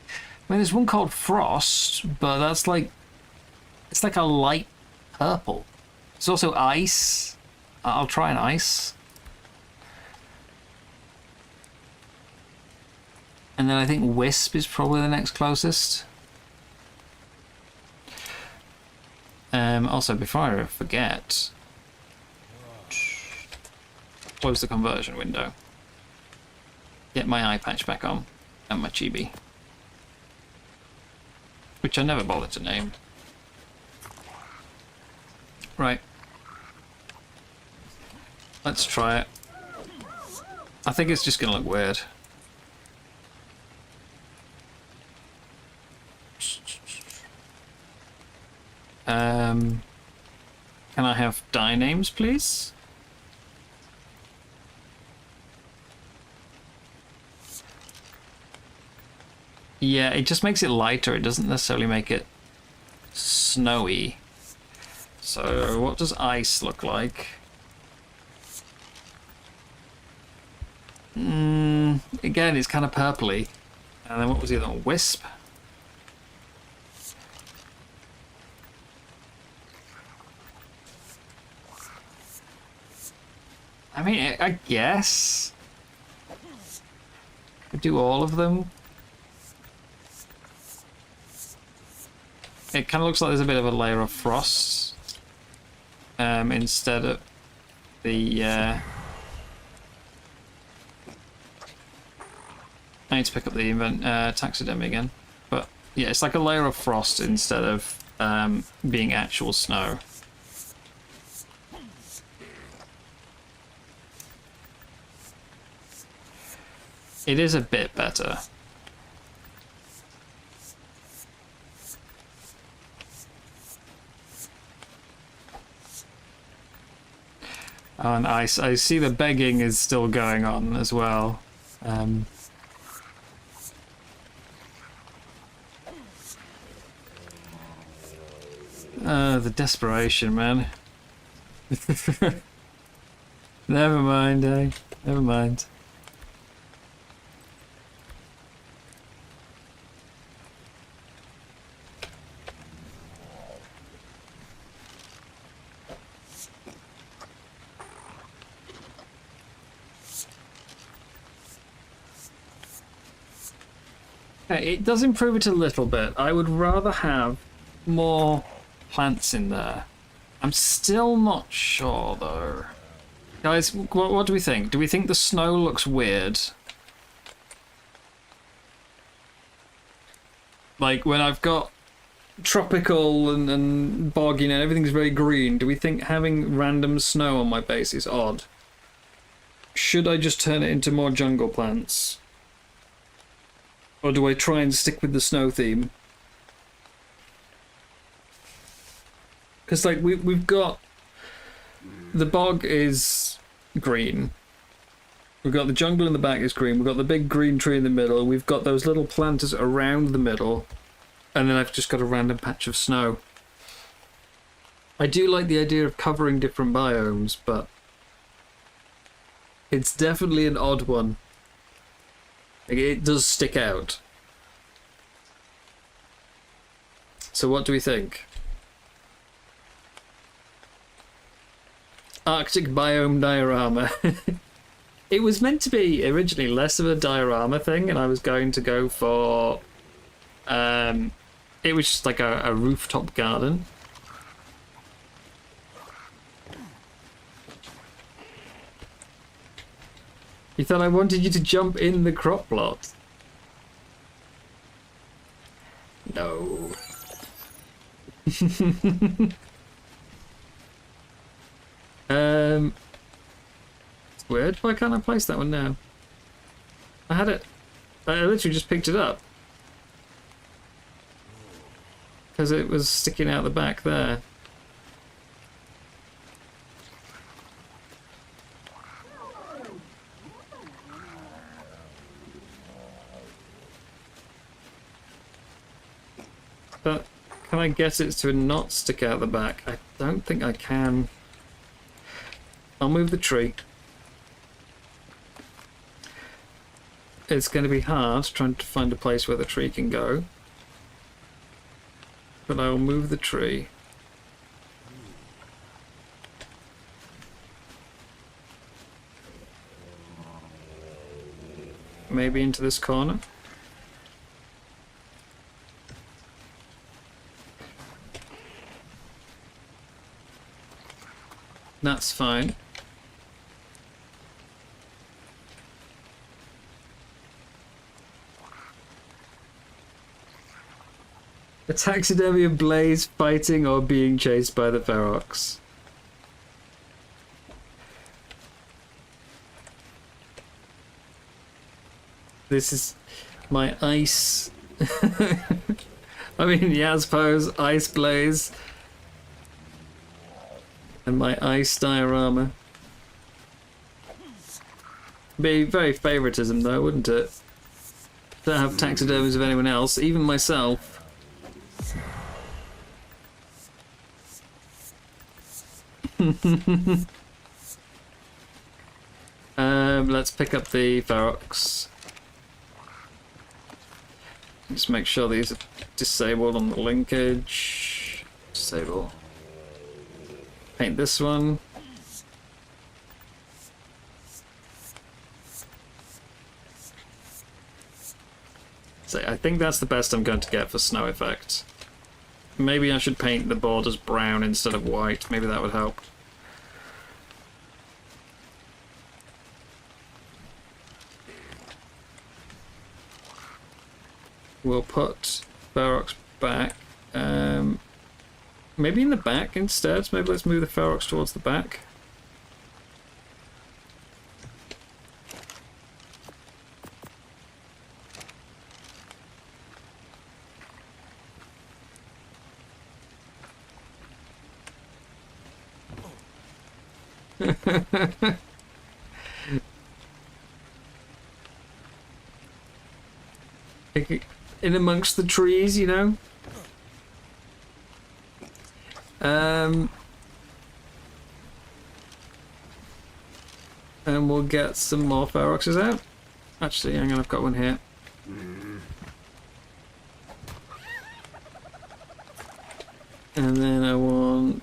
[SPEAKER 1] I mean, there's one called Frost, but that's like... It's like a light purple. There's also ice. I'll try an ice. And then I think Wisp is probably the next closest. Also, before I forget, close the conversion window. Get my eye patch back on and my chibi, which I never bothered to name. Right. Let's try it. I think it's just gonna look weird. Can I have die names, please? Yeah, it just makes it lighter. It doesn't necessarily make it snowy. So, what does ice look like? Again, it's kind of purpley. And then what was the other one? Wisp? I mean, I guess. Do all of them. It kind of looks like there's a bit of a layer of frost instead of the. I need to pick up the taxidermy again, but yeah, it's like a layer of frost instead of being actual snow. It is a bit better. Oh, and I see the begging is still going on as well. The desperation, man. Never mind, eh? Never mind. It does improve it a little bit. I would rather have more plants in there. I'm still not sure, though. Guys, what do we think? Do we think the snow looks weird? Like, when I've got tropical and boggy and everything's very green, do we think having random snow on my base is odd? Should I just turn it into more jungle plants? Or do I try and stick with the snow theme? Because, like, we've got... The bog is green. We've got the jungle in the back is green. We've got the big green tree in the middle. We've got those little planters around the middle. And then I've just got a random patch of snow. I do like the idea of covering different biomes, but... It's definitely an odd one. It does stick out. So what do we think? Arctic biome diorama. It was meant to be originally less of a diorama thing, and I was going to go for... it was just like a rooftop garden. You thought I wanted you to jump in the crop plot? No. It's weird. Why can't I place that one now? I had it. I literally just picked it up. Because it was sticking out the back there. But can I get it to not stick out the back? I don't think I can. I'll move the tree. It's going to be hard trying to find a place where the tree can go. But I will move the tree. Maybe into this corner. That's fine. A taxidermy of Blaze fighting or being chased by the Ferox. This is my ice. I mean, yeah, I suppose Ice Blaze. And my ice diorama. Be very favoritism though, wouldn't it? Don't have taxidermies of anyone else, even myself. Let's pick up the Ferox. Just make sure these are disabled on the linkage. Disable. Paint this one. So I think that's the best I'm going to get for snow effect. Maybe I should paint the borders brown instead of white. Maybe that would help. We'll put Ferox back. Maybe in the back instead. Maybe let's move the Ferox towards the back. In amongst the trees, you know. And we'll get some more Feroxes out. Actually, hang on, I've got one here. And then I want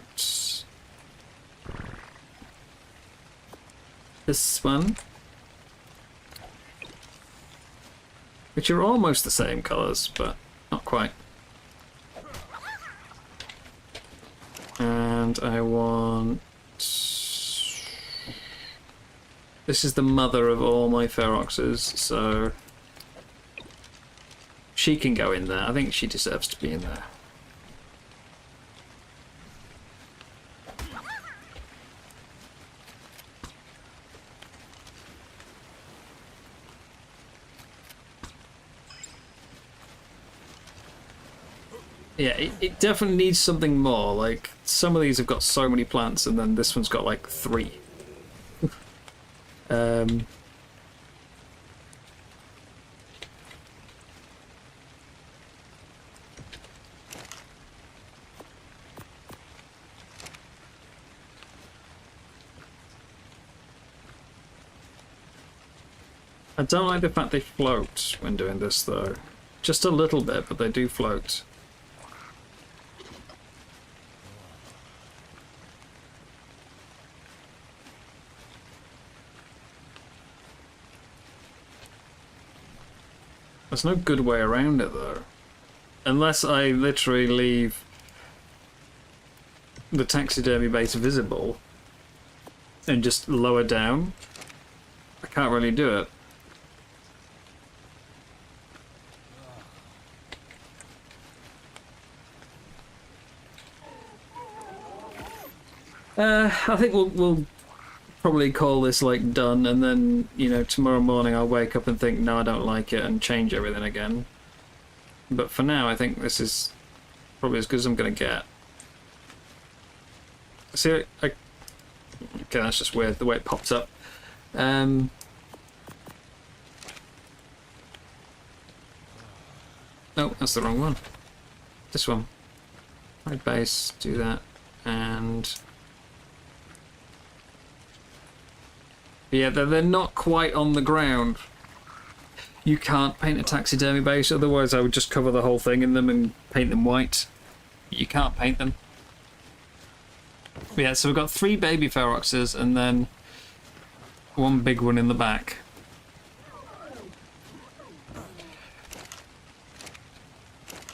[SPEAKER 1] this one, which are almost the same colours, but not quite. And I want... This is the mother of all my Feroxes, so she can go in there. I think she deserves to be in there. Yeah, it definitely needs something more. Like, some of these have got so many plants, and then this one's got like 3. I don't like the fact they float when doing this, though. Just a little bit, but they do float. There's no good way around it, though. Unless I literally leave the taxidermy base visible and just lower down. I can't really do it. I think we'll probably call this like done, and then, you know, tomorrow morning I'll wake up and think, no, I don't like it, and change everything again. But for now, I think this is probably as good as I'm gonna get. See, okay, that's just weird the way it pops up. No, that's the wrong one. This one. Hide base, do that, and yeah, they're not quite on the ground. You can't paint a taxidermy base, otherwise I would just cover the whole thing in them and paint them white. You can't paint them. But yeah, so we've got 3 baby Feroxes and then 1 big one in the back.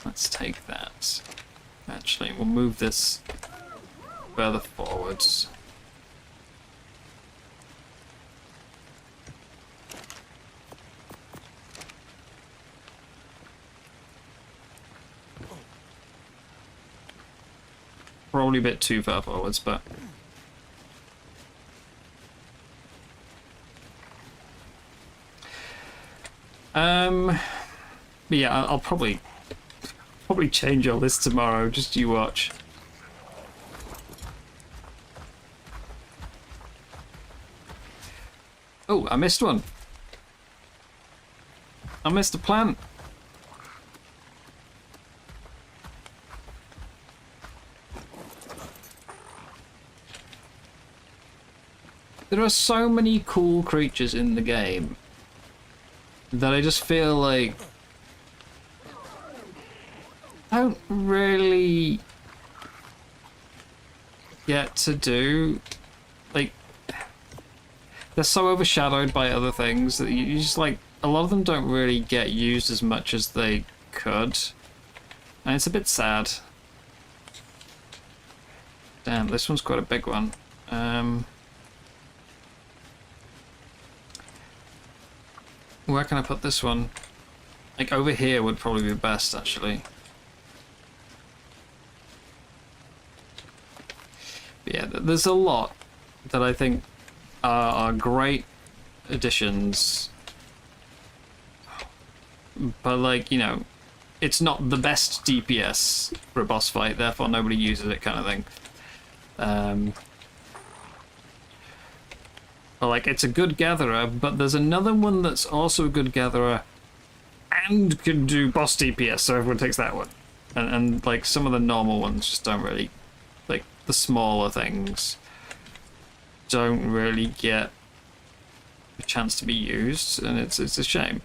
[SPEAKER 1] Let's take that. Actually, we'll move this further forwards. probably a bit too far forwards, but... But yeah, I'll probably change all this tomorrow, just you watch. Oh, I missed one. I missed a plant. There are so many cool creatures in the game that I just feel like I don't really get to do. Like, they're so overshadowed by other things that you just like, a lot of them don't really get used as much as they could. And it's a bit sad. Damn, this one's quite a big one. Where can I put this one? Like over here would probably be best, actually. But yeah, there's a lot that I think are great additions. But like, you know, it's not the best DPS for a boss fight, therefore nobody uses it kind of thing. Or like, it's a good gatherer, but there's another one that's also a good gatherer and can do boss DPS, so everyone takes that one. And like, some of the normal ones just don't really, like, the smaller things don't really get a chance to be used, and it's a shame.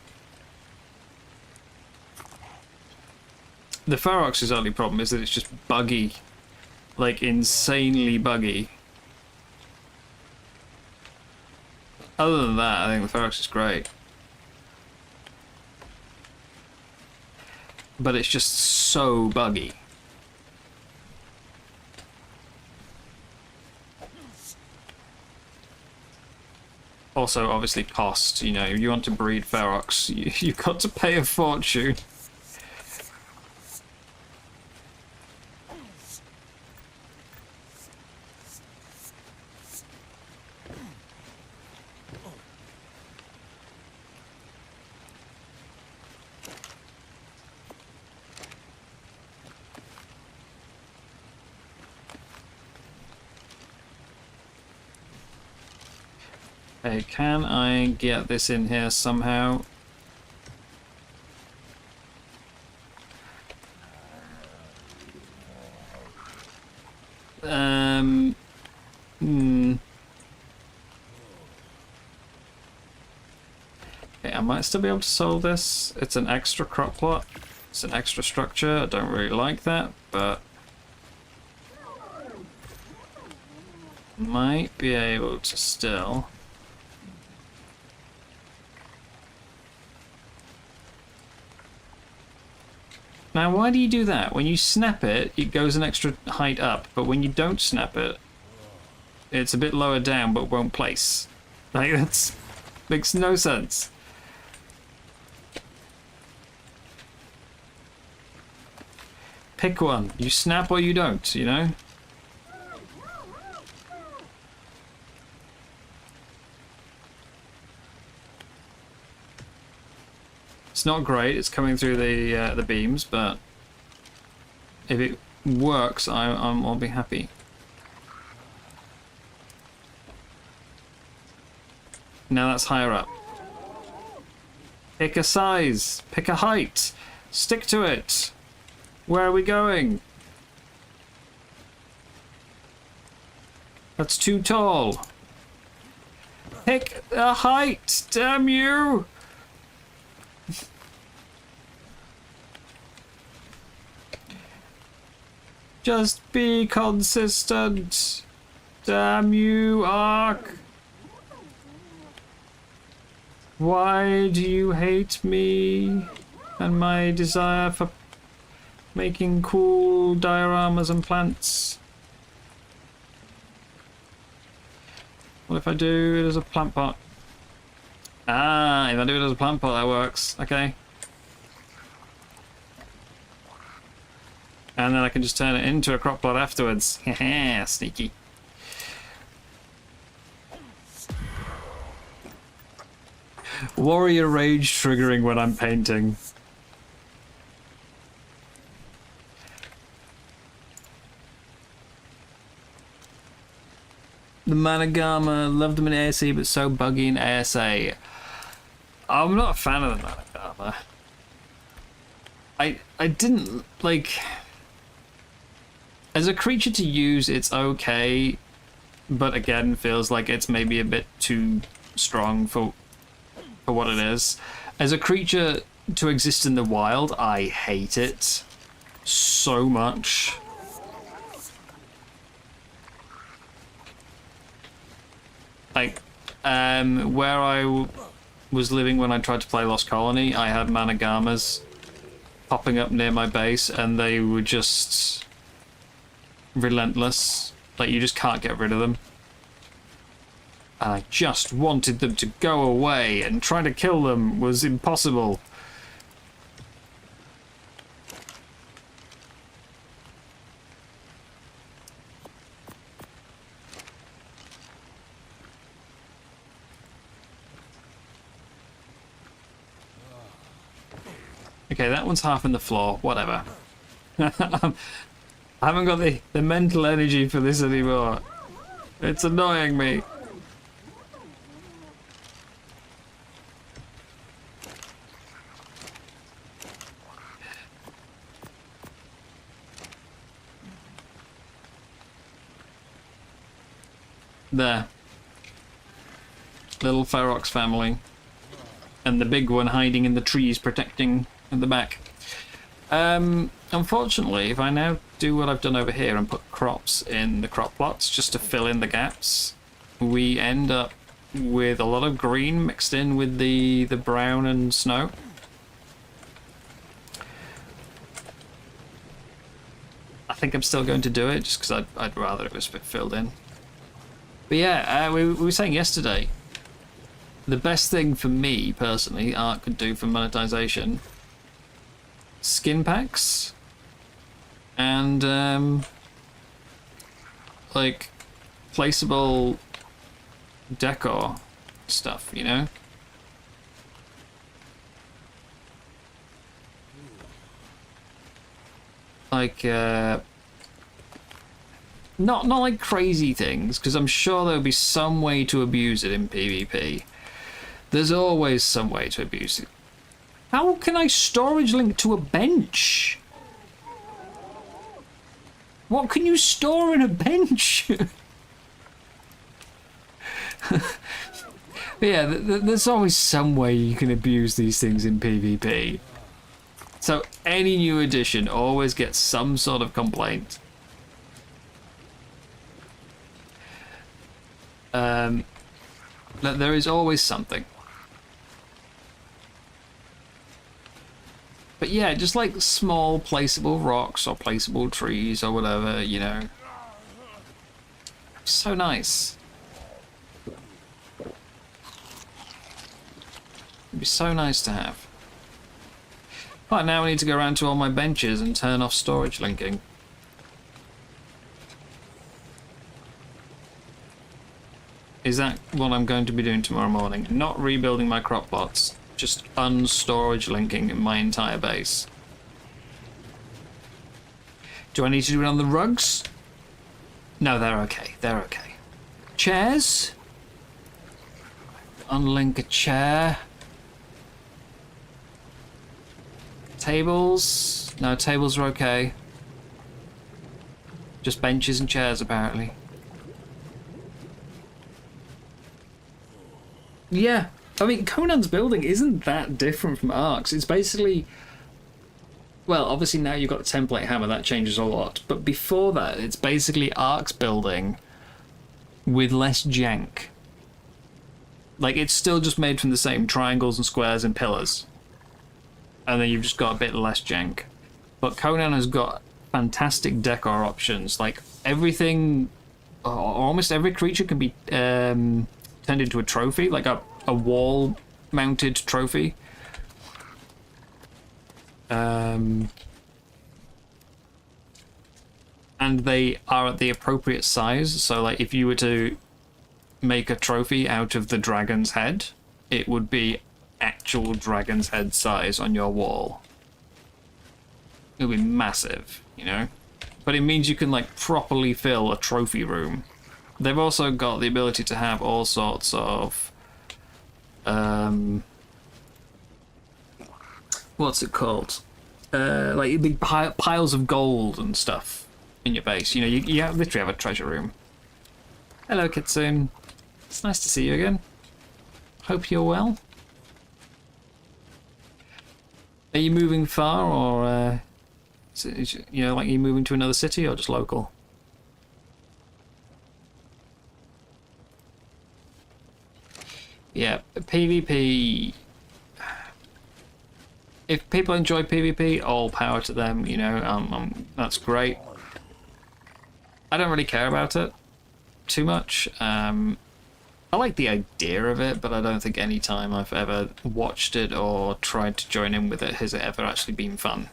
[SPEAKER 1] The Ferox's only problem is that it's just buggy. Like, insanely buggy. Other than that, I think the Ferox is great. But it's just so buggy. Also, obviously, cost. You know, if you want to breed Ferox, you've got to pay a fortune. Okay, can I get this in here somehow? Okay, I might still be able to solve this. It's an extra crop plot. It's an extra structure. I don't really like that, but might be able to still. Now, why do you do that? When you snap it, it goes an extra height up, but when you don't snap it, it's a bit lower down but won't place. Like, that makes no sense. Pick one. You snap or you don't, you know? It's not great, it's coming through the beams, but if it works, I'll be happy. Now that's higher up. Pick a size, pick a height, stick to it. Where are we going? That's too tall. Pick a height, damn you! Just be consistent. Damn you, Ark. Why do you hate me and my desire for making cool dioramas and plants? What if I do it as a plant pot? Ah, if I do it as a plant pot, that works. Okay. And then I can just turn it into a crop plot afterwards. Haha, sneaky. Warrior rage triggering when I'm painting. The Managama, loved them in ASE, but so buggy in ASA. I'm not a fan of the Managama. I didn't, like... As a creature to use, it's okay, but again, feels like it's maybe a bit too strong for what it is. As a creature to exist in the wild, I hate it so much. Like, where I was living when I tried to play Lost Colony, I had Managamas popping up near my base, and they were just relentless. Like, you just can't get rid of them. And I just wanted them to go away, and trying to kill them was impossible. Okay, that one's half in the floor, whatever. I haven't got the mental energy for this anymore. It's annoying me. There. Little Ferox family. And the big one hiding in the trees protecting at the back. Unfortunately, if I now do what I've done over here and put crops in the crop plots just to fill in the gaps, we end up with a lot of green mixed in with the brown and snow. I think I'm still going to do it just because I'd rather it was a bit filled in. But yeah, we were saying yesterday, the best thing for me personally Art could do for monetization, skin packs and like placeable decor stuff, you know? Like not like crazy things, because I'm sure there'll be some way to abuse it in PvP. There's always some way to abuse it. How can I storage link to a bench? What can you store in a bench? Yeah, there's always some way you can abuse these things in PvP. So any new edition always gets some sort of complaint. There is always something. But yeah, just like small placeable rocks or placeable trees or whatever, you know. So nice. It'd be so nice to have. Right, now I need to go around to all my benches and turn off storage linking. Is that what I'm going to be doing tomorrow morning? Not rebuilding my crop plots, just unstorage linking my entire base. Do I need to do it on the rugs? No, they're okay. They're okay. Chairs? Unlink a chair. Tables? No, tables are okay. Just benches and chairs, apparently. Yeah, I mean, Conan's building isn't that different from Ark's. It's basically... Well, obviously now you've got the template hammer, that changes a lot. But before that, it's basically Ark's building with less jank. Like, it's still just made from the same triangles and squares and pillars. And then you've just got a bit less jank. But Conan has got fantastic decor options. Like, everything... Almost every creature can be... turned into a trophy, like a wall-mounted trophy. and they are at the appropriate size. So like if you were to make a trophy out of the dragon's head, it would be actual dragon's head size on your wall. It would be massive, you know? But it means you can like properly fill a trophy room. They've also got the ability to have all sorts of what's it called? Like big piles of gold and stuff in your base. You know, you literally have a treasure room. Hello, Kitsune. It's nice to see you again. Hope you're well. Are you moving far, or you know, like are you moving to another city, or just local? Yeah, PvP. If people enjoy PvP, all power to them. You know, that's great. I don't really care about it too much. I like the idea of it, but I don't think any time I've ever watched it or tried to join in with it has it ever actually been fun.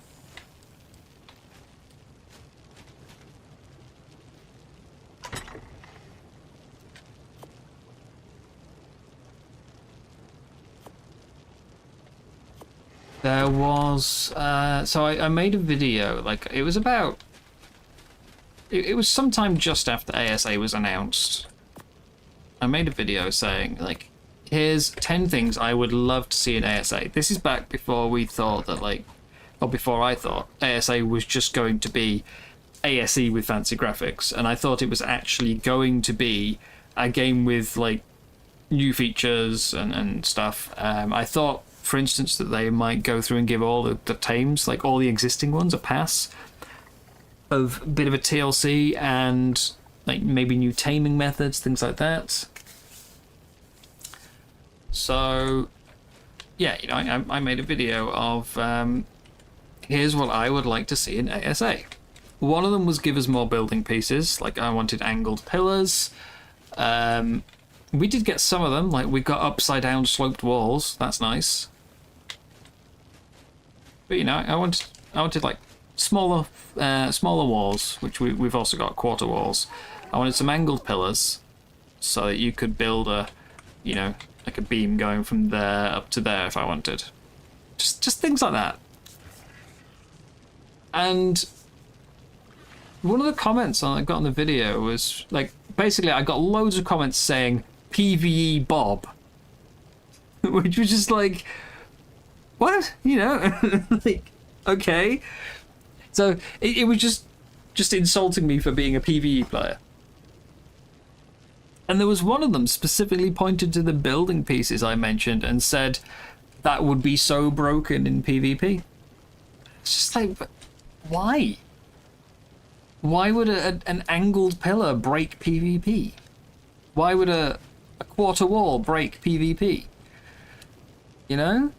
[SPEAKER 1] There was so I made a video, like it was about it was sometime just after ASA was announced. I made a video saying, like, here's 10 things I would love to see in ASA. This is back before we thought that, like, or before I thought ASA was just going to be ASE with fancy graphics, and I thought it was actually going to be a game with, like, new features and stuff. I thought, for instance, that they might go through and give all the tames, like all the existing ones, a pass of a bit of a TLC and like maybe new taming methods, things like that. So yeah, you know, I made a video of here's what I would like to see in ASA. One of them was give us more building pieces, like I wanted angled pillars. We did get some of them, like we got upside down sloped walls, that's nice. But you know, I wanted like smaller walls, which we've also got quarter walls. I wanted some angled pillars so that you could build a, you know, like a beam going from there up to there if I wanted. Just things like that. And one of the comments I got on the video was like, basically I got loads of comments saying PvE Bob, which was just like, what? You know, like, okay. So it was just insulting me for being a PvE player. And there was one of them specifically pointed to the building pieces I mentioned and said that would be so broken in PvP. It's just like, but why? Why would an angled pillar break PvP? Why would a quarter wall break PvP? You know?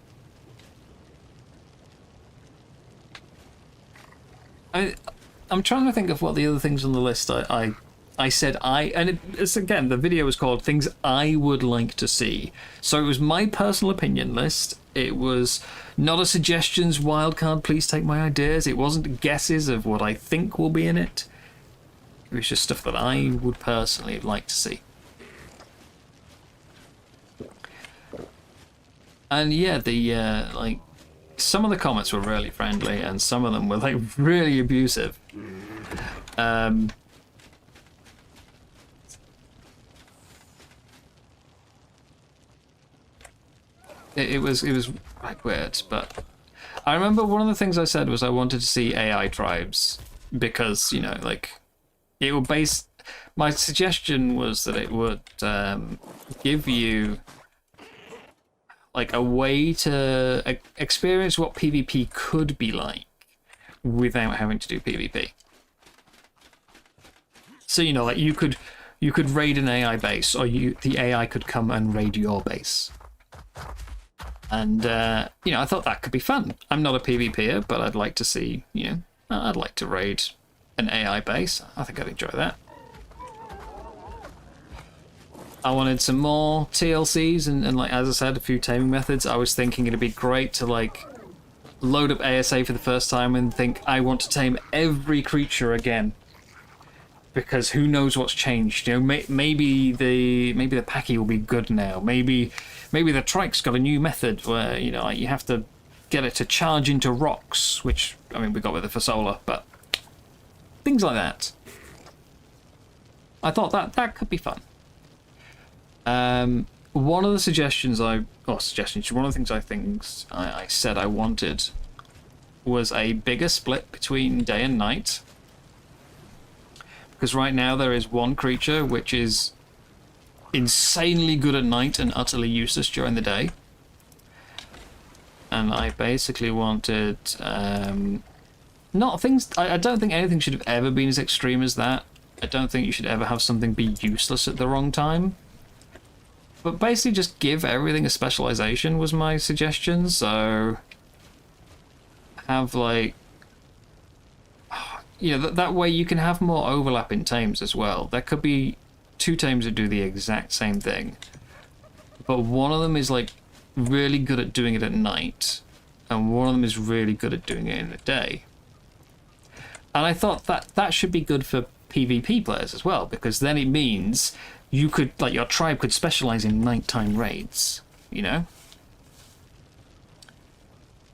[SPEAKER 1] I'm trying to think of what the other things on the list I said and it's again, the video was called Things I Would Like to See. So it was my personal opinion list. It was not a suggestions wildcard, please take my ideas. It wasn't guesses of what I think will be in it. It was just stuff that I would personally like to see. And yeah, the like some of the comments were really friendly and some of them were like really abusive. It was quite weird, but I remember one of the things I said was I wanted to see AI tribes because, you know, like it would base. My suggestion was that it would give you like a way to experience what PvP could be like without having to do PvP. So, you know, like you could raid an AI base, or the AI could come and raid your base. And, you know, I thought that could be fun. I'm not a PvPer, but I'd like to see, you know, I'd like to raid an AI base. I think I'd enjoy that. I wanted some more TLCs and like, as I said, a few taming methods. I was thinking it'd be great to, like, load up ASA for the first time and think, I want to tame every creature again. because who knows what's changed? You know, maybe the Packy will be good now. Maybe the Trike's got a new method where, you know, like you have to get it to charge into rocks, which, I mean, we got with it for solar, but things like that. I thought that could be fun. One of the suggestions one of the things I said I wanted was a bigger split between day and night. Because right now there is one creature which is insanely good at night and utterly useless during the day. And I basically wanted, not things, I don't think anything should have ever been as extreme as that. I don't think you should ever have something be useless at the wrong time. But basically just give everything a specialization was my suggestion, so have like, you know, that way you can have more overlap in tames as well. There could be 2 tames that do the exact same thing, but one of them is like really good at doing it at night, and one of them is really good at doing it in the day. And I thought that should be good for PvP players as well, because then it means you could, like, your tribe could specialize in nighttime raids, you know?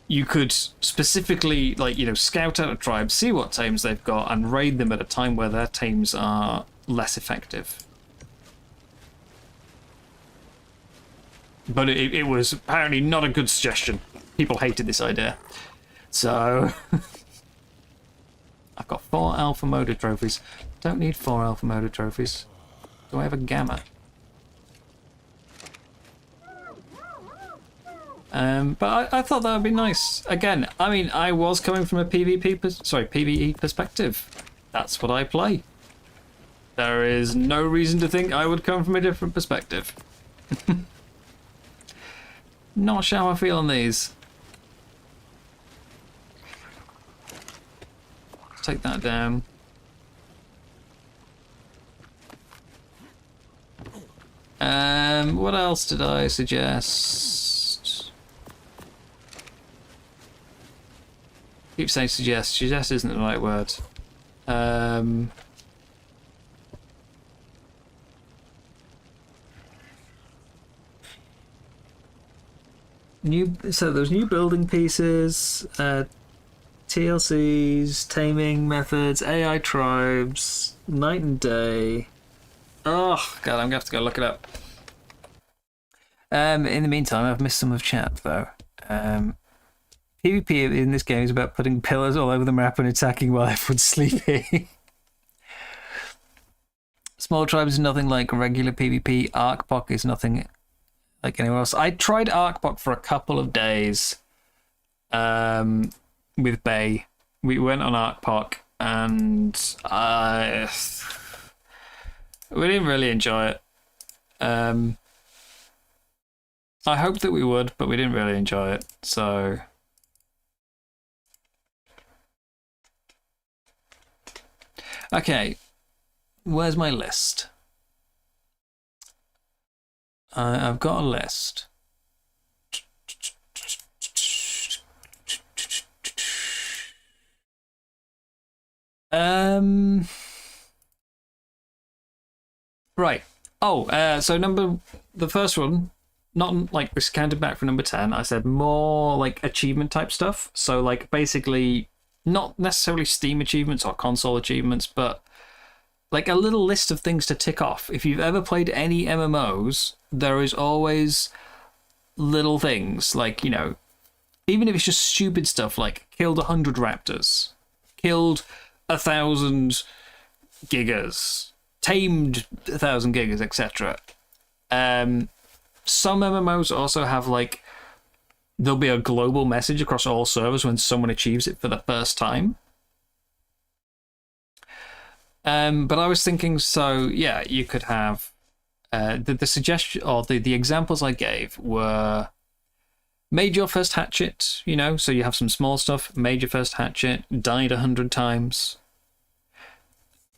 [SPEAKER 1] You could specifically, like, you know, scout out a tribe, see what tames they've got, and raid them at a time where their tames are less effective. But it was apparently not a good suggestion. People hated this idea. So I've got 4 alpha motor trophies. Don't need 4 alpha motor trophies. Do I have a gamma? But I thought that would be nice. Again, I mean, I was coming from a PvE perspective. That's what I play. There is no reason to think I would come from a different perspective. Not sure how I feel on these. Let's take that down. What else did I suggest? Keep saying suggest. Suggest isn't the right word. So there's new building pieces, TLCs, taming methods, AI tribes, night and day. Oh god, I'm gonna have to go look it up. In the meantime, I've missed some of chat though. PvP in this game is about putting pillars all over the map and attacking while everyone's sleeping. Small tribes is nothing like regular PvP. Arkpok is nothing like anywhere else. I tried Arkpok for a couple of days with Bay. We went on Arkpok and we didn't really enjoy it. I hoped that we would, but we didn't really enjoy it, so... Okay, where's my list? I've got a list. Right. Oh, so the first one, not like this counted back from number 10. I said more like achievement type stuff. So like basically not necessarily Steam achievements or console achievements, but like a little list of things to tick off. If you've ever played any MMOs, there is always little things like, you know, even if it's just stupid stuff like killed 100 raptors, killed 1,000 gigas, tamed 1,000 gigas, etc. Some MMOs also have like, there'll be a global message across all servers when someone achieves it for the first time. But I was thinking, so yeah, you could have the suggestion or the examples I gave were made your first hatchet, you know, so you have some small stuff, made your first hatchet, died 100 times.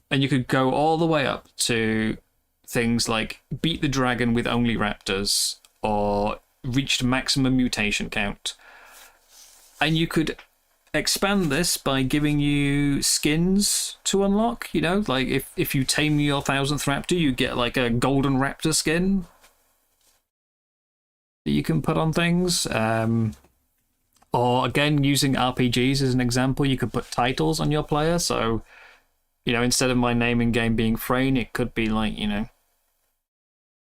[SPEAKER 1] And you could go all the way up to things like beat the dragon with only raptors or reached maximum mutation count. And you could expand this by giving you skins to unlock. You know, like if you tame your 1000th raptor, you get like a golden raptor skin that you can put on things. Or again, using RPGs as an example, you could put titles on your player. So, you know, instead of my name in game being Freyn, it could be like, you know,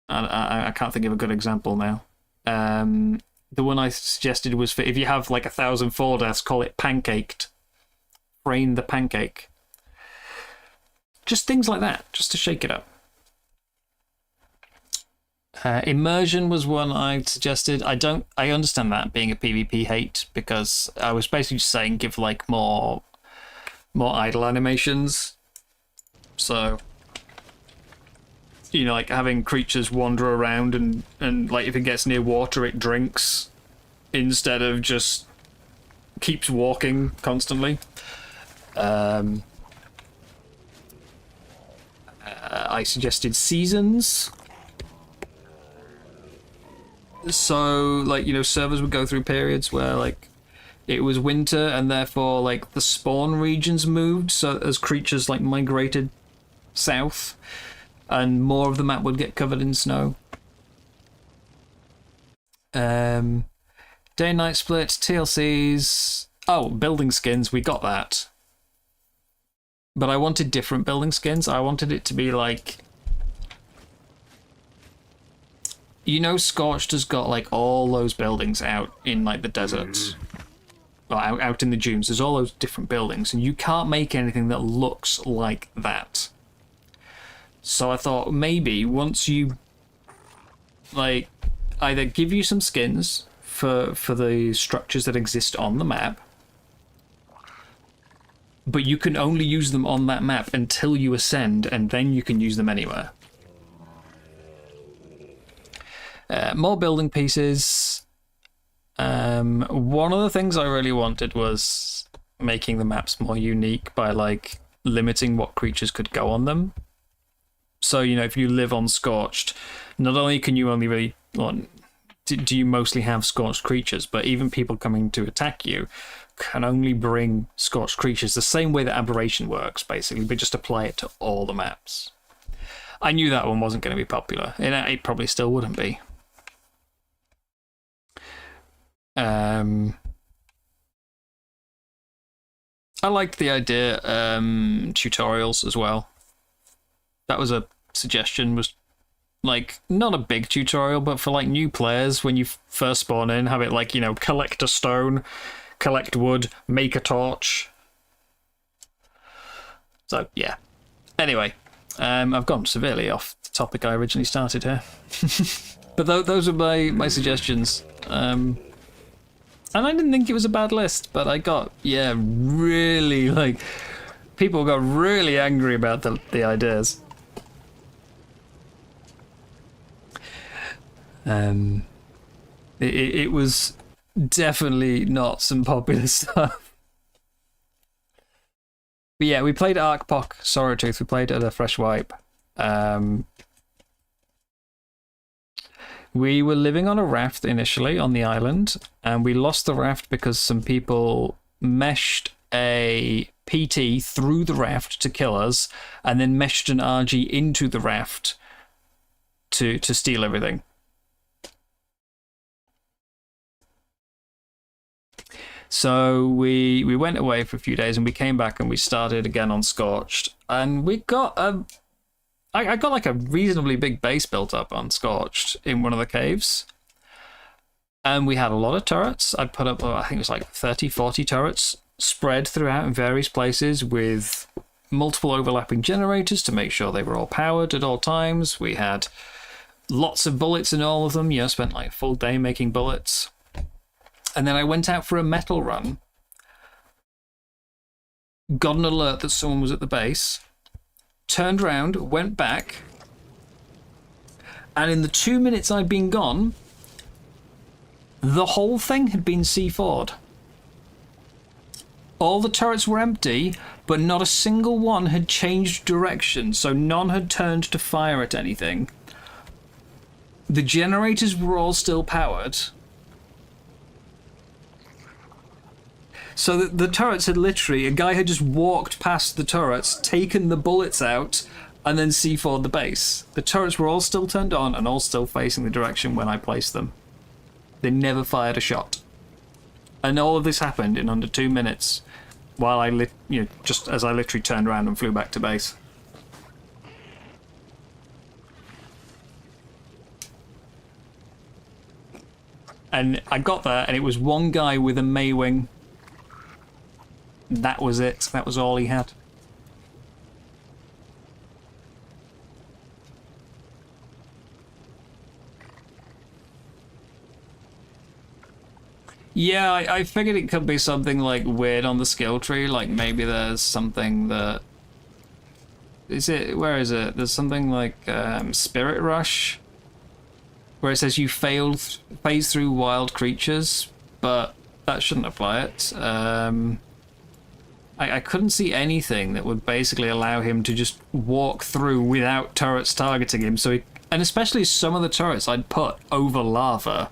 [SPEAKER 1] I can't think of a good example now. The one I suggested was for if you have like 1,000 fall deaths, call it Pancaked. Freyn the Pancake. Just things like that, just to shake it up. Immersion was one I suggested. I understand that being a PvP hate, because I was basically just saying give like more idle animations. So, you know, like having creatures wander around and like if it gets near water it drinks instead of just keeps walking constantly. I suggested seasons. So, like, you know, servers would go through periods where, like, it was winter and therefore, like, the spawn regions moved, so as creatures, like, migrated south, and more of the map would get covered in snow. Day and night split, TLCs... Oh, building skins, we got that. But I wanted different building skins. I wanted it to be, like... You know, Scorched has got, like, all those buildings out in, like, the deserts. Or out in the dunes. There's all those different buildings, and you can't make anything that looks like that. So I thought, maybe, once you, like, either give you some skins for the structures that exist on the map, but you can only use them on that map until you ascend, and then you can use them anywhere. More building pieces. One of the things I really wanted was making the maps more unique by, like, limiting what creatures could go on them. So, you know, if you live on Scorched, not only can you only really... Well, do you mostly have Scorched creatures, but even people coming to attack you can only bring Scorched creatures the same way that Aberration works, basically, but just apply it to all the maps. I knew that one wasn't going to be popular, and it probably still wouldn't be. I liked the idea, tutorials as well. That was a suggestion, was like, not a big tutorial, but for like new players, when you first spawn in, have it like, you know, collect a stone, collect wood, make a torch. So, yeah. Anyway, I've gone severely off the topic I originally started here. But those are my suggestions. And I didn't think it was a bad list, but I got, yeah, really, like, people got really angry about the ideas. It was definitely not some popular stuff. But yeah, we played Arkpok, Sorrowtooth, we played at a fresh wipe. We were living on a raft initially on the island, and we lost the raft because some people meshed a PT through the raft to kill us, and then meshed an RG into the raft to steal everything. So we went away for a few days, and we came back and we started again on Scorched, and we got I got like a reasonably big base built up on Scorched in one of the caves. And we had a lot of turrets. I'd put up, I think it was like 30, 40 turrets spread throughout in various places with multiple overlapping generators to make sure they were all powered at all times. We had lots of bullets in all of them. You know, spent like a full day making bullets. And then I went out for a metal run. Got an alert that someone was at the base. Turned around, went back, and in the 2 minutes I'd been gone, the whole thing had been C4'd. All the turrets were empty, but not a single one had changed direction, so none had turned to fire at anything. The generators were all still powered. So the turrets had literally, a guy had just walked past the turrets, taken the bullets out, and then C4'd the base. The turrets were all still turned on and all still facing the direction when I placed them. They never fired a shot. And all of this happened in under 2 minutes, while I just as I literally turned around and flew back to base. And I got there, and it was one guy with a Maywing. That was it. That was all he had. Yeah, I figured it could be something like weird on the skill tree, like maybe there's something that... where is it? There's something like Spirit Rush, where it says you phase through wild creatures, but that shouldn't apply it. I couldn't see anything that would basically allow him to just walk through without turrets targeting him, and especially some of the turrets I'd put over lava.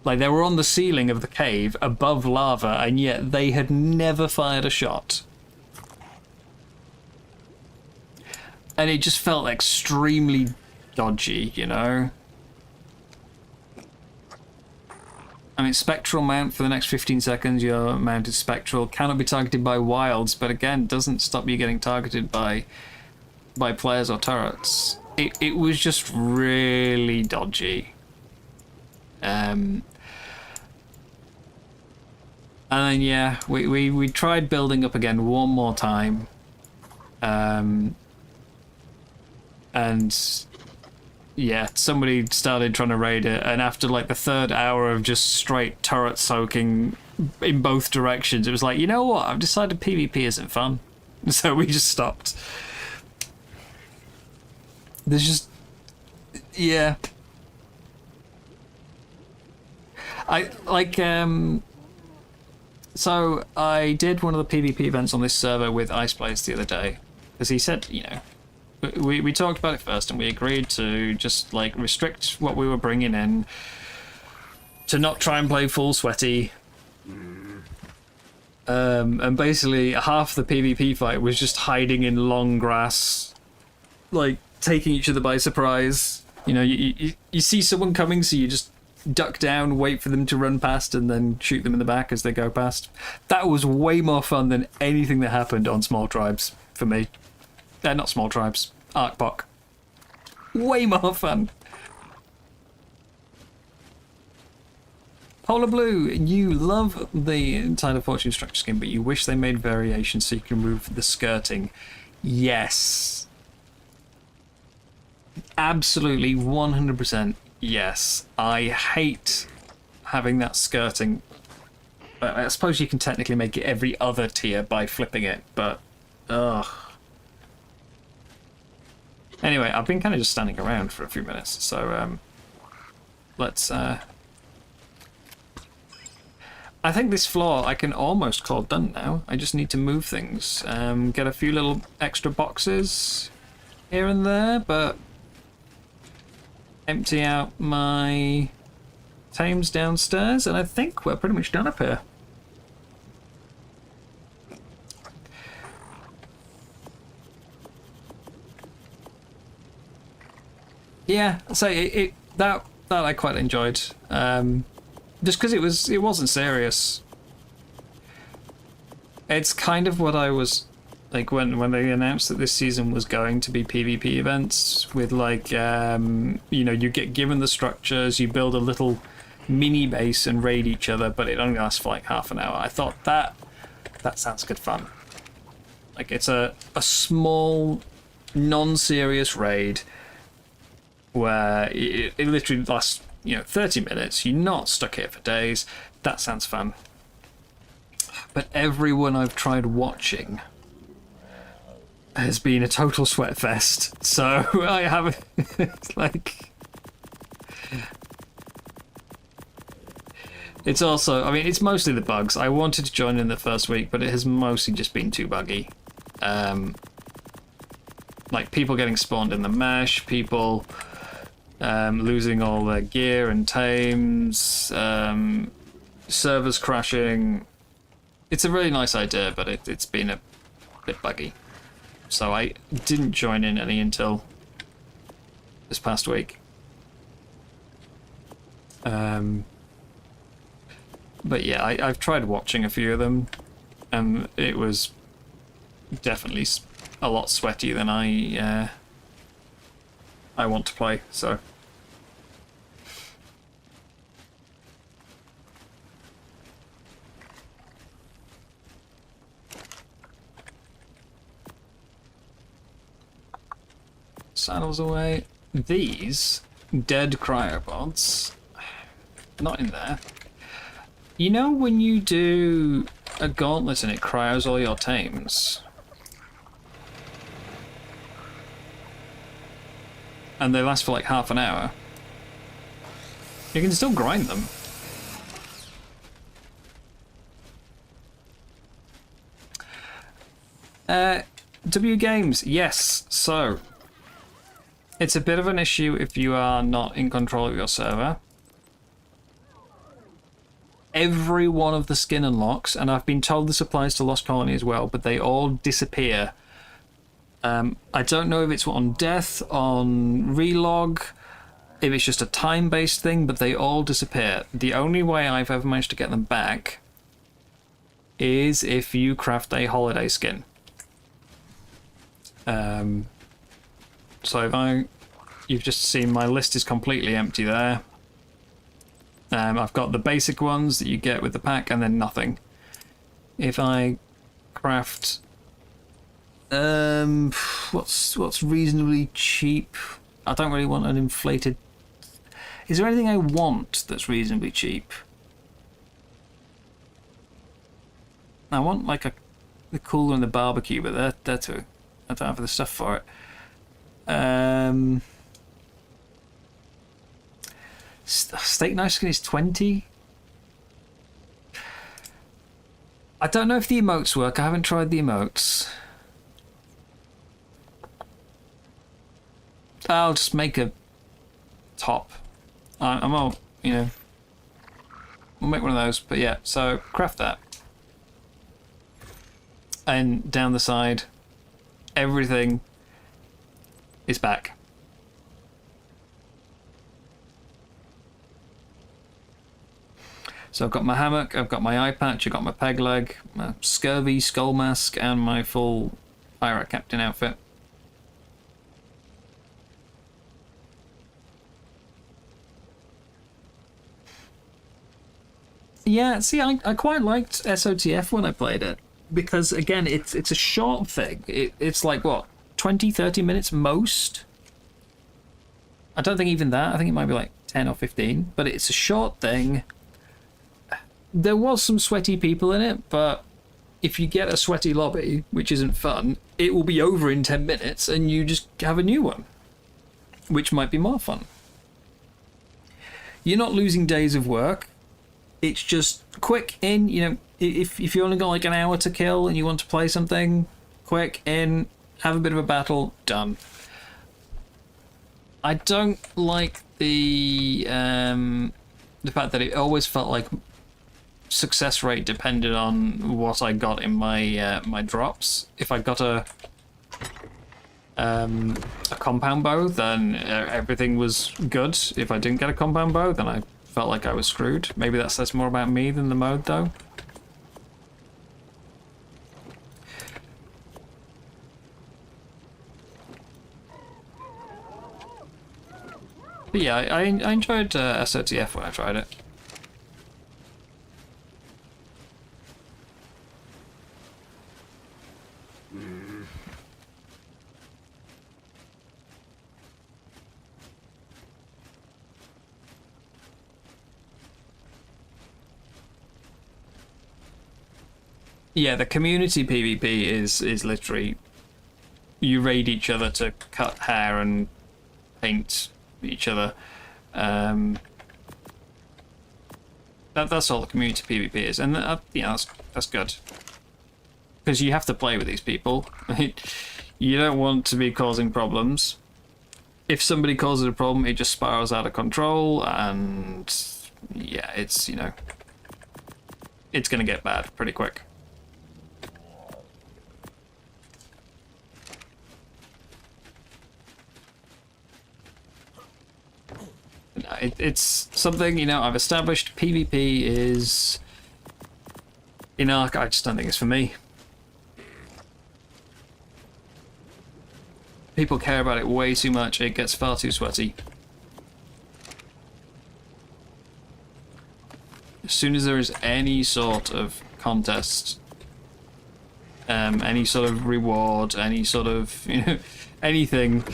[SPEAKER 1] Like, they were on the ceiling of the cave, above lava, and yet they had never fired a shot. And it just felt extremely dodgy, you know? I mean, Spectral mount for the next 15 seconds, you're mounted Spectral. Cannot be targeted by wilds, but again, doesn't stop you getting targeted by players or turrets. It was just really dodgy. And then, yeah, we tried building up again one more time. And yeah, somebody started trying to raid it, and after like the third hour of just straight turret soaking in both directions, it was like, you know what, I've decided PvP isn't fun. So we just stopped. There's just... yeah. So I did one of the PvP events on this server with Iceblades the other day, because he said, you know, we talked about it first, and we agreed to just like restrict what we were bringing in, to not try and play full sweaty. And basically half the PvP fight was just hiding in long grass, like taking each other by surprise. You know, you see someone coming, so you just duck down, wait for them to run past, and then shoot them in the back as they go past. That was way more fun than anything that happened on Small Tribes for me. Not Small Tribes, Arkbok. Way more fun. Polar Blue, you love the Tide of Fortune structure skin, but you wish they made variations so you can remove the skirting. Yes. Absolutely, 100%. Yes, I hate having that skirting. I suppose you can technically make it every other tier by flipping it, but ugh. Anyway, I've been kind of just standing around for a few minutes, so let's. I think this floor I can almost call done now. I just need to move things, get a few little extra boxes here and there, but. Empty out my tames downstairs, and I think we're pretty much done up here. Yeah, so that I quite enjoyed, just because it wasn't serious. It's kind of what I was. Like when they announced that this season was going to be PvP events with like, you know, you get given the structures, you build a little mini base and raid each other, but it only lasts for like half an hour. I thought that sounds good fun. Like it's a small, non-serious raid where it literally lasts, you know, 30 minutes. You're not stuck here for days. That sounds fun. But everyone I've tried watching has been a total sweat fest, so I haven't. Like, it's also, I mean, it's mostly the bugs. I wanted to join in the first week, but it has mostly just been too buggy. Like people getting spawned in the mesh, people losing all their gear and tames, servers crashing. It's a really nice idea, but it's been a bit buggy. So I didn't join in any until this past week. But yeah, I've tried watching a few of them, and it was definitely a lot sweatier than I want to play, so... Saddles away. These dead cryopods, not in there. You know when you do a gauntlet and it cryos all your tames? And they last for like half an hour. You can still grind them. W Games, yes. So, it's a bit of an issue if you are not in control of your server. Every one of the skin unlocks, and I've been told this applies to Lost Colony as well, but they all disappear. I don't know if it's on death, on relog, if it's just a time-based thing, but they all disappear. The only way I've ever managed to get them back is if you craft a holiday skin. So if you've just seen my list is completely empty there. I've got the basic ones that you get with the pack and then nothing. If I craft what's reasonably cheap? I don't really want an inflated... Is there anything I want that's reasonably cheap? I want like the cooler and the barbecue, but they're too... I don't have the stuff for it. Steak knife skin is 20. I don't know if the emotes work. I haven't tried the emotes. I'll just make a top. I'm all, you know. We'll make one of those. But yeah, so craft that. And down the side, everything is back. So I've got my hammock, I've got my eye patch, I've got my peg leg, my scurvy skull mask, and my full pirate captain outfit. Yeah, see, I quite liked SOTF when I played it. Because, again, it's a short thing. It's like, what, 20, 30 minutes most? I don't think even that. I think it might be like 10 or 15. But it's a short thing. There was some sweaty people in it, but if you get a sweaty lobby, which isn't fun, it will be over in 10 minutes and you just have a new one, which might be more fun. You're not losing days of work. It's just quick in, you know, if you only got like an hour to kill and you want to play something, quick in, have a bit of a battle, done. I don't like the fact that it always felt like success rate depended on what I got in my my drops. If I got a compound bow, then everything was good. If I didn't get a compound bow, then I felt like I was screwed. Maybe that says more about me than the mode, though. But yeah, I enjoyed SOTF when I tried it. Yeah, the community PvP is literally you raid each other to cut hair and paint each other. That's all the community PvP is, and yeah, that's good because you have to play with these people. You don't want to be causing problems. If somebody causes a problem, it just spirals out of control, and yeah, it's, you know, it's gonna get bad pretty quick. it's something, you know, I've established. PvP is... In Ark, I just don't think it's for me. People care about it way too much. It gets far too sweaty. As soon as there is any sort of contest, any sort of reward, any sort of, you know, anything,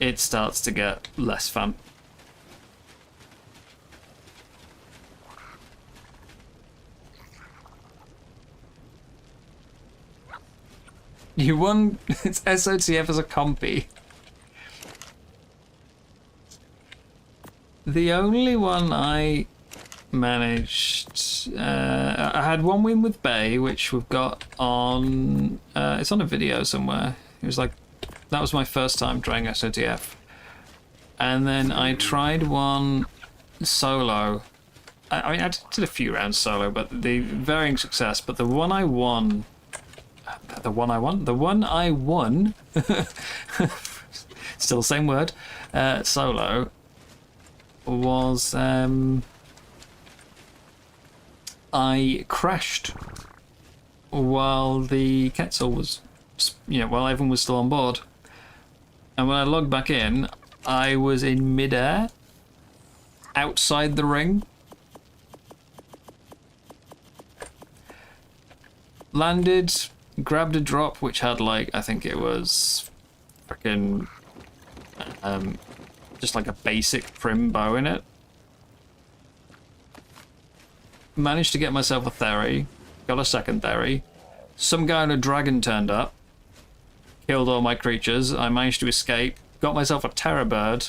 [SPEAKER 1] it starts to get less fun. You won. It's SOTF as a compy. The only one I managed, I had one win with Bay, which we've got on. It's on a video somewhere. It was like, that was my first time trying SOTF, and then I tried one solo. I mean, I did a few rounds solo, but the varying success. But the one I won. The one I won, still the same word, solo, was, I crashed while the Quetzal was, you know, while everyone was still on board. And when I logged back in, I was in midair, outside the ring. Landed, grabbed a drop which had, like, I think it was freaking just like a basic prim bow in it. Managed to get myself a Theory, got a second Theory. Some guy on a dragon turned up, killed all my creatures. I managed to escape, got myself a Terror Bird,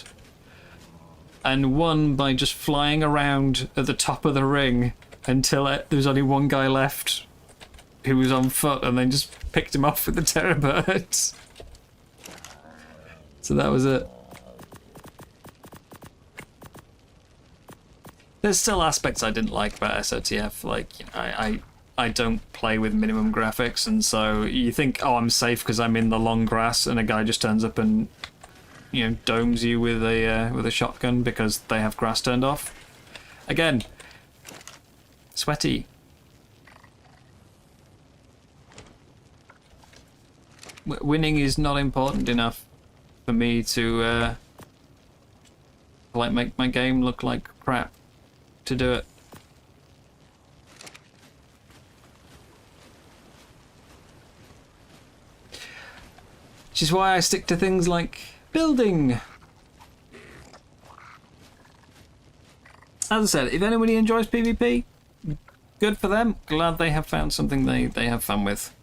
[SPEAKER 1] and won by just flying around at the top of the ring until there was only one guy left who was on foot, and then just picked him off with the Terror Birds. So that was it. There's still aspects I didn't like about SOTF, like, you know, I don't play with minimum graphics, and so you think, oh, I'm safe because I'm in the long grass, and a guy just turns up and, you know, domes you with a shotgun because they have grass turned off. Again, sweaty. Winning is not important enough for me to like make my game look like crap to do it. Which is why I stick to things like building. As I said, if anybody enjoys PvP, good for them. Glad they have found something they have fun with.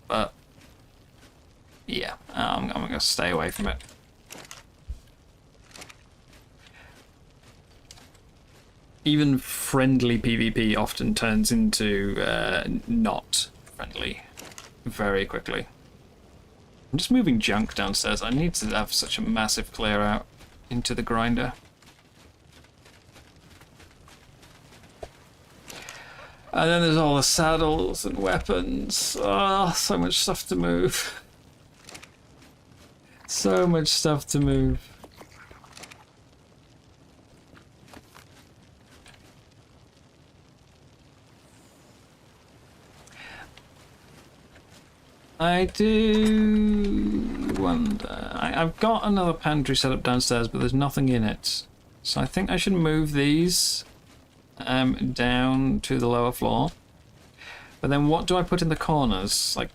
[SPEAKER 1] But yeah, I'm gonna stay away from it. Even friendly PvP often turns into not friendly very quickly. I'm just moving junk downstairs. I need to have such a massive clear out into the grinder. And then there's all the saddles and weapons. Oh, so much stuff to move. So much stuff to move. I do wonder. I've got another pantry set up downstairs, but there's nothing in it. So I think I should move these down to the lower floor. But then what do I put in the corners? Like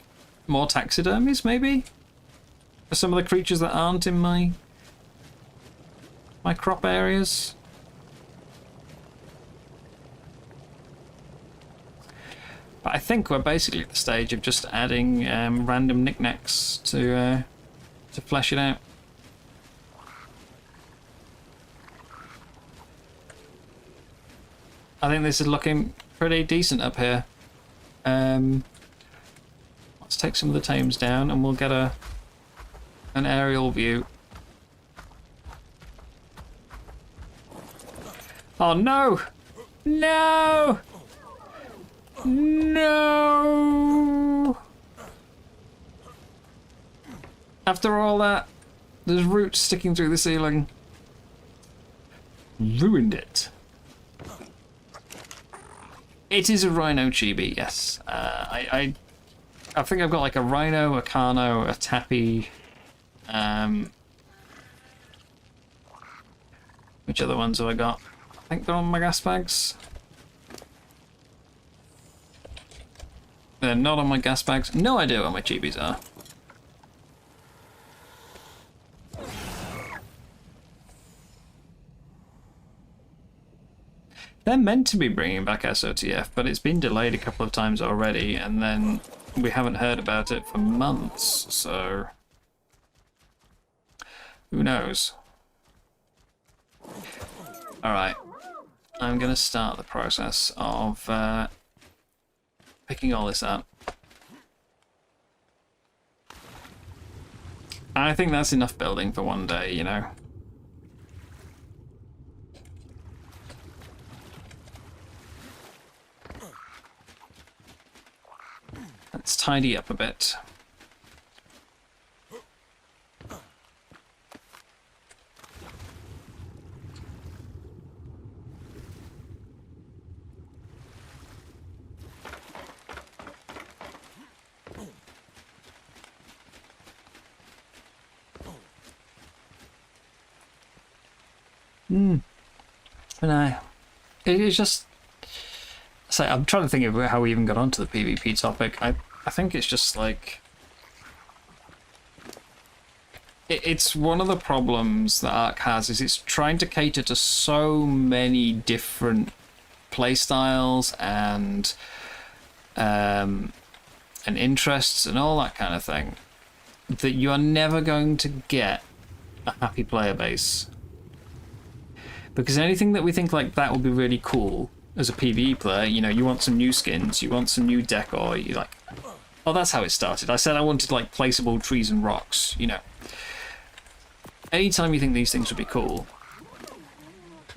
[SPEAKER 1] more taxidermies, maybe? For some of the creatures that aren't in my crop areas. But I think we're basically at the stage of just adding random knickknacks to flesh it out. I think this is looking pretty decent up here. Let's take some of the tames down and we'll get an aerial view. Oh no! No! No! After all that, there's roots sticking through the ceiling. ruined it. It is a rhino chibi, yes. I think I've got like a rhino, a Carno, a Tappy. Which other ones have I got? I think they're on my gas bags. They're not on my gas bags. No idea where my chibis are. They're meant to be bringing back SOTF, but it's been delayed a couple of times already, and then we haven't heard about it for months, so who knows? Alright, I'm going to start the process of picking all this up. I think that's enough building for one day, you know? Let's tidy up a bit. And it's just, so I'm trying to think of how we even got onto the PvP topic. I think it's just like, it's one of the problems that Ark has is it's trying to cater to so many different playstyles and interests and all that kind of thing that you are never going to get a happy player base. Because anything that we think like that would be really cool as a PvE player, you know, you want some new skins, you want some new decor, you like, oh, that's how it started. I said I wanted like placeable trees and rocks, you know. Anytime you think these things would be cool,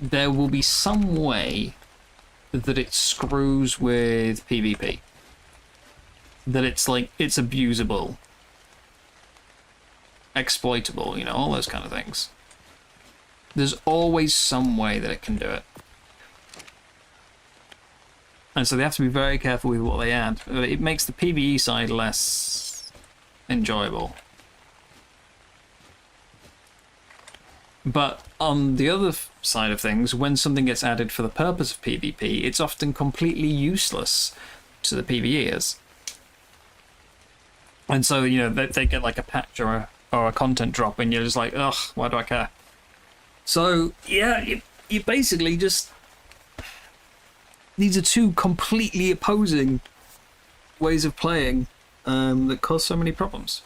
[SPEAKER 1] there will be some way that it screws with PvP. That it's like, it's abusable, exploitable, you know, all those kind of things. There's always some way that it can do it. And so they have to be very careful with what they add. It makes the PvE side less enjoyable. But on the other side of things, when something gets added for the purpose of PvP, it's often completely useless to the PvEers. And so, you know, they get like a patch or a content drop and you're just like, ugh, why do I care? So, yeah, you basically just... These are two completely opposing ways of playing that cause so many problems.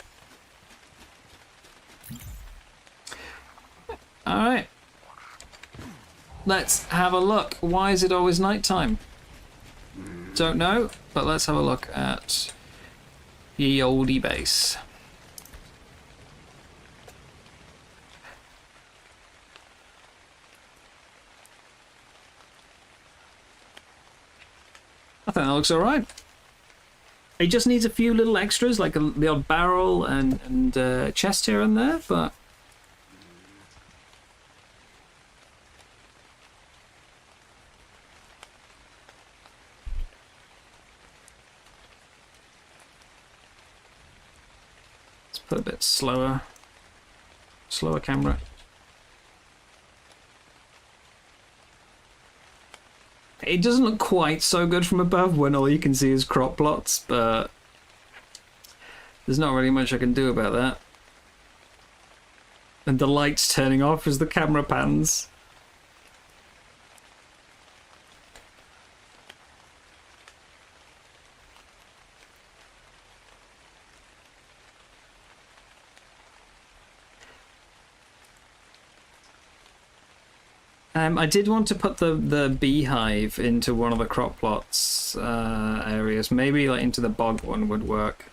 [SPEAKER 1] Alright. Let's have a look. Why is it always nighttime? Don't know, but let's have a look at the oldie base. I think that looks alright. It just needs a few little extras, like the odd barrel and chest here and there, but... Let's put a bit slower camera. It doesn't look quite so good from above when all you can see is crop plots, but there's not really much I can do about that. And the light's turning off as the camera pans. I did want to put the beehive into one of the crop plots areas. Maybe like into the bog one would work.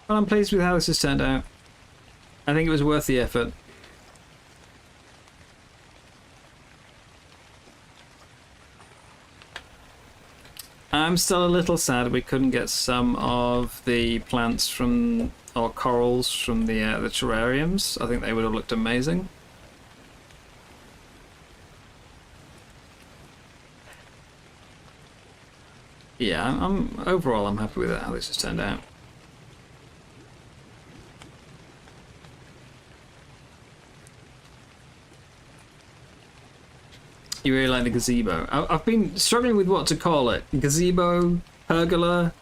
[SPEAKER 1] But I'm pleased with how this has turned out. I think it was worth the effort. I'm still a little sad we couldn't get some of the plants from, or corals from the terrariums. I think they would have looked amazing. Yeah, overall I'm happy with how this has turned out. You really like the gazebo. I've been struggling with what to call it. Gazebo, pergola,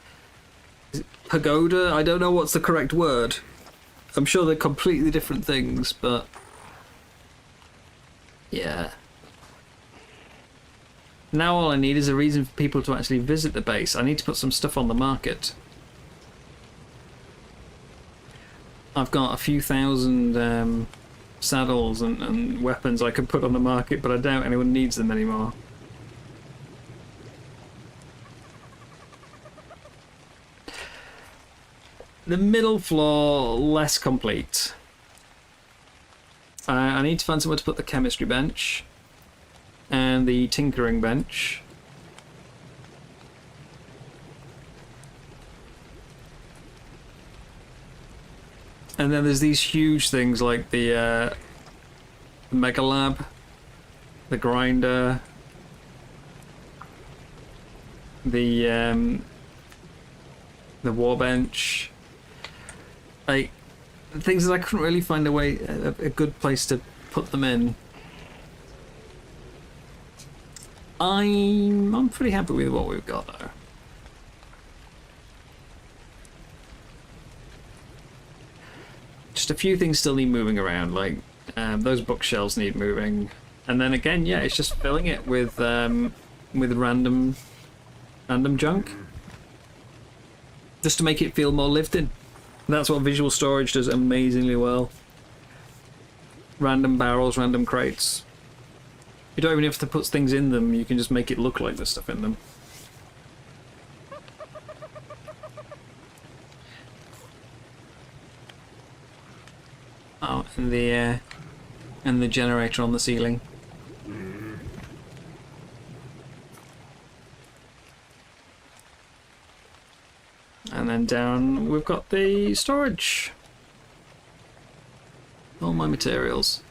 [SPEAKER 1] pagoda. I don't know what's the correct word. I'm sure they're completely different things, but yeah. Now all I need is a reason for people to actually visit the base. I need to put some stuff on the market. I've got a few thousand saddles and weapons I could put on the market, but I doubt anyone needs them anymore. The middle floor, less complete. I need to find somewhere to put the chemistry bench and the tinkering bench. And then there's these huge things like the Mega Lab, the grinder, the warbench, like things that I couldn't really find a good place to put them in. I'm pretty happy with what we've got though. Just a few things still need moving around, like those bookshelves need moving, and then again, yeah, it's just filling it with random junk, just to make it feel more lived in. That's what visual storage does amazingly well. Random barrels, random crates. You don't even have to put things in them, you can just make it look like there's stuff in them. Oh, and the generator on the ceiling. And then down we've got the storage. All my materials.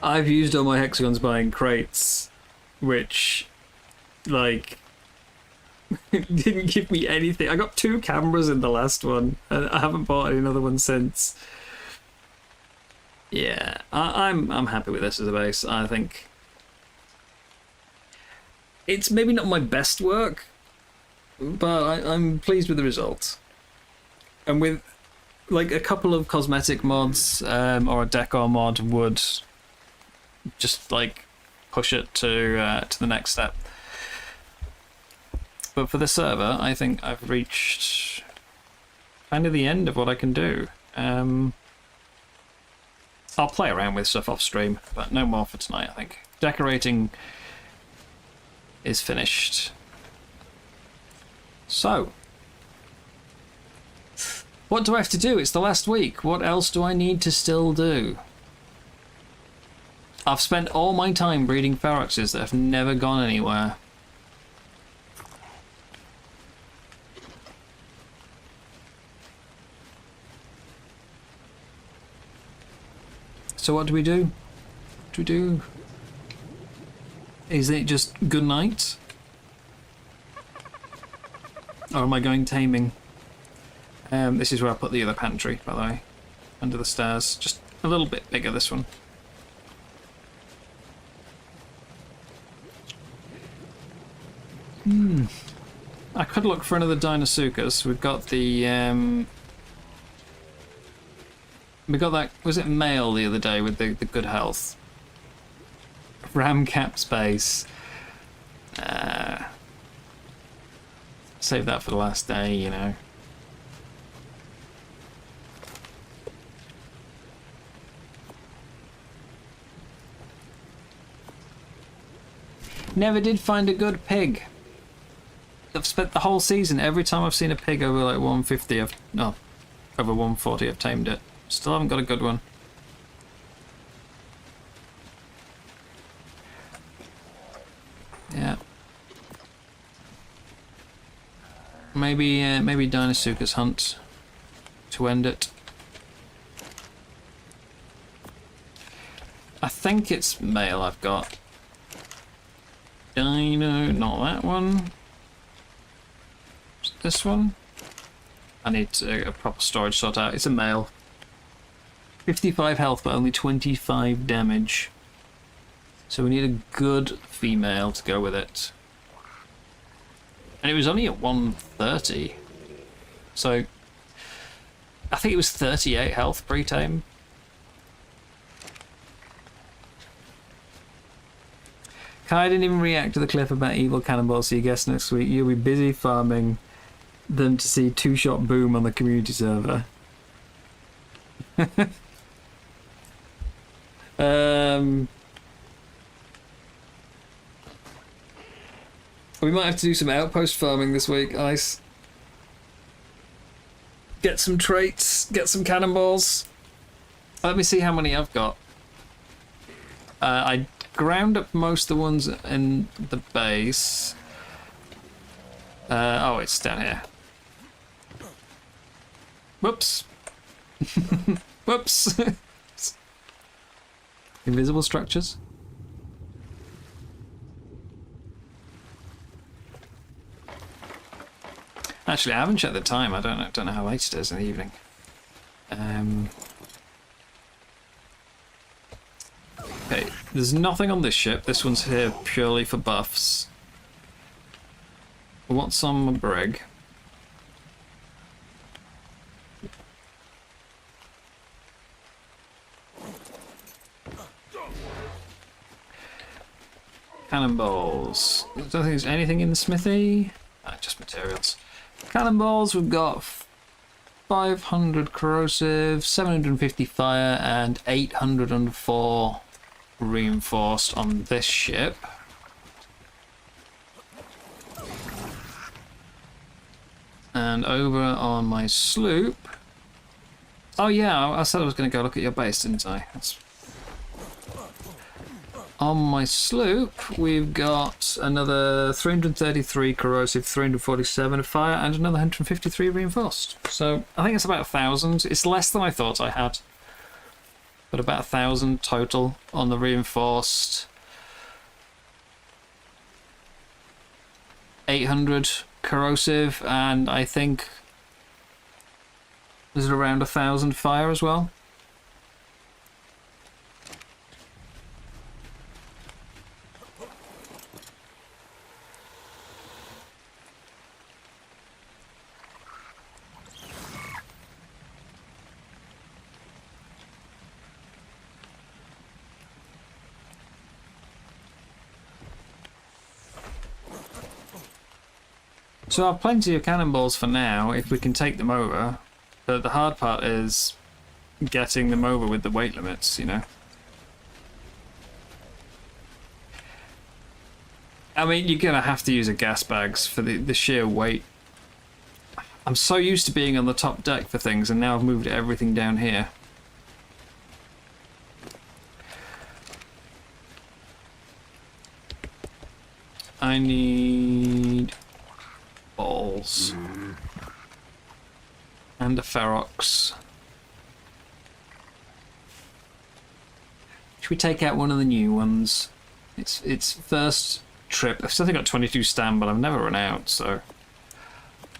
[SPEAKER 1] I've used all my hexagons buying crates, which, like, didn't give me anything. I got 2 cameras in the last one, and I haven't bought another one since. Yeah, I'm happy with this as a base. I think it's maybe not my best work, but I'm pleased with the results. And with like a couple of cosmetic mods or a decor mod would just like push it to the next step. But for the server, I think I've reached kind of the end of what I can do. I'll play around with stuff off stream, but no more for tonight, I think. Decorating is finished. So, what do I have to do? It's the last week. What else do I need to still do? I've spent all my time breeding feroxes that have never gone anywhere. So what do we do? What do we do? Is it just good night? Or am I going taming? This is where I put the other pantry, by the way. Under the stairs. Just a little bit bigger, this one. I could look for another Dinosuchus. We've got the we got that, was it male the other day with the good health? Ramcap space. Save that for the last day, you know. Never did find a good pig. I've spent the whole season, every time I've seen a pig over like 150, over 140, I've tamed it. Still haven't got a good one. Yeah. Maybe Dinosuka's hunt to end it. I think it's male I've got. Dino, not that one. Is it this one? I need a proper storage sort out. It's a male. 55 health, but only 25 damage. So we need a good female to go with it. And it was only at 130. So I think it was 38 health pre-tame. Kai didn't even react to the clip about evil cannonballs, so you guess next week you'll be busy farming them to see two-shot boom on the community server. We might have to do some outpost farming this week, Ice. Get some traits, get some cannonballs. Let me see how many I've got. I ground up most of the ones in the base. Oh, it's down here. Whoops. Whoops. Invisible structures. Actually, I haven't checked the time. I don't know how late it is in the evening. Okay, there's nothing on this ship. This one's here purely for buffs. What's on my brig? Cannonballs. I don't think there's anything in the smithy. Just materials. Cannonballs, we've got 500 corrosive, 750 fire, and 804 reinforced on this ship. And over on my sloop... Oh yeah, I said I was going to go look at your base, didn't I? On my sloop, we've got another 333 corrosive, 347 fire, and another 153 reinforced. So I think it's about 1,000. It's less than I thought I had, but about 1,000 total on the reinforced. 800 corrosive, and I think there's around 1,000 fire as well. So I have plenty of cannonballs for now, if we can take them over. But the hard part is getting them over with the weight limits, you know. I mean, you're going to have to use a gas bags for the sheer weight. I'm so used to being on the top deck for things, and now I've moved everything down here. I need... balls. And a Ferox. Should we take out one of the new ones? It's first trip. I've still got 22 stam, but I've never run out, so...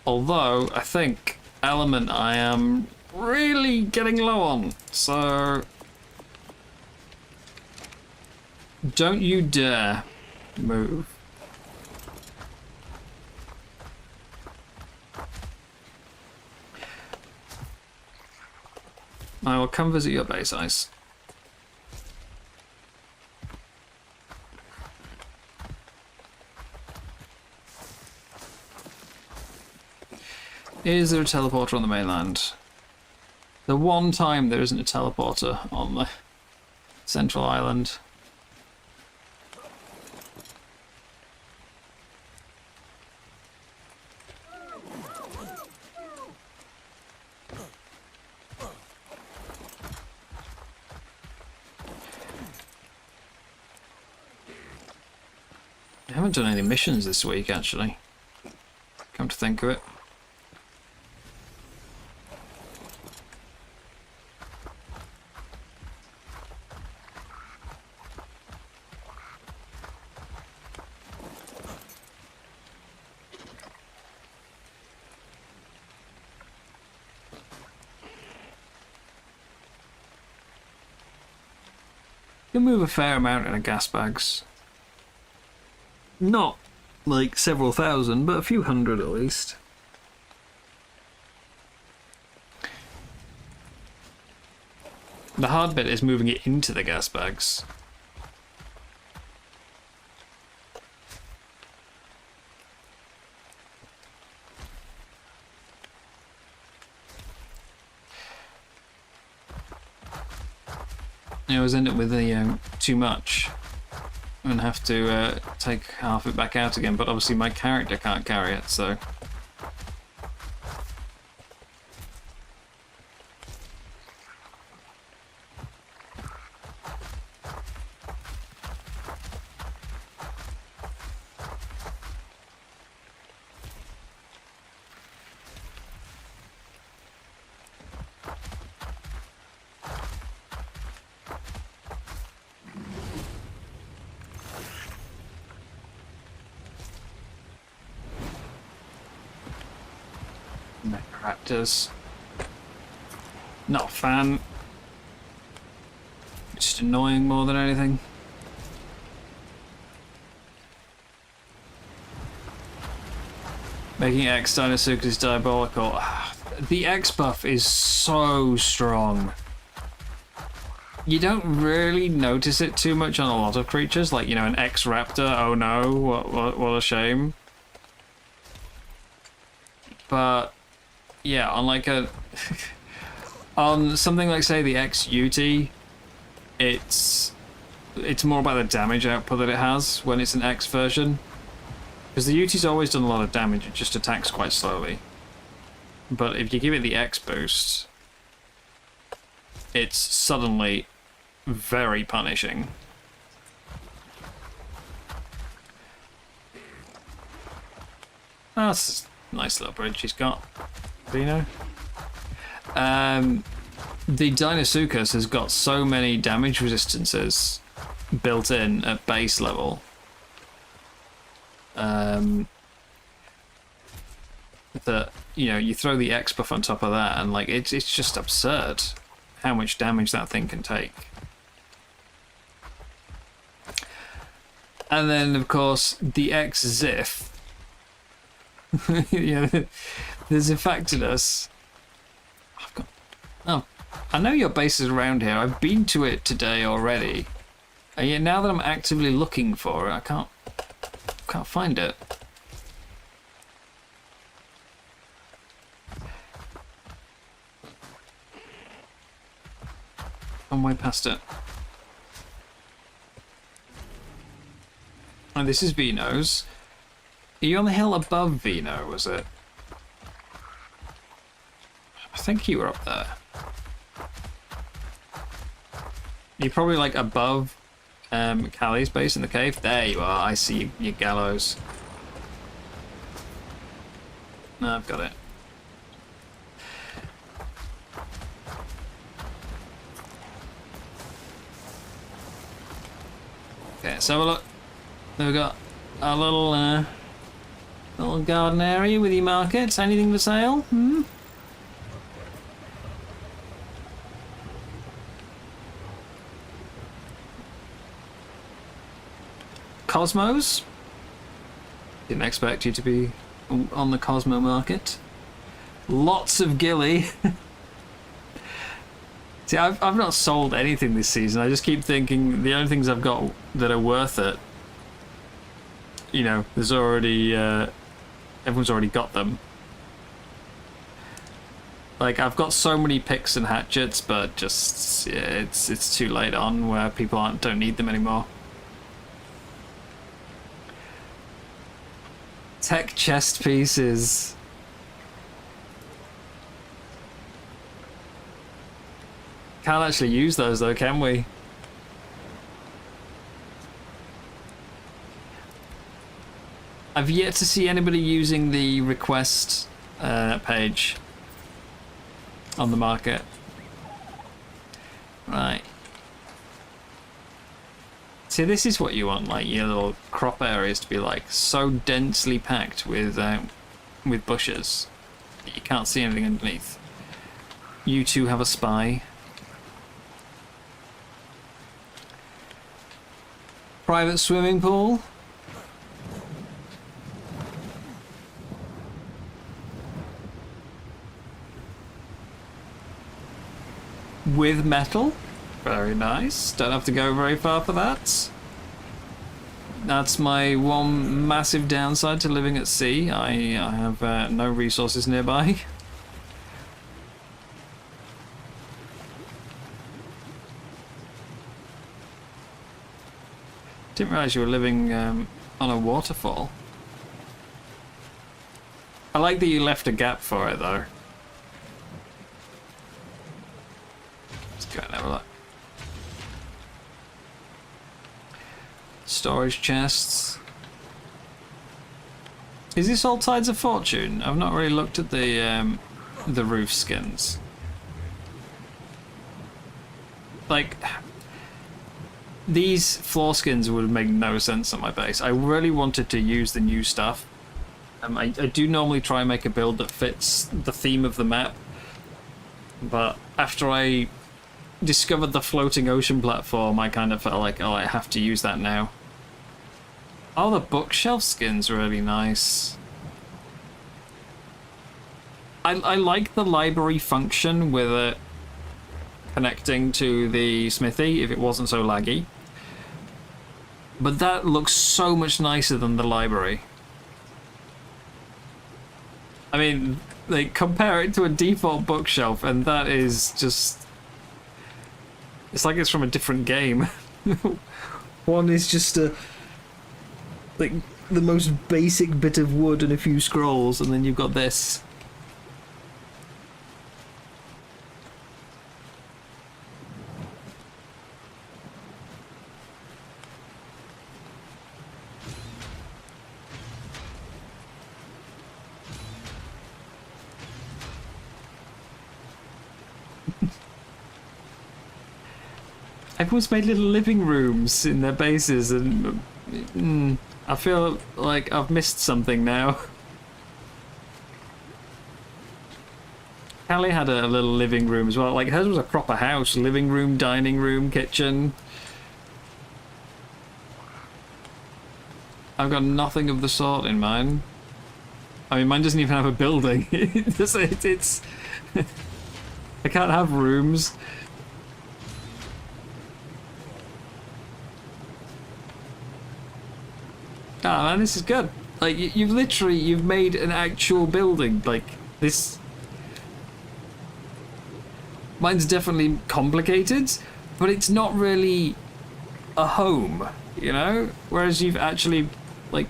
[SPEAKER 1] Although, I think element I am really getting low on, so... Don't you dare move. I will come visit your base, Ice. Is there a teleporter on the mainland? The one time there isn't a teleporter on the central island. I haven't done any missions this week, actually. Come to think of it. You can move a fair amount in a gas bags. Not like several thousand, but a few hundred at least. The hard bit is moving it into the gas bags. I always end up with too much and have to take half it back out again, but obviously my character can't carry it, so... Raptors. Not a fan. Just annoying more than anything. Making X Dinosuchus is diabolical. The X buff is so strong. You don't really notice it too much on a lot of creatures, like, you know, an X Raptor, oh no, what a shame. But yeah, on like a on something like, say, the X UT, it's more about the damage output that it has when it's an X version. Because the UT's always done a lot of damage, it just attacks quite slowly. But if you give it the X boost, it's suddenly very punishing. Oh, that's a nice little bridge he's got. Vino. The Dinosuchus has got so many damage resistances built in at base level. That, you know, you throw the X buff on top of that and like it's just absurd how much damage that thing can take. And then of course the X Ziff. You know, the Ziphactinus. Oh, I know your base is around here. I've been to it today already. And yet now that I'm actively looking for it, I can't find it. I'm way past it. And this is Vino's. Are you on the hill above Vino, was it? I think you were up there. You're probably like above Callie's base in the cave. There you are. I see your gallows. No, I've got it. Okay, let's have a look. Then we've got our little garden area with your markets. Anything for sale? Hmm? Cosmos? Didn't expect you to be on the Cosmo market. Lots of Gilly. See, I've not sold anything this season. I just keep thinking the only things I've got that are worth it, you know, there's already everyone's already got them. Like, I've got so many picks and hatchets, but just yeah, it's too late on where people don't need them anymore. Tech chest pieces. Can't actually use those though, can we? I've yet to see anybody using the request page on the market. Right. See, this is what you want, like your little crop areas to be like so densely packed with bushes that you can't see anything underneath. You two have a spy. Private swimming pool. With metal. Very nice. Don't have to go very far for that. That's my one massive downside to living at sea. I have no resources nearby. Didn't realise you were living on a waterfall. I like that you left a gap for it though. Let's go and have a look. Storage chests. Is this all Tides of Fortune? I've not really looked at the roof skins. Like, these floor skins would make no sense on my base. I really wanted to use the new stuff. I do normally try and make a build that fits the theme of the map, but after I discovered the floating ocean platform, I kind of felt like, oh, I have to use that now. Oh, the bookshelf skin's really nice. I like the library function with it connecting to the smithy if it wasn't so laggy. But that looks so much nicer than the library. I mean, they compare it to a default bookshelf and that is just... It's like it's from a different game. One is just a... like the most basic bit of wood and a few scrolls, and then you've got this. Everyone's made little living rooms in their bases, and I feel like I've missed something now. Callie had a little living room as well. Like, hers was a proper house. Living room, dining room, kitchen. I've got nothing of the sort in mine. I mean, mine doesn't even have a building. it's I can't have rooms. Oh man, this is good. Like, you've made an actual building. Like, this... Mine's definitely complicated, but it's not really a home, you know? Whereas you've actually, like...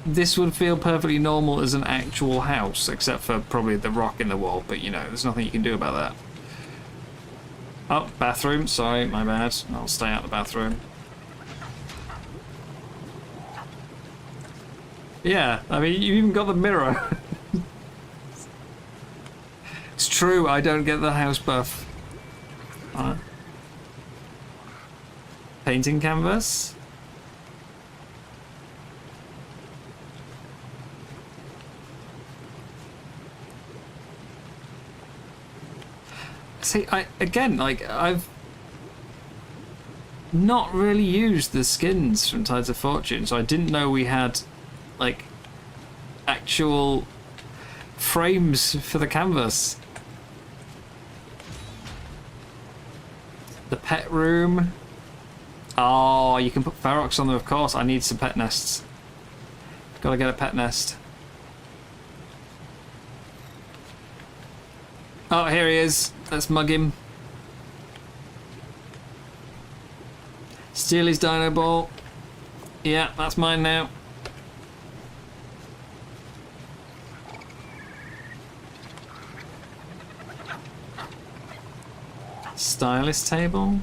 [SPEAKER 1] This would feel perfectly normal as an actual house, except for probably the rock in the wall, but you know, there's nothing you can do about that. Oh, bathroom. Sorry, my bad. I'll stay out the bathroom. Yeah, I mean, you even got the mirror. It's true, I don't get the house buff. Painting canvas. See, I've not really used the skins from Tides of Fortune, so I didn't know we had like actual frames for the canvas. The pet room. Oh, you can put Ferox on them, of course. I need some pet nests. Gotta get a pet nest. Oh, here he is. Let's mug him. Steal his dino ball. Yeah, that's mine now. Stylist table.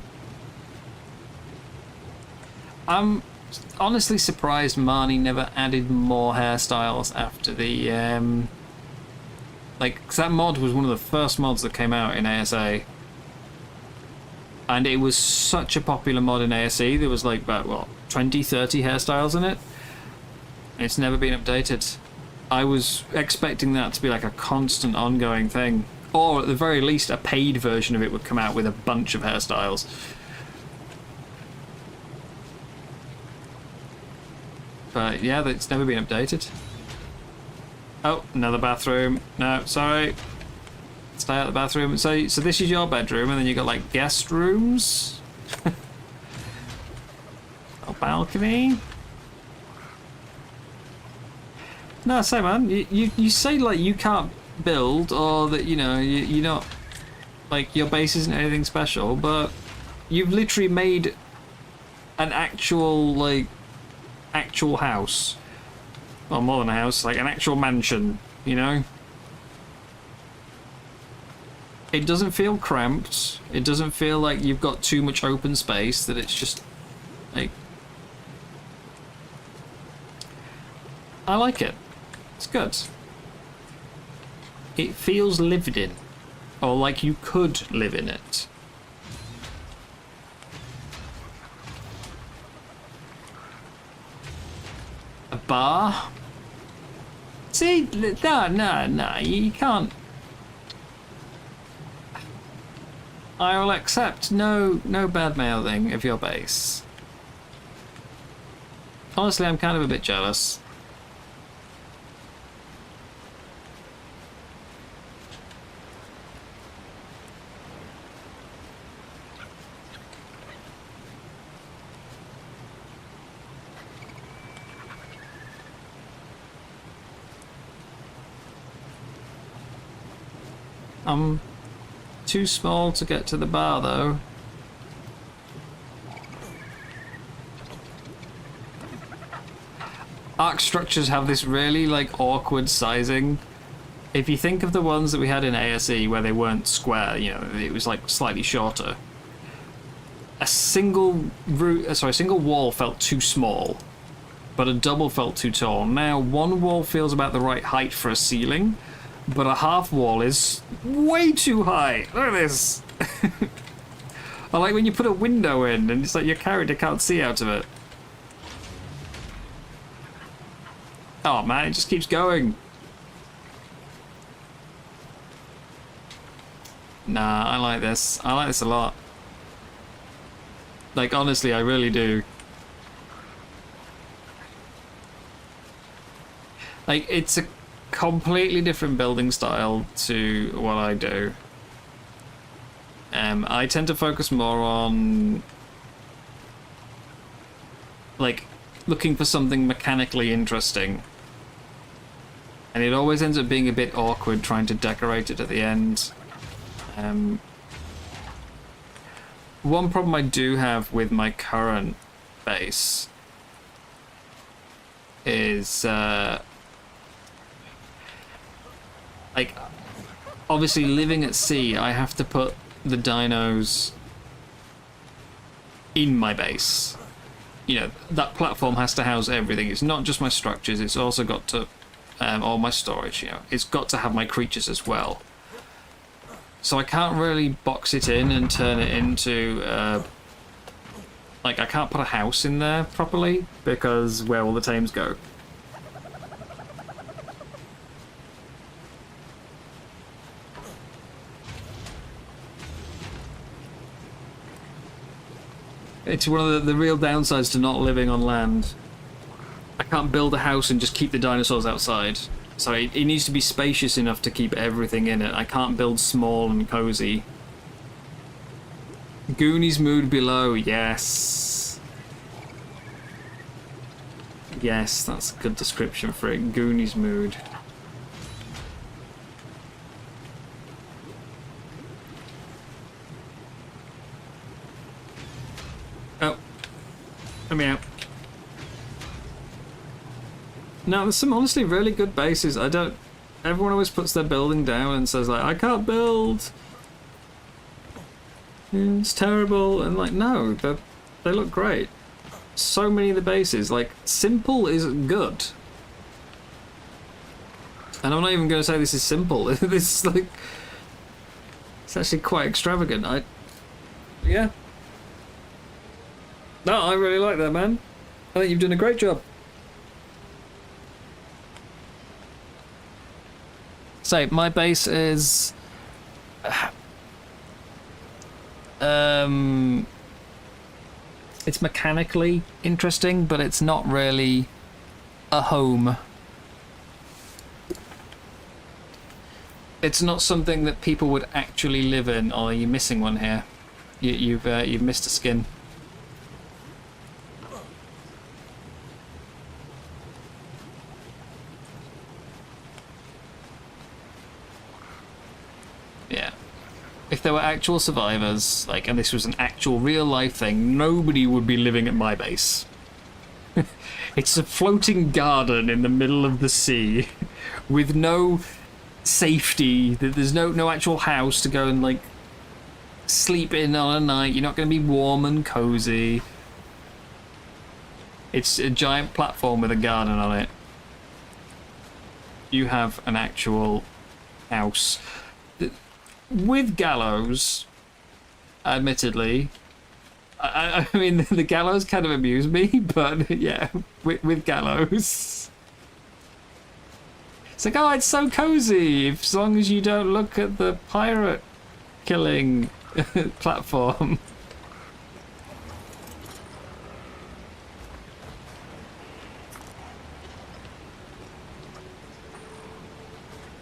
[SPEAKER 1] honestly surprised Marnie never added more hairstyles after the like, 'cause that mod was one of the first mods that came out in ASA, and it was such a popular mod in ASE. There was like about what 20-30 hairstyles in it. It's never been updated. I was expecting that to be like a constant ongoing thing, or at the very least a paid version of it would come out with a bunch of hairstyles. But yeah, it's never been updated. Oh, another bathroom. No, sorry. Stay out of the bathroom. So this is your bedroom, and then you got like guest rooms. A balcony. No, say man, you say like you can't build, or that you're not, like, your base isn't anything special, but you've literally made an actual house. Well, more than a house, like an actual mansion, you know? It doesn't feel cramped. It doesn't feel like you've got too much open space, that it's just, like... I like it. It's good. It feels lived in. Or like you could live in it. A bar? See, no, you can't. I will accept no bad mouthing of your base. Honestly, I'm kind of a bit jealous. I'm too small to get to the bar, though. Arc structures have this really, like, awkward sizing. If you think of the ones that we had in ASE where they weren't square, you know, it was, like, slightly shorter. A single wall felt too small, but a double felt too tall. Now, one wall feels about the right height for a ceiling, but a half wall is way too high. Look at this. I like when you put a window in and it's like your character can't see out of it. Oh man, it just keeps going. Nah, I like this. I like this a lot. Like, honestly, I really do. Like, it's a completely different building style to what I do. I tend to focus more on, like, looking for something mechanically interesting, and it always ends up being a bit awkward trying to decorate it at the end. One problem I do have with my current base is like, obviously living at sea, I have to put the dinos in my base. You know, that platform has to house everything. It's not just my structures, it's also got to, all my storage, you know. It's got to have my creatures as well. So I can't really box it in and turn it into, like, I can't put a house in there properly, because where will the tames go? It's one of the real downsides to not living on land. I can't build a house and just keep the dinosaurs outside. So it needs to be spacious enough to keep everything in it. I can't build small and cozy. Goonies mood below, yes. Yes, that's a good description for it. Goonies mood. Oh. Let me out. Now, there's some honestly really good bases. Everyone always puts their building down and says, like, I can't build. It's terrible. And, like, no, they look great. so many of the bases. Like, simple is good. And I'm not even going to say this is simple. This is like... It's actually quite extravagant. Yeah. No, I really like that, man. I think you've done a great job. So, my base is... It's mechanically interesting, but it's not really a home. It's not something that people would actually live in. Oh, you're missing one here. You've missed a skin. Yeah. If there were actual survivors, like, and this was an actual real life thing, nobody would be living at my base. It's a floating garden in the middle of the sea with no safety. There's no actual house to go and, like, sleep in on a night. You're not going to be warm and cozy. It's a giant platform with a garden on it. You have an actual house. With gallows, admittedly, I mean, the gallows kind of amuse me, but yeah, with gallows. It's like, oh, it's so cozy, as long as you don't look at the pirate killing platform.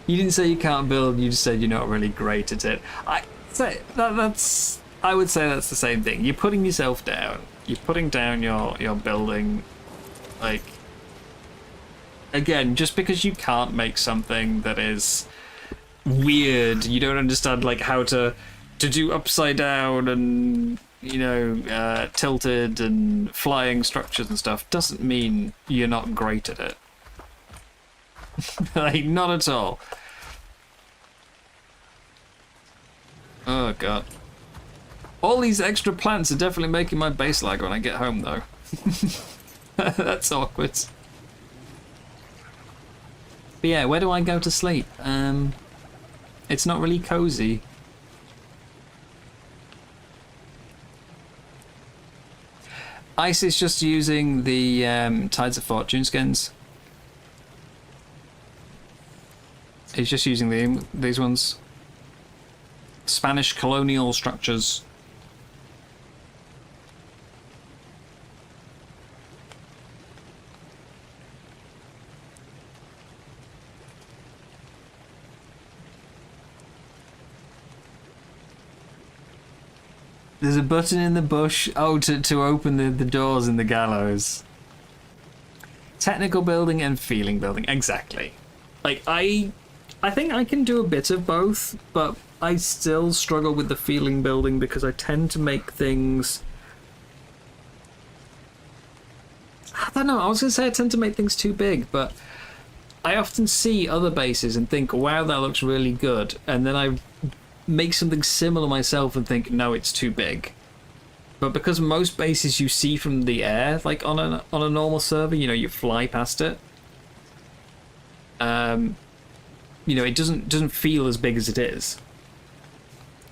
[SPEAKER 1] You didn't say you can't build, you just said you're not really great at it. I would say that's the same thing. You're putting yourself down. You're putting down your building. Like, again, just because you can't make something that is weird, you don't understand, like, how to do upside down and, you know, tilted and flying structures and stuff, doesn't mean you're not great at it. Like, not at all. Oh god. All these extra plants are definitely making my base lag when I get home, though. That's awkward. But yeah, where do I go to sleep? It's not really cozy. Ice is just using the Tides of Fortune skins. He's just using these ones. Spanish colonial structures. There's a button in the bush. Oh, to open the doors in the gallows. Technical building and feeling building. Exactly. Like, I think I can do a bit of both, but I still struggle with the feeling building because I tend to make things... I don't know, I was going to say I tend to make things too big, but I often see other bases and think, wow, that looks really good, and then I make something similar myself and think, no, it's too big. But because most bases you see from the air, like on a normal server, you know, you fly past it. You know, it doesn't feel as big as it is.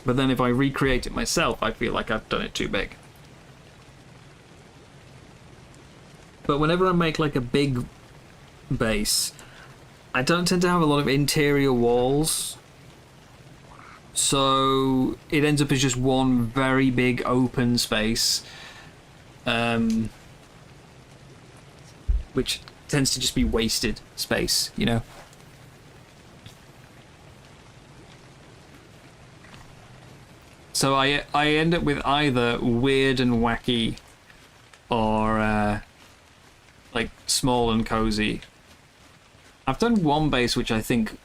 [SPEAKER 1] But then if I recreate it myself, I feel like I've done it too big. But whenever I make like a big base, I don't tend to have a lot of interior walls. So it ends up as just one very big open space. Which tends to just be wasted space, you know? So I end up with either weird and wacky or like small and cozy. I've done one base which I think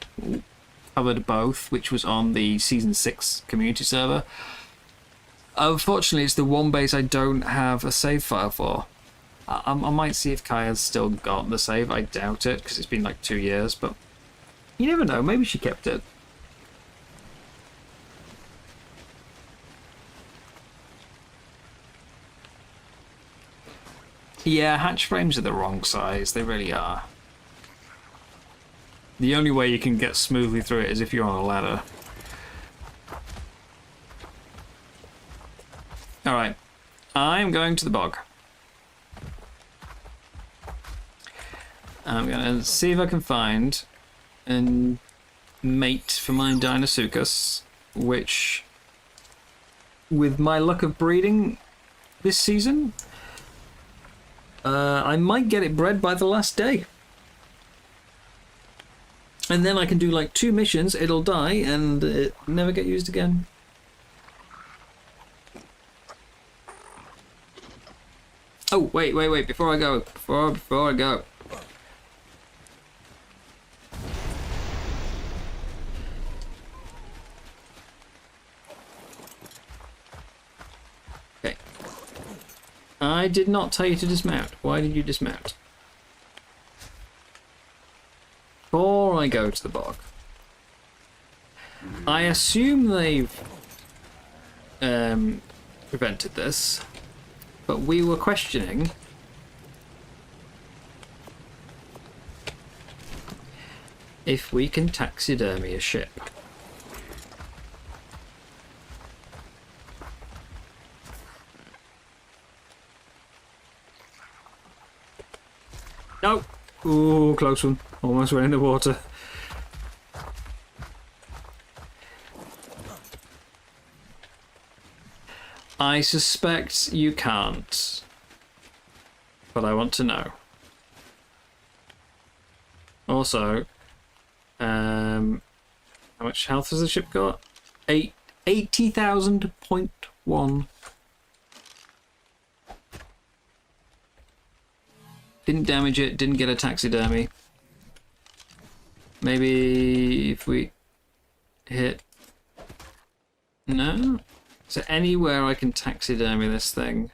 [SPEAKER 1] covered both, which was on the Season 6 community server. Unfortunately, it's the one base I don't have a save file for. I might see if Kaya's still got the save. I doubt it, because it's been like 2 years, but you never know, maybe she kept it. Yeah, hatch frames are the wrong size. They really are. The only way you can get smoothly through it is if you're on a ladder. Alright. I'm going to the bog. I'm going to see if I can find a mate for my Deinosuchus, which, with my luck of breeding this season, I might get it bred by the last day. And then I can do like 2 missions, it'll die, and it never get used again. Oh, wait, before I go, before I go. Okay. I did not tell you to dismount. Why did you dismount? Before I go to the bog, I assume they've prevented this, but we were questioning if we can taxidermy a ship. No! Ooh, close one. Almost went in the water. I suspect you can't, but I want to know. Also, how much health has the ship got? 80,000.1. Didn't damage it, didn't get a taxidermy. Maybe if we hit... No? Is there anywhere I can taxidermy this thing?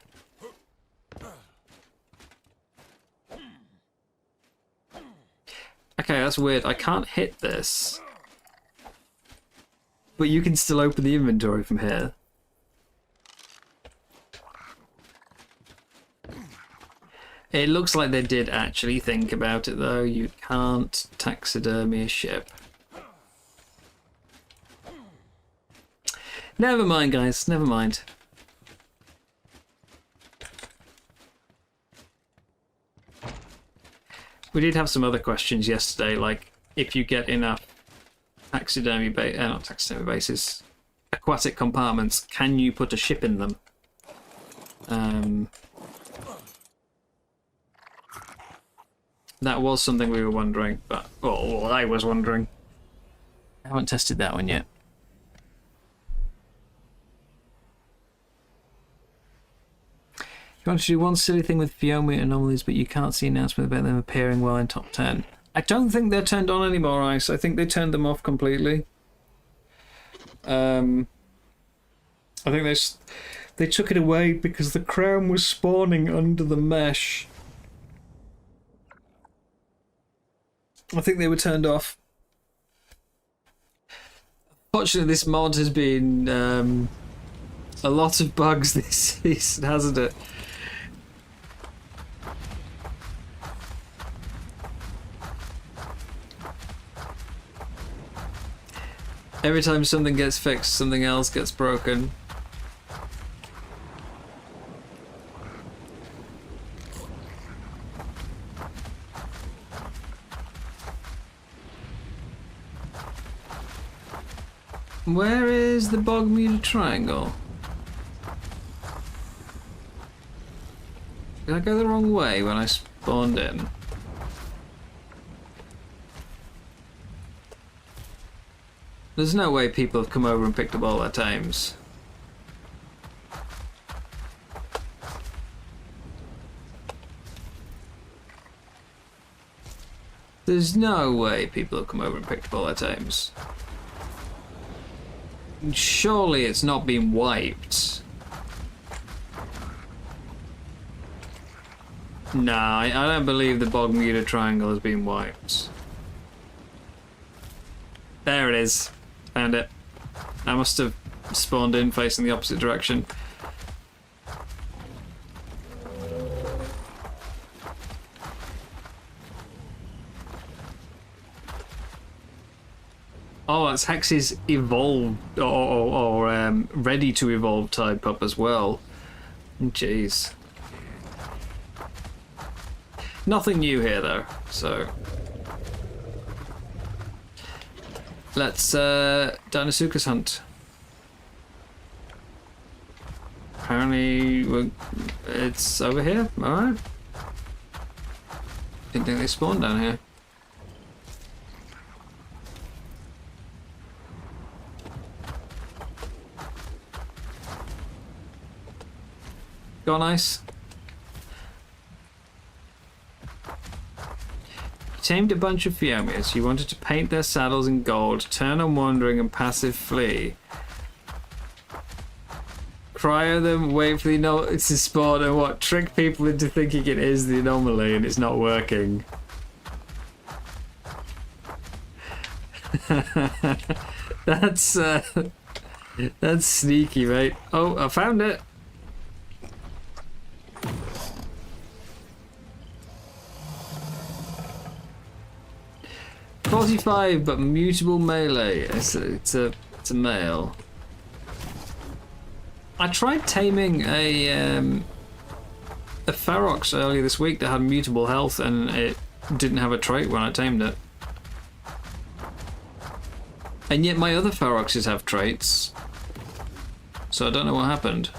[SPEAKER 1] Okay, that's weird. I can't hit this. But you can still open the inventory from here. It looks like they did actually think about it though. You can't taxidermy a ship. Never mind, guys. Never mind. We did have some other questions yesterday, like if you get enough taxidermy not taxidermy bases, aquatic compartments, can you put a ship in them? That was something we were wondering, but well, I was wondering. I haven't tested that one yet. You want to do one silly thing with Fioma anomalies, but you can't see announcement about them appearing well in top 10. I don't think they're turned on anymore, Ice. I think they turned them off completely. I think they took it away because the crown was spawning under the mesh. I think they were turned off. Fortunately, this mod has been a lot of bugs this season, hasn't it? Every time something gets fixed, something else gets broken. Where is the Bogmuda triangle? Did I go the wrong way when I spawned in? There's no way people have come over and picked up all their times. There's no way people have come over and picked up all their times. Surely it's not been wiped. Nah, I don't believe the Bogmuda triangle has been wiped. There it is. Found it. I must have spawned in facing the opposite direction. Oh, it's Hex's evolved or ready to evolve Tide Pup as well. Jeez. Nothing new here though, so let's Deinosuchus hunt. Apparently it's over here. Alright. Didn't think they spawned down here. Go on, ice. You tamed a bunch of Fiomias. You wanted to paint their saddles in gold, turn on wandering and passive flee. Cryo them, wait for the anomaly to spawn, and what? Trick people into thinking it is the anomaly and it's not working. That's sneaky, mate. Oh, I found it. .45, but mutable melee. It's a male. I tried taming a Ferox earlier this week that had mutable health, and it didn't have a trait when I tamed it. And yet my other Feroxes have traits, so I don't know what happened.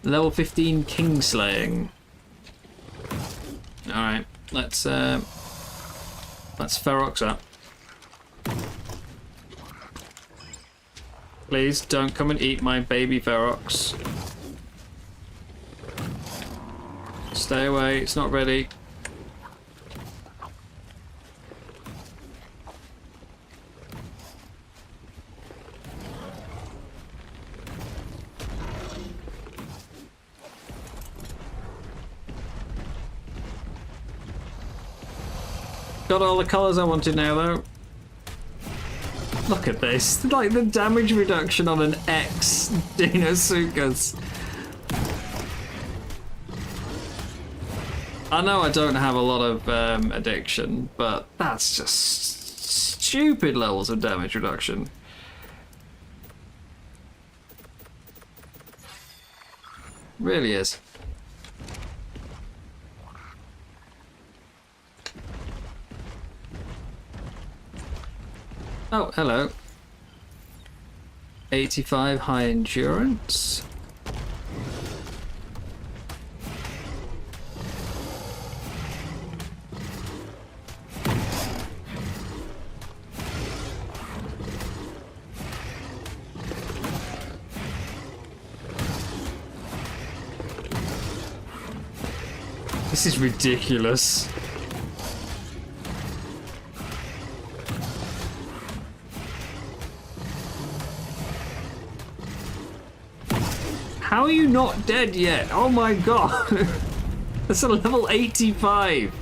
[SPEAKER 1] Level 15 Kingslaying. Alright, let's Ferox up. Please don't come and eat my baby Ferox. Stay away, it's not ready. Got all the colours I wanted now though. Look at this, like the damage reduction on an X Deinosuchus. I know I don't have a lot of addiction, but that's just stupid levels of damage reduction. Really is. Oh, hello. 85 high endurance. This is ridiculous. How are you not dead yet? Oh my god. That's a level 85.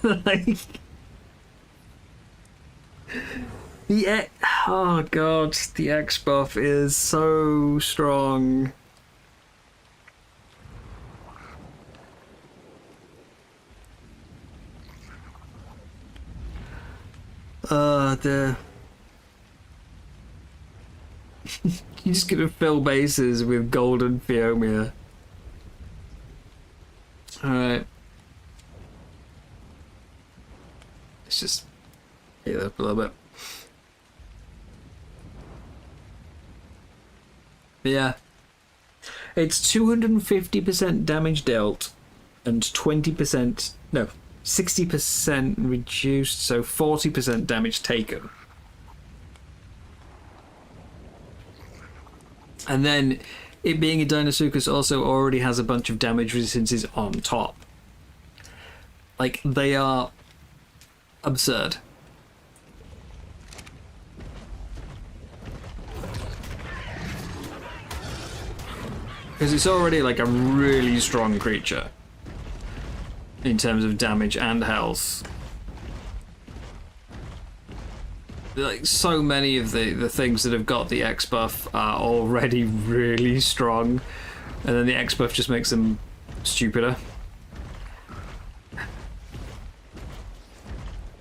[SPEAKER 1] Like the X, oh god, the X buff is so strong. You're just gonna fill bases with golden Fiomia. Alright. Let's just heal up a little bit. But yeah. It's 250% damage dealt and 20%, no, 60% reduced, so 40% damage taken. And then, it being a Deinosuchus also already has a bunch of damage resistances on top. Like, they are absurd. Because it's already like a really strong creature in terms of damage and health. like so many of the things that have got the X buff are already really strong, and then the X buff just makes them stupider.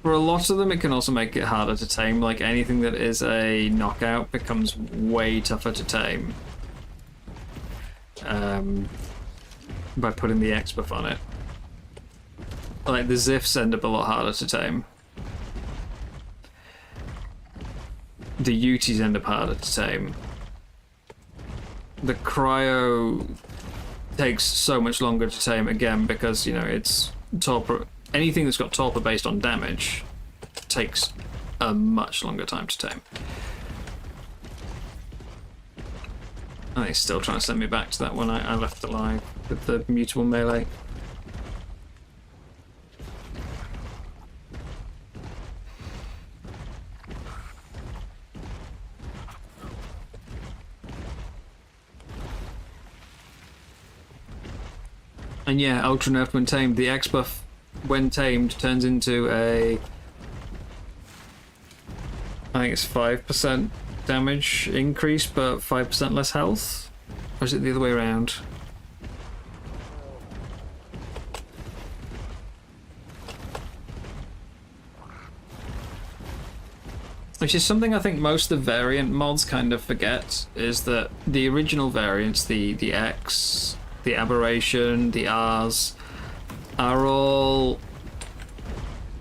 [SPEAKER 1] For a lot of them, it can also make it harder to tame. Like anything that is a knockout becomes way tougher to tame by putting the X buff on it. Like the Zifs end up a lot harder to tame. The Utis end up harder to tame. The Cryo takes so much longer to tame again because, you know, it's torpor. Anything that's got torpor based on damage takes a much longer time to tame. I think he's still trying to send me back to that one I left alive with the mutable melee. And yeah, Ultra Nerf when tamed. The X buff, when tamed, turns into a... I think it's 5% damage increase, but 5% less health? Or is it the other way around? Which is something I think most of the variant mods kind of forget, is that the original variants, the X, the Aberration, the R's, are all...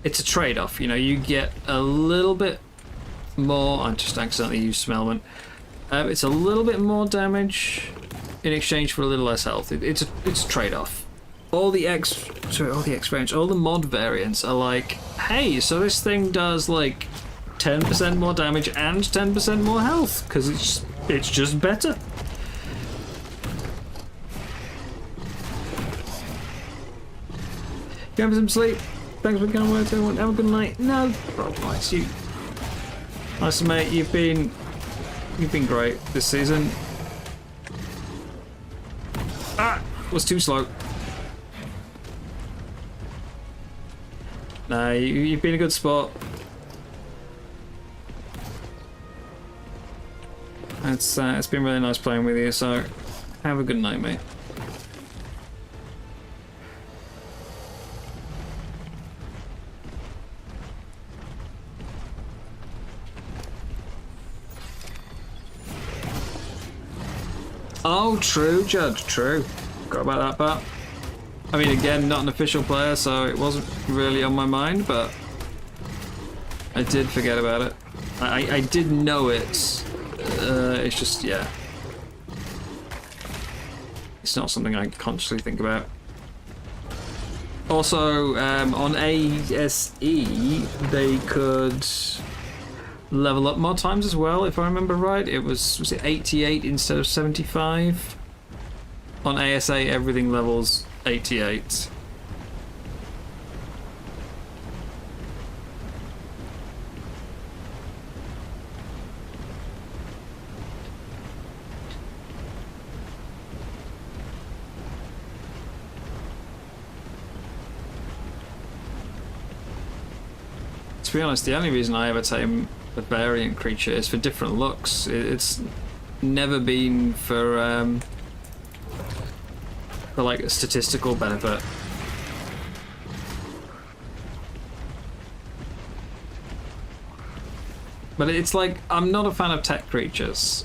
[SPEAKER 1] It's a trade-off, you know, you get a little bit more... I just accidentally used Smellment. It's a little bit more damage in exchange for a little less health. It's a trade-off. All the variants, all the mod variants are like, hey, so this thing does like 10% more damage and 10% more health, because it's just better. You have some sleep. Thanks for coming with everyone. Have a good night. No, nice you. Nice mate. You've been great this season. Ah, was too slow. Nah, you've been a good sport. It's been really nice playing with you. So, have a good night, mate. Oh, true, Judd, true. Forgot about that part. I mean, again, not an official player, so it wasn't really on my mind, but I did forget about it. I did know it. It's just, yeah. It's not something I consciously think about. Also, on ASE, they could level up more times as well, if I remember right. It was it 88 instead of 75? On ASA, everything levels 88. To be honest, the only reason I ever tame a variant creature is for different looks. It's never been for like a statistical benefit. But it's like, I'm not a fan of tech creatures,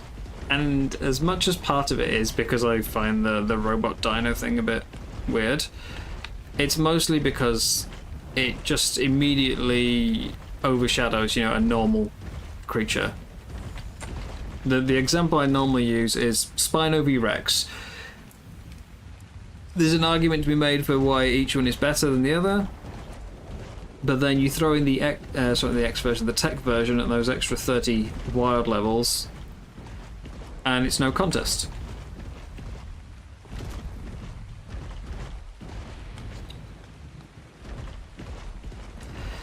[SPEAKER 1] and as much as part of it is because I find the robot dino thing a bit weird, it's mostly because it just immediately overshadows, you know, a normal creature. The example I normally use is Spino v Rex. There's an argument to be made for why each one is better than the other, but then you throw in the X version, the tech version, and those extra 30 wild levels, and it's no contest.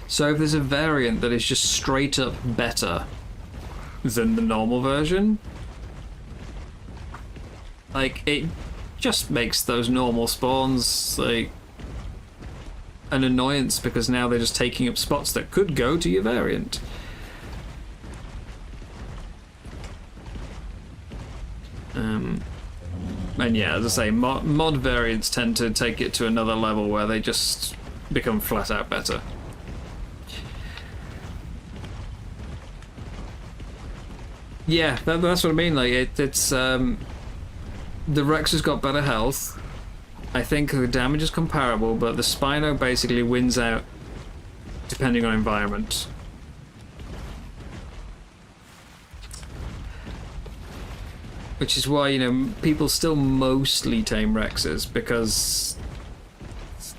[SPEAKER 1] So if there's a variant that is just straight up better than the normal version, like, it just makes those normal spawns like an annoyance, because now they're just taking up spots that could go to your variant. And yeah, as I say, mod variants tend to take it to another level where they just become flat out better. Yeah, that's what I mean. Like it's the Rex has got better health. I think the damage is comparable, but the Spino basically wins out depending on environment. Which is why, you know, people still mostly tame Rexes, because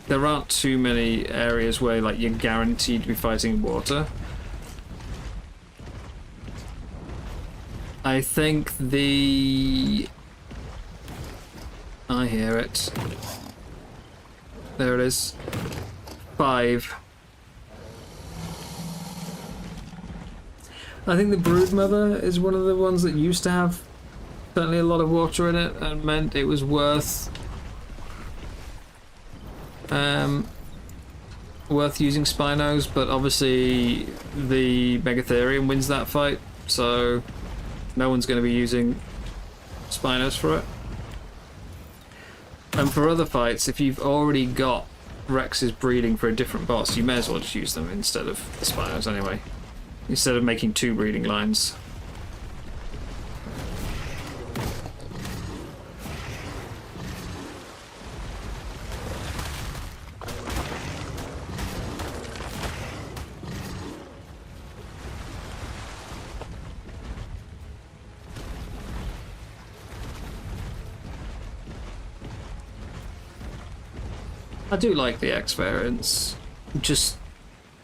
[SPEAKER 1] there aren't too many areas where like you're guaranteed to be fighting water. I think I hear it. There it is. 5. I think the Broodmother is one of the ones that used to have certainly a lot of water in it and meant it was worth using Spinos, but obviously the Megatherium wins that fight, so no one's going to be using Spinos for it. And for other fights, if you've already got Rexes breeding for a different boss, you may as well just use them instead of the Spinos anyway, instead of making 2 breeding lines. I do like the X variants. Just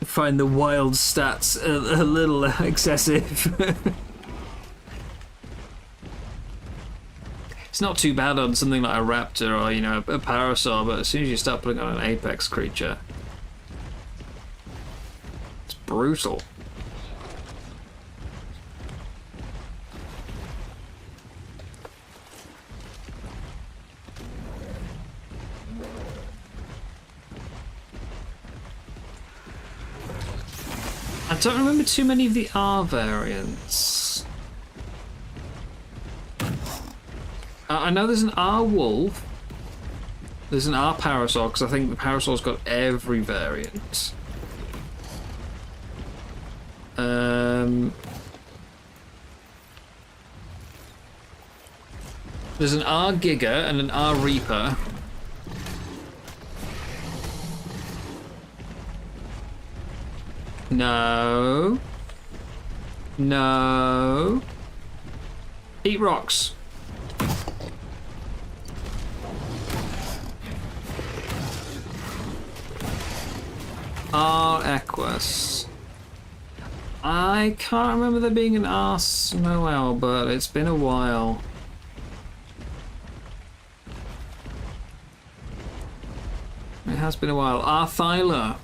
[SPEAKER 1] find the wild stats a little excessive. It's not too bad on something like a Raptor or, you know, a Parasaur, but as soon as you start putting on an Apex creature, it's brutal. I don't remember too many of the R variants. I know there's an R Wolf. There's an R Parasaur, because I think the Parasaur's got every variant. There's an R Giga and an R Reaper. No. No. Eat rocks. Equus. I can't remember there being an Noel, but it's been a while. It has been a while. Thyla.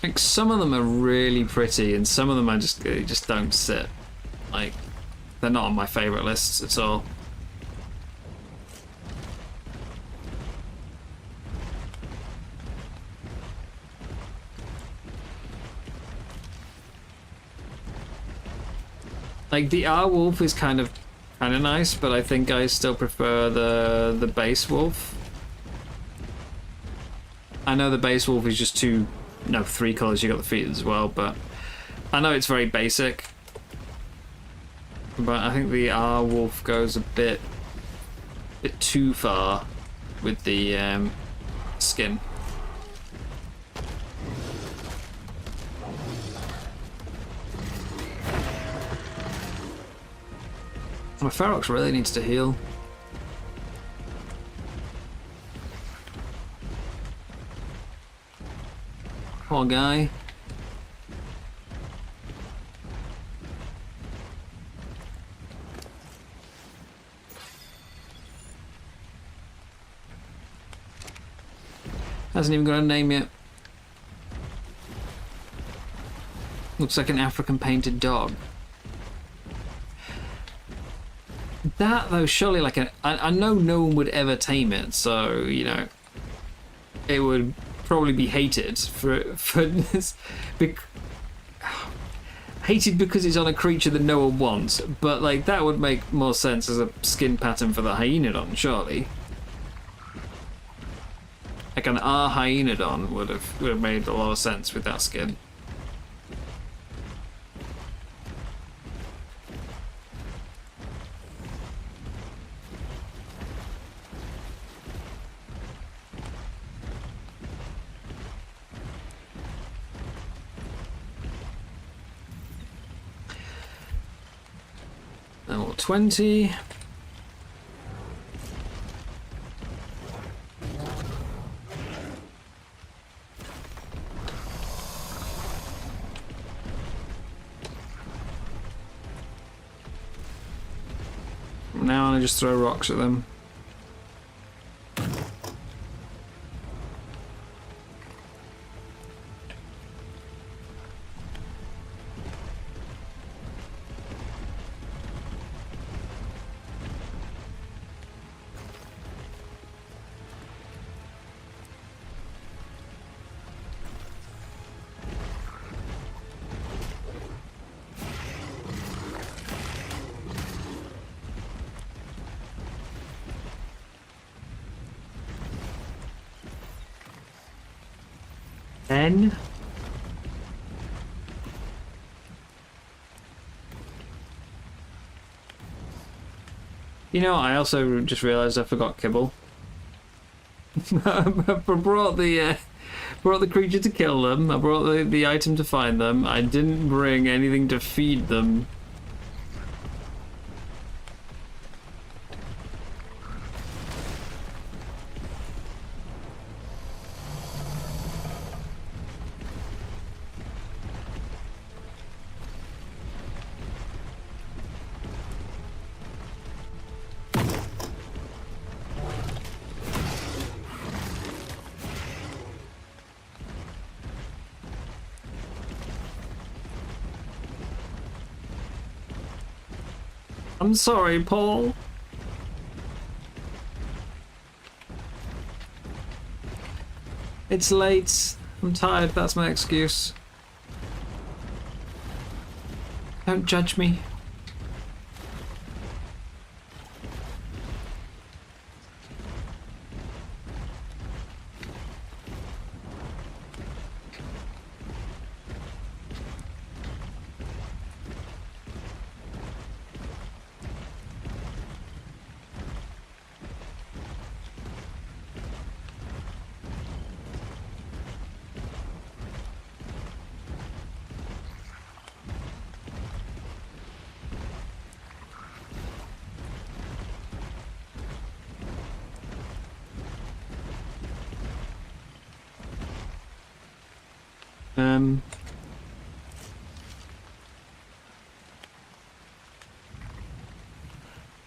[SPEAKER 1] Like, some of them are really pretty, and some of them I just don't sit. Like, they're not on my favourite lists at all. Like, the R Wolf is kind of nice, but I think I still prefer the base wolf. I know the base wolf is just 3 colours, you got the feet as well, but I know it's very basic. But I think the R Wolf goes a bit too far with the skin. My Ferox really needs to heal. Poor guy. Hasn't even got a name yet. Looks like an African painted dog. That though, surely like I know no one would ever tame it, so you know it would probably be hated for this. Hated because it's on a creature that no one wants, but like that would make more sense as a skin pattern for the Hyaenodon, surely. Like an R Hyaenodon would have made a lot of sense with that skin. Level 20. Now I just throw rocks at them. Then you know, I also just realised I forgot kibble. I brought the creature to kill them. I brought the item to find them. I didn't bring anything to feed them. I'm sorry, Paul. It's late. I'm tired, that's my excuse. Don't judge me.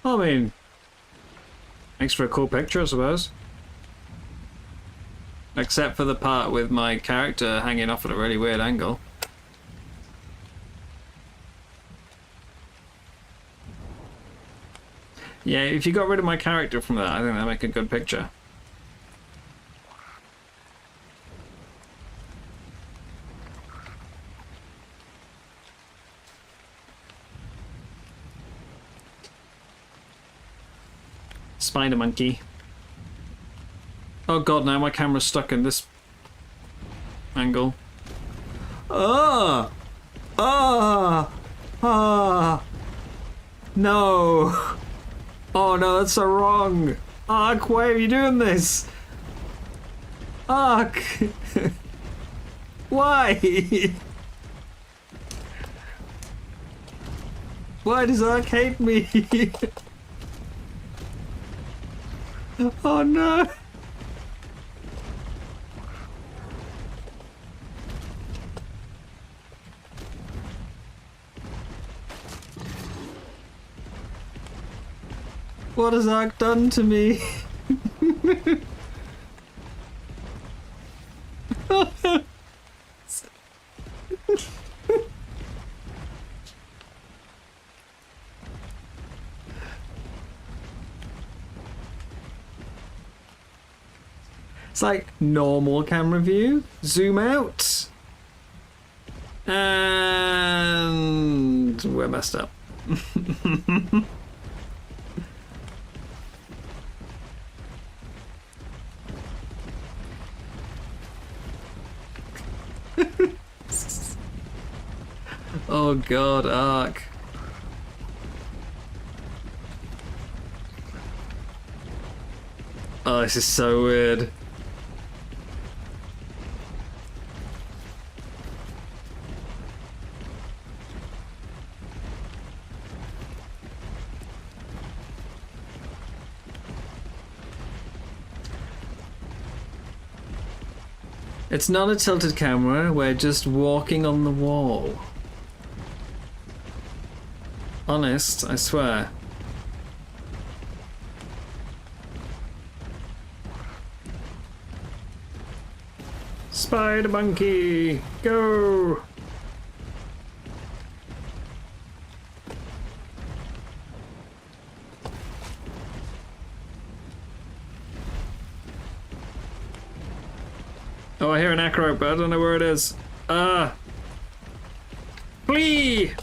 [SPEAKER 1] I mean, thanks for a cool picture, I suppose. Except for the part with my character hanging off at a really weird angle. Yeah, if you got rid of my character from that, I think that'd make a good picture. Spider monkey. Oh god, now my camera's stuck in this angle. Ah! Ah! Ah! No! Oh no, that's so wrong! Ark, why are you doing this? Ark! Why? Why does Ark hate me? Oh no! What has Ark done to me? It's like normal camera view, zoom out, And we're messed up. Oh god, Ark. Oh, this is so weird. It's not a tilted camera, we're just walking on the wall. Honest, I swear. Spider monkey, go! Oh, I hear an acro, but I don't know where it is. Flee!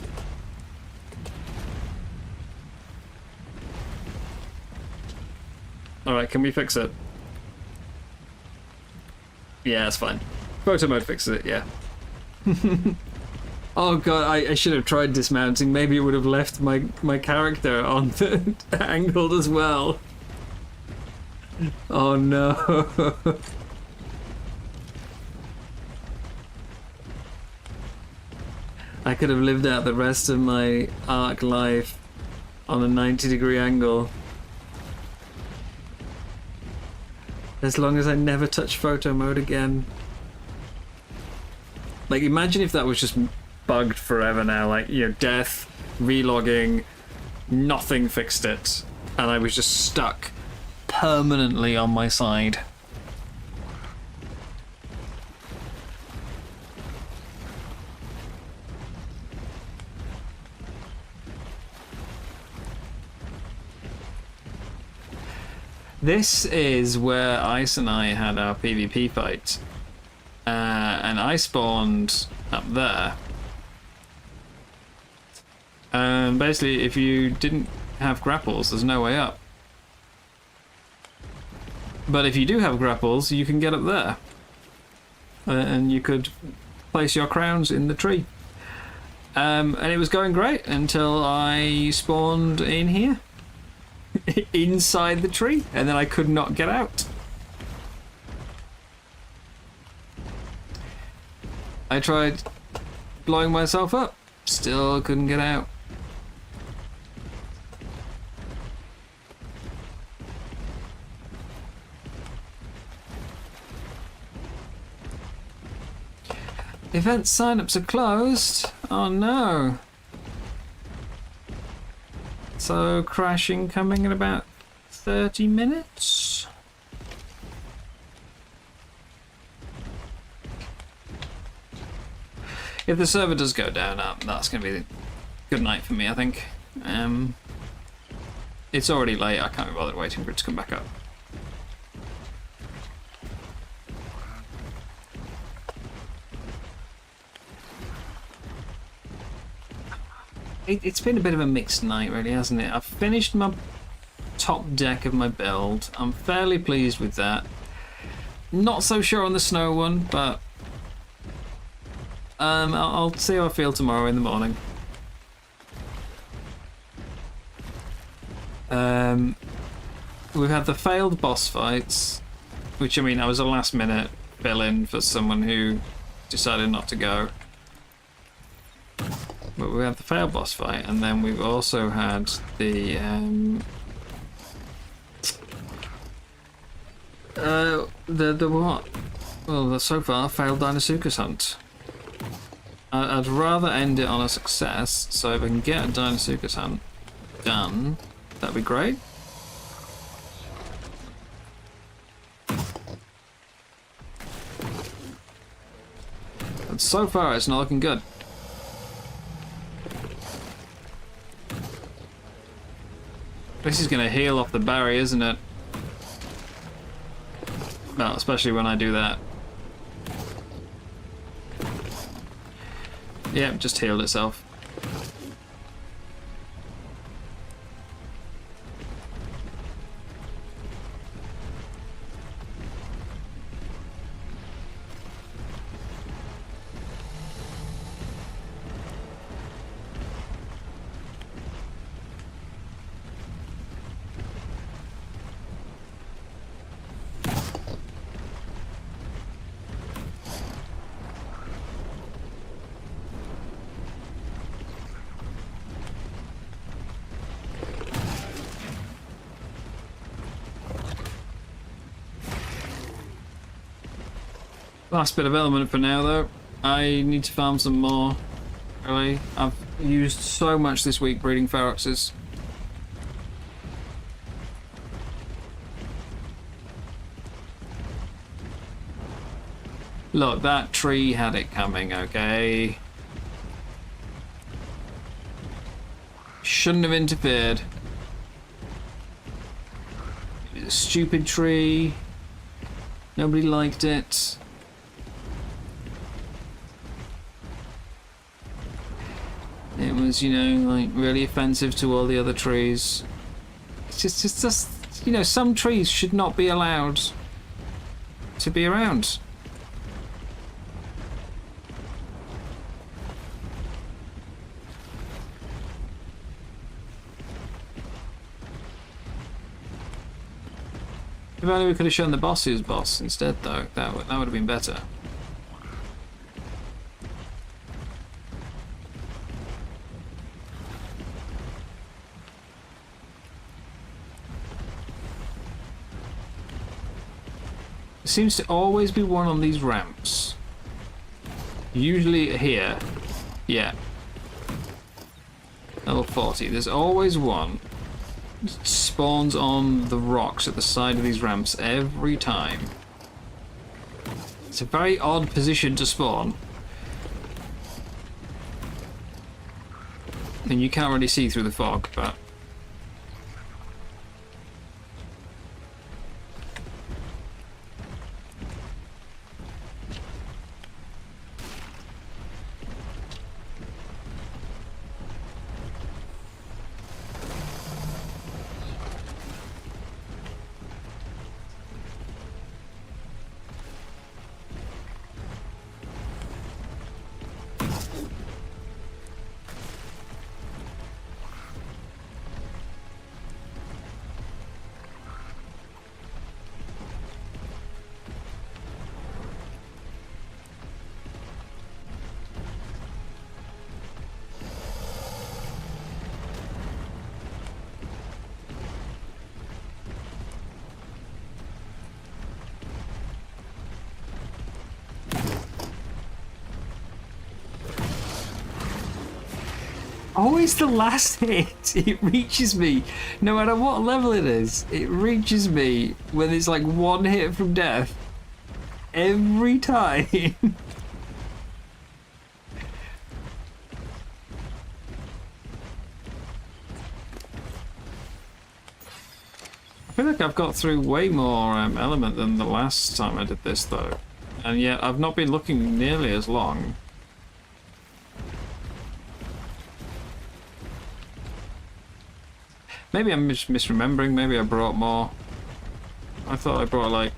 [SPEAKER 1] Alright, can we fix it? Yeah, it's fine. Photo mode fixes it, yeah. Oh god, I should have tried dismounting. Maybe it would have left my character on the angled as well. Oh no. I could have lived out the rest of my Ark life on a 90-degree angle. As long as I never touch photo mode again. Like, imagine if that was just bugged forever now. Like, you know, death, relogging, nothing fixed it. And I was just stuck permanently on my side. This is where Ice and I had our PvP fight. And I spawned up there. And basically, if you didn't have grapples, there's no way up. But if you do have grapples, you can get up there. And you could place your crowns in the tree. And it was going great until I spawned in here. Inside the tree, and then I could not get out. I tried blowing myself up, still couldn't get out. Event signups are closed. Oh no. So, crashing coming in about 30 minutes. If the server does go down, that's going to be a good night for me, I think. It's already late, I can't be bothered waiting for it to come back up. It's been a bit of a mixed night, really, hasn't it? I've finished my top deck of my build. I'm fairly pleased with that. Not so sure on the snow one, but I'll see how I feel tomorrow in the morning. We've had the failed boss fights, which, I mean, I was a last minute fill-in for someone who decided not to go. But we had the failed boss fight, and then we've also had the what? Well, the so far failed Dinosuchus hunt. I'd rather end it on a success, so if I can get a Dinosuchus hunt done, that'd be great. But so far, it's not looking good. This is going to heal off the barrier, isn't it? Well, especially when I do that. Yep, just healed itself. Last bit of element for now, though. I need to farm some more. Really, I've used so much this week breeding feroxes. Look, that tree had it coming, okay? Shouldn't have interfered. It was a stupid tree. Nobody liked it. It was, you know, like really offensive to all the other trees. It's just, you know, some trees should not be allowed to be around. If only we could have shown the boss who's boss instead, though. That would have been better. There seems to always be one on these ramps. Usually here. Yeah. Level 40. There's always one. Spawns on the rocks at the side of these ramps every time. It's a very odd position to spawn. And you can't really see through the fog, but... always the last hit. It reaches me. No matter what level it is, it reaches me when it's like one hit from death. Every time. I feel like I've got through way more element than the last time I did this, though. And yet I've not been looking nearly as long. Maybe I'm misremembering, maybe I brought more. I thought I brought like,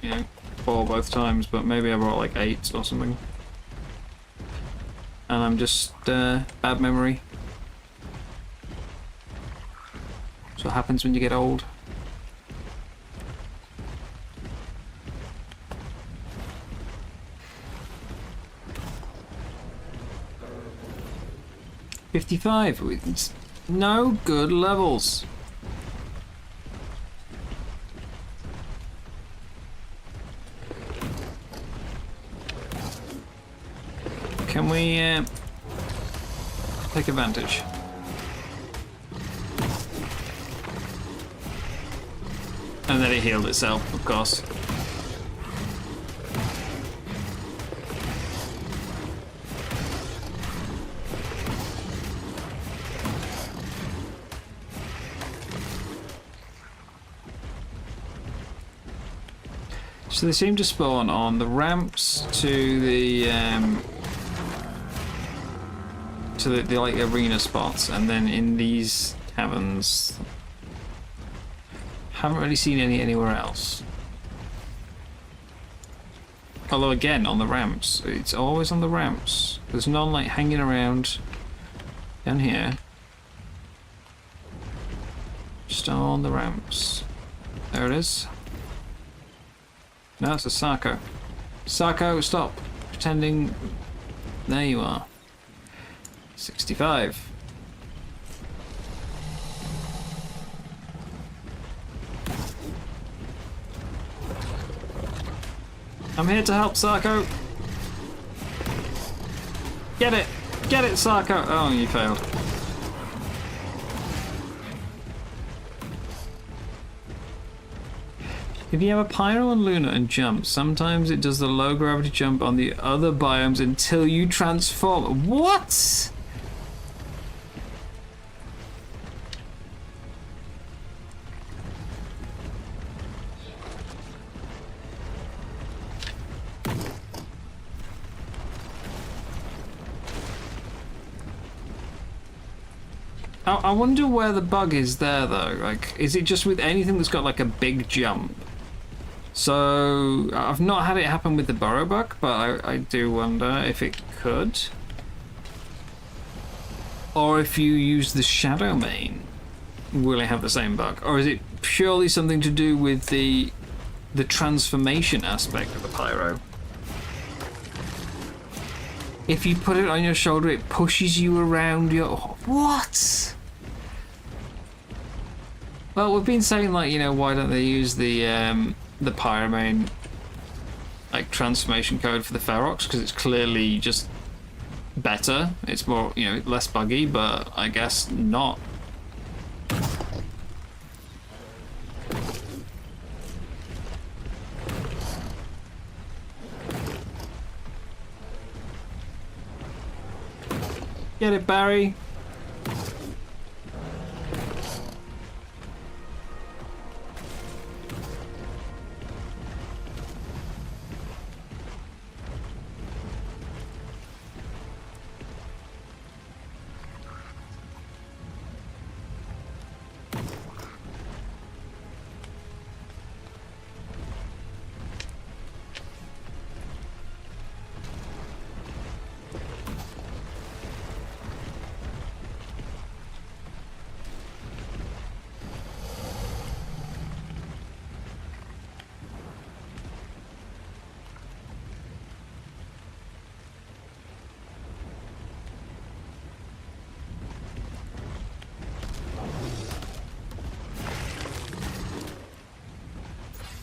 [SPEAKER 1] you know, 4 both times, but maybe I brought like 8 or something. And I'm just, bad memory. That's what happens when you get old. $55. No good levels. Can we take advantage? And then it healed itself, of course. So they seem to spawn on the ramps to the to the like arena spots, and then in these caverns. Haven't really seen any anywhere else. Although again, on the ramps, it's always on the ramps. There's none like hanging around down here. Just on the ramps. There it is. No, it's a Sarko. Sarko, stop pretending. There you are. 65. I'm here to help, Sarko. Get it! Get it, Sarko! Oh, you failed. If you have a pyro on Luna and jump, sometimes it does the low gravity jump on the other biomes until you transform. What? I wonder where the bug is there though. Like, is it just with anything that's got like a big jump? So I've not had it happen with the burrow bug, but I do wonder if it could. Or if you use the shadow main, will it have the same bug? Or is it purely something to do with the transformation aspect of the pyro? If you put it on your shoulder, it pushes you around your... What? Well, we've been saying, like, you know, why don't they use the Pyromane, like, transformation code for the Ferox? Because it's clearly just better. It's more, you know, less buggy, but I guess not. Get it, Barry.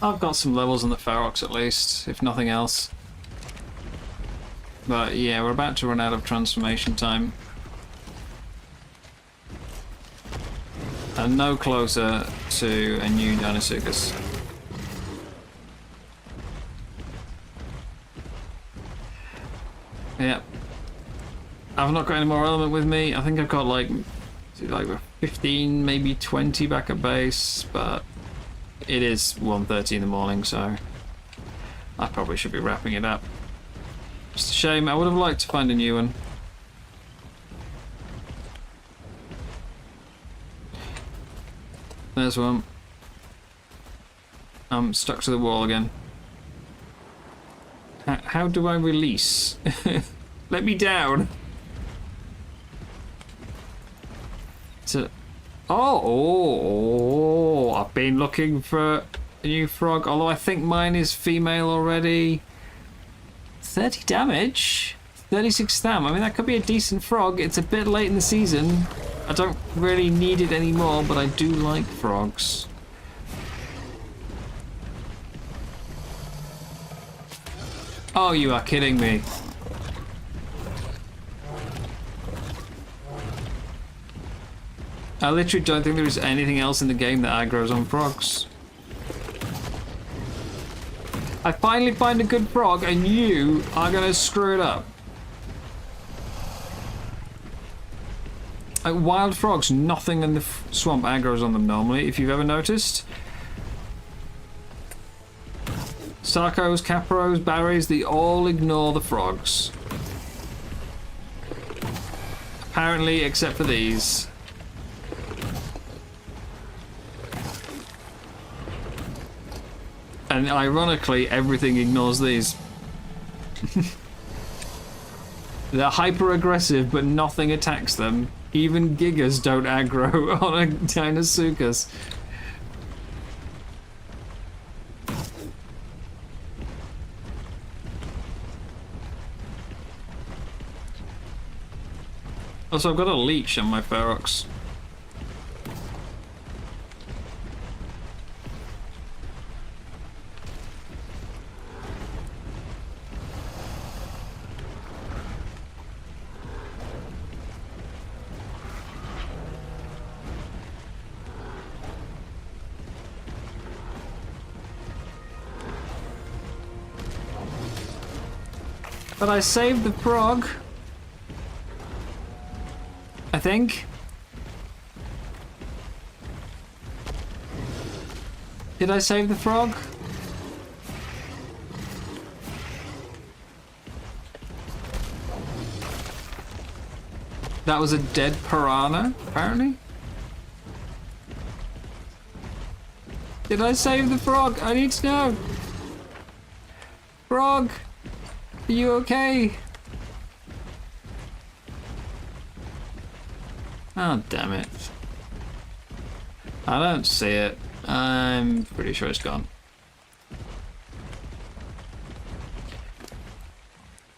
[SPEAKER 1] I've got some levels on the Ferox at least, if nothing else. But yeah, we're about to run out of transformation time. And no closer to a new Dinosuchus. Yeah. I've not got any more element with me. I think I've got like 15, maybe 20 back at base, but it is 1:30 in the morning, so I probably should be wrapping it up. Just a shame. I would have liked to find a new one. There's one. I'm stuck to the wall again. How do I release? Let me down. Oh, I've been looking for a new frog, although I think mine is female already. 30 damage, 36 stam. I mean, that could be a decent frog. It's a bit late in the season. I don't really need it anymore, but I do like frogs. Oh, you are kidding me. I literally don't think there is anything else in the game that aggroes on frogs. I finally find a good frog and you are gonna screw it up. Like wild frogs, nothing in the swamp aggroes on them normally, if you've ever noticed. Sarkos, Capros, Barrys, they all ignore the frogs. Apparently, except for these. And ironically, everything ignores these. They're hyper-aggressive, but nothing attacks them. Even Gigas don't aggro on a Dinosuchus. Also, I've got a leech on my Ferox. But I saved the frog. I think. Did I save the frog? That was a dead piranha, apparently. Did I save the frog? I need to know. Frog, are you okay? Oh, damn it. I don't see it. I'm pretty sure it's gone.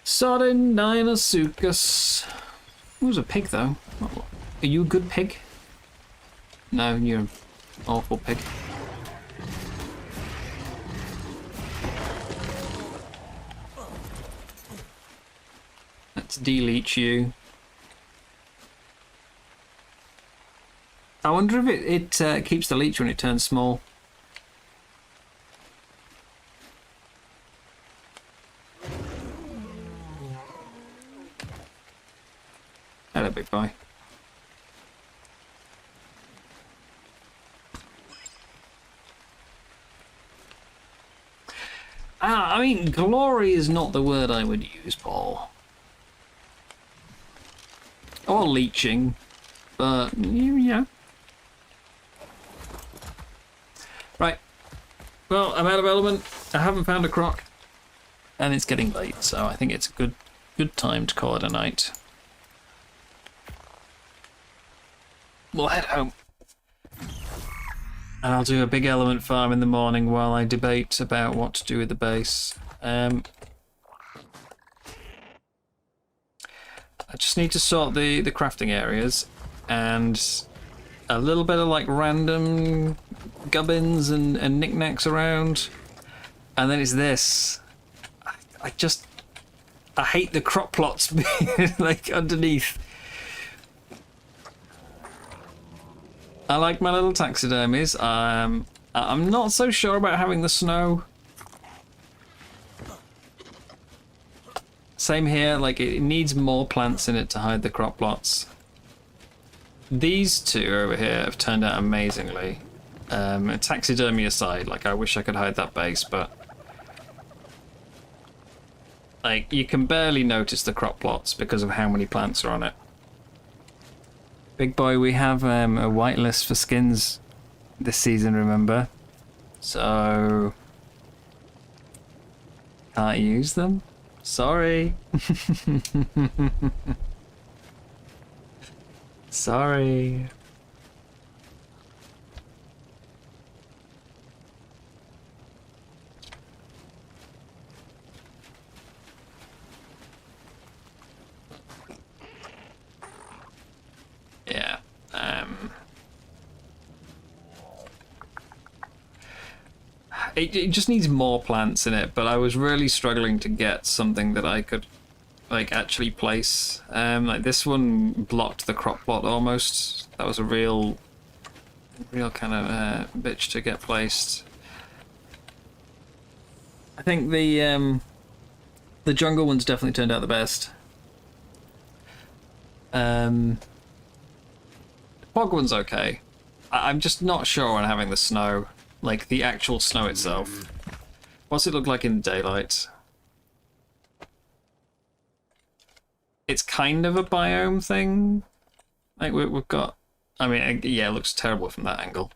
[SPEAKER 1] Sodden Dinosuchus. Who's a pig, though? Are you a good pig? No, you're an awful pig. Let's delete you. I wonder if it keeps the leech when it turns small. Hello, big boy. I mean, glory is not the word I would use, Paul. Or leeching, but yeah. Right. Well, I'm out of element. I haven't found a croc, and it's getting late, so I think it's a good time to call it a night. We'll head home. And I'll do a big element farm in the morning while I debate about what to do with the base. I just need to sort the crafting areas and a little bit of like random gubbins and knickknacks around. And then it's this. I hate the crop plots being like underneath. I like my little taxidermies. I'm not so sure about having the snow. Same here, like it needs more plants in it to hide the crop plots. These two over here have turned out amazingly. Taxidermy aside, like I wish I could hide that base, but like you can barely notice the crop plots because of how many plants are on it. Big boy, we have a whitelist for skins this season, remember? So can't use them? Sorry. Sorry. Yeah. It just needs more plants in it, but I was really struggling to get something that I could like actually place. Like this one blocked the crop plot almost. That was a real kind of bitch to get placed. I think the jungle one's definitely turned out the best. The Pog one's okay. I'm just not sure on having the snow. Like, the actual snow itself. What's it look like in daylight? It's kind of a biome thing, Like we've got. I mean, yeah, it looks terrible from that angle.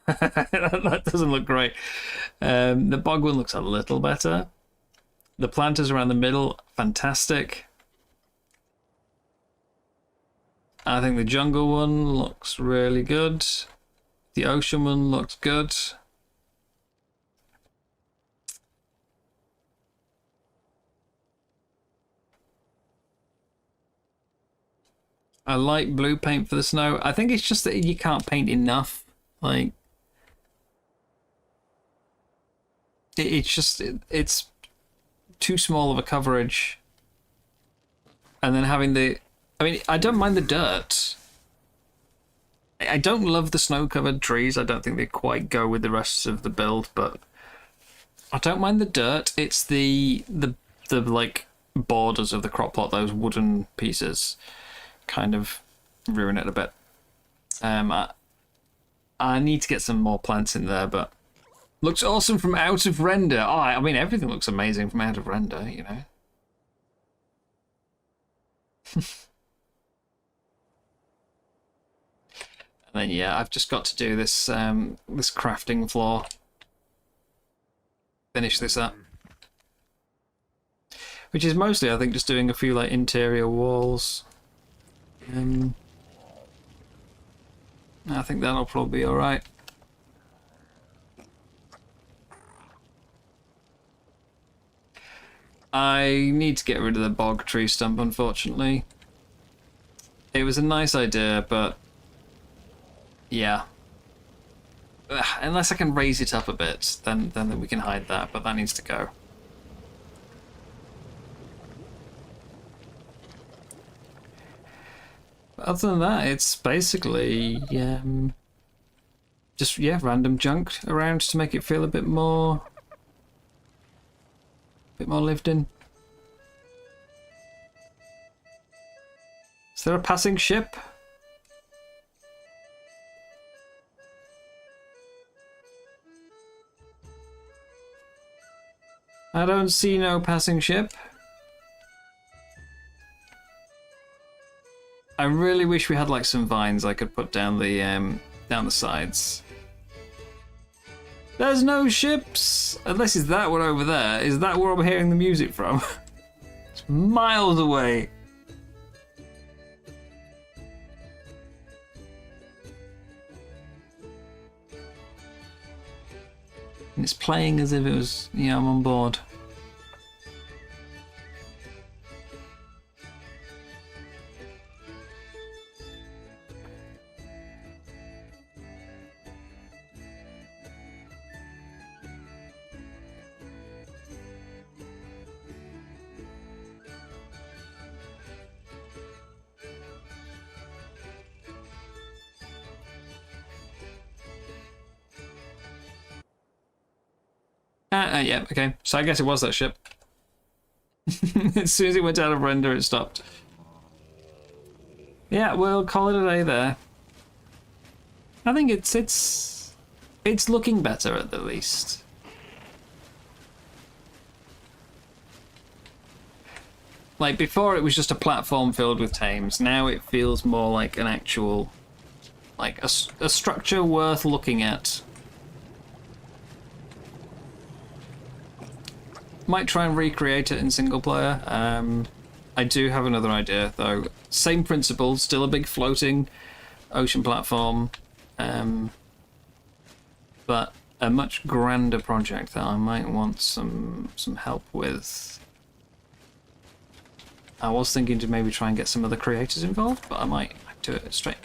[SPEAKER 1] That doesn't look great. The bog one looks a little better. The planters around the middle, fantastic. I think the jungle one looks really good. The ocean one looks good. I like blue paint for the snow. I think it's just that you can't paint enough. Like, it's too small of a coverage. And then having the, I mean, I don't mind the dirt. I don't love the snow-covered trees. I don't think they quite go with the rest of the build, but I don't mind the dirt. It's the like borders of the crop plot, those wooden pieces, kind of ruin it a bit. I need to get some more plants in there, but looks awesome from out of render. Oh, I mean, everything looks amazing from out of render, you know. And then yeah, I've just got to do this this crafting floor. Finish this up. Which is mostly, I think, just doing a few like interior walls. I think that'll probably be alright. I need to get rid of the bog tree stump, unfortunately. It was a nice idea, but yeah. Unless I can raise it up a bit, then we can hide that, but that needs to go. But other than that, it's basically just random junk around to make it feel a bit more lived in. Is there a passing ship? I don't see no passing ship. I really wish we had like some vines I could put down the sides. There's no ships! Unless is that one over there? Is that where I'm hearing the music from? It's miles away. And it's playing as if it was, yeah, I'm on board. Yeah, okay. So I guess it was that ship. As soon as it went out of render, it stopped. Yeah, we'll call it a day there. I think it's looking better at the least. Like before, it was just a platform filled with tames. Now it feels more like an actual, like a structure worth looking at. Might try and recreate it in single player. I do have another idea though. Same principle, still a big floating ocean platform, but a much grander project that I might want some help with. I was thinking to maybe try and get some other creators involved, but I might do it straight.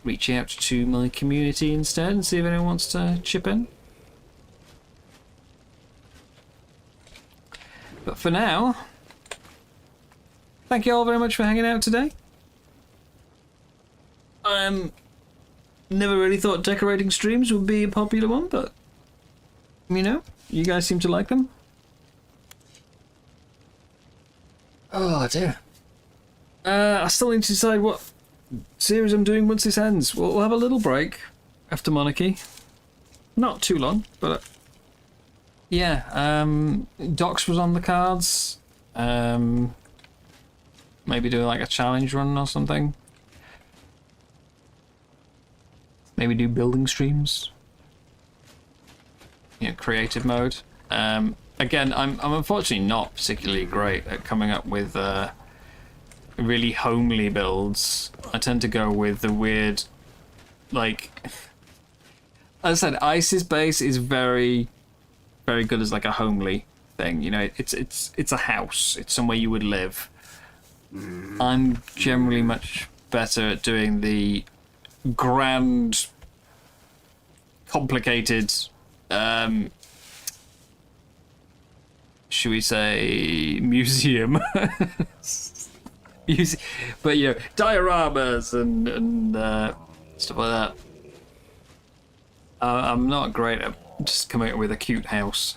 [SPEAKER 1] Reach out to my community instead and see if anyone wants to chip in. But for now, thank you all very much for hanging out today. Never really thought decorating streams would be a popular one, but you know, you guys seem to like them. Oh dear. I still need to decide what series I'm doing once this ends. We'll have a little break after Monarchy. Not too long, but yeah, Docs was on the cards. Maybe do like a challenge run or something. Maybe do building streams. You know, creative mode. Again, I'm unfortunately not particularly great at coming up with really homely builds. I tend to go with the weird, like, as I said, Ice's base is very, very good as like a homely thing. You know, it's a house. It's somewhere you would live. I'm generally much better at doing the grand, complicated, should we say, museum? But you know, dioramas and stuff like that. I'm not great at just coming up with a cute house.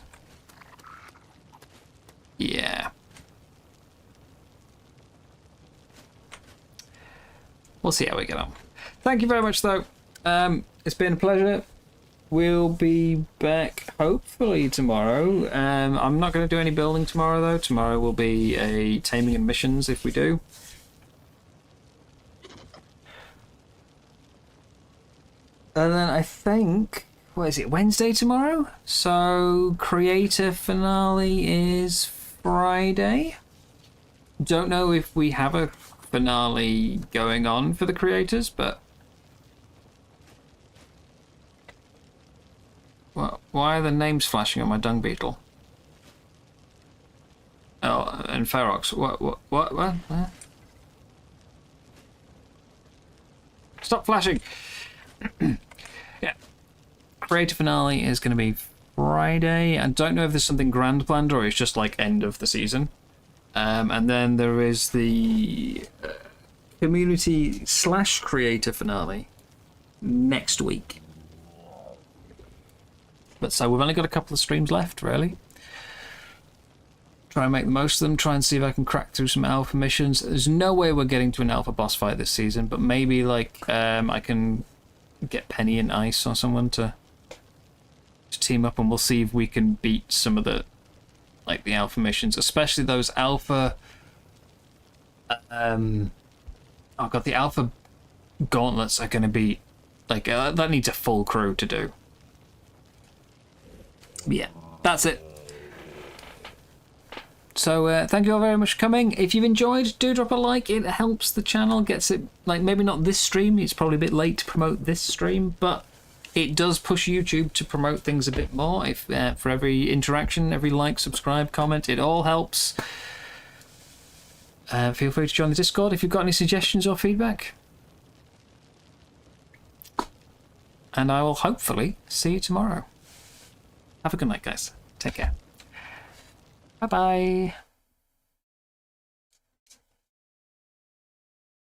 [SPEAKER 1] Yeah. We'll see how we get on. Thank you very much, though. It's been a pleasure. We'll be back hopefully tomorrow. I'm not going to do any building tomorrow, though. Tomorrow will be a taming and missions if we do. And then I think, what is it, Wednesday tomorrow? So creator finale is Friday. Don't know if we have a finale going on for the creators, but why are the names flashing on my dung beetle? Oh, and Ferox. What? Stop flashing! Yeah. Creator finale is going to be Friday. I don't know if there's something grand planned or it's just like end of the season. And then there is the community/creator finale next week. But so we've only got a couple of streams left, really. Try and make the most of them. Try and see if I can crack through some alpha missions. There's no way we're getting to an alpha boss fight this season, but maybe like I can get Penny and Ice or someone to team up, and we'll see if we can beat some of the the alpha missions, especially those alpha. Oh god, the alpha gauntlets are going to be that needs a full crew to do. Yeah, that's it. So thank you all very much for coming. If you've enjoyed, do drop a like. It helps the channel, gets it, maybe not this stream, it's probably a bit late to promote this stream, but it does push YouTube to promote things a bit more. If for every interaction, every like, subscribe, comment, it all helps. Feel free to join the Discord if you've got any suggestions or feedback. And I will hopefully see you tomorrow. Have a good night, guys. Take care. Bye-bye.